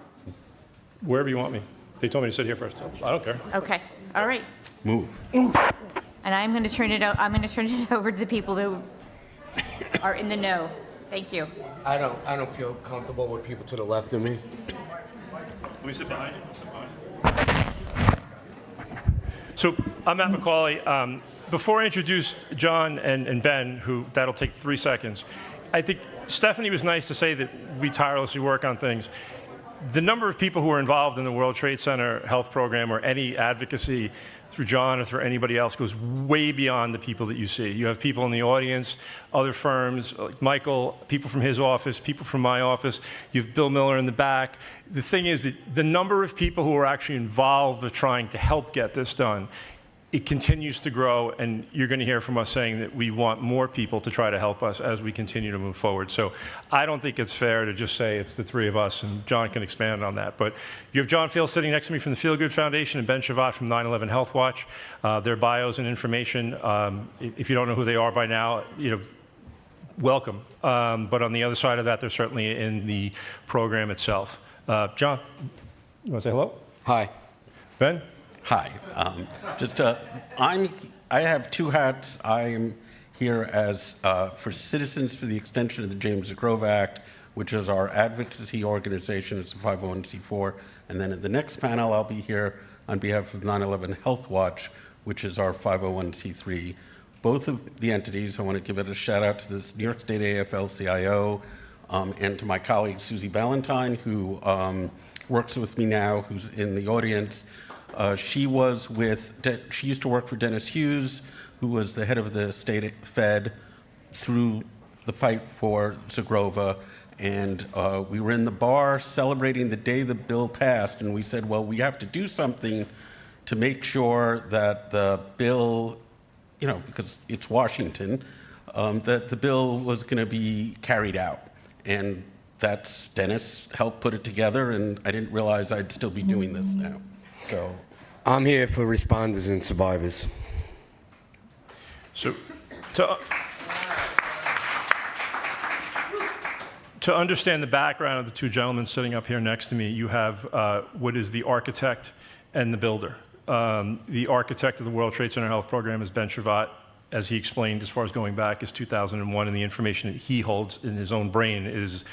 Wherever you want me. They told me to sit here first. I don't care. Okay. All right. Move. And I'm going to turn it over to the people who are in the know. Thank you. I don't feel comfortable with people to the left of me. Let me sit behind you. So I'm Matt McCauley. Before I introduce John and Ben, who that'll take 3 seconds, I think Stephanie was nice to say that we tirelessly work on things. The number of people who are involved in the World Trade Center Health Program or any advocacy through John or through anybody else goes way beyond the people that you see. You have people in the audience, other firms, like Michael, people from his office, people from my office. You have Bill Miller in the back. The thing is that the number of people who are actually involved with trying to help get this done, it continues to grow, and you're going to hear from us saying that we want more people to try to help us as we continue to move forward. So I don't think it's fair to just say it's the three of us, and John can expand on that. But you have John Field sitting next to me from the Feel Good Foundation and Ben Shavat from 9/11 Health Watch. Their bios and information, if you don't know who they are by now, welcome. But on the other side of that, they're certainly in the program itself. John, you want to say hello? Hi. Ben? Hi. I have 2 hats. I am here as for Citizens for the Extension of the James Grove Act, which is our advocacy organization. It's a 501c4. And then at the next panel, I'll be here on behalf of 9/11 Health Watch, which is our 501c3. Both of the entities, I want to give it a shout out to this New York State AFL-CIO and to my colleague Susie Ballantyne, who works with me now, who's in the audience. She used to work for Dennis Hughes, who was the head of the state Fed through the fight for Zagrova. And we were in the bar celebrating the day the bill passed, and we said, well, we have to do something to make sure that the bill, because it's Washington, that the bill was going to be carried out. And that's, Dennis helped put it together, and I didn't realize I'd still be doing this now. So I'm here for responders and survivors. So, to understand the background of the two gentlemen sitting up here next to me, you have what is the architect and the builder. The architect of the World Trade Center Health Program is Ben Shervat. As he explained, as far as going back, is 2001, and the information that he holds in his own brain is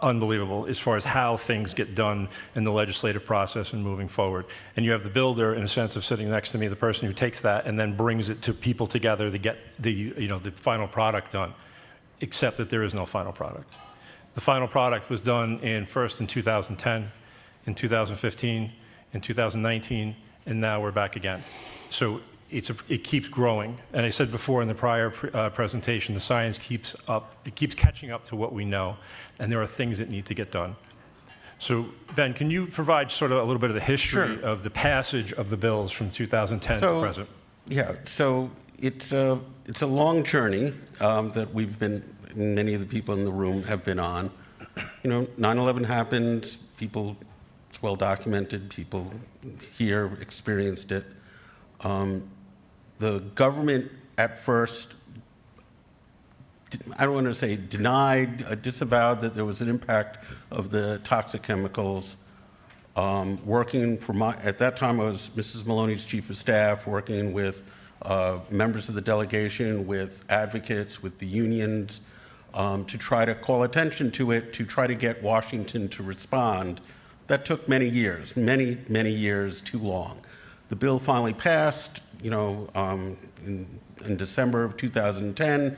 unbelievable as far as how things get done in the legislative process and moving forward. And you have the builder, in a sense of sitting next to me, the person who takes that and then brings it to people together to get the final product done, except that there is no final product. The final product was done first in 2010, in 2015, in 2019, and now we're back again. So it keeps growing. And I said before in the prior presentation, the science keeps catching up to what we know, and there are things that need to get done. So Ben, can you provide sort of a little bit of the history of the passage of the bills from 2010 to present? Yeah, so it's a long journey that we've been, many of the people in the room have been on. 9/11 happened, it's well documented, people here experienced it. The government at first, I don't want to say denied, disavowed that there was an impact of the toxic chemicals. Working at that time I was Mrs. Maloney's chief of staff, working with members of the delegation, with advocates, with the unions, to try to call attention to it, to try to get Washington to respond. That took many years, many years, too long. The bill finally passed, in December of 2010.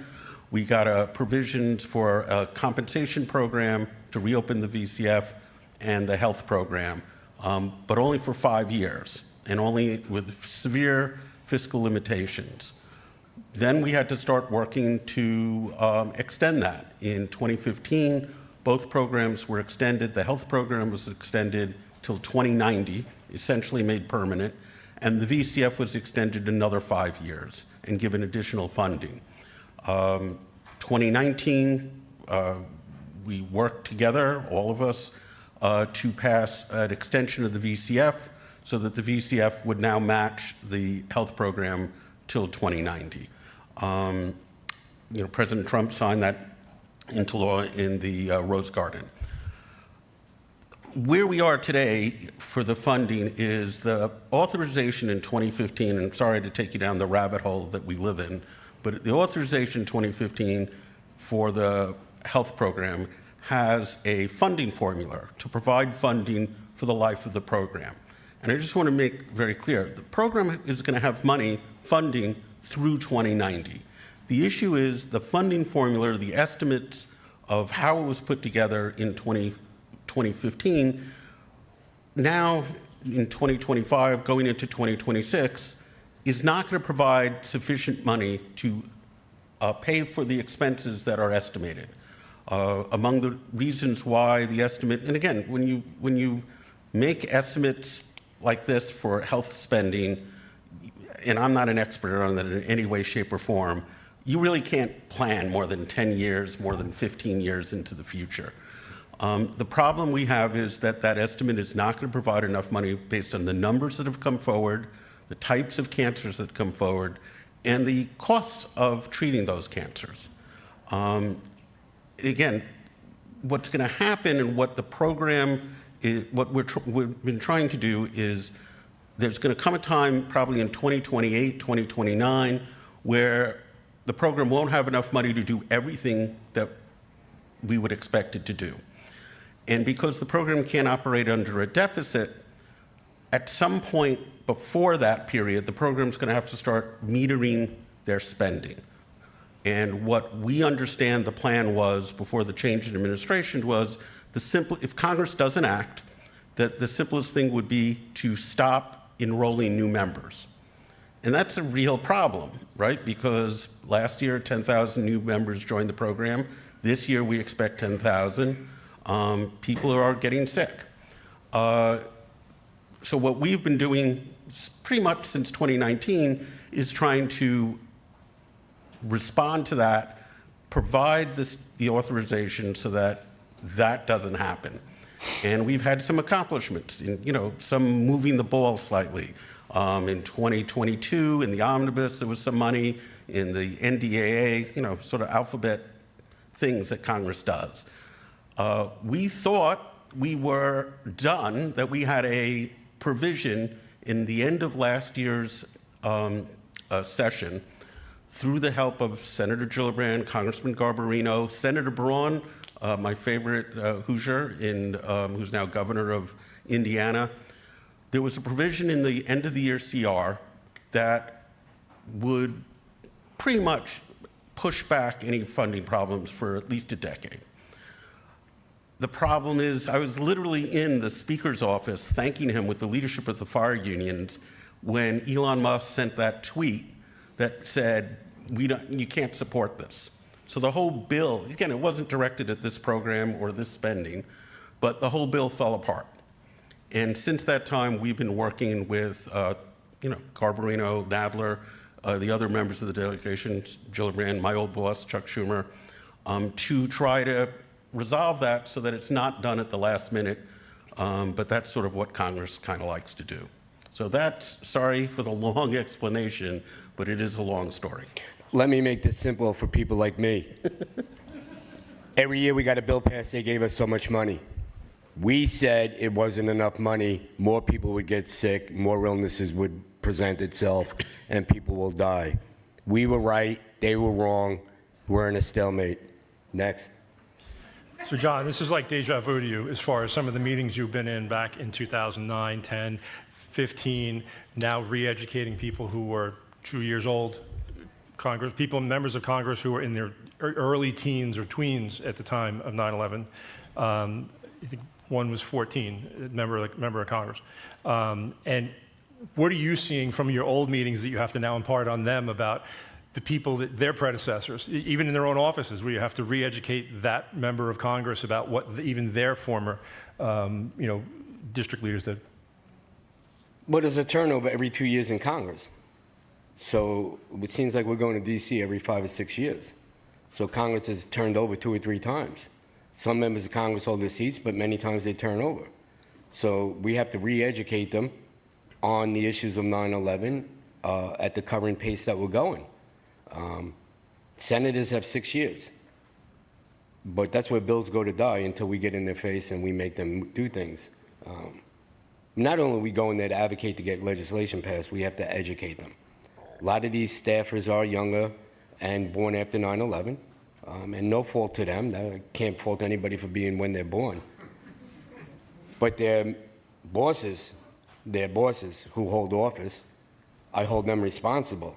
We got provisions for a compensation program to reopen the VCF and the health program, but only for 5 years and only with severe fiscal limitations. Then we had to start working to extend that. In 2015, both programs were extended. The health program was extended till 2090, essentially made permanent, and the VCF was extended another 5 years and given additional funding. 2019, we worked together, all of us, to pass an extension of the VCF so that the VCF would now match the health program till 2090. President Trump signed that into law in the Rose Garden. Where we are today for the funding is the authorization in 2015, and I'm sorry to take you down the rabbit hole that we live in, but the authorization in 2015 for the health program has a funding formula to provide funding for the life of the program. And I just want to make very clear, the program is going to have funding through 2090. The issue is the funding formula, the estimates of how it was put together in 2015, now in 2025, going into 2026, is not going to provide sufficient money to pay for the expenses that are estimated. Among the reasons why the estimate, and again, when you make estimates like this for health spending, and I'm not an expert on that in any way, shape, or form, you really can't plan more than 10 years, more than 15 years into the future. The problem we have is that that estimate is not going to provide enough money based on the numbers that have come forward, the types of cancers that come forward, and the costs of treating those cancers. Again, what's going to happen and what the program is, what we've been trying to do is there's going to come a time, probably in 2028, 2029, where the program won't have enough money to do everything that we would expect it to do. And because the program can't operate under a deficit, at some point before that period, the program's going to have to start metering their spending. And what we understand the plan was before the change in administration was if Congress doesn't act, that the simplest thing would be to stop enrolling new members. And that's a real problem, right? Because last year, 10,000 new members joined the program. This year, we expect 10,000. People are getting sick. So what we've been doing pretty much since 2019 is trying to respond to that, provide the authorization so that that doesn't happen. And we've had some accomplishments, some moving the ball slightly. In 2022, in the omnibus, there was some money. In the NDAA, sort of alphabet things that Congress does. We thought we were done, that we had a provision in the end of last year's session, through the help of Senator Gillibrand, Congressman Garbarino, Senator Braun, my favorite Hoosier, who's now governor of Indiana. There was a provision in the end of the year CR that would pretty much push back any funding problems for at least a decade. The problem is, I was literally in the Speaker's office thanking him with the leadership of the fire unions when Elon Musk sent that tweet that said, you can't support this. So the whole bill, again, it wasn't directed at this program or this spending, but the whole bill fell apart. And since that time, we've been working with, Garbarino, Nadler, the other members of the delegation, Gillibrand, my old boss, Chuck Schumer, to try to resolve that so that it's not done at the last minute, but that's sort of what Congress kind of likes to do. So sorry for the long explanation, but it is a long story. Let me make this simple for people like me. Every year we got a bill passed, they gave us so much money. We said it wasn't enough money, more people would get sick, more illnesses would present itself, and people will die. We were right, they were wrong, we're in a stalemate. Next. So John, this is like deja vu to you as far as some of the meetings you've been in back in 2009, 10, 15, now re-educating people who were 2 years old, members of Congress who were in their early teens or tweens at the time of 9/11. I think one was 14, member of Congress. And what are you seeing from your old meetings that you have to now impart on them about the people, their predecessors, even in their own offices, where you have to re-educate that member of Congress about what even their former, district leaders did? Well, there's a turnover every 2 years in Congress. So it seems like we're going to D.C. every 5 or 6 years. So Congress has turned over 2 or 3 times. Some members of Congress hold their seats, but many times they turn over. So we have to re-educate them on the issues of 9/11 at the current pace that we're going. Senators have 6 years. But that's where bills go to die until we get in their face and we make them do things. Not only are we going there to advocate to get legislation passed, we have to educate them. A lot of these staffers are younger and born after 9/11, and no fault to them. I can't fault anybody for being when they're born. But their bosses who hold office, I hold them responsible.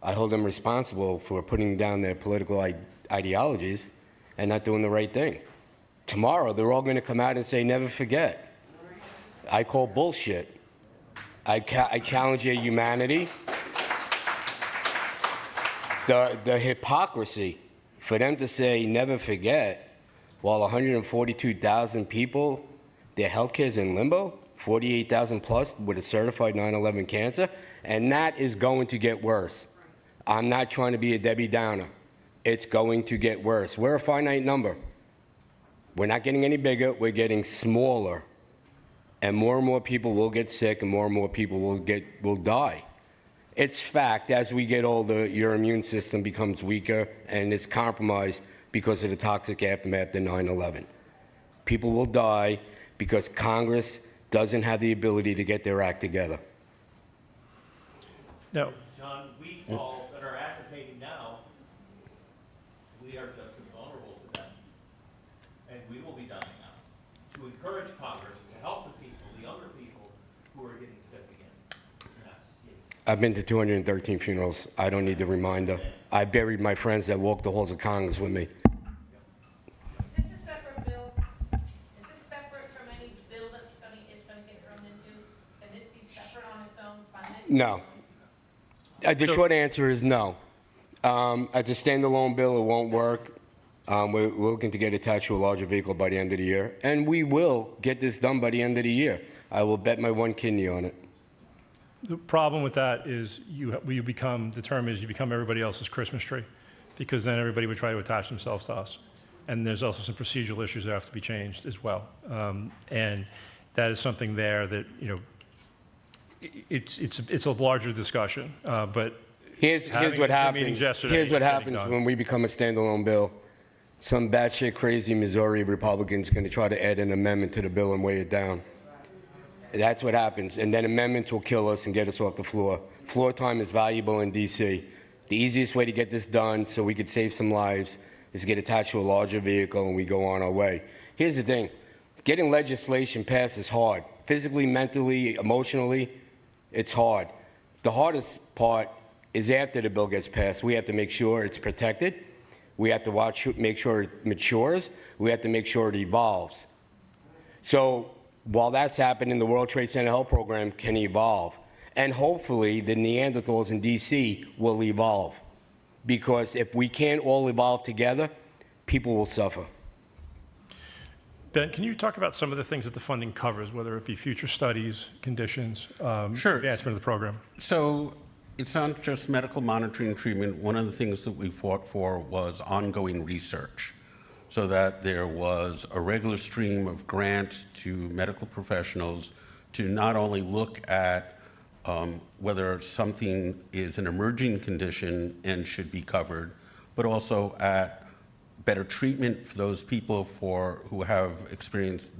I hold them responsible for putting down their political ideologies and not doing the right thing. Tomorrow, they're all going to come out and say, never forget. I call bullshit. I challenge their humanity. The hypocrisy for them to say, never forget, while 142,000 people, their health care is in limbo, 48,000 plus with a certified 9/11 cancer, and that is going to get worse. I'm not trying to be a Debbie Downer. It's going to get worse. We're a finite number. We're not getting any bigger, we're getting smaller. And more people will get sick and more people will die. It's fact, as we get older, your immune system becomes weaker and it's compromised because of the toxic aftermath of 9/11. People will die because Congress doesn't have the ability to get their act together. No. John, we all that are advocating now, we are just as vulnerable to them. And we will be dying out. To encourage Congress to help the people, the younger people who are getting sick again. I've been to 213 funerals. I don't need the reminder. I buried my friends that walked the halls of Congress with me. Is this a separate bill? Is this separate from any bill that's going to get thrown into? Can this be separate on its own funding? No. The short answer is no. As a standalone bill, it won't work. We're looking to get attached to a larger vehicle by the end of the year, and we will get this done by the end of the year. I will bet my one kidney on it. The problem with that is the term is you become everybody else's Christmas tree, because then everybody would try to attach themselves to us. and there's also some procedural issues that have to be changed as well. And that is something there that, you know, it's a larger discussion, but Here's what happens. Here's what happens when we become a standalone bill. Some batshit crazy Missouri Republicans going to try to add an amendment to the bill and weigh it down. That's what happens. And then amendments will kill us and get us off the floor. Floor time is valuable in D.C. The easiest way to get this done so we could save some lives is to get attached to a larger vehicle and we go on our way. Here's the thing. Getting legislation passed is hard. Physically, mentally, emotionally, it's hard. The hardest part is after the bill gets passed. We have to make sure it's protected. We have to make sure it matures. We have to make sure it evolves. So while that's happening, the World Trade Center Health Program can evolve. And hopefully the Neanderthals in D.C. will evolve. Because if we can't all evolve together, people will suffer. Ben, can you talk about some of the things that the funding covers, whether it be future studies, conditions, Sure. advancement of the program? So it's not just medical monitoring and treatment. One of the things that we fought for was ongoing research, so that there was a regular stream of grants to medical professionals to not only look at whether something is an emerging condition and should be covered, but also at better treatment for those people who have experienced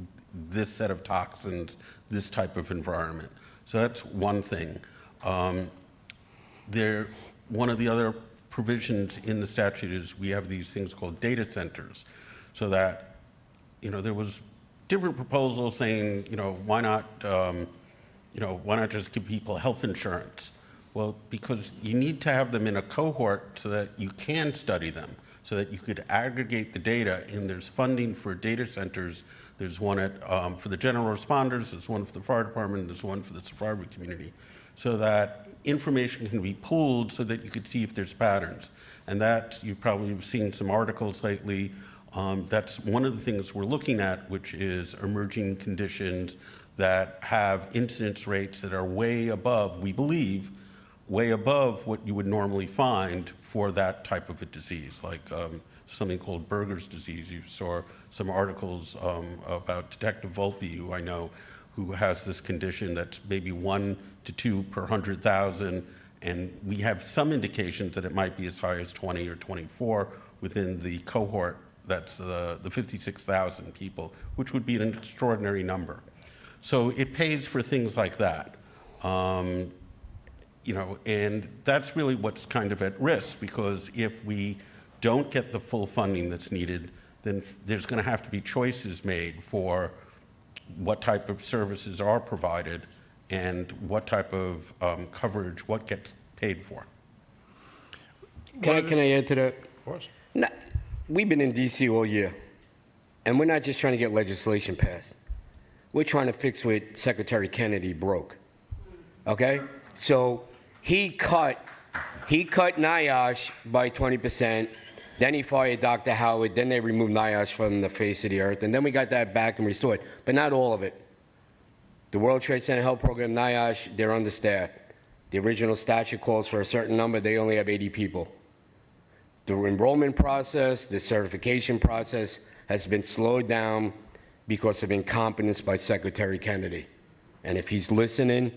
this set of toxins, this type of environment. So that's one thing. One of the other provisions in the statute is we have these things called data centers, so that, you know, there was different proposals saying, you know, why not just give people health insurance? Well, because you need to have them in a cohort so that you can study them, so that you could aggregate the data, and there's funding for data centers. There's one for the general responders, there's one for the fire department, there's one for the survivor community, so that information can be pooled so that you could see if there's patterns. And that, you probably have seen some articles lately, that's one of the things we're looking at, which is emerging conditions that have incidence rates that are way above, we believe, way above what you would normally find for that type of a disease, like something called Berger's disease. You saw some articles about Detective Volpe, who I know, who has this condition that's maybe 1 to 2 per 100,000, and we have some indications that it might be as high as 20 or 24 within the cohort that's the 56,000 people, which would be an extraordinary number. So it pays for things like that. You know, and that's really what's kind of at risk, because if we don't get the full funding that's needed, then there's going to have to be choices made for what type of services are provided and what type of coverage, what gets paid for. Can I add to that? Of course. No, we've been in D.C. all year, and we're not just trying to get legislation passed. We're trying to fix what Secretary Kennedy broke, okay? So he cut NIOSH by 20%, then he fired Dr. Howard, then they removed NIOSH from the face of the earth, and then we got that back and restored, but not all of it. The World Trade Center Health Program, NIOSH, they're understaffed. The original statute calls for a certain number, they only have 80 people. The enrollment process, the certification process has been slowed down because of incompetence by Secretary Kennedy. And if he's listening,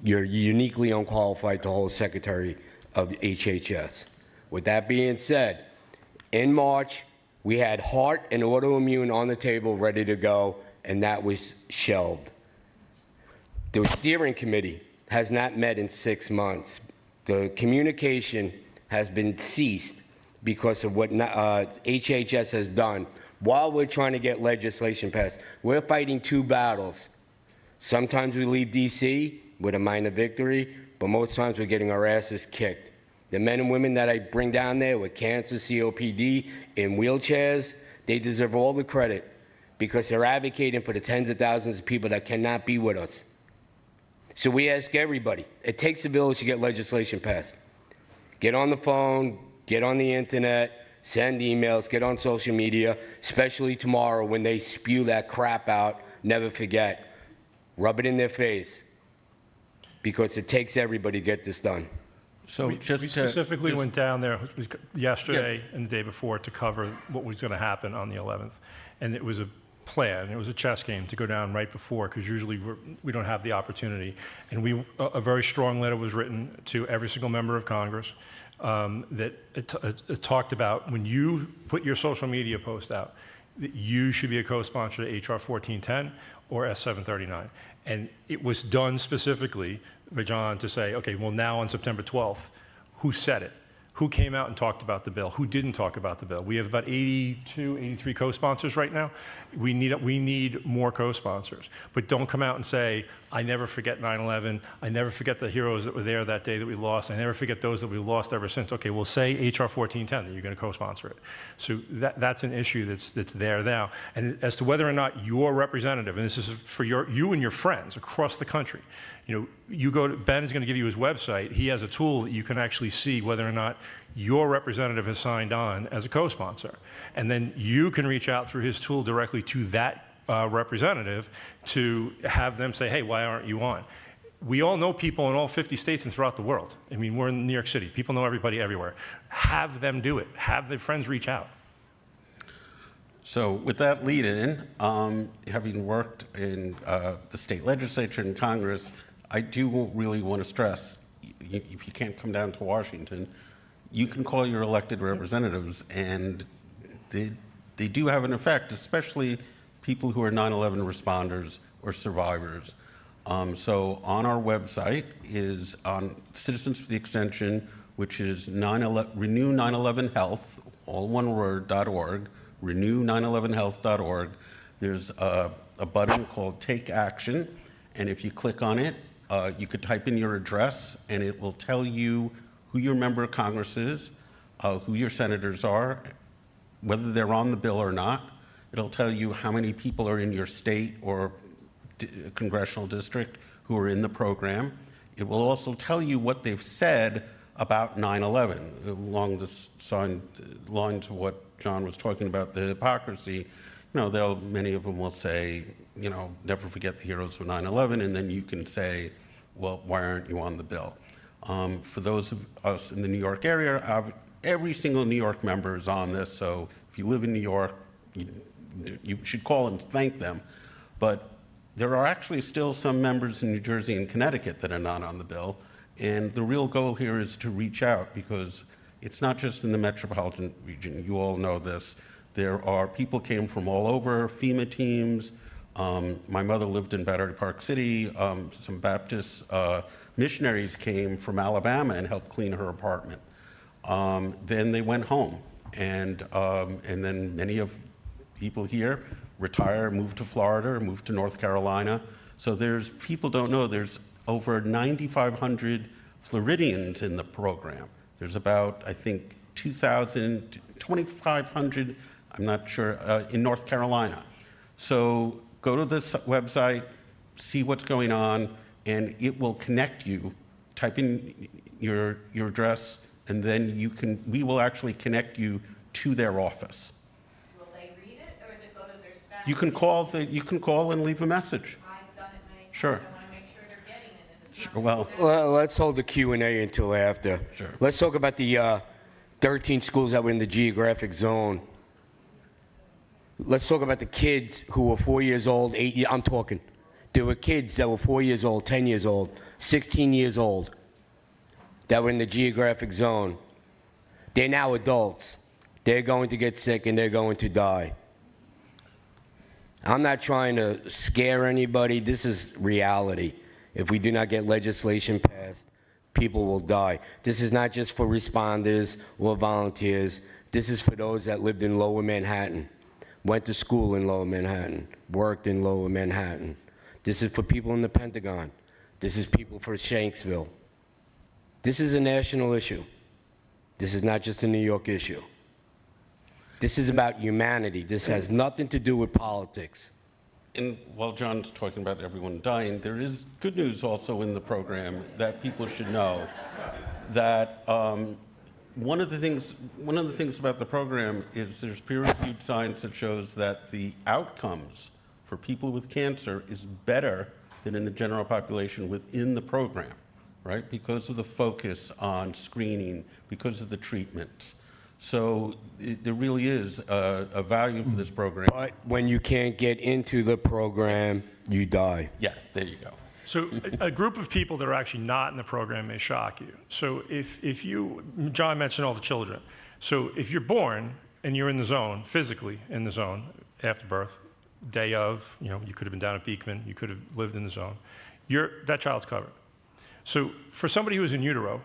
you're uniquely unqualified to hold Secretary of HHS. With that being said, in March, we had heart and autoimmune on the table ready to go, and that was shelved. The steering committee has not met in 6 months. The communication has been ceased because of what HHS has done. While we're trying to get legislation passed, we're fighting 2 battles. Sometimes we leave D.C. with a minor victory, but most times we're getting our asses kicked. The men and women that I bring down there with cancer, COPD, in wheelchairs, they deserve all the credit because they're advocating for the tens of thousands of people that cannot be with us. So we ask everybody, it takes a village to get legislation passed. Get on the phone, get on the internet, send emails, get on social media, especially tomorrow when they spew that crap out. Never forget, rub it in their face, because it takes everybody to get this done. So We just to- specifically just- went down there yesterday and the day before to cover what was going to happen on the 11th. And it was a plan, it was a chess game to go down right before, because usually we don't have the opportunity. And a very strong letter was written to every single member of Congress that it talked about when you put your social media post out, that you should be a co-sponsor to HR 1410 or S739. And it was done specifically by John to say, okay, well, now on September 12th, who said it? Who came out and talked about the bill? Who didn't talk about the bill? We have about 82, 83 co-sponsors right now. We need more co-sponsors. But don't come out and say, I never forget 9/11. I never forget the heroes that were there that day that we lost. I never forget those that we lost ever since. Okay, well, say HR 1410 that you're going to co-sponsor it. So that's an issue that's there now. And as to whether or not your representative, and this is for you and your friends across the country, Ben is going to give you his website. He has a tool that you can actually see whether or not your representative has signed on as a co-sponsor. And then you can reach out through his tool directly to that representative to have them say, hey, why aren't you on? We all know people in all 50 states and throughout the world. I mean, we're in New York City. People know everybody everywhere. Have them do it. Have their friends reach out. So with that lead in, having worked in the state legislature and Congress, I do really want to stress, if you can't come down to Washington, you can call your elected representatives, and they do have an effect, especially people who are 9/11 responders or survivors. So on our website is on Citizens for the Extension, which is Renew 9/11 Health, all one word, .org, renew911health.org. There's a button called Take Action, and if you click on it, you could type in your address, and it will tell you who your member of Congress is, who your senators are, whether they're on the bill or not. It'll tell you how many people are in your state or congressional district who are in the program. It will also tell you what they've said about 9/11, along the lines of what John was talking about, the hypocrisy. Many of them will say, never forget the heroes of 9/11, and then you can say, well, why aren't you on the bill? For those of us in the New York area, every single New York member is on this, so if you live in New York, you should call and thank them. But there are actually still some members in New Jersey and Connecticut that are not on the bill, and the real goal here is to reach out, because it's not just in the metropolitan region. You all know this. There are people came from all over, FEMA teams. My mother lived in Battery Park City. Some Baptist missionaries came from Alabama and helped clean her apartment. Then they went home, and then many of people here retire, move to Florida, or move to North Carolina. So people don't know, there's over 9,500 Floridians in the program. There's about, I think, 2,500, I'm not sure, in North Carolina. So go to this website, see what's going on, and it will connect you. Type in your address, and then we will actually connect you to their office. Will they read it, or does it go to their staff? You can call and leave a message. I've done it many times. Sure. I want to make sure they're getting it, and it's not. Well, Let's hold the Q&A until after. Sure. Let's talk about the 13 schools that were in the geographic zone. Let's talk about the kids who were 4 years old, 8 years. I'm talking. There were kids that were 4 years old, 10 years old, 16 years old that were in the geographic zone. They're now adults. They're going to get sick and they're going to die. I'm not trying to scare anybody. This is reality. If we do not get legislation passed, people will die. This is not just for responders or volunteers. This is for those that lived in Lower Manhattan, went to school in Lower Manhattan, worked in Lower Manhattan. This is for people in the Pentagon. This is people for Shanksville. This is a national issue. This is not just a New York issue. This is about humanity. This has nothing to do with politics. And while John's talking about everyone dying, there is good news also in the program that people should know. That one of the things about the program is there's peer-reviewed science that shows that the outcomes for people with cancer is better than in the general population within the program. right? Because of the focus on screening, because of the treatments. So there really is a value for this program. But when you can't get into the program, you die. Yes, there you go. So a group of people that are actually not in the program may shock you. So if you, John mentioned all the children. So if you're born and you're in the zone, physically in the zone after birth, day of, you could have been down at Beekman, you could have lived in the zone, that child's covered. So for somebody who is in utero,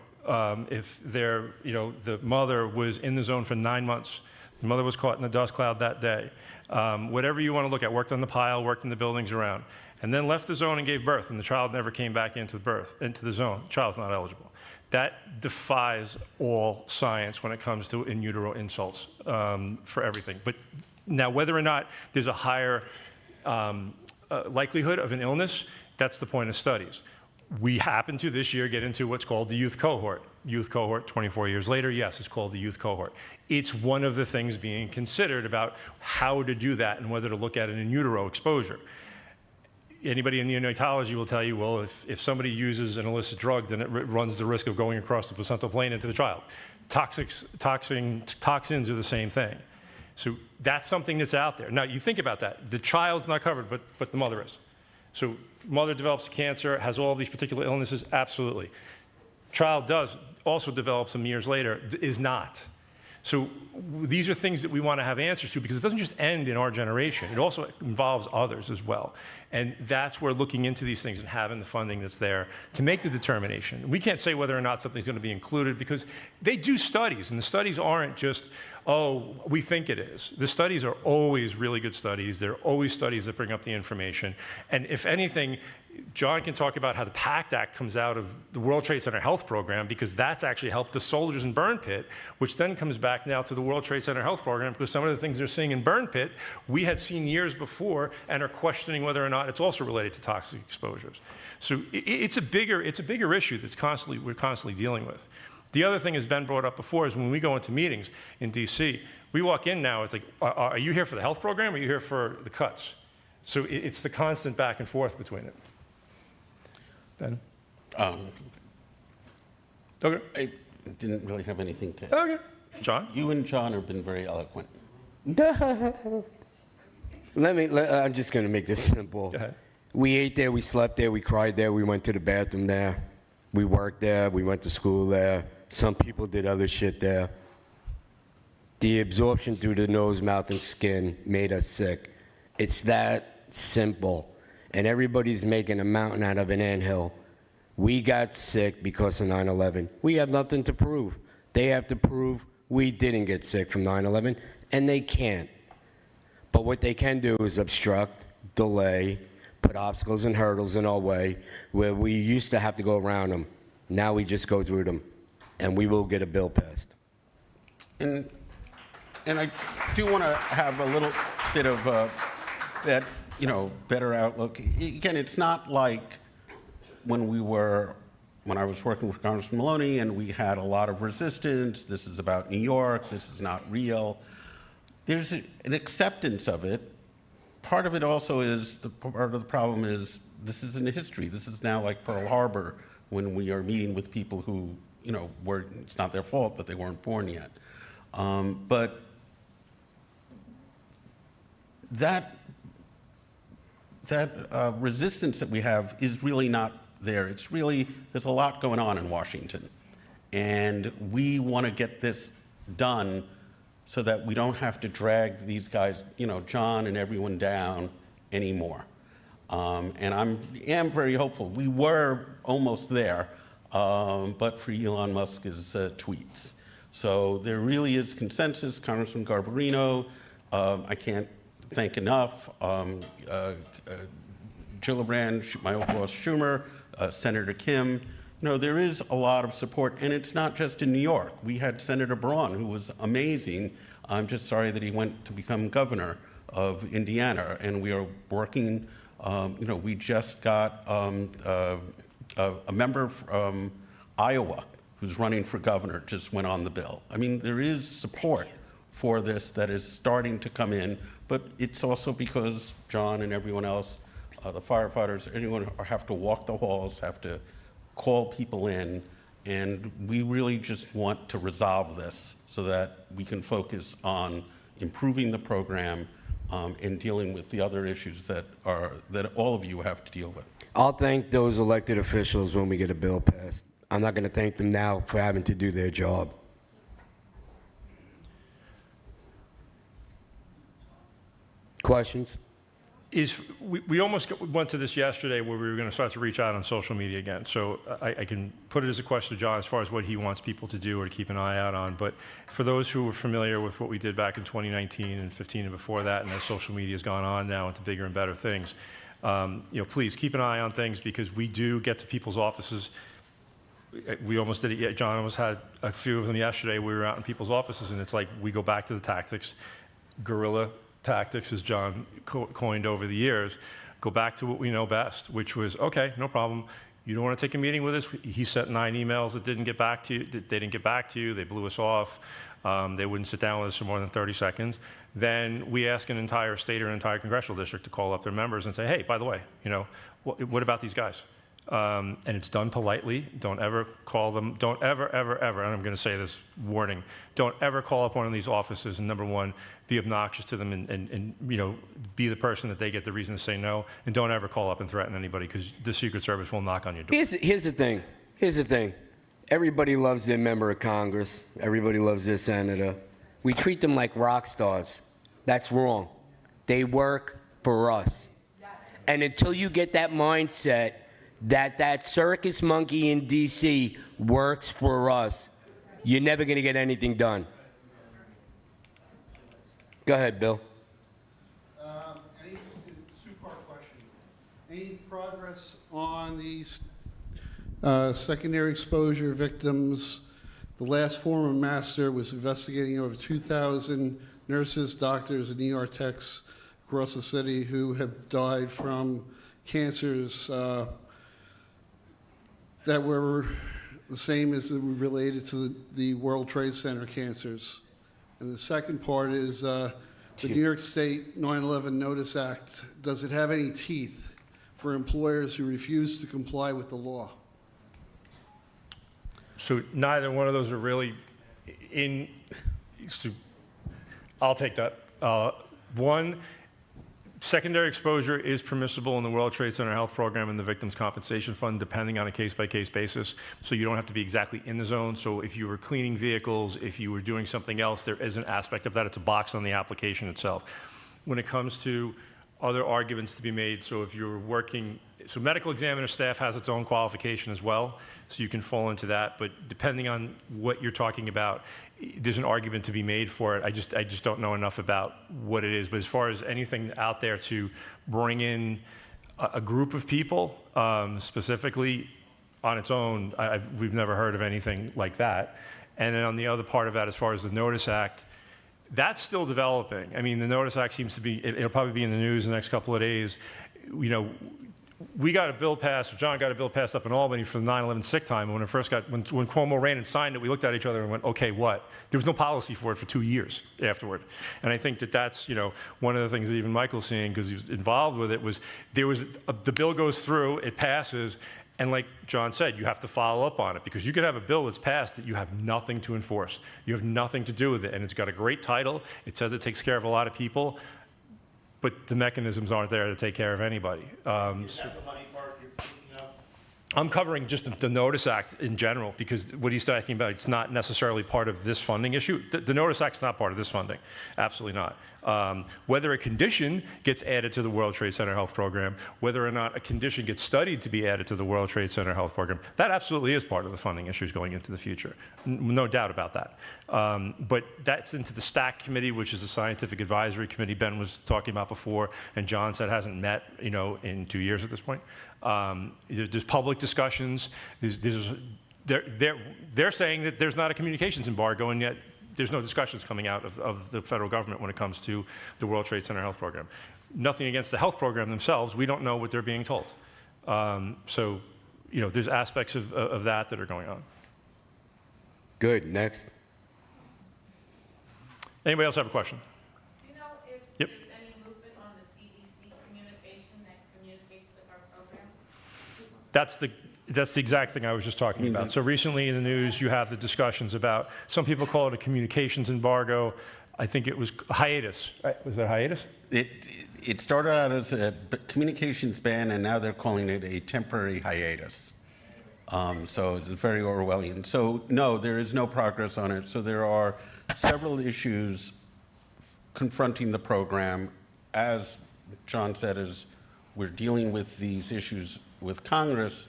if they're, the mother was in the zone for 9 months, the mother was caught in the dust cloud that day, whatever you want to look at, worked on the pile, worked in the buildings around, and then left the zone and gave birth, and the child never came back into the zone, the child's not eligible. That defies all science when it comes to in utero insults for everything. But now, whether or not there's a higher likelihood of an illness, that's the point of studies. We happen to this year get into what's called the youth cohort. Youth cohort 24 years later, yes, it's called the youth cohort. It's one of the things being considered about how to do that and whether to look at an in utero exposure. Anybody in neonatology will tell you, well, if somebody uses an illicit drug, then it runs the risk of going across the placental plane into the child. Toxins are the same thing. So that's something that's out there. Now, you think about that. The child's not covered, but the mother is. So mother develops cancer, has all these particular illnesses, absolutely. Child does also develop some years later, is not. So these are things that we want to have answers to because it doesn't just end in our generation. It also involves others as well. And that's where looking into these things and having the funding that's there to make the determination. We can't say whether or not something's going to be included because they do studies, and the studies aren't just, oh, we think it is. The studies are always really good studies. They're always studies that bring up the information. And if anything, John can talk about how the PACT Act comes out of the World Trade Center Health Program because that's actually helped the soldiers in Burn Pit, which then comes back now to the World Trade Center Health Program because some of the things they're seeing in Burn Pit, we had seen years before and are questioning whether or not it's also related to toxic exposures. So it's a bigger issue that's we're constantly dealing with. The other thing has been brought up before is when we go into meetings in DC, we walk in now, it's like, are you here for the health program or are you here for the cuts? So it's the constant back and forth between it. Ben? Okay. I didn't really have anything to add. Okay. John? You and John have been very eloquent. I'm just going to make this simple. Go ahead. We ate there, we slept there, we cried there, we went to the bathroom there, we worked there, we went to school there. Some people did other shit there. The absorption through the nose, mouth, and skin made us sick. It's that simple. And everybody's making a mountain out of an anthill. We got sick because of 9/11. We have nothing to prove. They have to prove we didn't get sick from 9/11, and they can't. But what they can do is obstruct, delay, put obstacles and hurdles in our way where we used to have to go around them. Now we just go through them, and we will get a bill passed. And I do want to have a little bit of that, better outlook. Again, it's not like when I was working with Congressman Maloney and we had a lot of resistance. This is about New York. This is not real. There's an acceptance of it. Part of it also is, part of the problem is this is in history. This is now like Pearl Harbor when we are meeting with people who, it's not their fault, but they weren't born yet. But that resistance that we have is really not there. It's really, there's a lot going on in Washington. And we want to get this done so that we don't have to drag these guys, John and everyone down anymore. And I am very hopeful. We were almost there, but for Elon Musk's tweets. So there really is consensus. Congressman Garbarino, I can't thank enough. Gillibrand, my old boss Schumer, Senator Kim. There is a lot of support, and it's not just in New York. We had Senator Braun, who was amazing. I'm just sorry that he went to become governor of Indiana, and we are working. We just got a member from Iowa who's running for governor, just went on the bill. I mean, there is support for this that is starting to come in, but it's also because John and everyone else, the firefighters, anyone have to walk the halls, have to call people in, and we really just want to resolve this so that we can focus on improving the program and dealing with the other issues that all of you have to deal with. I'll thank those elected officials when we get a bill passed. I'm not going to thank them now for having to do their job. Questions? We almost went to this yesterday where we were going to start to reach out on social media again. So I can put it as a question to John as far as what he wants people to do or to keep an eye out on. But for those who are familiar with what we did back in 2019 and 15 and before that, and as social media has gone on now into bigger and better things, please keep an eye on things, because we do get to people's offices. We almost did it. Yeah, John almost had a few of them yesterday. We were out in people's offices, and it's like we go back to the tactics, guerrilla tactics, as John coined over the years. Go back to what we know best, which was, okay, no problem. You don't want to take a meeting with us? He sent 9 emails that didn't get back to you. They didn't get back to you. They blew us off. They wouldn't sit down with us for more than 30 seconds. Then we ask an entire state or an entire congressional district to call up their members and say, hey, by the way, what about these guys? And it's done politely. Don't ever call them. Don't ever, ever, ever, and I'm going to say this warning, don't ever call up one of these offices and, number one, be obnoxious to them and be the person that they get the reason to say no. And don't ever call up and threaten anybody, because the Secret Service will knock on your door. Here's the thing. Here's the thing. Everybody loves their member of Congress. Everybody loves their senator. We treat them like rock stars. That's wrong. They work for us. And until you get that mindset that circus monkey in D.C. works for us, you're never going to get anything done. Go ahead, Bill. Two-part question. Any progress on these secondary exposure victims? The last former master was investigating over 2,000 nurses, doctors, and ER techs across the city who have died from cancers that were the same as related to the World Trade Center cancers. And the second part is the New York State 9/11 Notice Act. Does it have any teeth for employers who refuse to comply with the law? So neither one of those are really in. So I'll take that. One, secondary exposure is permissible in the World Trade Center Health Program and the Victims' Compensation Fund, depending on a case-by-case basis. So you don't have to be exactly in the zone. So if you were cleaning vehicles, if you were doing something else, there is an aspect of that. It's a box on the application itself. When it comes to other arguments to be made, so if you're working, so medical examiner staff has its own qualification as well, so you can fall into that. But depending on what you're talking about, there's an argument to be made for it. I just don't know enough about what it is. But as far as anything out there to bring in a group of people specifically on its own, we've never heard of anything like that. And then on the other part of that, as far as the Notice Act, that's still developing. I mean, the Notice Act seems to be, it'll probably be in the news in the next couple of days. We got a bill passed, or John got a bill passed up in Albany for the 9/11 sick time. And when Cuomo ran and signed it, we looked at each other and went, okay, what? There was no policy for it for 2 years afterward. And I think that's, one of the things that even Michael's seeing, because he was involved with it, was the bill goes through, it passes, and like John said, you have to follow up on it, because you could have a bill that's passed that you have nothing to enforce. You have nothing to do with it, and it's got a great title. It says it takes care of a lot of people, but the mechanisms aren't there to take care of anybody. I'm covering just the Notice Act in general, because what he's talking about, it's not necessarily part of this funding issue. The Notice Act is not part of this funding. Absolutely not. Whether a condition gets added to the World Trade Center Health Program, whether or not a condition gets studied to be added to the World Trade Center Health Program, that absolutely is part of the funding issues going into the future. No doubt about that. But that's into the STAC committee, which is the Scientific Advisory Committee Ben was talking about before, and John said hasn't met, in 2 years at this point. There's public discussions. They're saying that there's not a communications embargo, and yet there's no discussions coming out of the federal government when it comes to the World Trade Center Health Program. Nothing against the health program themselves. We don't know what they're being told. So, there's aspects of that are going on. Good. Next. Anybody else have a question? Do you know if Yep. there's any movement on the CDC communication that communicates with our program? That's That's the exact thing I was just talking about. So recently in the news, you have the discussions about, some people call it a communications embargo. I think it was hiatus. Was that hiatus? It started out as a communications ban, and now they're calling it a temporary hiatus. So it's very Orwellian. So no, there is no progress on it. So there are several issues confronting the program. As John said, as we're dealing with these issues with Congress,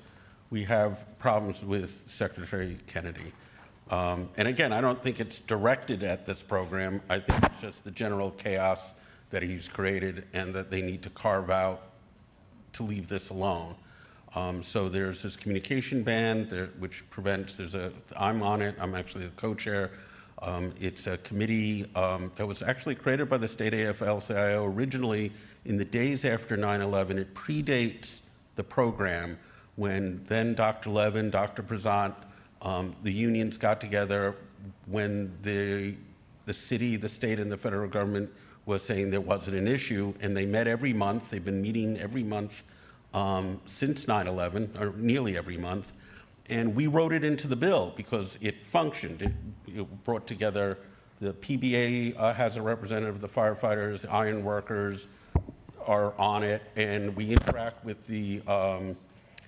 we have problems with Secretary Kennedy. And again, I don't think it's directed at this program. I think it's just the general chaos that he's created and that they need to carve out to leave this alone. So there's this communication ban which prevents, I'm on it, I'm actually the co-chair. It's a committee that was actually created by the state AFL-CIO originally in the days after 9/11. It predates the program when then Dr. Levin, Dr. Prezant, the unions got together when the city, the state, and the federal government was saying there wasn't an issue, and they met every month. They've been meeting every month since 9/11, or nearly every month, and we wrote it into the bill because it functioned. It brought together, the PBA has a representative, the firefighters, the iron workers are on it, and we interact with the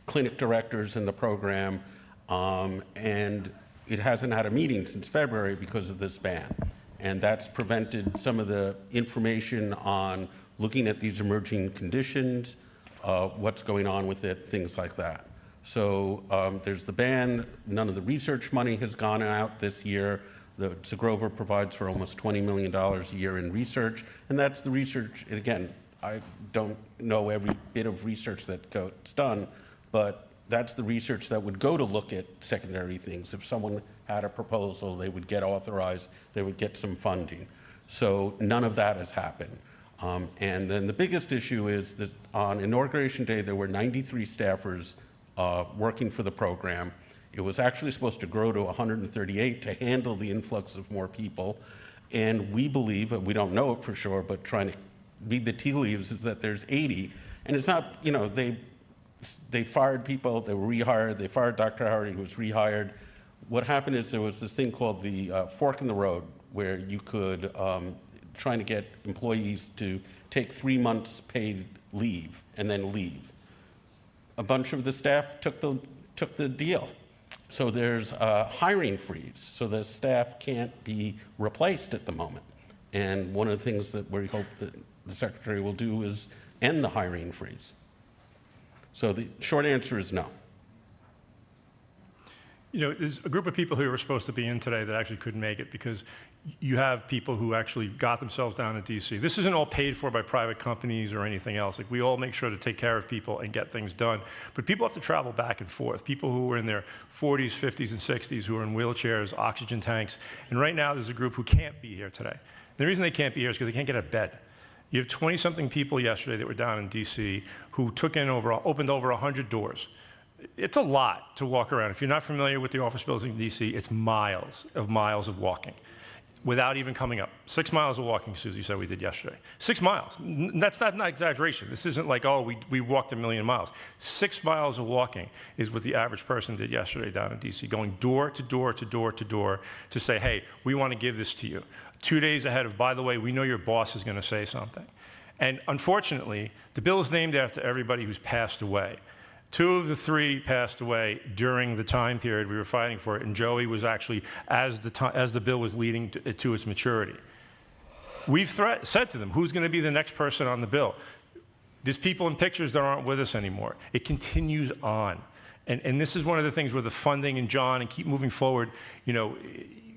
clinic directors in the program, and it hasn't had a meeting since February because of this ban. And that's prevented some of the information on looking at these emerging conditions, what's going on with it, things like that. So there's the ban. None of the research money has gone out this year. The Segrover provides for almost $20 million a year in research, and that's the research. And again, I don't know every bit of research that gets done, but that's the research that would go to look at secondary things. If someone had a proposal, they would get authorized, they would get some funding. So none of that has happened. And then the biggest issue is that on Inauguration Day, there were 93 staffers working for the program. It was actually supposed to grow to 138 to handle the influx of more people. And we believe, we don't know it for sure, but trying to read the tea leaves, is that there's 80. And it's not, you know, they fired people, they were rehired, they fired Dr. Howard, who was rehired. What happened is there was this thing called the fork in the road, where you could, trying to get employees to take 3 months paid leave and then leave. A bunch of the staff took the deal. So there's a hiring freeze, so the staff can't be replaced at the moment. And one of the things that we hope that the Secretary will do is end the hiring freeze. So the short answer is no. You know, there's a group of people who were supposed to be in today that actually couldn't make it because you have people who actually got themselves down in D.C. This isn't all paid for by private companies or anything else. Like, we all make sure to take care of people and get things done. But people have to travel back and forth. People who are in their 40s, 50s, and 60s who are in wheelchairs, oxygen tanks. And right now, there's a group who can't be here today. The reason they can't be here is because they can't get out of bed. You have 20-something people yesterday that were down in D.C. who opened over 100 doors. It's a lot to walk around. If you're not familiar with the office buildings in D.C., it's miles of walking without even coming up. 6 miles of walking, Susie said we did yesterday. 6 miles. That's not exaggeration. This isn't like, oh, we walked 1,000,000 miles. 6 miles of walking is what the average person did yesterday down in D.C., going door to door to door to door to say, hey, we want to give this to you. 2 days ahead of, by the way, we know your boss is going to say something. And unfortunately, the bill is named after everybody who's passed away. 2 of the 3 passed away during the time period we were fighting for it, and Joey was actually, as the bill was leading to its maturity. We've said to them, who's going to be the next person on the bill? There's people in pictures that aren't with us anymore. It continues on. And this is one of the things with the funding and John and keep moving forward, you know,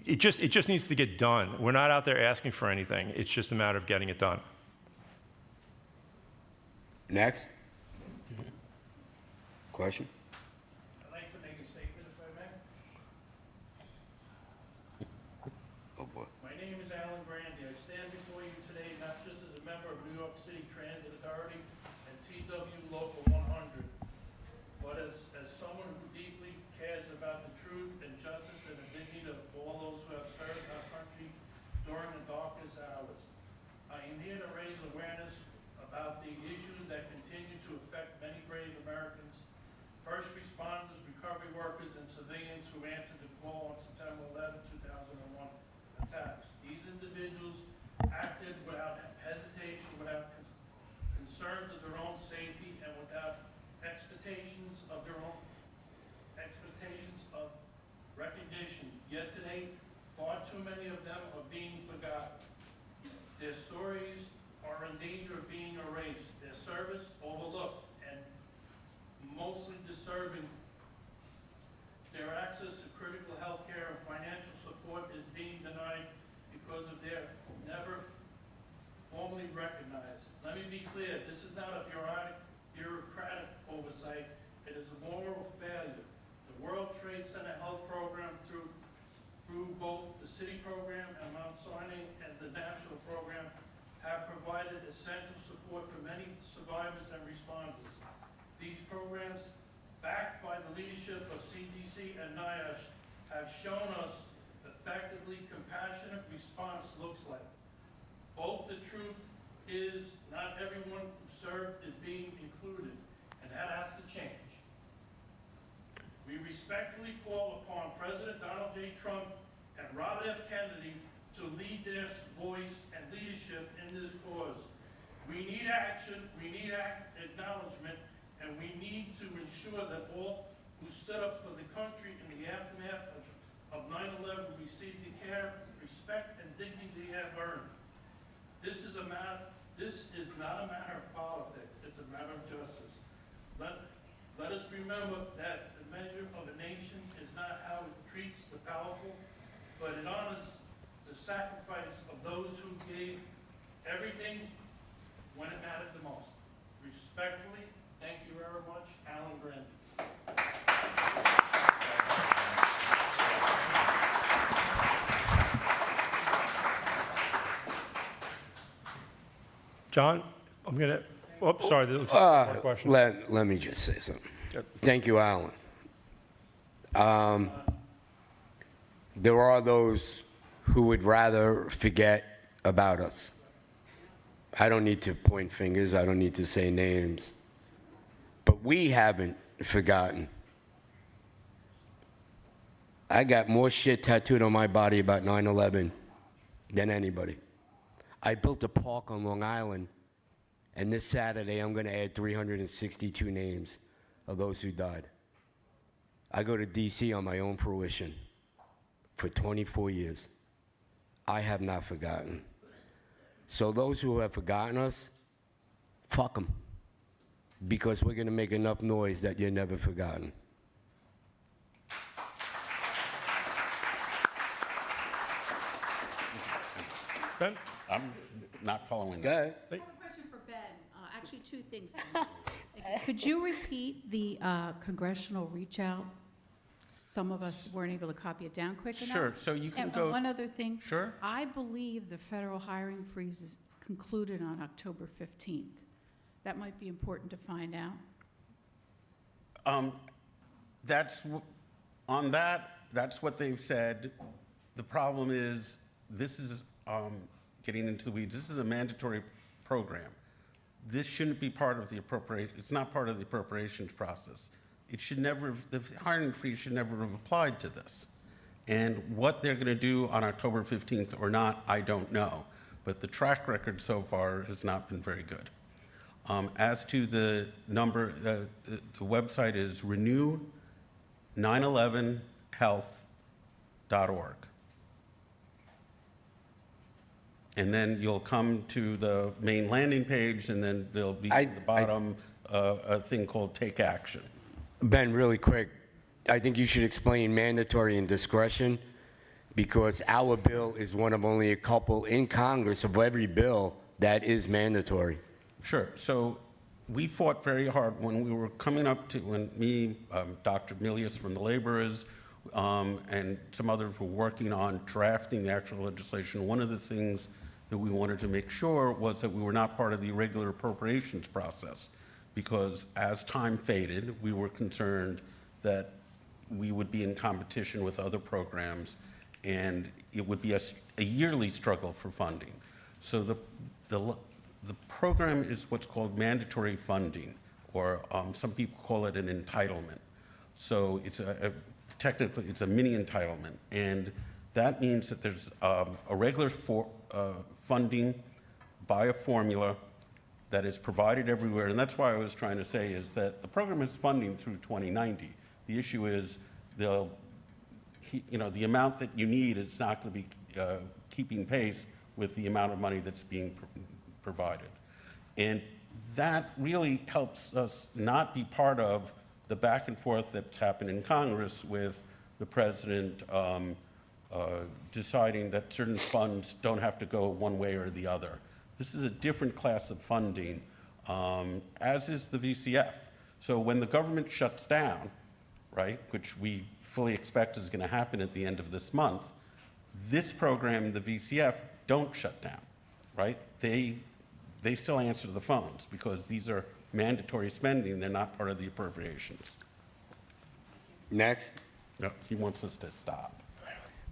it just needs to get done. We're not out there asking for anything. It's just a matter of getting it done. Next. Question? I'd like to make a statement, if I may. Oh, boy. My name is Alan Grandy. I stand before you today not just as a member of New York City Transit Authority and TW Local 100, but as someone who deeply cares about the truth and justice and the dignity of all those who have served our country during the darkest hours. I am here to raise awareness about the issues that continue to affect many brave Americans. First responders, concerned with their own safety and without expectations of recognition. Yet today, far too many of them are being forgotten. Their stories are in danger of being erased, their service overlooked, and mostly disturbing. Their access to critical health care and financial support is being denied because of their never formally recognized. Let me be clear, this is not a bureaucratic oversight, it is a moral failure. The World Trade Center Health Program through both the city program and Mount Sinai and the national program have provided essential support for many survivors and responders. These programs, backed by the leadership of CDC and NIOSH, have shown us effectively compassionate response looks like. Both the truth is not everyone who served is being included, and that has to change. We respectfully call upon President Donald J. Trump and Robert F. Kennedy to lead their voice and leadership in this cause. We need action, we need acknowledgement, and we need to ensure that all who stood up for the country in the aftermath of 9/11 receive the care, respect, and dignity they have earned. This is not a matter of politics, it's a matter of justice. Let us remember that the measure of a nation is not how it treats the powerful, but it honors the sacrifice of those who gave everything when it mattered the most. Respectfully, thank you very much, Alan Grandy. John, I'm going to, oh, sorry, there was one more question. Let me just say something. Thank you, Alan. There are those who would rather forget about us. I don't need to point fingers. I don't need to say names. But we haven't forgotten. I got more shit tattooed on my body about 9/11 than anybody. I built a park on Long Island, and this Saturday I'm going to add 362 names of those who died. I go to D.C. on my own fruition for 24 years. I have not forgotten. So those who have forgotten us, fuck them. Because we're going to make enough noise that you're never forgotten. Ben? I'm not following Go that. ahead. I have a question for Ben. Actually, two things. Could you repeat the congressional reach out? Some of us weren't able to copy it down quick enough. Sure, so you can And go. one other thing. Sure. I believe the federal hiring freeze is concluded on October 15th. That might be important to find out. That's what they've said. The problem is, this is getting into the weeds. This is a mandatory program. This shouldn't be part of the appropriation. It's not part of the appropriations process. It should never, the hiring freeze should never have applied to this. And what they're going to do on October 15th or not, I don't know. But the track record so far has not been very good. As to the number, the website is renew911health.org. And then you'll come to the main landing page, and then there'll be at the bottom a thing called Take Action. Ben, really quick, I think you should explain mandatory and discretion, because our bill is one of only a couple in Congress of every bill that is mandatory. Sure. So we fought very hard when we were coming up to, when me, Dr. Milius from the Laborers, and some others were working on drafting the actual legislation. One of the things that we wanted to make sure was that we were not part of the regular appropriations process, because as time faded, we were concerned that we would be in competition with other programs, and it would be a yearly struggle for funding. So the program is what's called mandatory funding, or some people call it an entitlement. So it's technically it's a mini entitlement, and that means that there's a regular funding by a formula that is provided everywhere. And that's why I was trying to say is that the program is funding through 2090. The issue is the amount that you need is not going to be keeping pace with the amount of money that's being provided. And that really helps us not be part of the back and forth that's happened in Congress with the president deciding that certain funds don't have to go one way or the other. This is a different class of funding, as is the VCF. So when the government shuts down, right, which we fully expect is going to happen at the end of this month, this program and the VCF don't shut down, right? They still answer the phones because these are mandatory spending. They're not part of the appropriations. Next. No, he wants us to stop.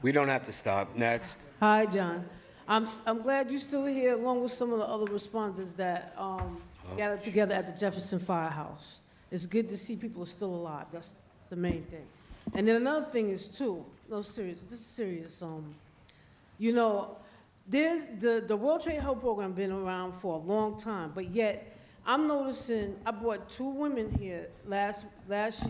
We don't have to stop. Next. Hi, John. I'm glad you're still here, along with some of the other responders that gathered together at the Jefferson Firehouse. It's good to see people are still alive. That's the main thing. And then another thing is, too, no, serious, this is serious. You know, there's the World Trade Health Program been around for a long time, but yet I'm noticing, I brought 2 women here last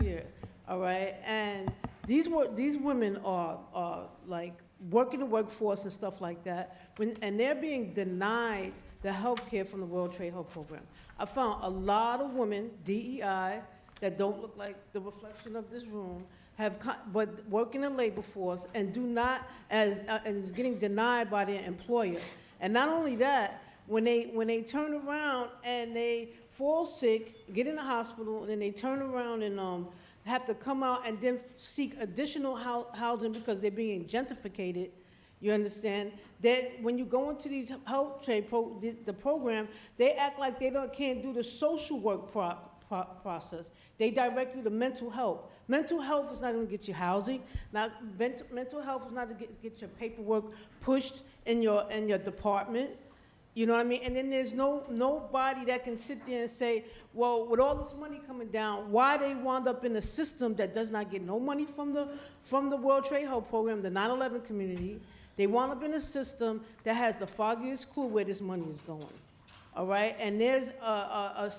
year, all right? And these women are like working the workforce and stuff like that, and they're being denied the health care from the World Trade Health Program. I found a lot of women, DEI, that don't look like the reflection of this room, but work in the labor force and do not, and is getting denied by their employer. And not only that, when they turn around and they fall sick, get in the hospital, and then they turn around and have to come out and then seek additional housing because they're being gentrificated. You understand? That when you go into these health trade the program, they act like they can't do the social work process. They direct you to mental health. Mental health is not going to get you housing. Mental health is not to get your paperwork pushed in your department. You know what I mean? And then there's nobody that can sit there and say, well, with all this money coming down, why they wound up in a system that does not get no money from the World Trade Health Program, the 9/11 community. They wound up in a system that has the foggiest clue where this money is going. All right? And there's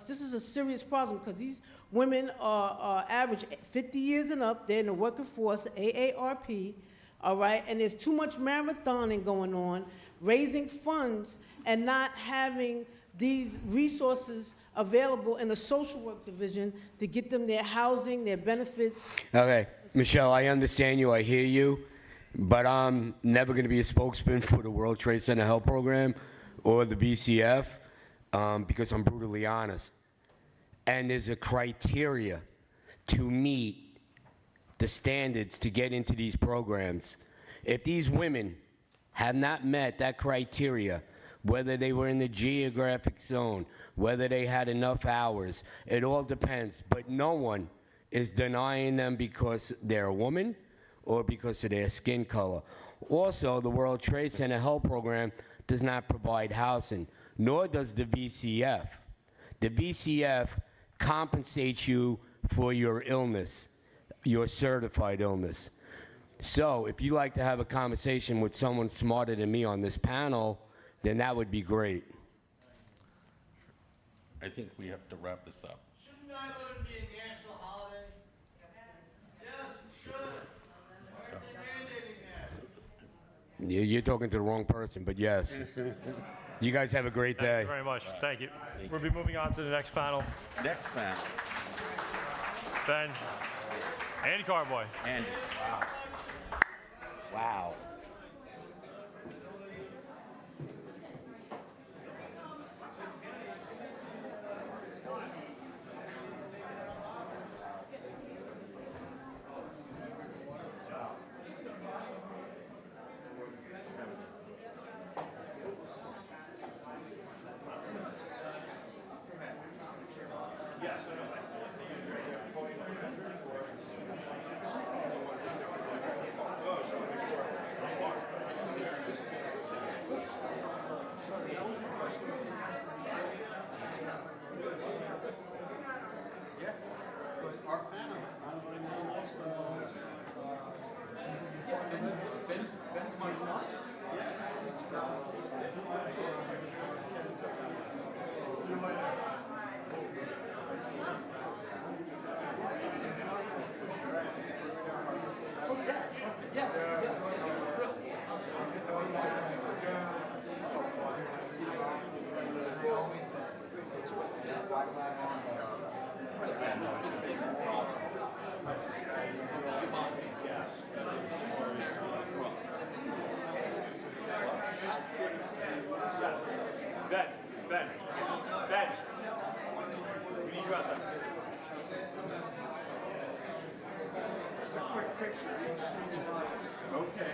this is a serious problem because these women are average 50 years and up. They're in the working force, AARP. All right? And there's too much marathoning going on, raising funds, and not having these resources available in the social work division to get them their housing, their benefits. Okay, Michelle, I understand you. I hear you. But I'm never going to be a spokesman for the World Trade Center Health Program or the BCF because I'm brutally honest. And there's a criteria to meet the standards to get into these programs. If these women have not met that criteria, whether they were in the geographic zone, whether they had enough hours, it all depends. But no one is denying them because they're a woman or because of their skin color. Also, the World Trade Center Health Program does not provide housing, nor does the VCF. The VCF compensates you for your illness, your certified illness. So if you'd like to have a conversation with someone smarter than me on this panel, then that would be great. I think we have to wrap this up. Shouldn't 9/11 be a national holiday? Yes, it should. Why aren't they mandating that? You're talking to the wrong person, but yes. You guys have a great day. Thank you very much. Thank you. We'll be moving on to the next panel. Next panel. Ben, Andy Carboy. Andy. Wow. Wow. Ben's my Just a quick picture. Okay.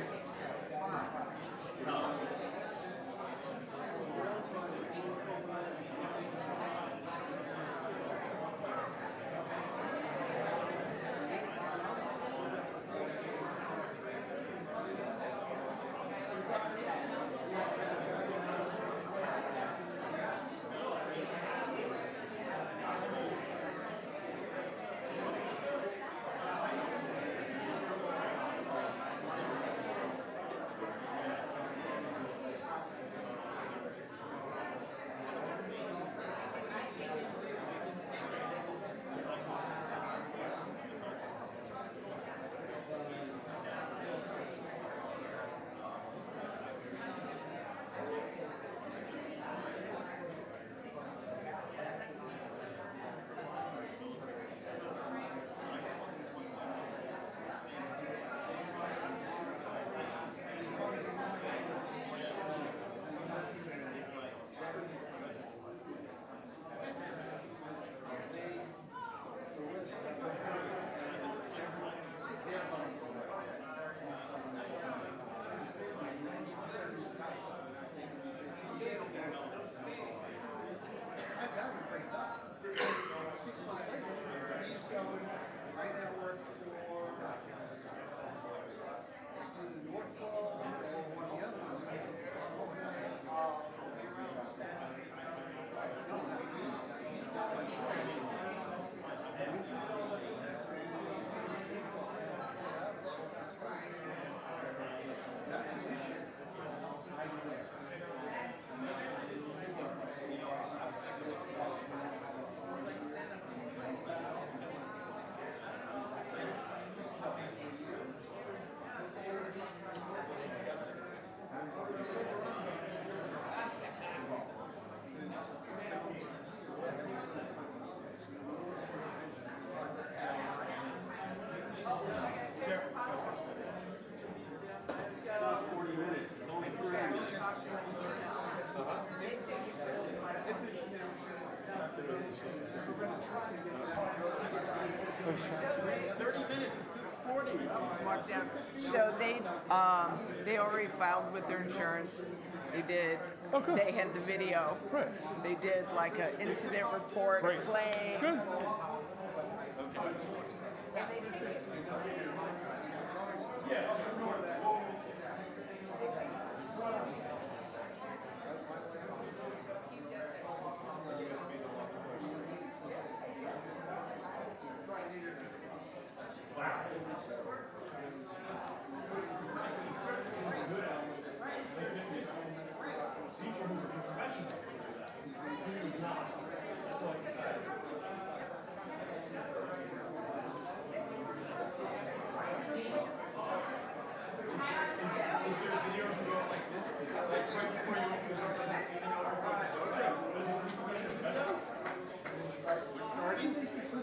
So they already filed with their insurance. They did. Oh, good. They had the video. Right. They did like an incident report, Great. claim. Good.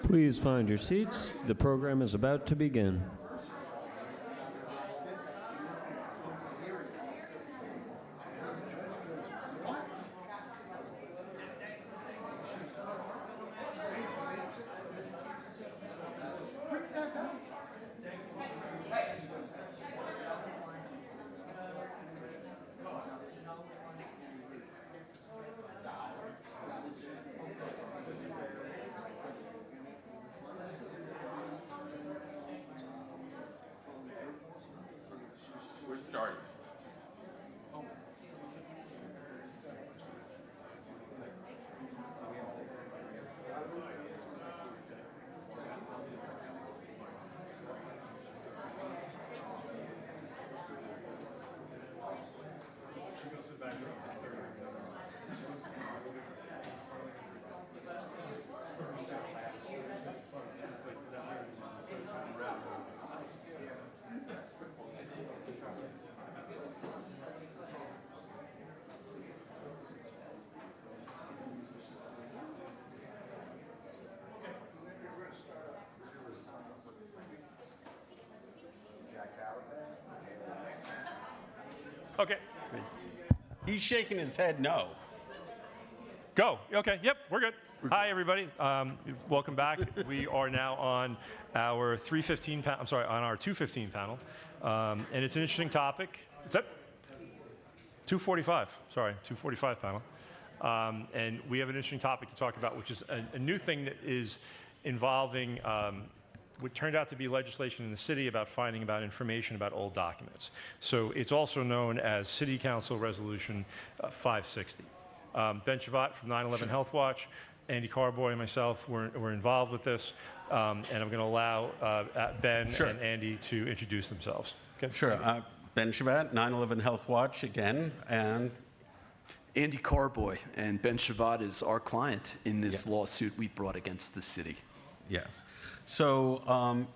Please find your seats. The program is about to begin. We're starting. Okay. He's shaking his head no. Go. Okay. Yep. We're good. Hi, everybody. Welcome back. We are now on our 315 I'm sorry, on our 215 panel. And it's an interesting topic. What's that? 245. Sorry, 245 panel. And we have an interesting topic to talk about, which is a new thing that is involving what turned out to be legislation in the city about finding about information about old documents. So it's also known as City Council Resolution 560. Ben Shavat from 9/11 Health Watch, Andy Carboy and myself were involved with this, and I'm going to allow Ben and Andy to introduce themselves. Okay? Sure. Ben Shavat, 9/11 Health Watch again, and Andy Carboy, and Ben Shavat is our client in this lawsuit we brought against the city. Yes. So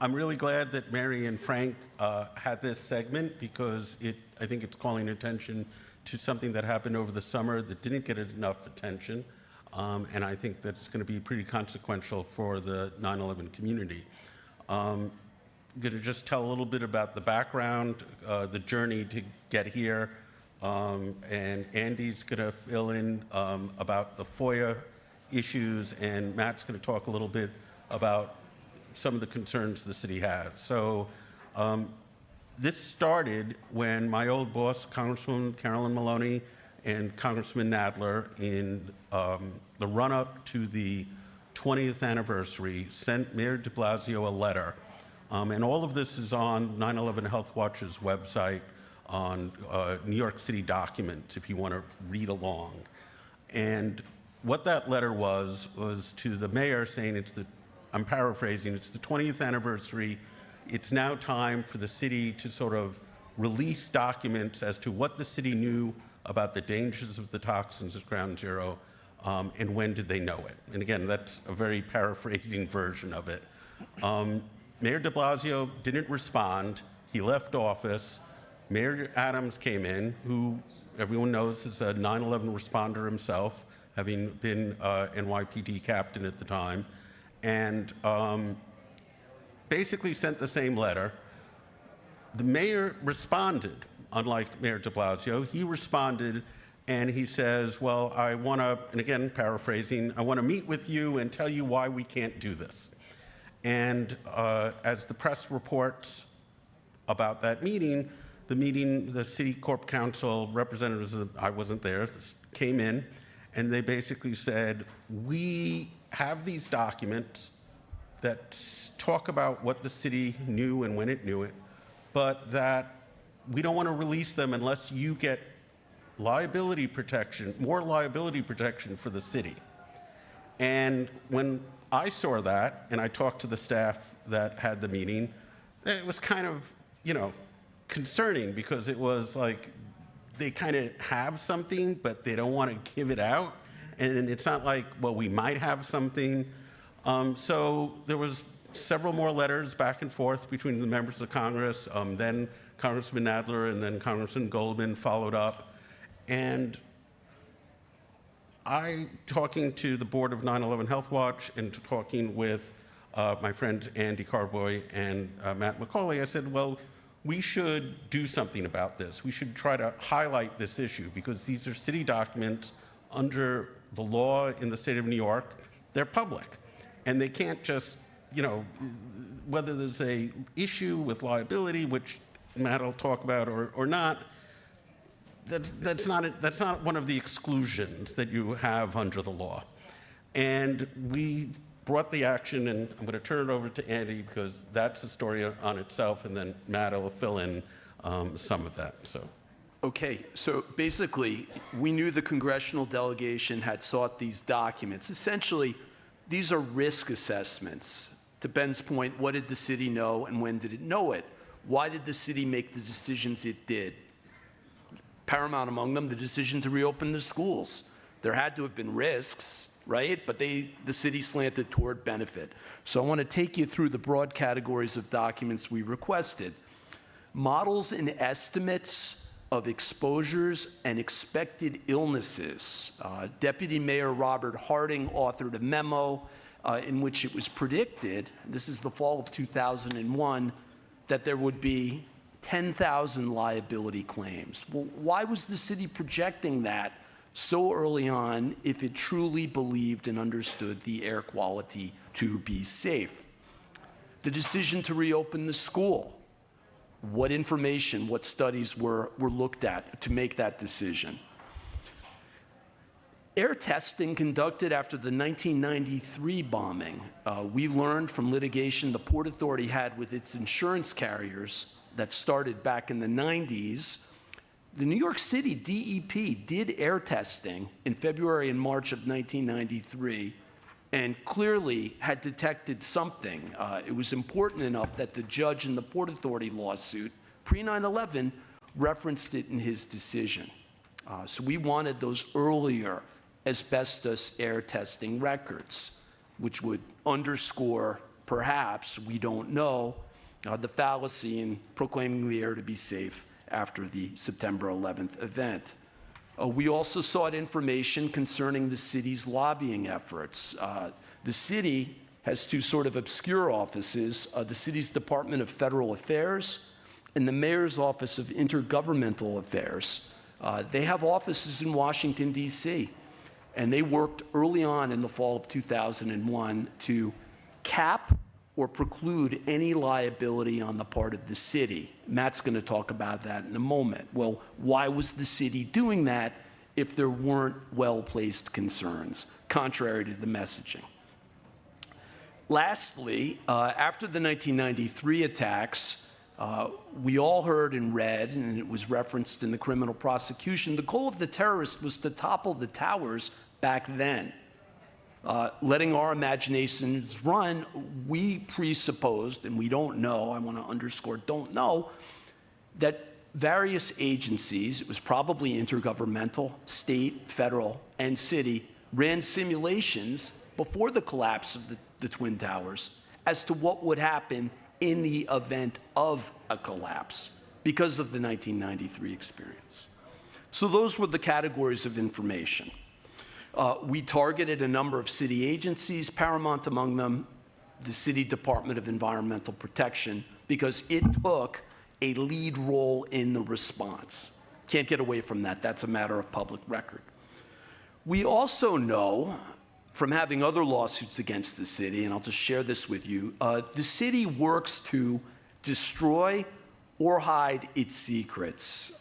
I'm really glad that Mary and Frank had this segment because I think it's calling attention to something that happened over the summer that didn't get enough attention. And I think that's going to be pretty consequential for the 9/11 community. I'm going to just tell a little bit about the background, the journey to get here, and Andy's going to fill in about the FOIA issues, and Matt's going to talk a little bit about some of the concerns the city has. So this started when my old boss, Congresswoman Carolyn Maloney, and Congressman Nadler, in the run-up to the 20th anniversary, sent Mayor de Blasio a letter. And all of this is on 9/11 Health Watch's website on New York City documents, if you want to read along. And what that letter was to the mayor saying I'm paraphrasing, it's the 20th anniversary. It's now time for the city to sort of release documents as to what the city knew about the dangers of the toxins at Ground Zero, and when did they know it. And again, that's a very paraphrasing version of it. Mayor de Blasio didn't respond. He left office. Mayor Adams came in, who everyone knows is a 9/11 responder himself, having been NYPD captain at the time, and basically sent the same letter. The mayor responded, unlike Mayor de Blasio. He responded and he says, well, I want to, and again, paraphrasing, I want to meet with you and tell you why we can't do this. And as the press reports about that meeting, the city corp council representatives, I wasn't there, came in, and they basically said, we have these documents that talk about what the city knew and when it knew it, but that we don't want to release them unless you get liability protection, more liability protection for the city. And when I saw that, and I talked to the staff that had the meeting, it was kind of, concerning, because it was like they kind of have something, but they don't want to give it out. And it's not like, well, we might have something. So there was several more letters back and forth between the members of Congress. Then Congressman Nadler and then Congressman Goldman followed up. And talking to the board of 9/11 Health Watch and talking with my friends Andy Carboy and Matt McCauley, I said, well, we should do something about this. We should try to highlight this issue, because these are city documents under the law in the state of New York. They're public, and they can't just, whether there's a issue with liability, which Matt will talk about, or not, that's not one of the exclusions that you have under the law. And we brought the action, and I'm going to turn it over to Andy, because that's a story on itself, and then Matt will fill in some of that. So. Okay, so basically, we knew the congressional delegation had sought these documents. Essentially, these are risk assessments. To Ben's point, what did the city know and when did it know it? Why did the city make the decisions it did? Paramount among them, the decision to reopen the schools. There had to have been risks, right? But the city slanted toward benefit. So I want to take you through the broad categories of documents we requested. Models and estimates of exposures and expected illnesses. Deputy Mayor Robert Harding authored a memo in which it was predicted, this is the fall of 2001, that there would be 10,000 liability claims. Well, why was the city projecting that so early on if it truly believed and understood the air quality to be safe. The decision to reopen the school, what information, what studies were looked at to make that decision. Air testing conducted after the 1993 bombing, we learned from litigation the Port Authority had with its insurance carriers that started back in the 90s. The New York City DEP did air testing in February and March of 1993 and clearly had detected something. It was important enough that the judge in the Port Authority lawsuit, pre-9/11, referenced it in his decision. So we wanted those earlier asbestos air testing records, which would underscore, perhaps, we don't know, the fallacy in proclaiming the air to be safe after the September 11th event. We also sought information concerning the city's lobbying efforts. The city has two sort of obscure offices, the city's Department of Federal Affairs and the Mayor's Office of Intergovernmental Affairs. They have offices in Washington, D.C., and they worked early on in the fall of 2001 to cap or preclude any liability on the part of the city. Matt's going to talk about that in a moment. Well, why was the city doing that if there weren't well-placed concerns, contrary to the messaging? Lastly, after the 1993 attacks, we all heard and read, and it was referenced in the criminal prosecution, the goal of the terrorists was to topple the towers back then. Letting our imaginations run, we presupposed, and we don't know, I want to underscore don't know, that various agencies, it was probably intergovernmental, state, federal, and city, ran simulations before the collapse of the Twin Towers as to what would happen in the event of a collapse because of the 1993 experience. So those were the categories of information. We targeted a number of city agencies, paramount among them the City Department of Environmental Protection, because it took a lead role in the response. Can't get away from that. That's a matter of public record. We also know from having other lawsuits against the city, and I'll just share this with you, the city works to destroy or hide its secrets.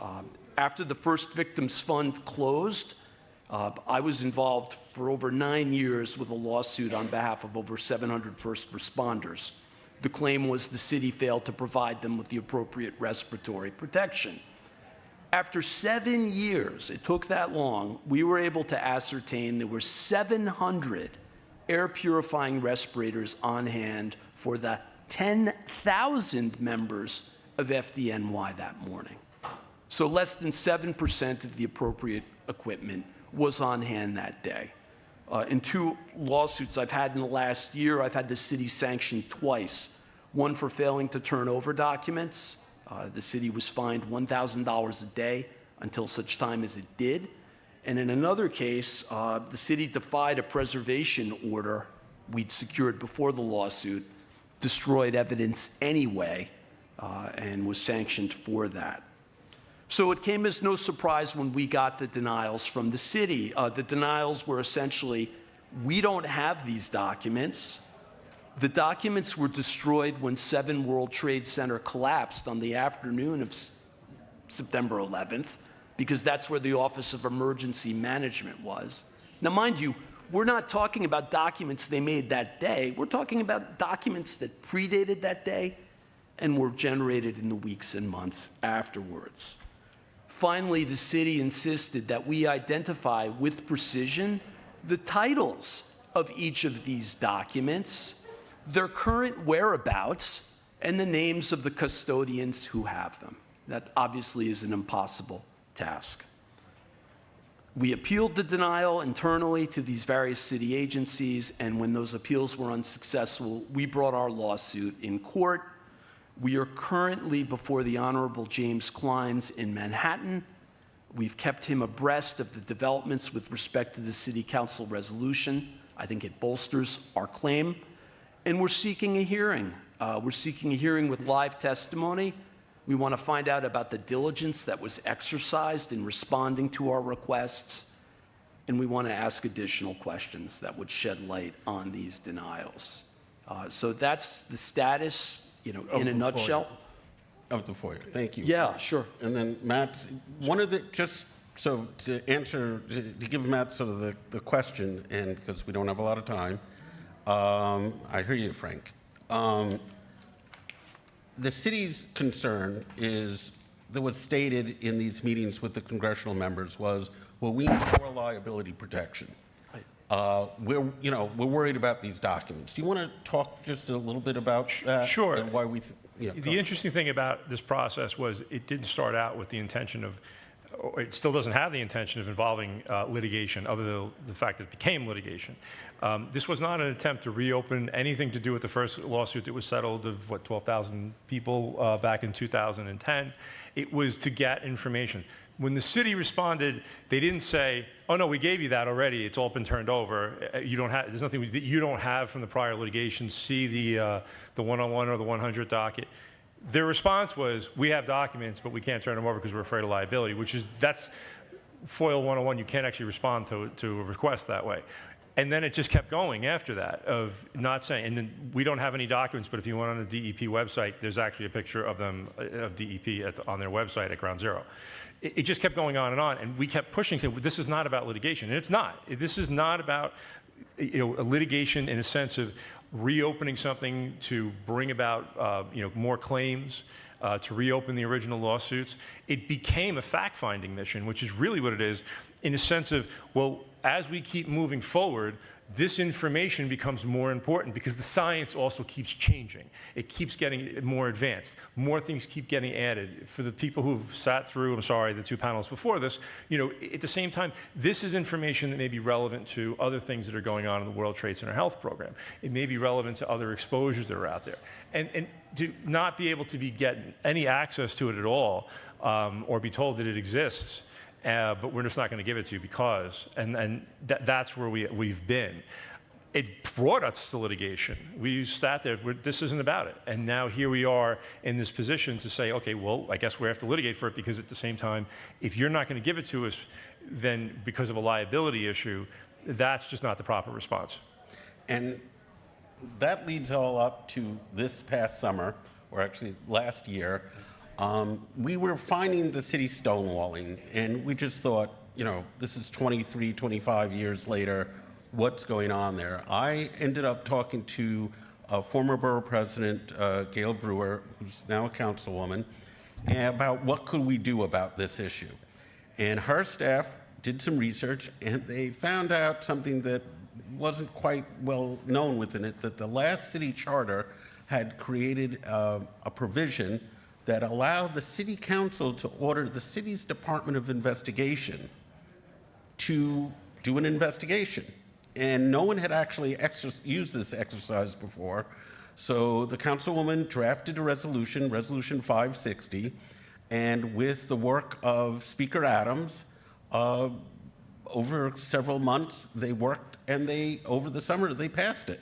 After the First Victims Fund closed, I was involved for over 9 years with a lawsuit on behalf of over 700 first responders. The claim was the city failed to provide them with the appropriate respiratory protection. After 7 years, it took that long, we were able to ascertain there were 700 air purifying respirators on hand for the 10,000 members of FDNY that morning. So less than 7% of the appropriate equipment was on hand that day. In 2 lawsuits I've had in the last year, I've had the city sanctioned twice. One for failing to turn over documents. The city was fined $1,000 a day until such time as it did. And in another case, the city defied a preservation order we'd secured before the lawsuit, destroyed evidence anyway, and was sanctioned for that. So it came as no surprise when we got the denials from the city. The denials were essentially, we don't have these documents. The documents were destroyed when 7 World Trade Center collapsed on the afternoon of September 11th, because that's where the Office of Emergency Management was. Now, mind you, we're not talking about documents they made that day. We're talking about documents that predated that day and were generated in the weeks and months afterwards. Finally, the city insisted that we identify with precision the titles of each of these documents, their current whereabouts, and the names of the custodians who have them. That obviously is an impossible task. We appealed the denial internally to these various city agencies, and when those appeals were unsuccessful, we brought our lawsuit in court. We are currently before the Honorable James Kleins in Manhattan. We've kept him abreast of the developments with respect to the City Council resolution. I think it bolsters our claim. And we're seeking a hearing. We're seeking a hearing with live testimony. We want to find out about the diligence that was exercised in responding to our requests. and we want to ask additional questions that would shed light on these denials. So that's the status, in a nutshell. Of the FOIA. Thank you. Yeah, sure. And then Matt, one of the, just so to answer, to give Matt sort of the question, and because we don't have a lot of time, I hear you, Frank. The city's concern is, that was stated in these meetings with the congressional members was, well, we need more liability protection. We're worried about these documents. Do you want to talk just a little bit about that? Sure. And why we, The interesting thing about this process was it didn't start out with the intention of, or it still doesn't have the intention of involving litigation, other than the fact that it became litigation. This was not an attempt to reopen anything to do with the first lawsuit that was settled of, 12,000 people back in 2010. It was to get information. When the city responded, they didn't say, oh, no, we gave you that already. It's all been turned over. There's nothing that you don't have from the prior litigation. See the 101 or the 100 docket. Their response was, we have documents, but we can't turn them over because we're afraid of liability, that's FOIL 101. You can't actually respond to a request that way. And then it just kept going after that, of not saying, and then we don't have any documents, but if you went on the DEP website, there's actually a picture of them, of DEP on their website at Ground Zero. It just kept going on, and we kept pushing, saying, well, this is not about litigation, and it's not. This is not about a litigation in a sense of reopening something to bring about more claims, to reopen the original lawsuits. It became a fact-finding mission, which is really what it is, in a sense of, well, as we keep moving forward, this information becomes more important because the science also keeps changing. It keeps getting more advanced. More things keep getting added. For the people who've sat through, the two panels before this, at the same time, this is information that may be relevant to other things that are going on in the World Trade Center Health Program. It may be relevant to other exposures that are out there. And to not be able to be getting any access to it at all, or be told that it exists, but we're just not going to give it to you because, that's where we've been. It brought us to litigation. We sat there, this isn't about it. And now here we are in this position to say, okay, well, I guess we have to litigate for it because at the same time, if you're not going to give it to us, then because of a liability issue, that's just not the proper response. And that leads all up to this past summer, or actually last year. We were finding the city stonewalling, and we just thought, this is 23, 25 years later, what's going on there? I ended up talking to former borough president, Gail Brewer, who's now a councilwoman, about what could we do about this issue. And her staff did some research, and they found out something that wasn't quite well known within it, that the last city charter had created a provision that allowed the city council to order the city's Department of Investigation to do an investigation. And no one had actually used this exercise before. So the councilwoman drafted a resolution, Resolution 560, and with the work of Speaker Adams, over several months, they worked, and over the summer, they passed it.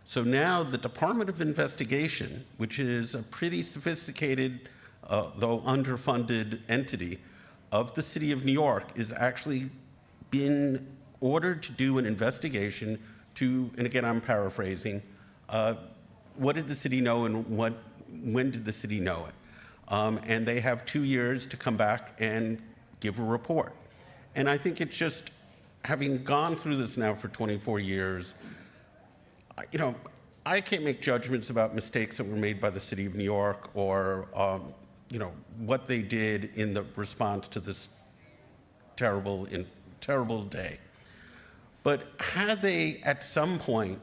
So now the Department of Investigation, which is a pretty sophisticated, though underfunded entity of the city of New York, is actually been ordered to do an investigation to, and again, I'm paraphrasing, what did the city know and when did the city know it? And they have 2 years to come back and give a report. And I think it's just, having gone through this now for 24 years, I can't make judgments about mistakes that were made by the city of New York or, what they did in the response to this terrible day. But had they at some point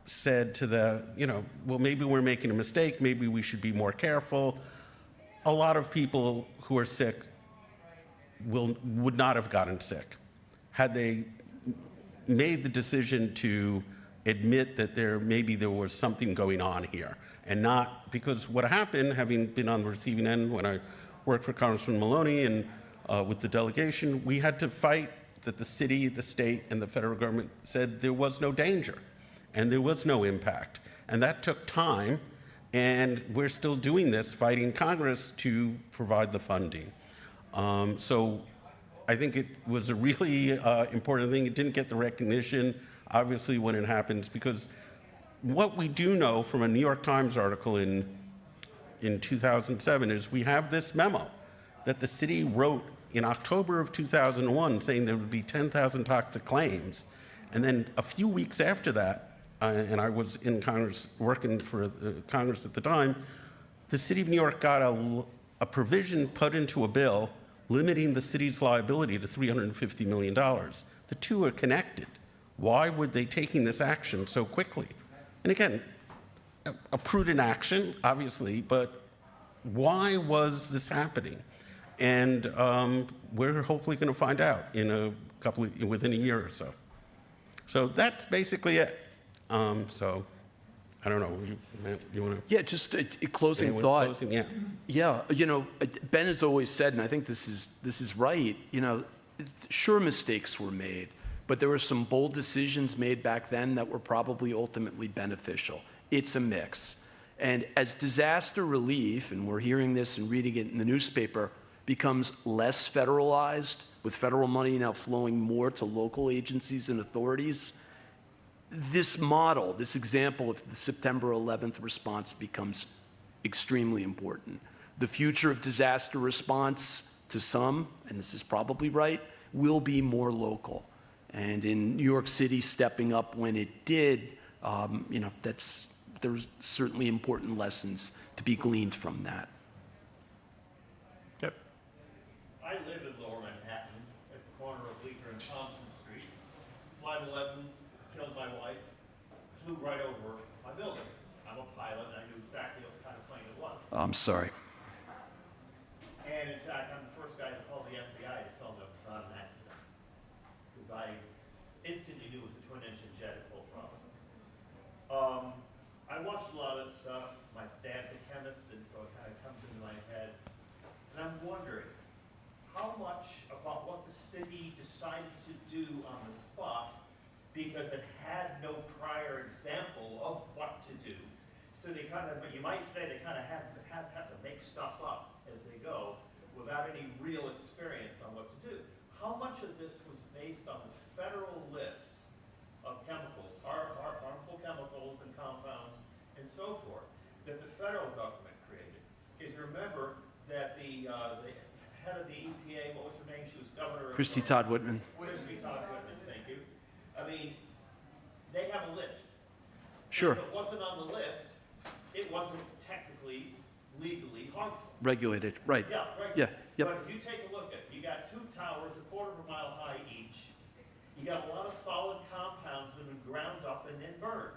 said to well, maybe we're making a mistake, maybe we should be more careful, a lot of people who are sick would not have gotten sick. Had they made the decision to admit that maybe there was something going on here, and not, because what happened, having been on the receiving end when I worked for Congressman Maloney and with the delegation, we had to fight that the city, the state, and the federal government said there was no danger and there was no impact. And that took time, and we're still doing this, fighting Congress to provide the funding. So I think it was a really important thing. It didn't get the recognition, obviously, when it happens, because what we do know from a New York Times article in 2007 is we have this memo that the city wrote in October of 2001 saying there would be 10,000 toxic claims. And then a few weeks after that, and I was in Congress, working for Congress at the time, the city of New York got a provision put into a bill limiting the city's liability to $350 million. The two are connected. Why were they taking this action so quickly? And again, a prudent action, obviously, but why was this happening? And we're hopefully going to find out within a year or so. So that's basically it. So I don't know. You want to? Yeah, just a closing Anyone thought. closing? Yeah. Yeah, Ben has always said, and I think this is right. Sure, mistakes were made, but there were some bold decisions made back then that were probably ultimately beneficial. It's a mix. And as disaster relief, and we're hearing this and reading it in the newspaper, becomes less federalized, with federal money now flowing more to local agencies and authorities, this model, this example of the September 11th response becomes extremely important. The future of disaster response to some, and this is probably right, will be more local. And in New York City stepping up when it did, there's certainly important lessons to be gleaned from that. Yep. I live in Lower Manhattan at the corner of Bleecker and Thompson Streets. Flight 11 killed my wife, flew right over my building. I'm a pilot, and I knew exactly what kind of plane it was. I'm sorry. And in fact, I'm the first guy to call the FBI to tell them it was not an accident. Because I instantly knew it was a twin-engine jet at full throttle. I watched a lot of that stuff. My dad's a chemist, and so it kind of comes into my head. And I'm wondering how much about what the city decided to do on the spot because it had no prior example of what to do. So they kind of, you might say they kind of have to make stuff up as they go without any real experience on what to do. How much of this was based on the federal list of chemicals, harmful chemicals and compounds and so forth, that the federal government created? Because remember that the head of the EPA, what was her name? She was governor of... Christy Todd Whitman. Christy Todd Whitman, thank you. I mean, they have a list. Sure. If it wasn't on the list, it wasn't technically, legally harmful. Regulated, right. Yeah, right. Yeah, yep. But if you take a look at, you got two towers, a quarter of a mile high each. You got a lot of solid compounds that have been ground up and then burned.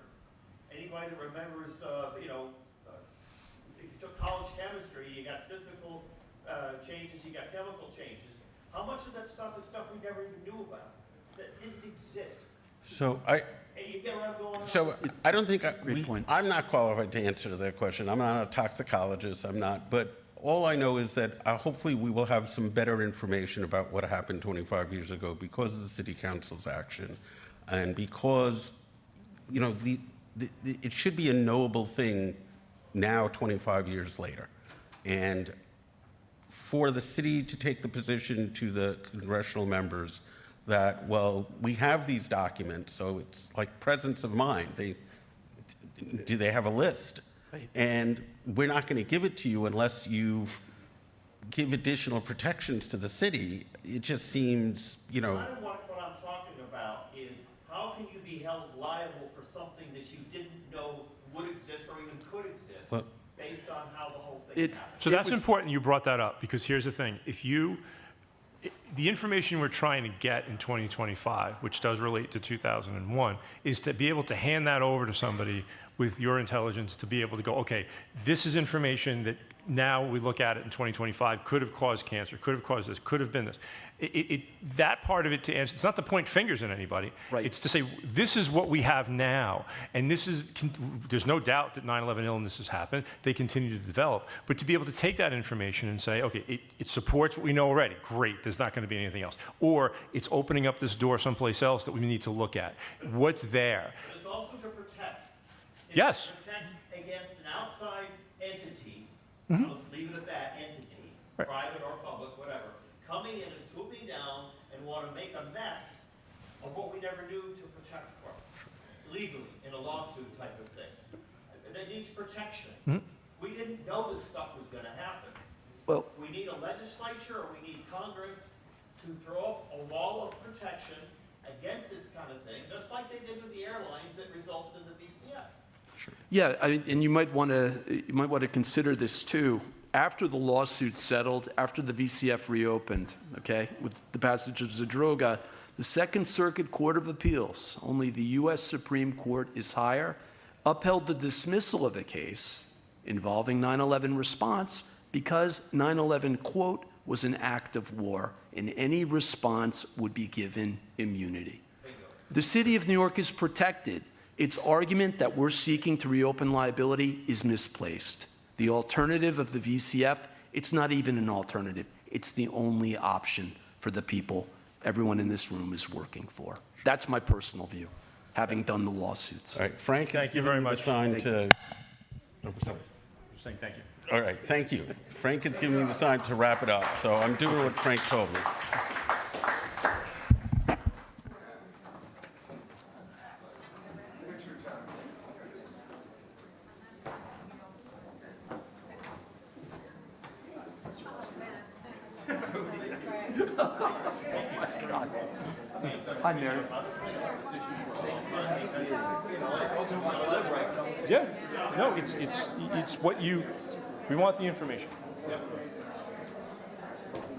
Anybody that remembers, if you took college chemistry, you got physical changes, you got chemical changes. How much of that stuff is stuff we never even knew about, that didn't exist? So And you get around going on. I don't think I'm not qualified to answer that question. I'm not a toxicologist. I'm not. But all I know is that hopefully we will have some better information about what happened 25 years ago because of the city council's action, and because it should be a knowable thing now 25 years later. And for the city to take the position to the congressional members that, well, we have these documents, so it's like presence of mind. Do they have a list? Right. And we're not going to give it to you unless you give additional protections to the city. It just seems, What I'm talking about is how can you be held liable for something that you didn't know would exist or even could exist based on how the whole thing happened? So that's important you brought that up, because here's the thing. The information we're trying to get in 2025, which does relate to 2001, is to be able to hand that over to somebody with your intelligence to be able to go, okay, this is information that now we look at it in 2025, could have caused cancer, could have caused this, could have been this. That part of it to answer, it's not to point fingers at anybody. Right. It's to say, this is what we have now. And there's no doubt that 9/11 illnesses happen. They continue to develop. But to be able to take that information and say, okay, it supports what we know already. Great, there's not going to be anything else. Or it's opening up this door someplace else that we need to look at. What's there? But it's also to protect. Yes. To protect against an outside entity, Mm-hmm. let's leave it at that entity, Right. private or public, whatever, coming in and swooping down and want to make a mess of what we never knew to protect from, legally, in a lawsuit type of thing. That needs protection. We didn't know this stuff was going to happen. Well, We need a legislature or we need Congress to throw up a wall of protection against this kind of thing, just like they did with the airlines that resulted in the VCF. yeah, and you might want to consider this too. After the lawsuit settled, after the VCF reopened, okay, with the passage of Zadroga, the Second Circuit Court of Appeals, only the U.S. Supreme Court is higher, upheld the dismissal of the case involving 9/11 response because 9/11, quote, was an act of war, and any response would be given immunity. The city of New York is protected. Its argument that we're seeking to reopen liability is misplaced. The alternative of the VCF, it's not even an alternative. It's the only option for the people everyone in this room is working for. That's my personal view, having done the lawsuits. All right, Frank, Thank you very much. The sign to. I'm sorry. Just saying thank you. All right, thank you. Frank is giving me the sign to wrap it up, so I'm doing what Frank told me. Hi, Mary. Yeah, no, it's what you, we want the information.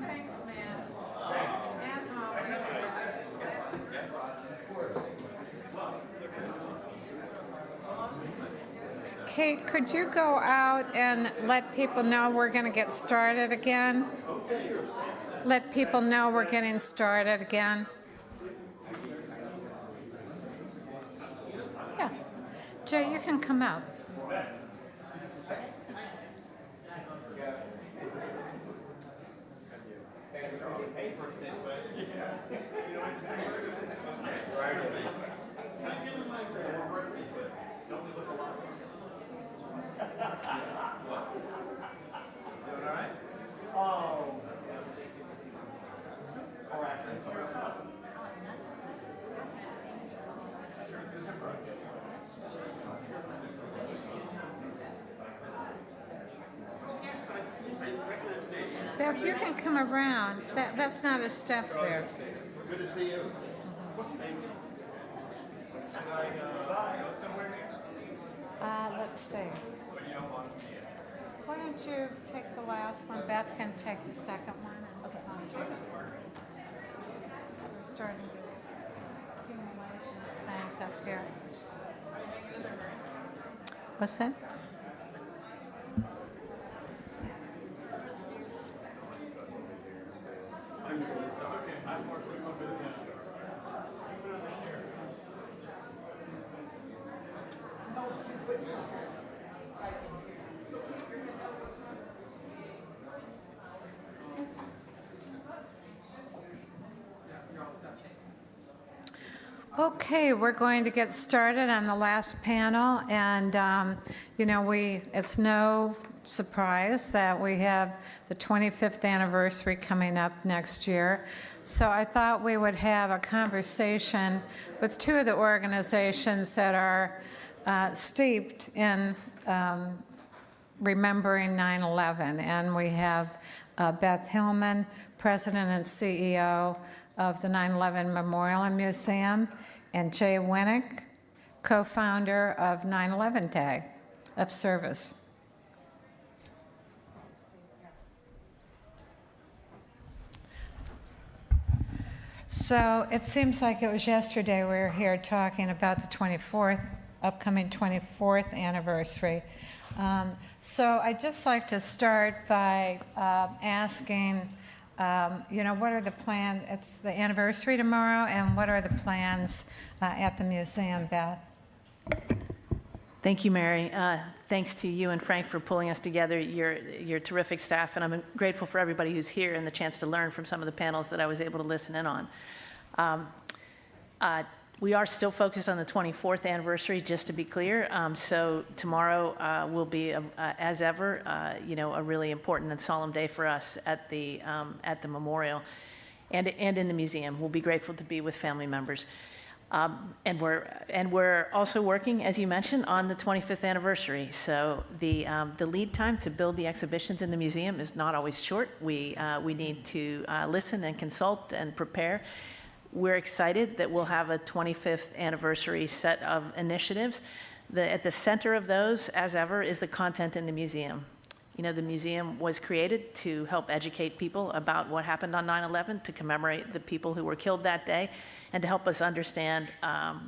Thanks, man. As always. Kate, could you go out and let people know we're going to get started again? Let people know we're getting started again. Yeah. Jay, you can come out. Beth, you can come around. That's not a step there. Good to see you. Let's see. Why don't you take the last one? Beth can take the second one. And I'll take this one. We're starting accumulation of things up here. What's that? Okay, we're going to get started on the last panel, and it's no surprise that we have the 25th anniversary coming up next year. So I thought we would have a conversation with two of the organizations that are steeped in remembering 9/11, and we have Beth Hillman, President and CEO of the 9/11 Memorial and Museum, and Jay Winnick, co-founder of 9/11 Day of Service. So it seems like it was yesterday we were here talking about the upcoming 24th anniversary. So I'd just like to start by asking, what are the plans? It's the anniversary tomorrow, and what are the plans at the museum, Beth? Thank you, Mary. Thanks to you and Frank for pulling us together. You're terrific staff, and I'm grateful for everybody who's here and the chance to learn from some of the panels that I was able to listen in on. We are still focused on the 24th anniversary, just to be clear. So tomorrow will be, as ever, a really important and solemn day for us at the memorial and in the museum. We'll be grateful to be with family members. And we're also working, as you mentioned, on the 25th anniversary. So the lead time to build the exhibitions in the museum is not always short. We need to listen and consult and prepare. We're excited that we'll have a 25th anniversary set of initiatives. At the center of those, as ever, is the content in the museum. You know, the museum was created to help educate people about what happened on 9/11, to commemorate the people who were killed that day, and to help us understand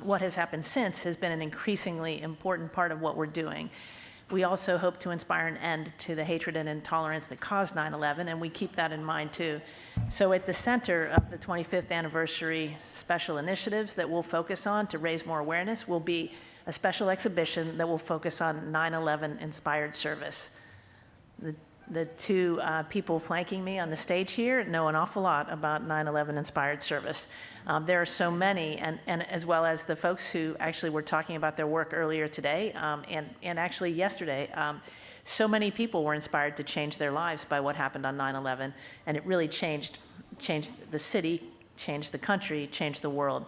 what has happened since has been an increasingly important part of what we're doing. We also hope to inspire an end to the hatred and intolerance that caused 9/11, and we keep that in mind too. So at the center of the 25th anniversary special initiatives that we'll focus on to raise more awareness will be a special exhibition that will focus on 9/11 inspired service. The two people flanking me on the stage here know an awful lot about 9/11 inspired service. There are so many, and as well as the folks who actually were talking about their work earlier today, and actually yesterday, so many people were inspired to change their lives by what happened on 9/11, and it really changed the city, changed the country, changed the world.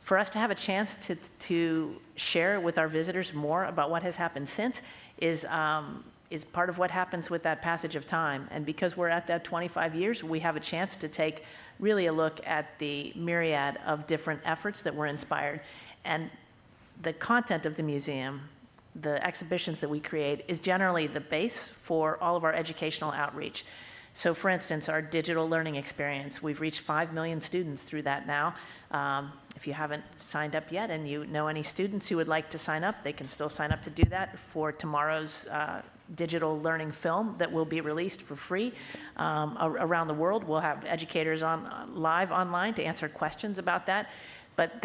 For us to have a chance to share with our visitors more about what has happened since is part of what happens with that passage of time. And because we're at that 25 years, we have a chance to take really a look at the myriad of different efforts that were inspired. And the content of the museum, the exhibitions that we create, is generally the base for all of our educational outreach. So for instance, our digital learning experience, we've reached 5 million students through that now. If you haven't signed up yet and you know any students who would like to sign up, they can still sign up to do that for tomorrow's digital learning film that will be released for free around the world. We'll have educators live online to answer questions about that. But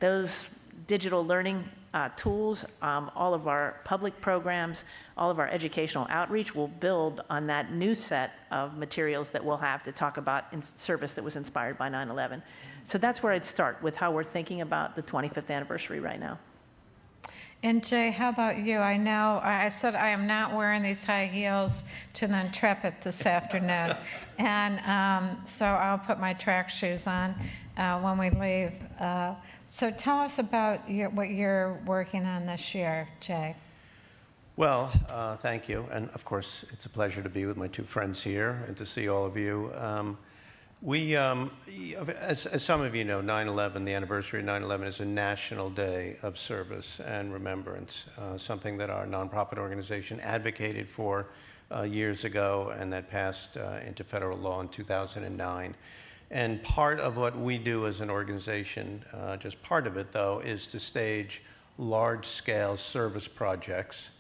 those digital learning tools, all of our public programs, all of our educational outreach will build on that new set of materials that we'll have to talk about in service that was inspired by 9/11. So that's where I'd start with how we're thinking about the 25th anniversary right now. And Jay, how about you? I know I said I am not wearing these high heels to the Intrepid this afternoon. And so I'll put my track shoes on when we leave. So tell us about what you're working on this year, Jay. Well, thank you. And of course, it's a pleasure to be with my two friends here and to see all of you. As some of you know, 9/11, the anniversary of 9/11 is a national day of service and remembrance, something that our nonprofit organization advocated for years ago and that passed into federal law in 2009. And part of what we do as an organization, just part of it though, is to stage large-scale service projects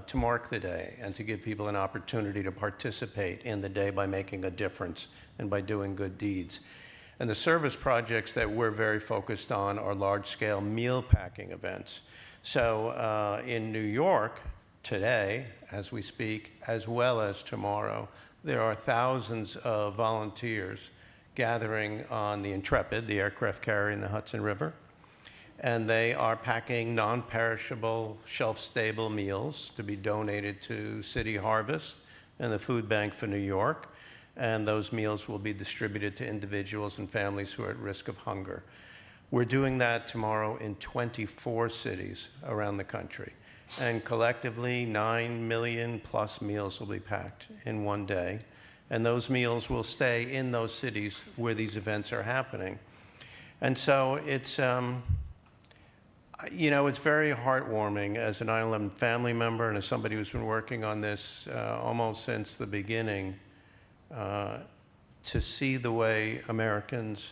to mark the day and to give people an opportunity to participate in the day by making a difference and by doing good deeds. And the service projects that we're very focused on are large-scale meal packing events. So in New York today, as we speak, as well as tomorrow, there are thousands of volunteers gathering on the Intrepid, the aircraft carrier in the Hudson River. And they are packing non-perishable, shelf-stable meals to be donated to City Harvest and the Food Bank for New York. And those meals will be distributed to individuals and families who are at risk of hunger. We're doing that tomorrow in 24 cities around the country. And collectively, 9 million plus meals will be packed in one day. And those meals will stay in those cities where these events are happening. And so it's, it's very heartwarming as a 9/11 family member and as somebody who's been working on this almost since the beginning, to see the way Americans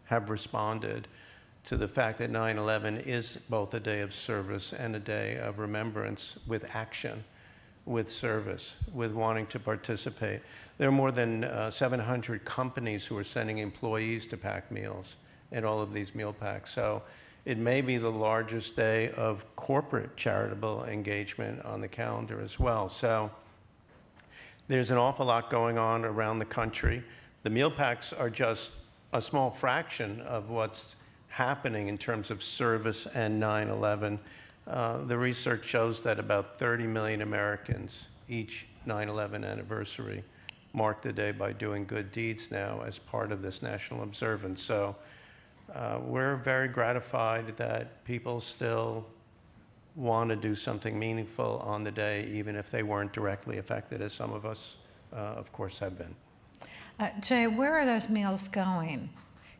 have responded to the fact that 9/11 is both a day of service and a day of remembrance with action, with service, with wanting to participate. There are more than 700 companies who are sending employees to pack meals in all of these meal packs. So it may be the largest day of corporate charitable engagement on the calendar as well. So there's an awful lot going on around the country. The meal packs are just a small fraction of what's happening in terms of service and 9/11. The research shows that about 30 million Americans each 9/11 anniversary mark the day by doing good deeds now as part of this national observance. So we're very gratified that people still want to do something meaningful on the day, even if they weren't directly affected, as some of us, of course, have been. Jay, where are those meals going?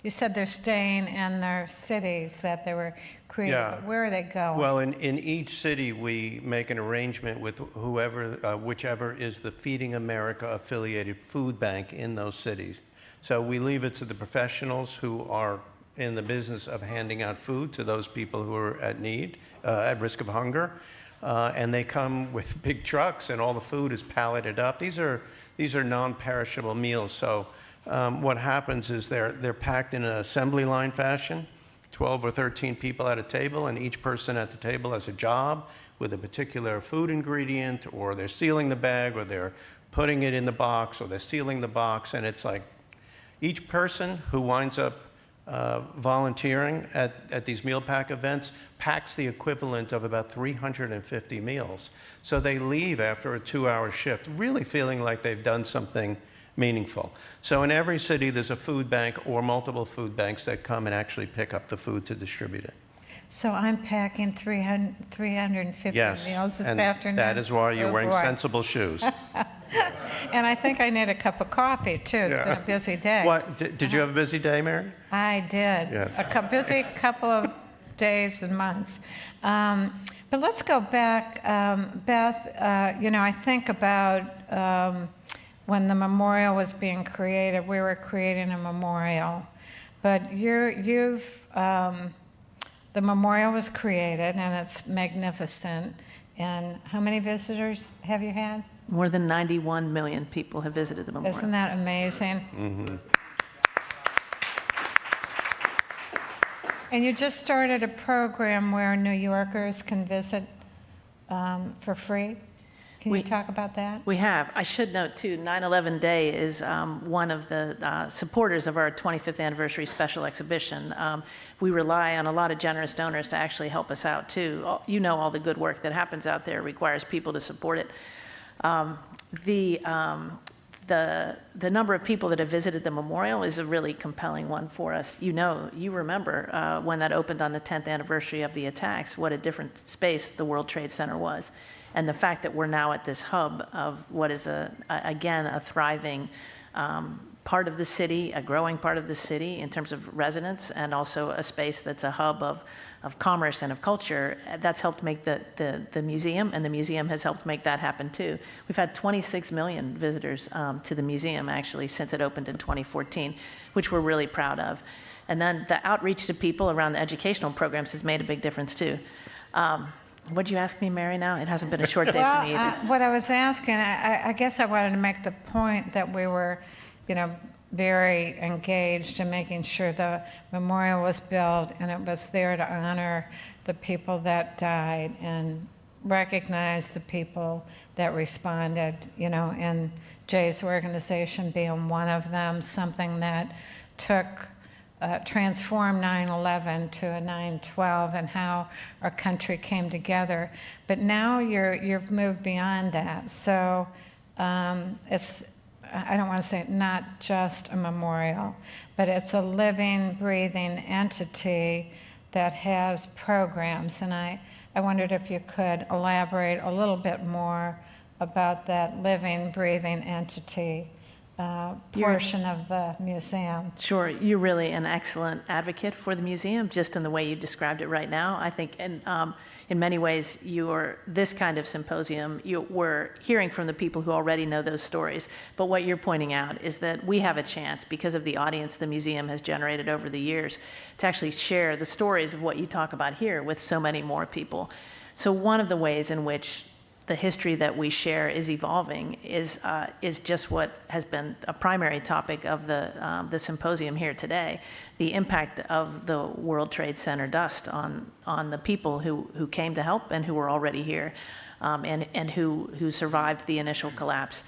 You said they're staying in their cities that they were created, Yeah. but where are they going? Well, in each city, we make an arrangement with whichever is the Feeding America affiliated food bank in those cities. So we leave it to the professionals who are in the business of handing out food to those people who are at need, at risk of hunger. And they come with big trucks, and all the food is palleted up. These are non-perishable meals. So what happens is they're packed in an assembly line fashion, 12 or 13 people at a table, and each person at the table has a job with a particular food ingredient, or they're sealing the bag, or they're putting it in the box, or they're sealing the box. And it's like each person who winds up volunteering at these meal pack events packs the equivalent of about 350 meals. So they leave after a 2-hour shift really feeling like they've done something meaningful. So in every city there's a food bank or multiple food banks that come and actually pick up the food to distribute it. So I'm packing 350 Yes, meals this and afternoon. that is why you're Oh, wearing boy. sensible shoes. And I think I need a cup of coffee, too. It's been a busy day. What, did you have a busy day, Mary? I did. Yes. A busy couple of days and months. But let's go back. Beth, I think about when the memorial was being created, we were creating a memorial. But the memorial was created, and it's magnificent. And how many visitors have you had? More than 91 million people have visited the memorial. Isn't that amazing? Mm-hmm. And you just started a program where New Yorkers can visit for free. Can you talk about that? We have. I should note, too, 9/11 Day is one of the supporters of our 25th anniversary special exhibition. We rely on a lot of generous donors to actually help us out, too. You know, all the good work that happens out there requires people to support it. The number of people that have visited the memorial is a really compelling one for us. You remember when that opened on the 10th anniversary of the attacks, what a different space the World Trade Center was. And the fact that we're now at this hub of what is, again, a thriving part of the city, a growing part of the city in terms of residents, and also a space that's a hub of commerce and of culture, that's helped make the museum, and the museum has helped make that happen too. We've had 26 million visitors to the museum, actually, since it opened in 2014, which we're really proud of. And then the outreach to people around the educational programs has made a big difference too. What'd you ask me, Mary, now? It hasn't been a short day for me either. What I was asking, I guess I wanted to make the point that we were, very engaged in making sure the memorial was built, and it was there to honor the people that died and recognize the people that responded, and Jay's organization being one of them, something that transformed 9/11 to a 9/12 and how our country came together. But now you've moved beyond that. So it's, I don't want to say not just a memorial, but it's a living, breathing entity that has programs. And I wondered if you could elaborate a little bit more about that living, breathing entity portion of the museum. Sure, you're really an excellent advocate for the museum, just in the way you described it right now. I think in many ways, this kind of symposium, we're hearing from the people who already know those stories. But what you're pointing out is that we have a chance, because of the audience the museum has generated over the years, to actually share the stories of what you talk about here with so many more people. So one of the ways in which the history that we share is evolving is just what has been a primary topic of the symposium here today, the impact of the World Trade Center dust on the people who came to help and who were already here, and who survived the initial collapse.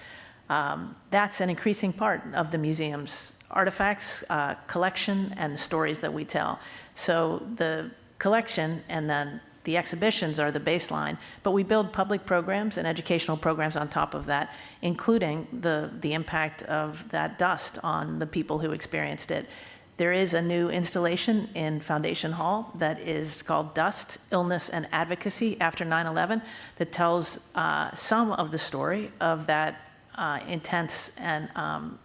That's an increasing part of the museum's artifacts, collection, and the stories that we tell. So the collection and then the exhibitions are the baseline, but we build public programs and educational programs on top of that, including the impact of that dust on the people who experienced it. There is a new installation in Foundation Hall that is called Dust, Illness, and Advocacy After 9/11 that tells some of the story of that intense and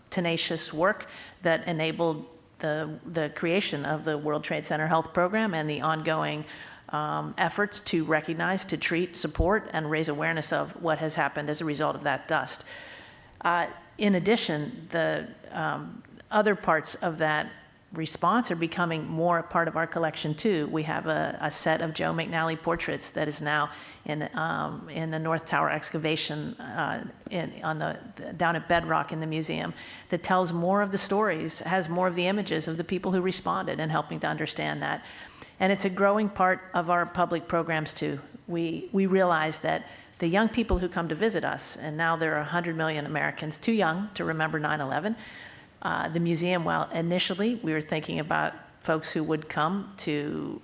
tenacious work that enabled the creation of the World Trade Center Health Program and the ongoing efforts to recognize, to treat, support, and raise awareness of what has happened as a result of that dust. In addition, the other parts of that response are becoming more a part of our collection too. We have a set of Joe McNally portraits that is now in the North Tower excavation down at Bedrock in the museum that tells more of the stories, has more of the images of the people who responded and helping to understand that. And it's a growing part of our public programs too. We realize that the young people who come to visit us, and now there are 100 million Americans too young to remember 9/11, the museum, while initially we were thinking about folks who would come to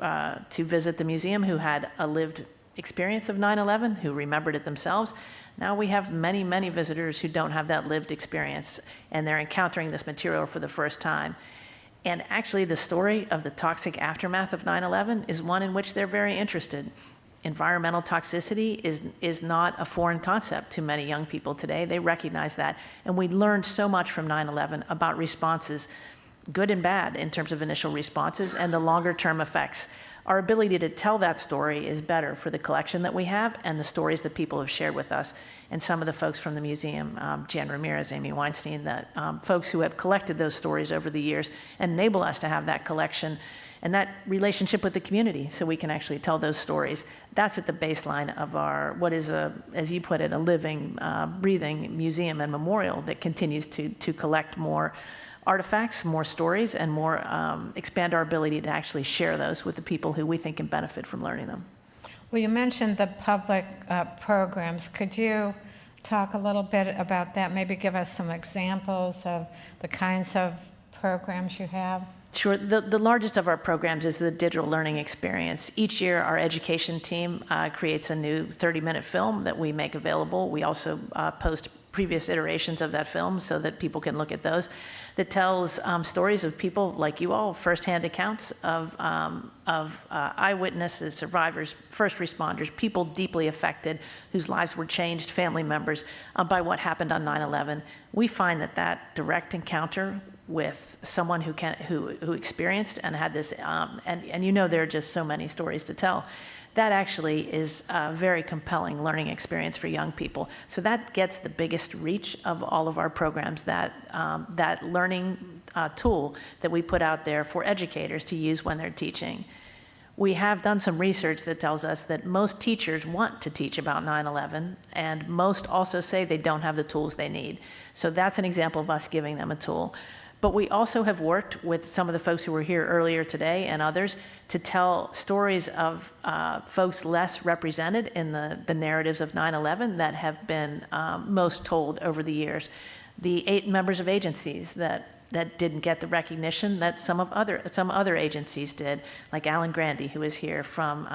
visit the museum who had a lived experience of 9/11, who remembered it themselves. Now we have many, many visitors who don't have that lived experience, and they're encountering this material for the first time. And actually, the story of the toxic aftermath of 9/11 is one in which they're very interested. Environmental toxicity is not a foreign concept to many young people today. They recognize that. And we learned so much from 9/11 about responses, good and bad in terms of initial responses and the longer term effects. Our ability to tell that story is better for the collection that we have and the stories that people have shared with us. And some of the folks from the museum, Jan Ramirez, Amy Weinstein, folks who have collected those stories over the years enable us to have that collection and that relationship with the community so we can actually tell those stories. That's at the baseline of our, what is, as you put it, a living, breathing museum and memorial that continues to collect more artifacts, more stories, and more expand our ability to actually share those with the people who we think can benefit from learning them. Well, you mentioned the public programs. Could you talk a little bit about that? Maybe give us some examples of the kinds of programs you have? Sure. The largest of our programs is the digital learning experience. Each year, our education team creates a new 30-minute film that we make available. We also post previous iterations of that film so that people can look at those, that tells stories of people like you all, firsthand accounts of eyewitnesses, survivors, first responders, people deeply affected whose lives were changed, family members, by what happened on 9/11. We find that direct encounter with someone who experienced and had this, and you know there are just so many stories to tell. That actually is a very compelling learning experience for young people. So that gets the biggest reach of all of our programs, that learning tool that we put out there for educators to use when they're teaching. We have done some research that tells us that most teachers want to teach about 9/11, and most also say they don't have the tools they need. So that's an example of us giving them a tool. But we also have worked with some of the folks who were here earlier today and others to tell stories of folks less represented in the narratives of 9/11 that have been most told over the years. The 8 members of agencies that didn't get the recognition that some other agencies did, like Alan Grandy, who is here from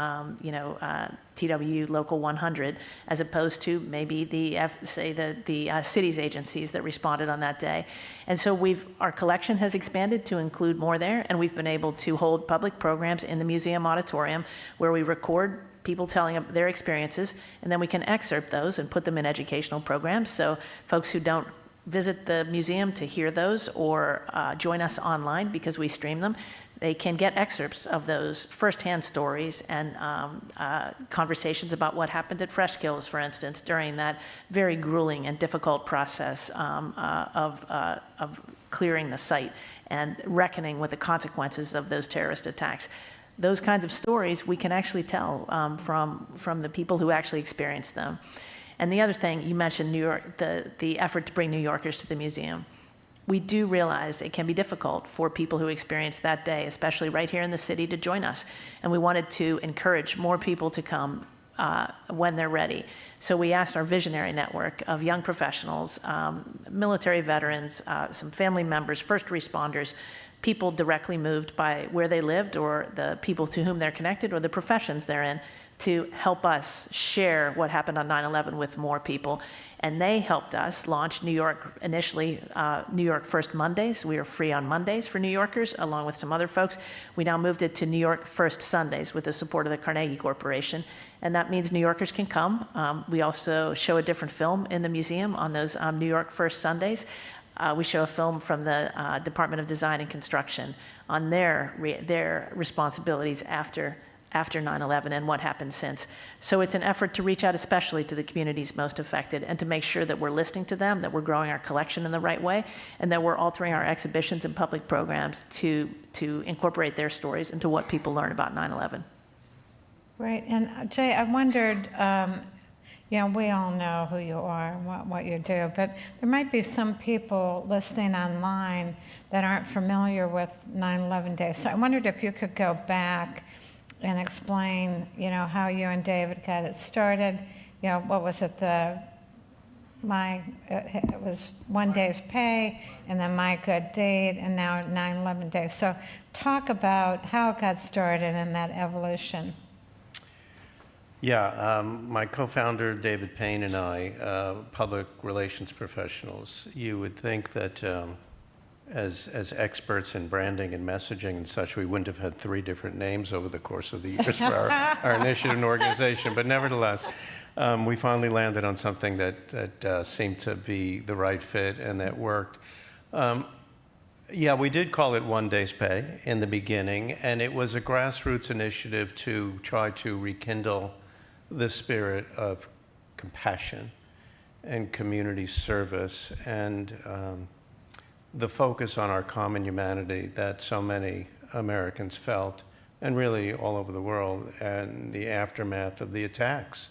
TWU Local 100, as opposed to maybe the city's agencies that responded on that day. And so our collection has expanded to include more there, and we've been able to hold public programs in the museum auditorium where we record people telling their experiences, and then we can excerpt those and put them in educational programs. So folks who don't visit the museum to hear those or join us online because we stream them, they can get excerpts of those firsthand stories and conversations about what happened at Fresh Kills, for instance, during that very grueling and difficult process of clearing the site and reckoning with the consequences of those terrorist attacks. Those kinds of stories we can actually tell from the people who actually experienced them. And the other thing, you mentioned New York, the effort to bring New Yorkers to the museum. We do realize it can be difficult for people who experienced that day, especially right here in the city, to join us. And we wanted to encourage more people to come when they're ready. So we asked our visionary network of young professionals, military veterans, some family members, first responders, people directly moved by where they lived or the people to whom they're connected or the professions they're in, to help us share what happened on 9/11 with more people. And they helped us launch New York, initially New York First Mondays. We were free on Mondays for New Yorkers, along with some other folks. We now moved it to New York First Sundays with the support of the Carnegie Corporation. And that means New Yorkers can come. We also show a different film in the museum on those New York First Sundays. We show a film from the Department of Design and Construction on their responsibilities after 9/11 and what happened since. So it's an effort to reach out especially to the communities most affected and to make sure that we're listening to them, that we're growing our collection in the right way, and that we're altering our exhibitions and public programs to incorporate their stories into what people learn about 9/11. Right, and Jay, I wondered, we all know who you are and what you do, but there might be some people listening online that aren't familiar with 9/11 Day. So I wondered if you could go back and explain, how you and David got it started. What was it, it was One Day's Pay, and then My Good Deed, and now 9/11 Day. So talk about how it got started and that evolution. Yeah, my co-founder, David Payne, and I, public relations professionals, you would think that as experts in branding and messaging and such, we wouldn't have had 3 different names over the course of the years for our initiative and organization. But nevertheless, we finally landed on something that seemed to be the right fit and that worked. Yeah, we did call it One Day's Pay in the beginning, and it was a grassroots initiative to try to rekindle the spirit of compassion and community service and the focus on our common humanity that so many Americans felt, and really all over the world, and the aftermath of the attacks.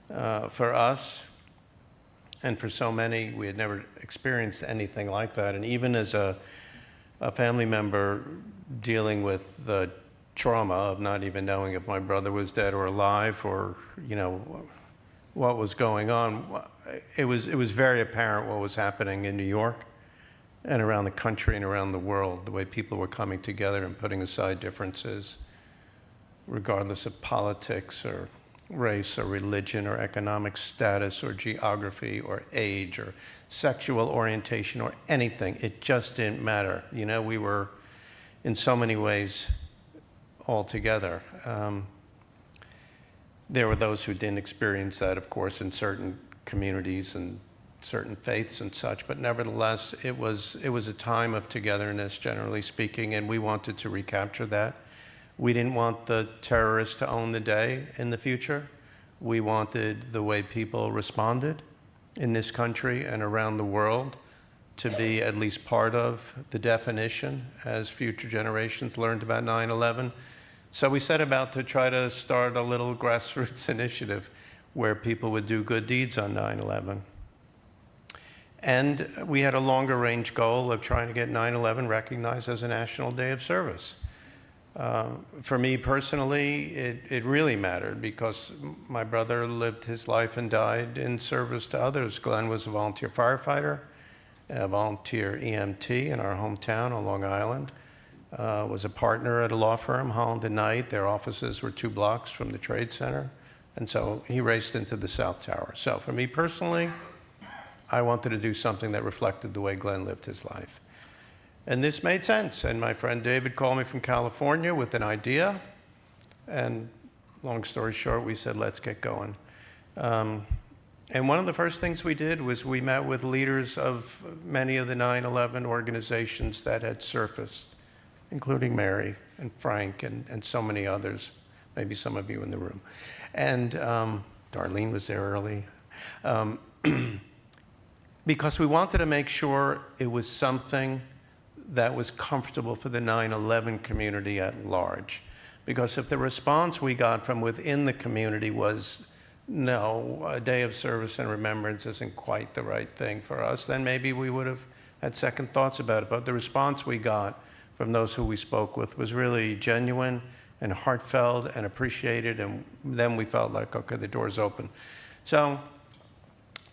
For us, and for so many, we had never experienced anything like that. And even as a family member dealing with the trauma of not even knowing if my brother was dead or alive or, what was going on, it was very apparent what was happening in New York and around the country and around the world, the way people were coming together and putting aside differences, regardless of politics or race or religion or economic status or geography or age or sexual orientation or anything. It just didn't matter. We were in so many ways all together. There were those who didn't experience that, of course, in certain communities and certain faiths and such, but nevertheless, it was a time of togetherness, generally speaking, and we wanted to recapture that. We didn't want the terrorists to own the day in the future. We wanted the way people responded in this country and around the world to be at least part of the definition as future generations learned about 9/11. So we set about to try to start a little grassroots initiative where people would do good deeds on 9/11. And we had a longer range goal of trying to get 9/11 recognized as a National Day of Service. For me personally, it really mattered because my brother lived his life and died in service to others. Glenn was a volunteer firefighter, a volunteer EMT in our hometown on Long Island, was a partner at a law firm, Holland & Knight. Their offices were 2 blocks from the Trade Center. And so he raced into the South Tower. So for me personally, I wanted to do something that reflected the way Glenn lived his life. And this made sense. And my friend David called me from California with an idea. And long story short, we said, let's get going. And one of the first things we did was we met with leaders of many of the 9/11 organizations that had surfaced, including Mary and Frank and so many others, maybe some of you in the room. And Darlene was there early. Because we wanted to make sure it was something that was comfortable for the 9/11 community at large. Because if the response we got from within the community was, no, a day of service and remembrance isn't quite the right thing for us, then maybe we would have had second thoughts about it. But the response we got from those who we spoke with was really genuine and heartfelt and appreciated, and then we felt like, okay, the door's open. So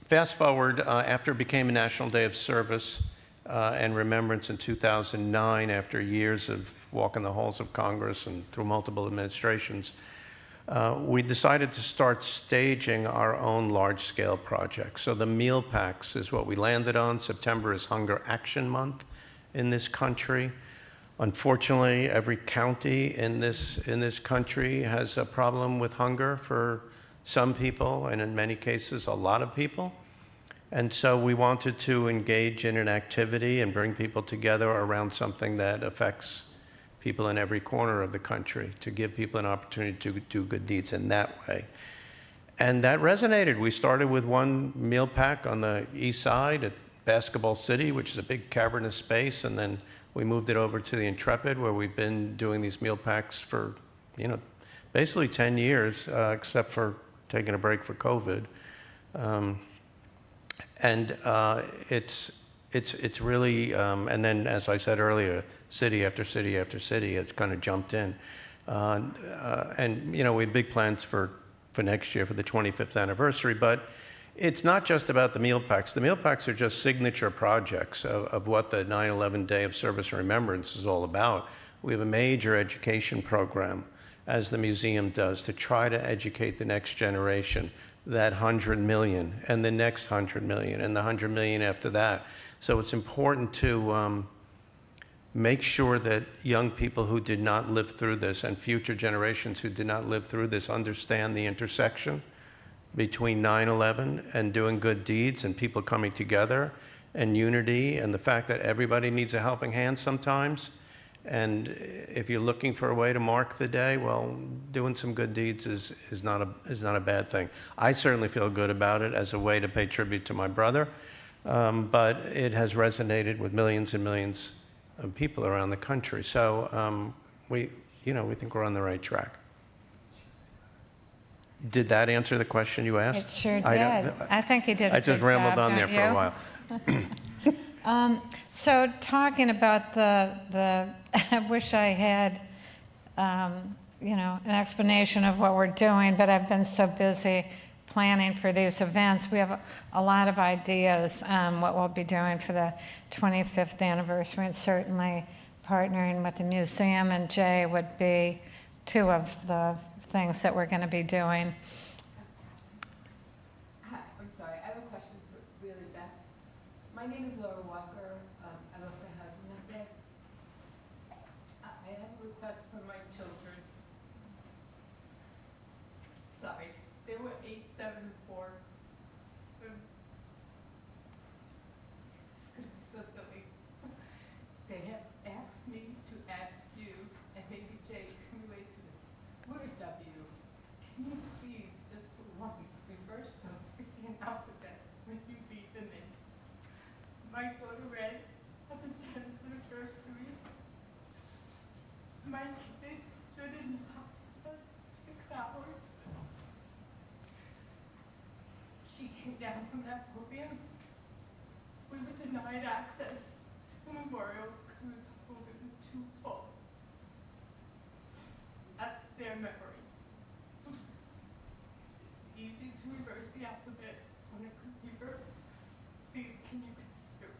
fast forward, after it became a National Day of Service and Remembrance in 2009, after years of walking the halls of Congress and through multiple administrations, we decided to start staging our own large-scale projects. So the meal packs is what we landed on. September is Hunger Action Month in this country. Unfortunately, every county in this country has a problem with hunger for some people, and in many cases, a lot of people. And so we wanted to engage in an activity and bring people together around something that affects people in every corner of the country, to give people an opportunity to do good deeds in that way. And that resonated. We started with one meal pack on the east side at Basketball City, which is a big cavernous space, and then we moved it over to the Intrepid, where we've been doing these meal packs for, basically 10 years, except for taking a break for COVID. It's really, and then as I said earlier, city after city after city, it's kind of jumped in. We have big plans for next year for the 25th anniversary, but it's not just about the meal packs. The meal packs are just signature projects of what the 9/11 Day of Service and Remembrance is all about. We have a major education program, as the museum does, to try to educate the next generation, that 100 million, and the next 100 million, and the 100 million after that. So it's important to make sure that young people who did not live through this, and future generations who did not live through this, understand the intersection between 9/11 and doing good deeds and people coming together and unity, and the fact that everybody needs a helping hand sometimes. And if you're looking for a way to mark the day, well, doing some good deeds is not a bad thing. I certainly feel good about it as a way to pay tribute to my brother, but it has resonated with millions and millions of people around the country. So we think we're on the right track. Did that answer the question you asked? It sure did. I think you did a good job. I just rambled on there for a while. So talking about the I wish I had, an explanation of what we're doing, but I've been so busy planning for these events. We have a lot of ideas what we'll be doing for the 25th anniversary, and certainly partnering with the museum and Jay would be two of the things that we're going to be doing. Hi, I'm sorry. I have a question for really Beth. My name is Laura Walker. I lost my husband that day. I have a request for my children. Sorry. They were 8, 7, and 4. It's going to be so silly. They have asked me to ask you, and maybe Jay can relate to this, word W. Can you please, just for once, reverse the freaking alphabet when you read the names? My daughter read at the 10th anniversary. My kids stood in the hospital 6 hours. She came down from that podium. We were denied access to the memorial because we were told it was too full. That's their memory. It's easy to reverse the alphabet on a computer. Please, can you consider?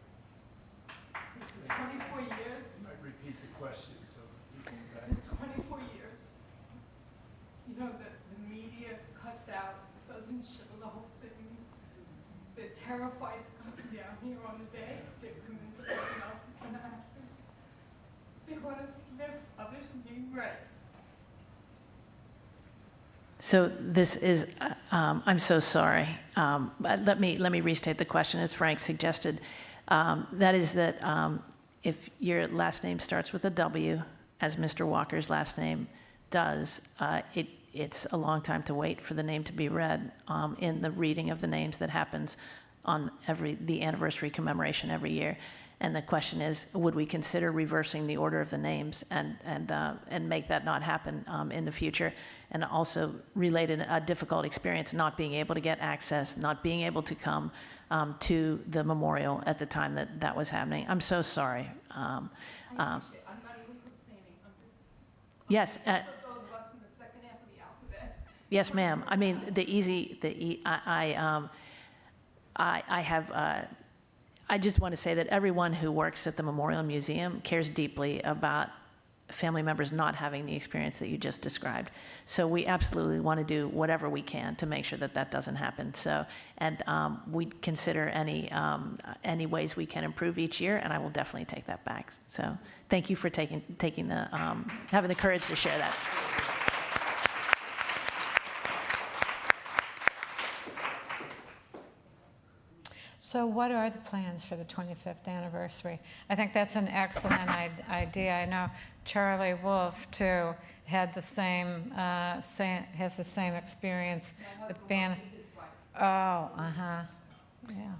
This was 24 years. You might repeat the question so we can go back. It's 24 years. The media cuts out, doesn't show the whole thing. They're terrified to come down here on the day. They're convinced something else is going to happen. They want to see their fathers being read. So this is, I'm so sorry. Let me restate the question as Frank suggested. That is that if your last name starts with a W, as Mr. Walker's last name does, it's a long time to wait for the name to be read in the reading of the names that happens on the anniversary commemoration every year. And the question is, would we consider reversing the order of the names and make that not happen in the future? And also related a difficult experience, not being able to get access, not being able to come to the memorial at the time that was happening. I'm so sorry. I'm not even complaining. I'm just. Yes. Yes, ma'am. I mean, I just want to say that everyone who works at the Memorial Museum cares deeply about family members not having the experience that you just described. So we absolutely want to do whatever we can to make sure that that doesn't happen. So, and we consider any ways we can improve each year, and I will definitely take that back. So thank you for taking the having the courage to share that. So what are the plans for the 25th anniversary? I think that's an excellent idea. I know Charlie Wolf, too, had the has the same experience with band. Oh, uh-huh, yeah.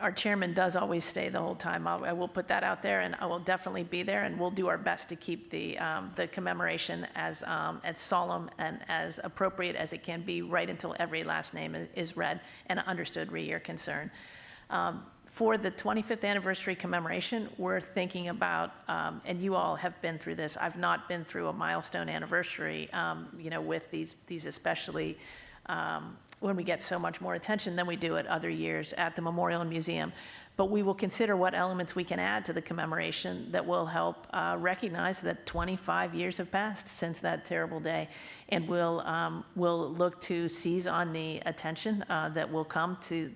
Our chairman does always stay the whole time. I will put that out there, and I will definitely be there, and we'll do our best to keep the commemoration as solemn and as appropriate as it can be, right until every last name is read and understood. Re your concern. For the 25th anniversary commemoration, we're thinking about, and you all have been through this. I've not been through a milestone anniversary, with these especially. When we get so much more attention than we do at other years at the Memorial and Museum. But we will consider what elements we can add to the commemoration that will help recognize that 25 years have passed since that terrible day. And we'll look to seize on the attention that will come to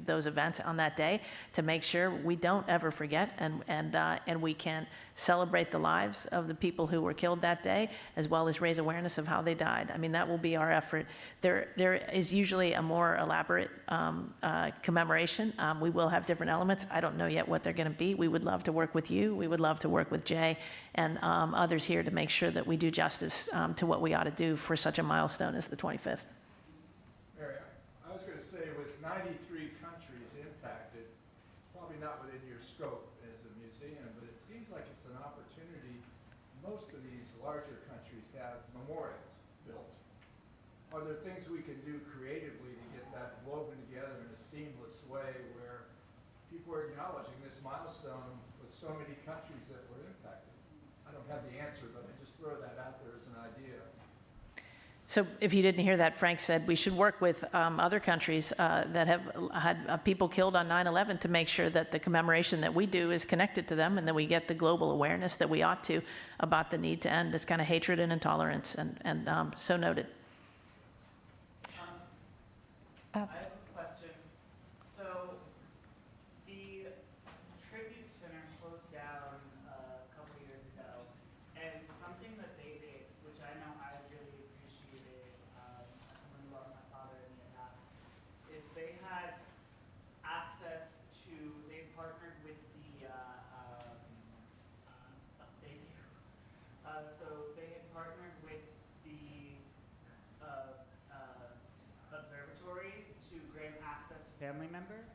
those events on that day to make sure we don't ever forget and we can celebrate the lives of the people who were killed that day, as well as raise awareness of how they died. I mean, that will be our effort. There is usually a more elaborate commemoration. We will have different elements. I don't know yet what they're going to be. We would love to work with you. We would love to work with Jay and others here to make sure that we do justice to what we ought to do for such a milestone as the 25th. Mary, I was going to say, with 93 countries impacted, it's probably not within your scope as a museum, but it seems like it's an opportunity. Most of these larger countries have memorials built. Are there things we can do creatively to get that woven together in a seamless way where people are acknowledging this milestone with so many countries that were impacted? I don't have the answer, but I just throw that out there as an idea. So if you didn't hear that, Frank said we should work with other countries that have had people killed on 9/11 to make sure that the commemoration that we do is connected to them and that we get the global awareness that we ought to about the need to end this kind of hatred and intolerance. And so noted. I have a question. So the tribute center closed down a couple of years ago, and something that they did, which I know I really appreciated as someone who lost my father in Vietnam, is they had access to, they partnered with the, thank you. So they had partnered with the observatory to grant access to family members.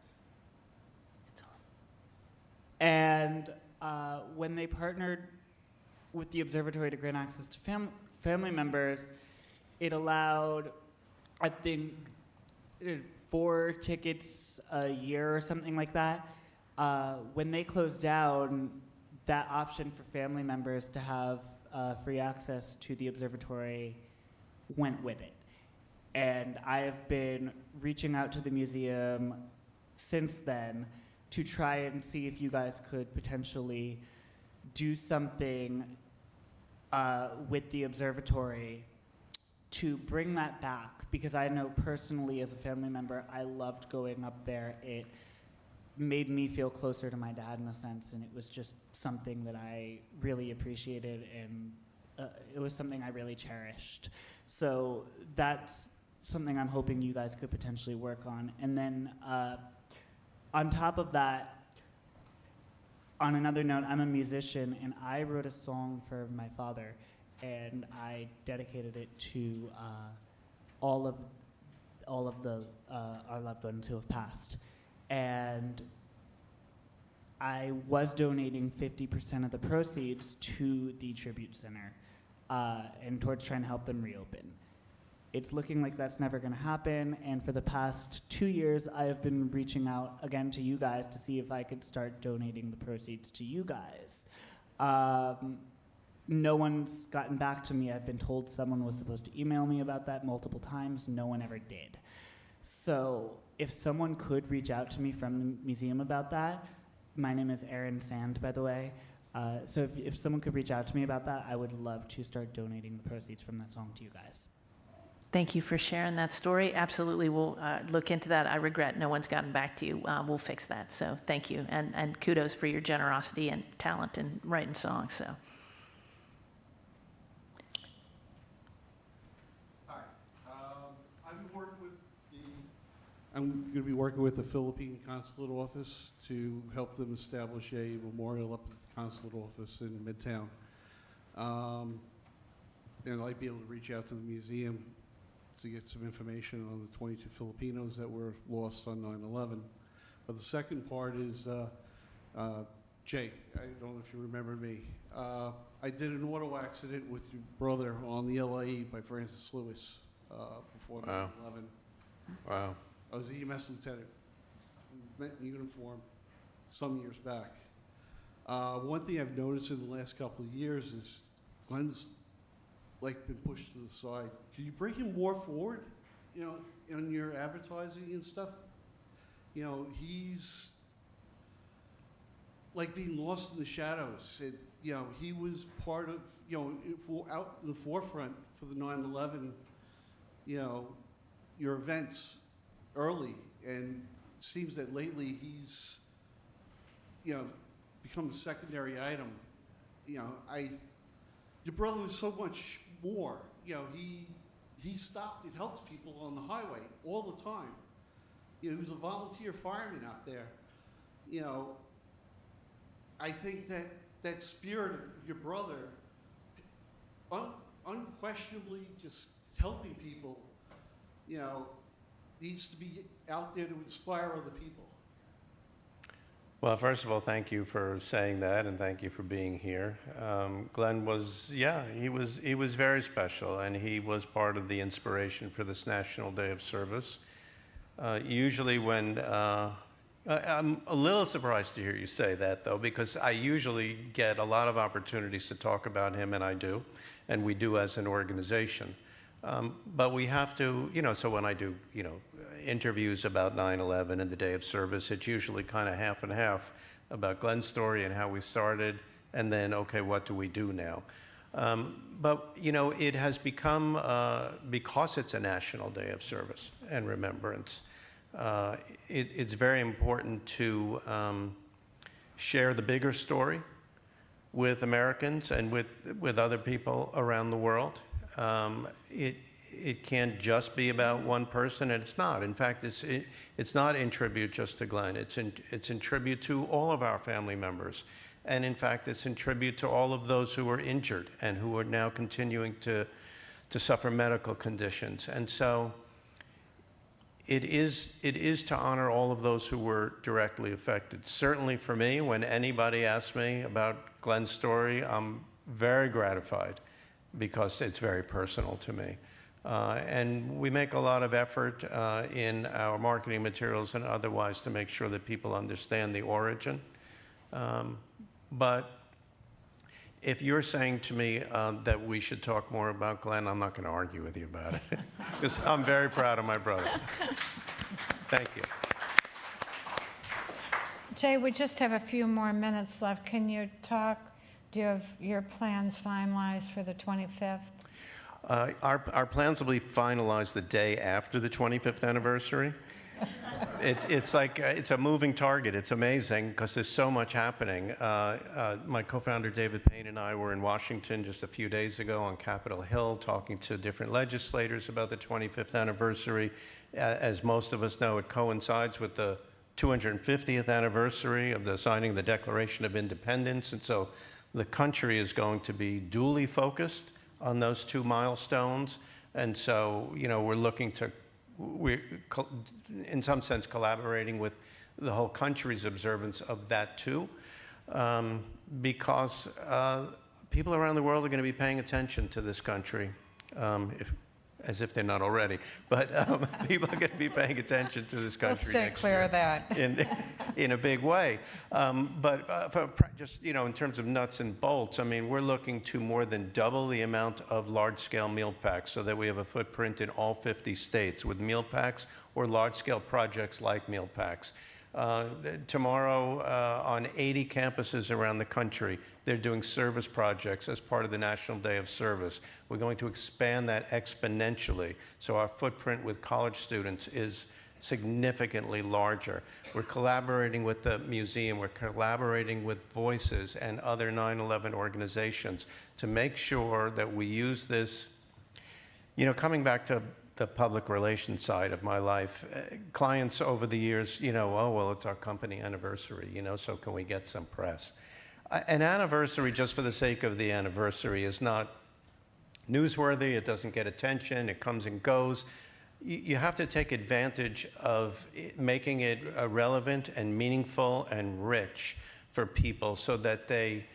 And when they partnered with the observatory to grant access to family members, it allowed, I think, 4 tickets a year or something like that. When they closed down, that option for family members to have free access to the observatory went with it. And I have been reaching out to the museum since then to try and see if you guys could potentially do something with the observatory to bring that back. Because I know personally as a family member, I loved going up there. It made me feel closer to my dad in a sense, and it was just something that I really appreciated, and it was something I really cherished. So that's something I'm hoping you guys could potentially work on. And then on top of that, on another note, I'm a musician, and I wrote a song for my father, and I dedicated it to all of our loved ones who have passed. And I was donating 50% of the proceeds to the Tribute Center and towards trying to help them reopen. It's looking like that's never going to happen, and for the past 2 years, I have been reaching out again to you guys to see if I could start donating the proceeds to you guys. no one's gotten back to me. I've been told someone was supposed to email me about that multiple times. No one ever did. So if someone could reach out to me from the museum about that, my name is Aaron Sand, by the way. So if someone could reach out to me about that, I would love to start donating the proceeds from that song to you guys. Thank you for sharing that story. Absolutely, we'll look into that. I regret no one's gotten back to you. We'll fix that. So thank you, and kudos for your generosity and talent in writing songs. So. Hi. I'm going to be working with the Philippine Consulate Office to help them establish a memorial up at the Consulate Office in Midtown. And I'd be able to reach out to the museum to get some information on the 22 Filipinos that were lost on 9/11. But the second part is, Jay, I don't know if you remember me. I did an auto accident with your brother on the LIE by Francis Lewis before 9/11. Wow. I was the EMS lieutenant, in uniform, some years back. One thing I've noticed in the last couple of years is Glenn's like been pushed to the side. Can you bring him more forward, in your advertising and stuff? He's like being lost in the shadows. He was part of, out in the forefront for the 9/11, your events early, and it seems that lately he's, become a secondary item. Your brother was so much more. He stopped and helped people on the highway all the time. He was a volunteer fireman out there. I think that spirit of your brother, unquestionably just helping people, needs to be out there to inspire other people. Well, first of all, thank you for saying that, and thank you for being here. Glenn was, he was very special, and he was part of the inspiration for this National Day of Service. Usually when, I'm a little surprised to hear you say that, though, because I usually get a lot of opportunities to talk about him, and I do, and we do as an organization. But we have to, so when I do, interviews about 9/11 and the Day of Service, it's usually kind of half and half about Glenn's story and how we started, and then, okay, what do we do now? But, it has become, because it's a National Day of Service and Remembrance, it's very important to share the bigger story with Americans and with other people around the world. It can't just be about one person, and it's not. In fact, it's not in tribute just to Glenn. It's in tribute to all of our family members. And in fact, it's in tribute to all of those who were injured and who are now continuing to suffer medical conditions. And so it is to honor all of those who were directly affected. Certainly for me, when anybody asks me about Glenn's story, I'm very gratified because it's very personal to me. And we make a lot of effort in our marketing materials and otherwise to make sure that people understand the origin. But if you're saying to me that we should talk more about Glenn, I'm not going to argue with you about it, because I'm very proud of my brother. Thank you. Jay, we just have a few more minutes left. Can you talk? Do you have your plans finalized for the 25th? Our plans will be finalized the day after the 25th anniversary. It's like, it's a moving target. It's amazing because there's so much happening. My co-founder David Payne and I were in Washington just a few days ago on Capitol Hill talking to different legislators about the 25th anniversary. As most of us know, it coincides with the 250th anniversary of the signing of the Declaration of Independence. And so the country is going to be duly focused on those two milestones. And so, we're looking to, we're in some sense collaborating with the whole country's observance of that too, because people around the world are going to be paying attention to this country as if they're not already. But people are going to be paying attention to this country We'll stay next clear year of that. in a big way. Just, in terms of nuts and bolts, I mean, we're looking to more than double the amount of large-scale meal packs so that we have a footprint in all 50 states with meal packs or large-scale projects like meal packs. Tomorrow, on 80 campuses around the country, they're doing service projects as part of the National Day of Service. We're going to expand that exponentially, so our footprint with college students is significantly larger. We're collaborating with the museum, we're collaborating with Voices and other 9/11 organizations to make sure that we use this. Coming back to the public relations side of my life, clients over the years, oh, well, it's our company anniversary, so can we get some press? An anniversary just for the sake of the anniversary is not newsworthy, it doesn't get attention, it comes and goes. You have to take advantage of making it relevant and meaningful and rich for people so that they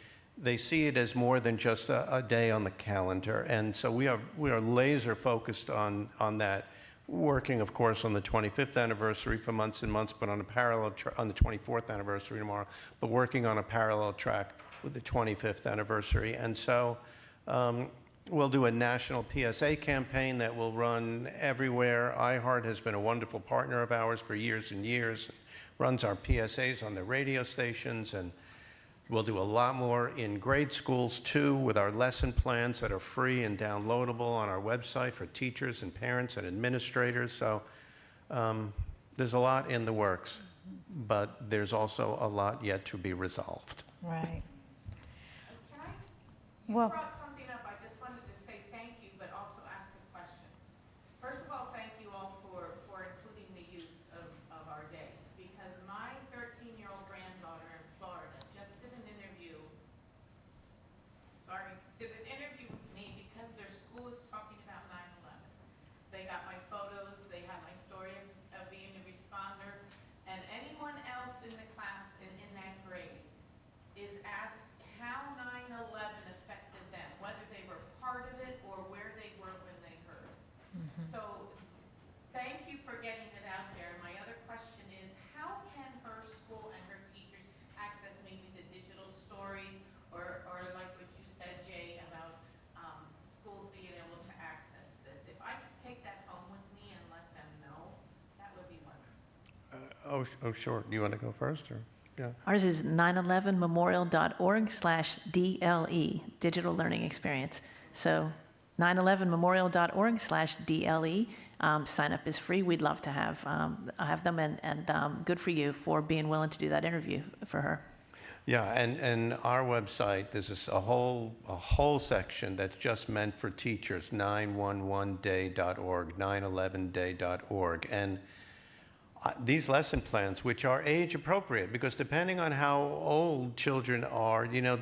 see it as more than just a day on the calendar. And so we are laser focused on that, working, of course, on the 25th anniversary for months and months, but on a parallel on the 24th anniversary tomorrow, but working on a parallel track with the 25th anniversary. And so we'll do a national PSA campaign that will run everywhere. iHeart has been a wonderful partner of ours for years and years, runs our PSAs on the radio stations, and we'll do a lot more in grade schools too, with our lesson plans that are free and downloadable on our website for teachers and parents and administrators. So there's a lot in the works, but there's also a lot yet to be resolved. Right. Can I? Well, Brought something up. I just wanted to say thank you, but also ask a question. First of all, thank you all for including the youth of our day, because my 13-year-old granddaughter in Florida just did an interview with me because their school is talking about 9/11. They got my photos, they have my story of being a responder, and anyone else in the class and in that grade is asked how 9/11 affected them, whether they were part of it or where they were when they heard. So thank you for getting it out there. My other question is, how can her school and her teachers access maybe the digital stories or like what you said, Jay, about schools being able to access this? If I could take that home with me and let them know, that would be wonderful. Sure. Do you want to go first? Or? Yeah. Ours is 911memorial.org/DLE, Digital Learning Experience. So 911memorial.org/DLE. Sign up is free. We'd love to have them, and good for you for being willing to do that interview for her. Yeah, and our website, there's a whole section that's just meant for teachers, 911day.org, 911day.org. And these lesson plans, which are age appropriate, because depending on how old children are, the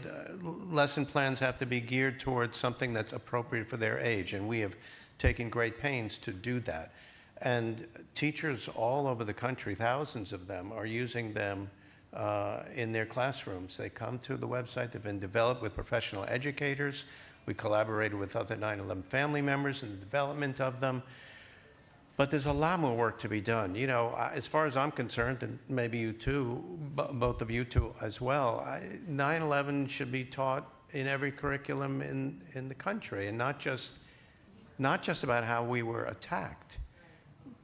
lesson plans have to be geared towards something that's appropriate for their age. And we have taken great pains to do that. And teachers all over the country, thousands of them, are using them in their classrooms. They come to the website. They've been developed with professional educators. We collaborated with other 9/11 family members in the development of them. But there's a lot more work to be done. As far as I'm concerned, and maybe you too, both of you too as well, 9/11 should be taught in every curriculum in the country, and not just about how we were attacked,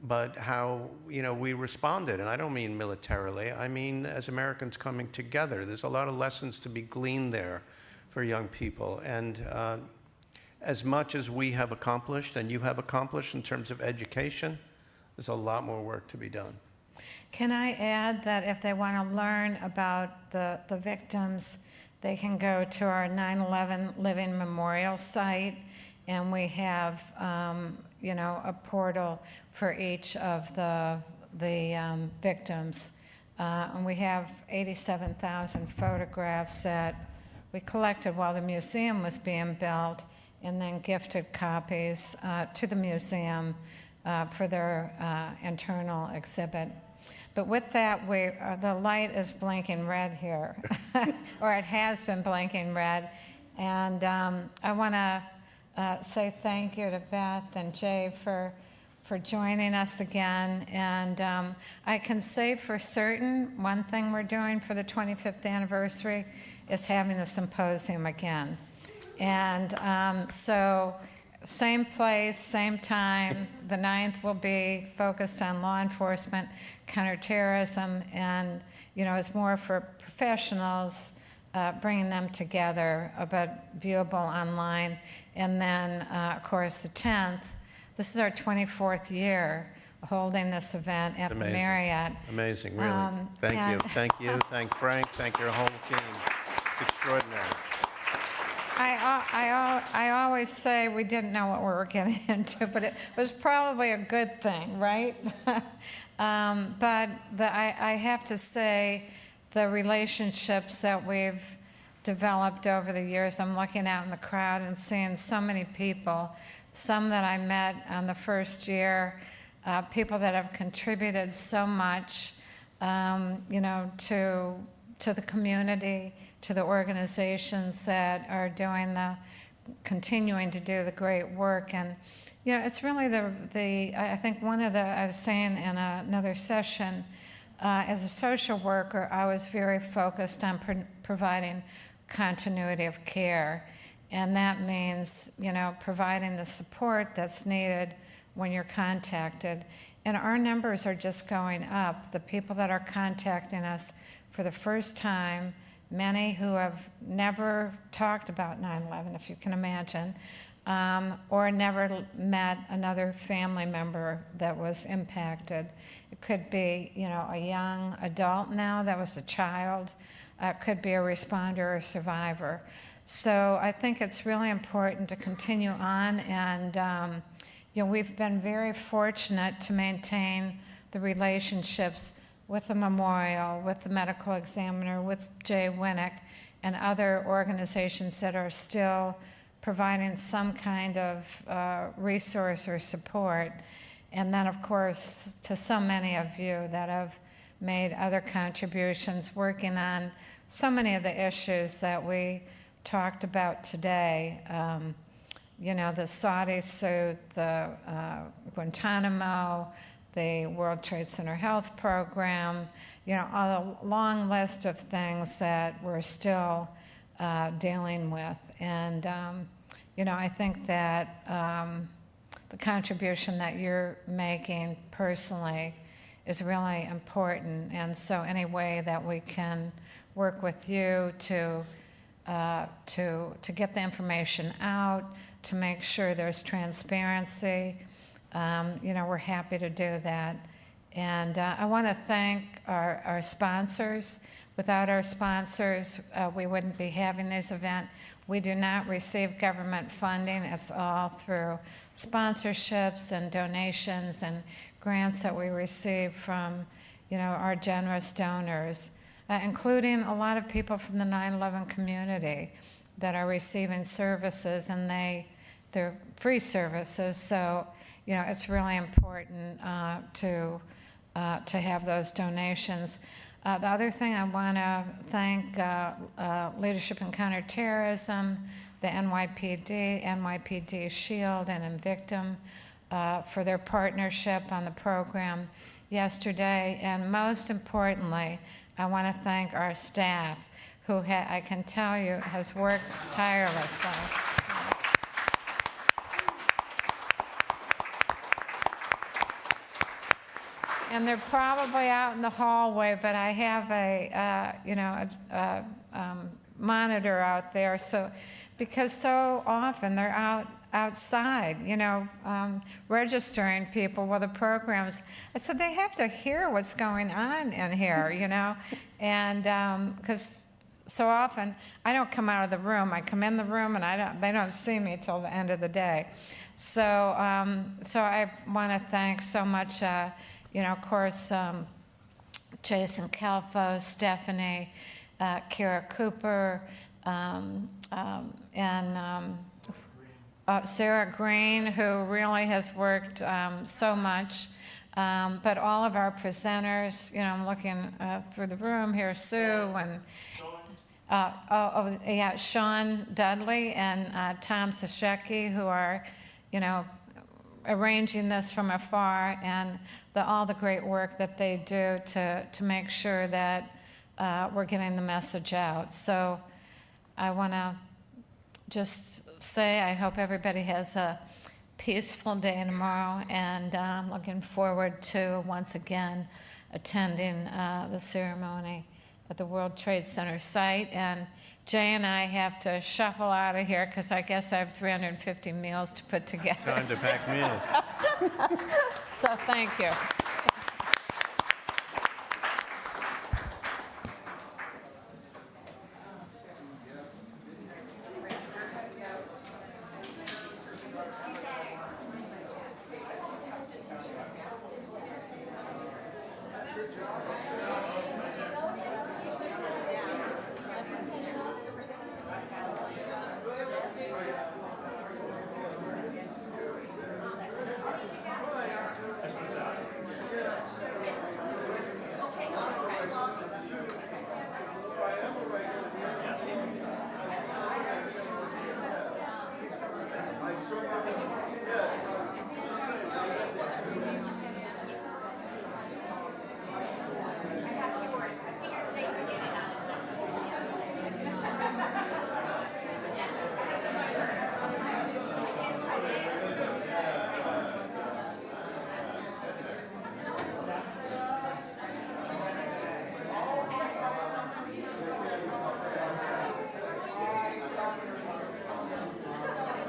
but how we responded. And I don't mean militarily, I mean as Americans coming together. There's a lot of lessons to be gleaned there for young people. And as much as we have accomplished and you have accomplished in terms of education, there's a lot more work to be done. can I add that if they want to learn about the victims, they can go to our 9/11 Living Memorial site, and we have, a portal for each of the victims. And we have 87,000 photographs that we collected while the museum was being built, and then gifted copies to the museum for their internal exhibit. But with that, the light is blinking red here, or it has been blinking red. And I want to say thank you to Beth and Jay for joining us again. And I can say for certain, one thing we're doing for the 25th anniversary is having the symposium again. And so same place, same time. The 9th will be focused on law enforcement, counterterrorism, and, you know, it's more for professionals, bringing them together, but viewable online. And then, of course, the 10th, this is our 24th year holding this event at the Marriott. Amazing, really. Thank you. Thank you. Thank Frank. Thank your whole team. It's extraordinary. I always say we didn't know what we were getting into, but it was probably a good thing, right? But I have to say, the relationships that we've developed over the years, I'm looking out in the crowd and seeing so many people, some that I met on the first year, people that have contributed so much, you know, to the community, to the organizations that are continuing to do the great work. And, you know, it's really I think I was saying in another session, as a social worker, I was very focused on providing continuity of care. And that means, you know, providing the support that's needed when you're contacted. And our numbers are just going up. The people that are contacting us for the first time, many who have never talked about 9/11, if you can imagine, or never met another family member that was impacted. It could be, you know, a young adult now that was a child. It could be a responder or a survivor. So I think it's really important to continue on, and you know, we've been very fortunate to maintain the relationships with the memorial, with the medical examiner, with Jay Winnick, and other organizations that are still providing some kind of resource or support. And then, of course, to so many of you that have made other contributions working on so many of the issues that we talked about today. You know, the Saudi suit, the Guantanamo, the World Trade Center Health Program, you know, a long list of things that we're still dealing with. And, you know, I think that the contribution that you're making personally is really important. And so any way that we can work with you to get the information out, to make sure there's transparency, you know, we're happy to do that. And I want to thank our sponsors. Without our sponsors, we wouldn't be having this event. We do not receive government funding. It's all through sponsorships and donations and grants that we receive from, you know, our generous donors, including a lot of people from the 9/11 community that are receiving services, and they're free services. So, you know, it's really important to have those donations. The other thing, I want to thank Leadership in Counterterrorism, the NYPD Shield, and Invictum for their partnership on the program yesterday. And most importantly, I want to thank our staff, who I can tell you has worked tirelessly. And they're probably out in the hallway, but I have a monitor out there. So, because so often they're outside, you know, registering people with the programs. I said they have to hear what's going on in here, you know, and because so often I don't come out of the room. I come in the room and they don't see me till the end of the day. So, so I want to thank so much. You know, of course, Jason Calfo, Stephanie, Kara Cooper, and Sarah Green, who really has worked so much. But all of our presenters, you know, I'm looking through the room here, Sue and Sean Dudley and Tom Sashecki, who are, arranging this from afar, and all the great work that they do to make sure that we're getting the message out. So I want to just say I hope everybody has a peaceful day tomorrow, and I'm looking forward to once again attending the ceremony at the World Trade Center site. And Jay and I have to shuffle out of here because I guess I have 350 meals to put together. Time to pack meals. So thank you.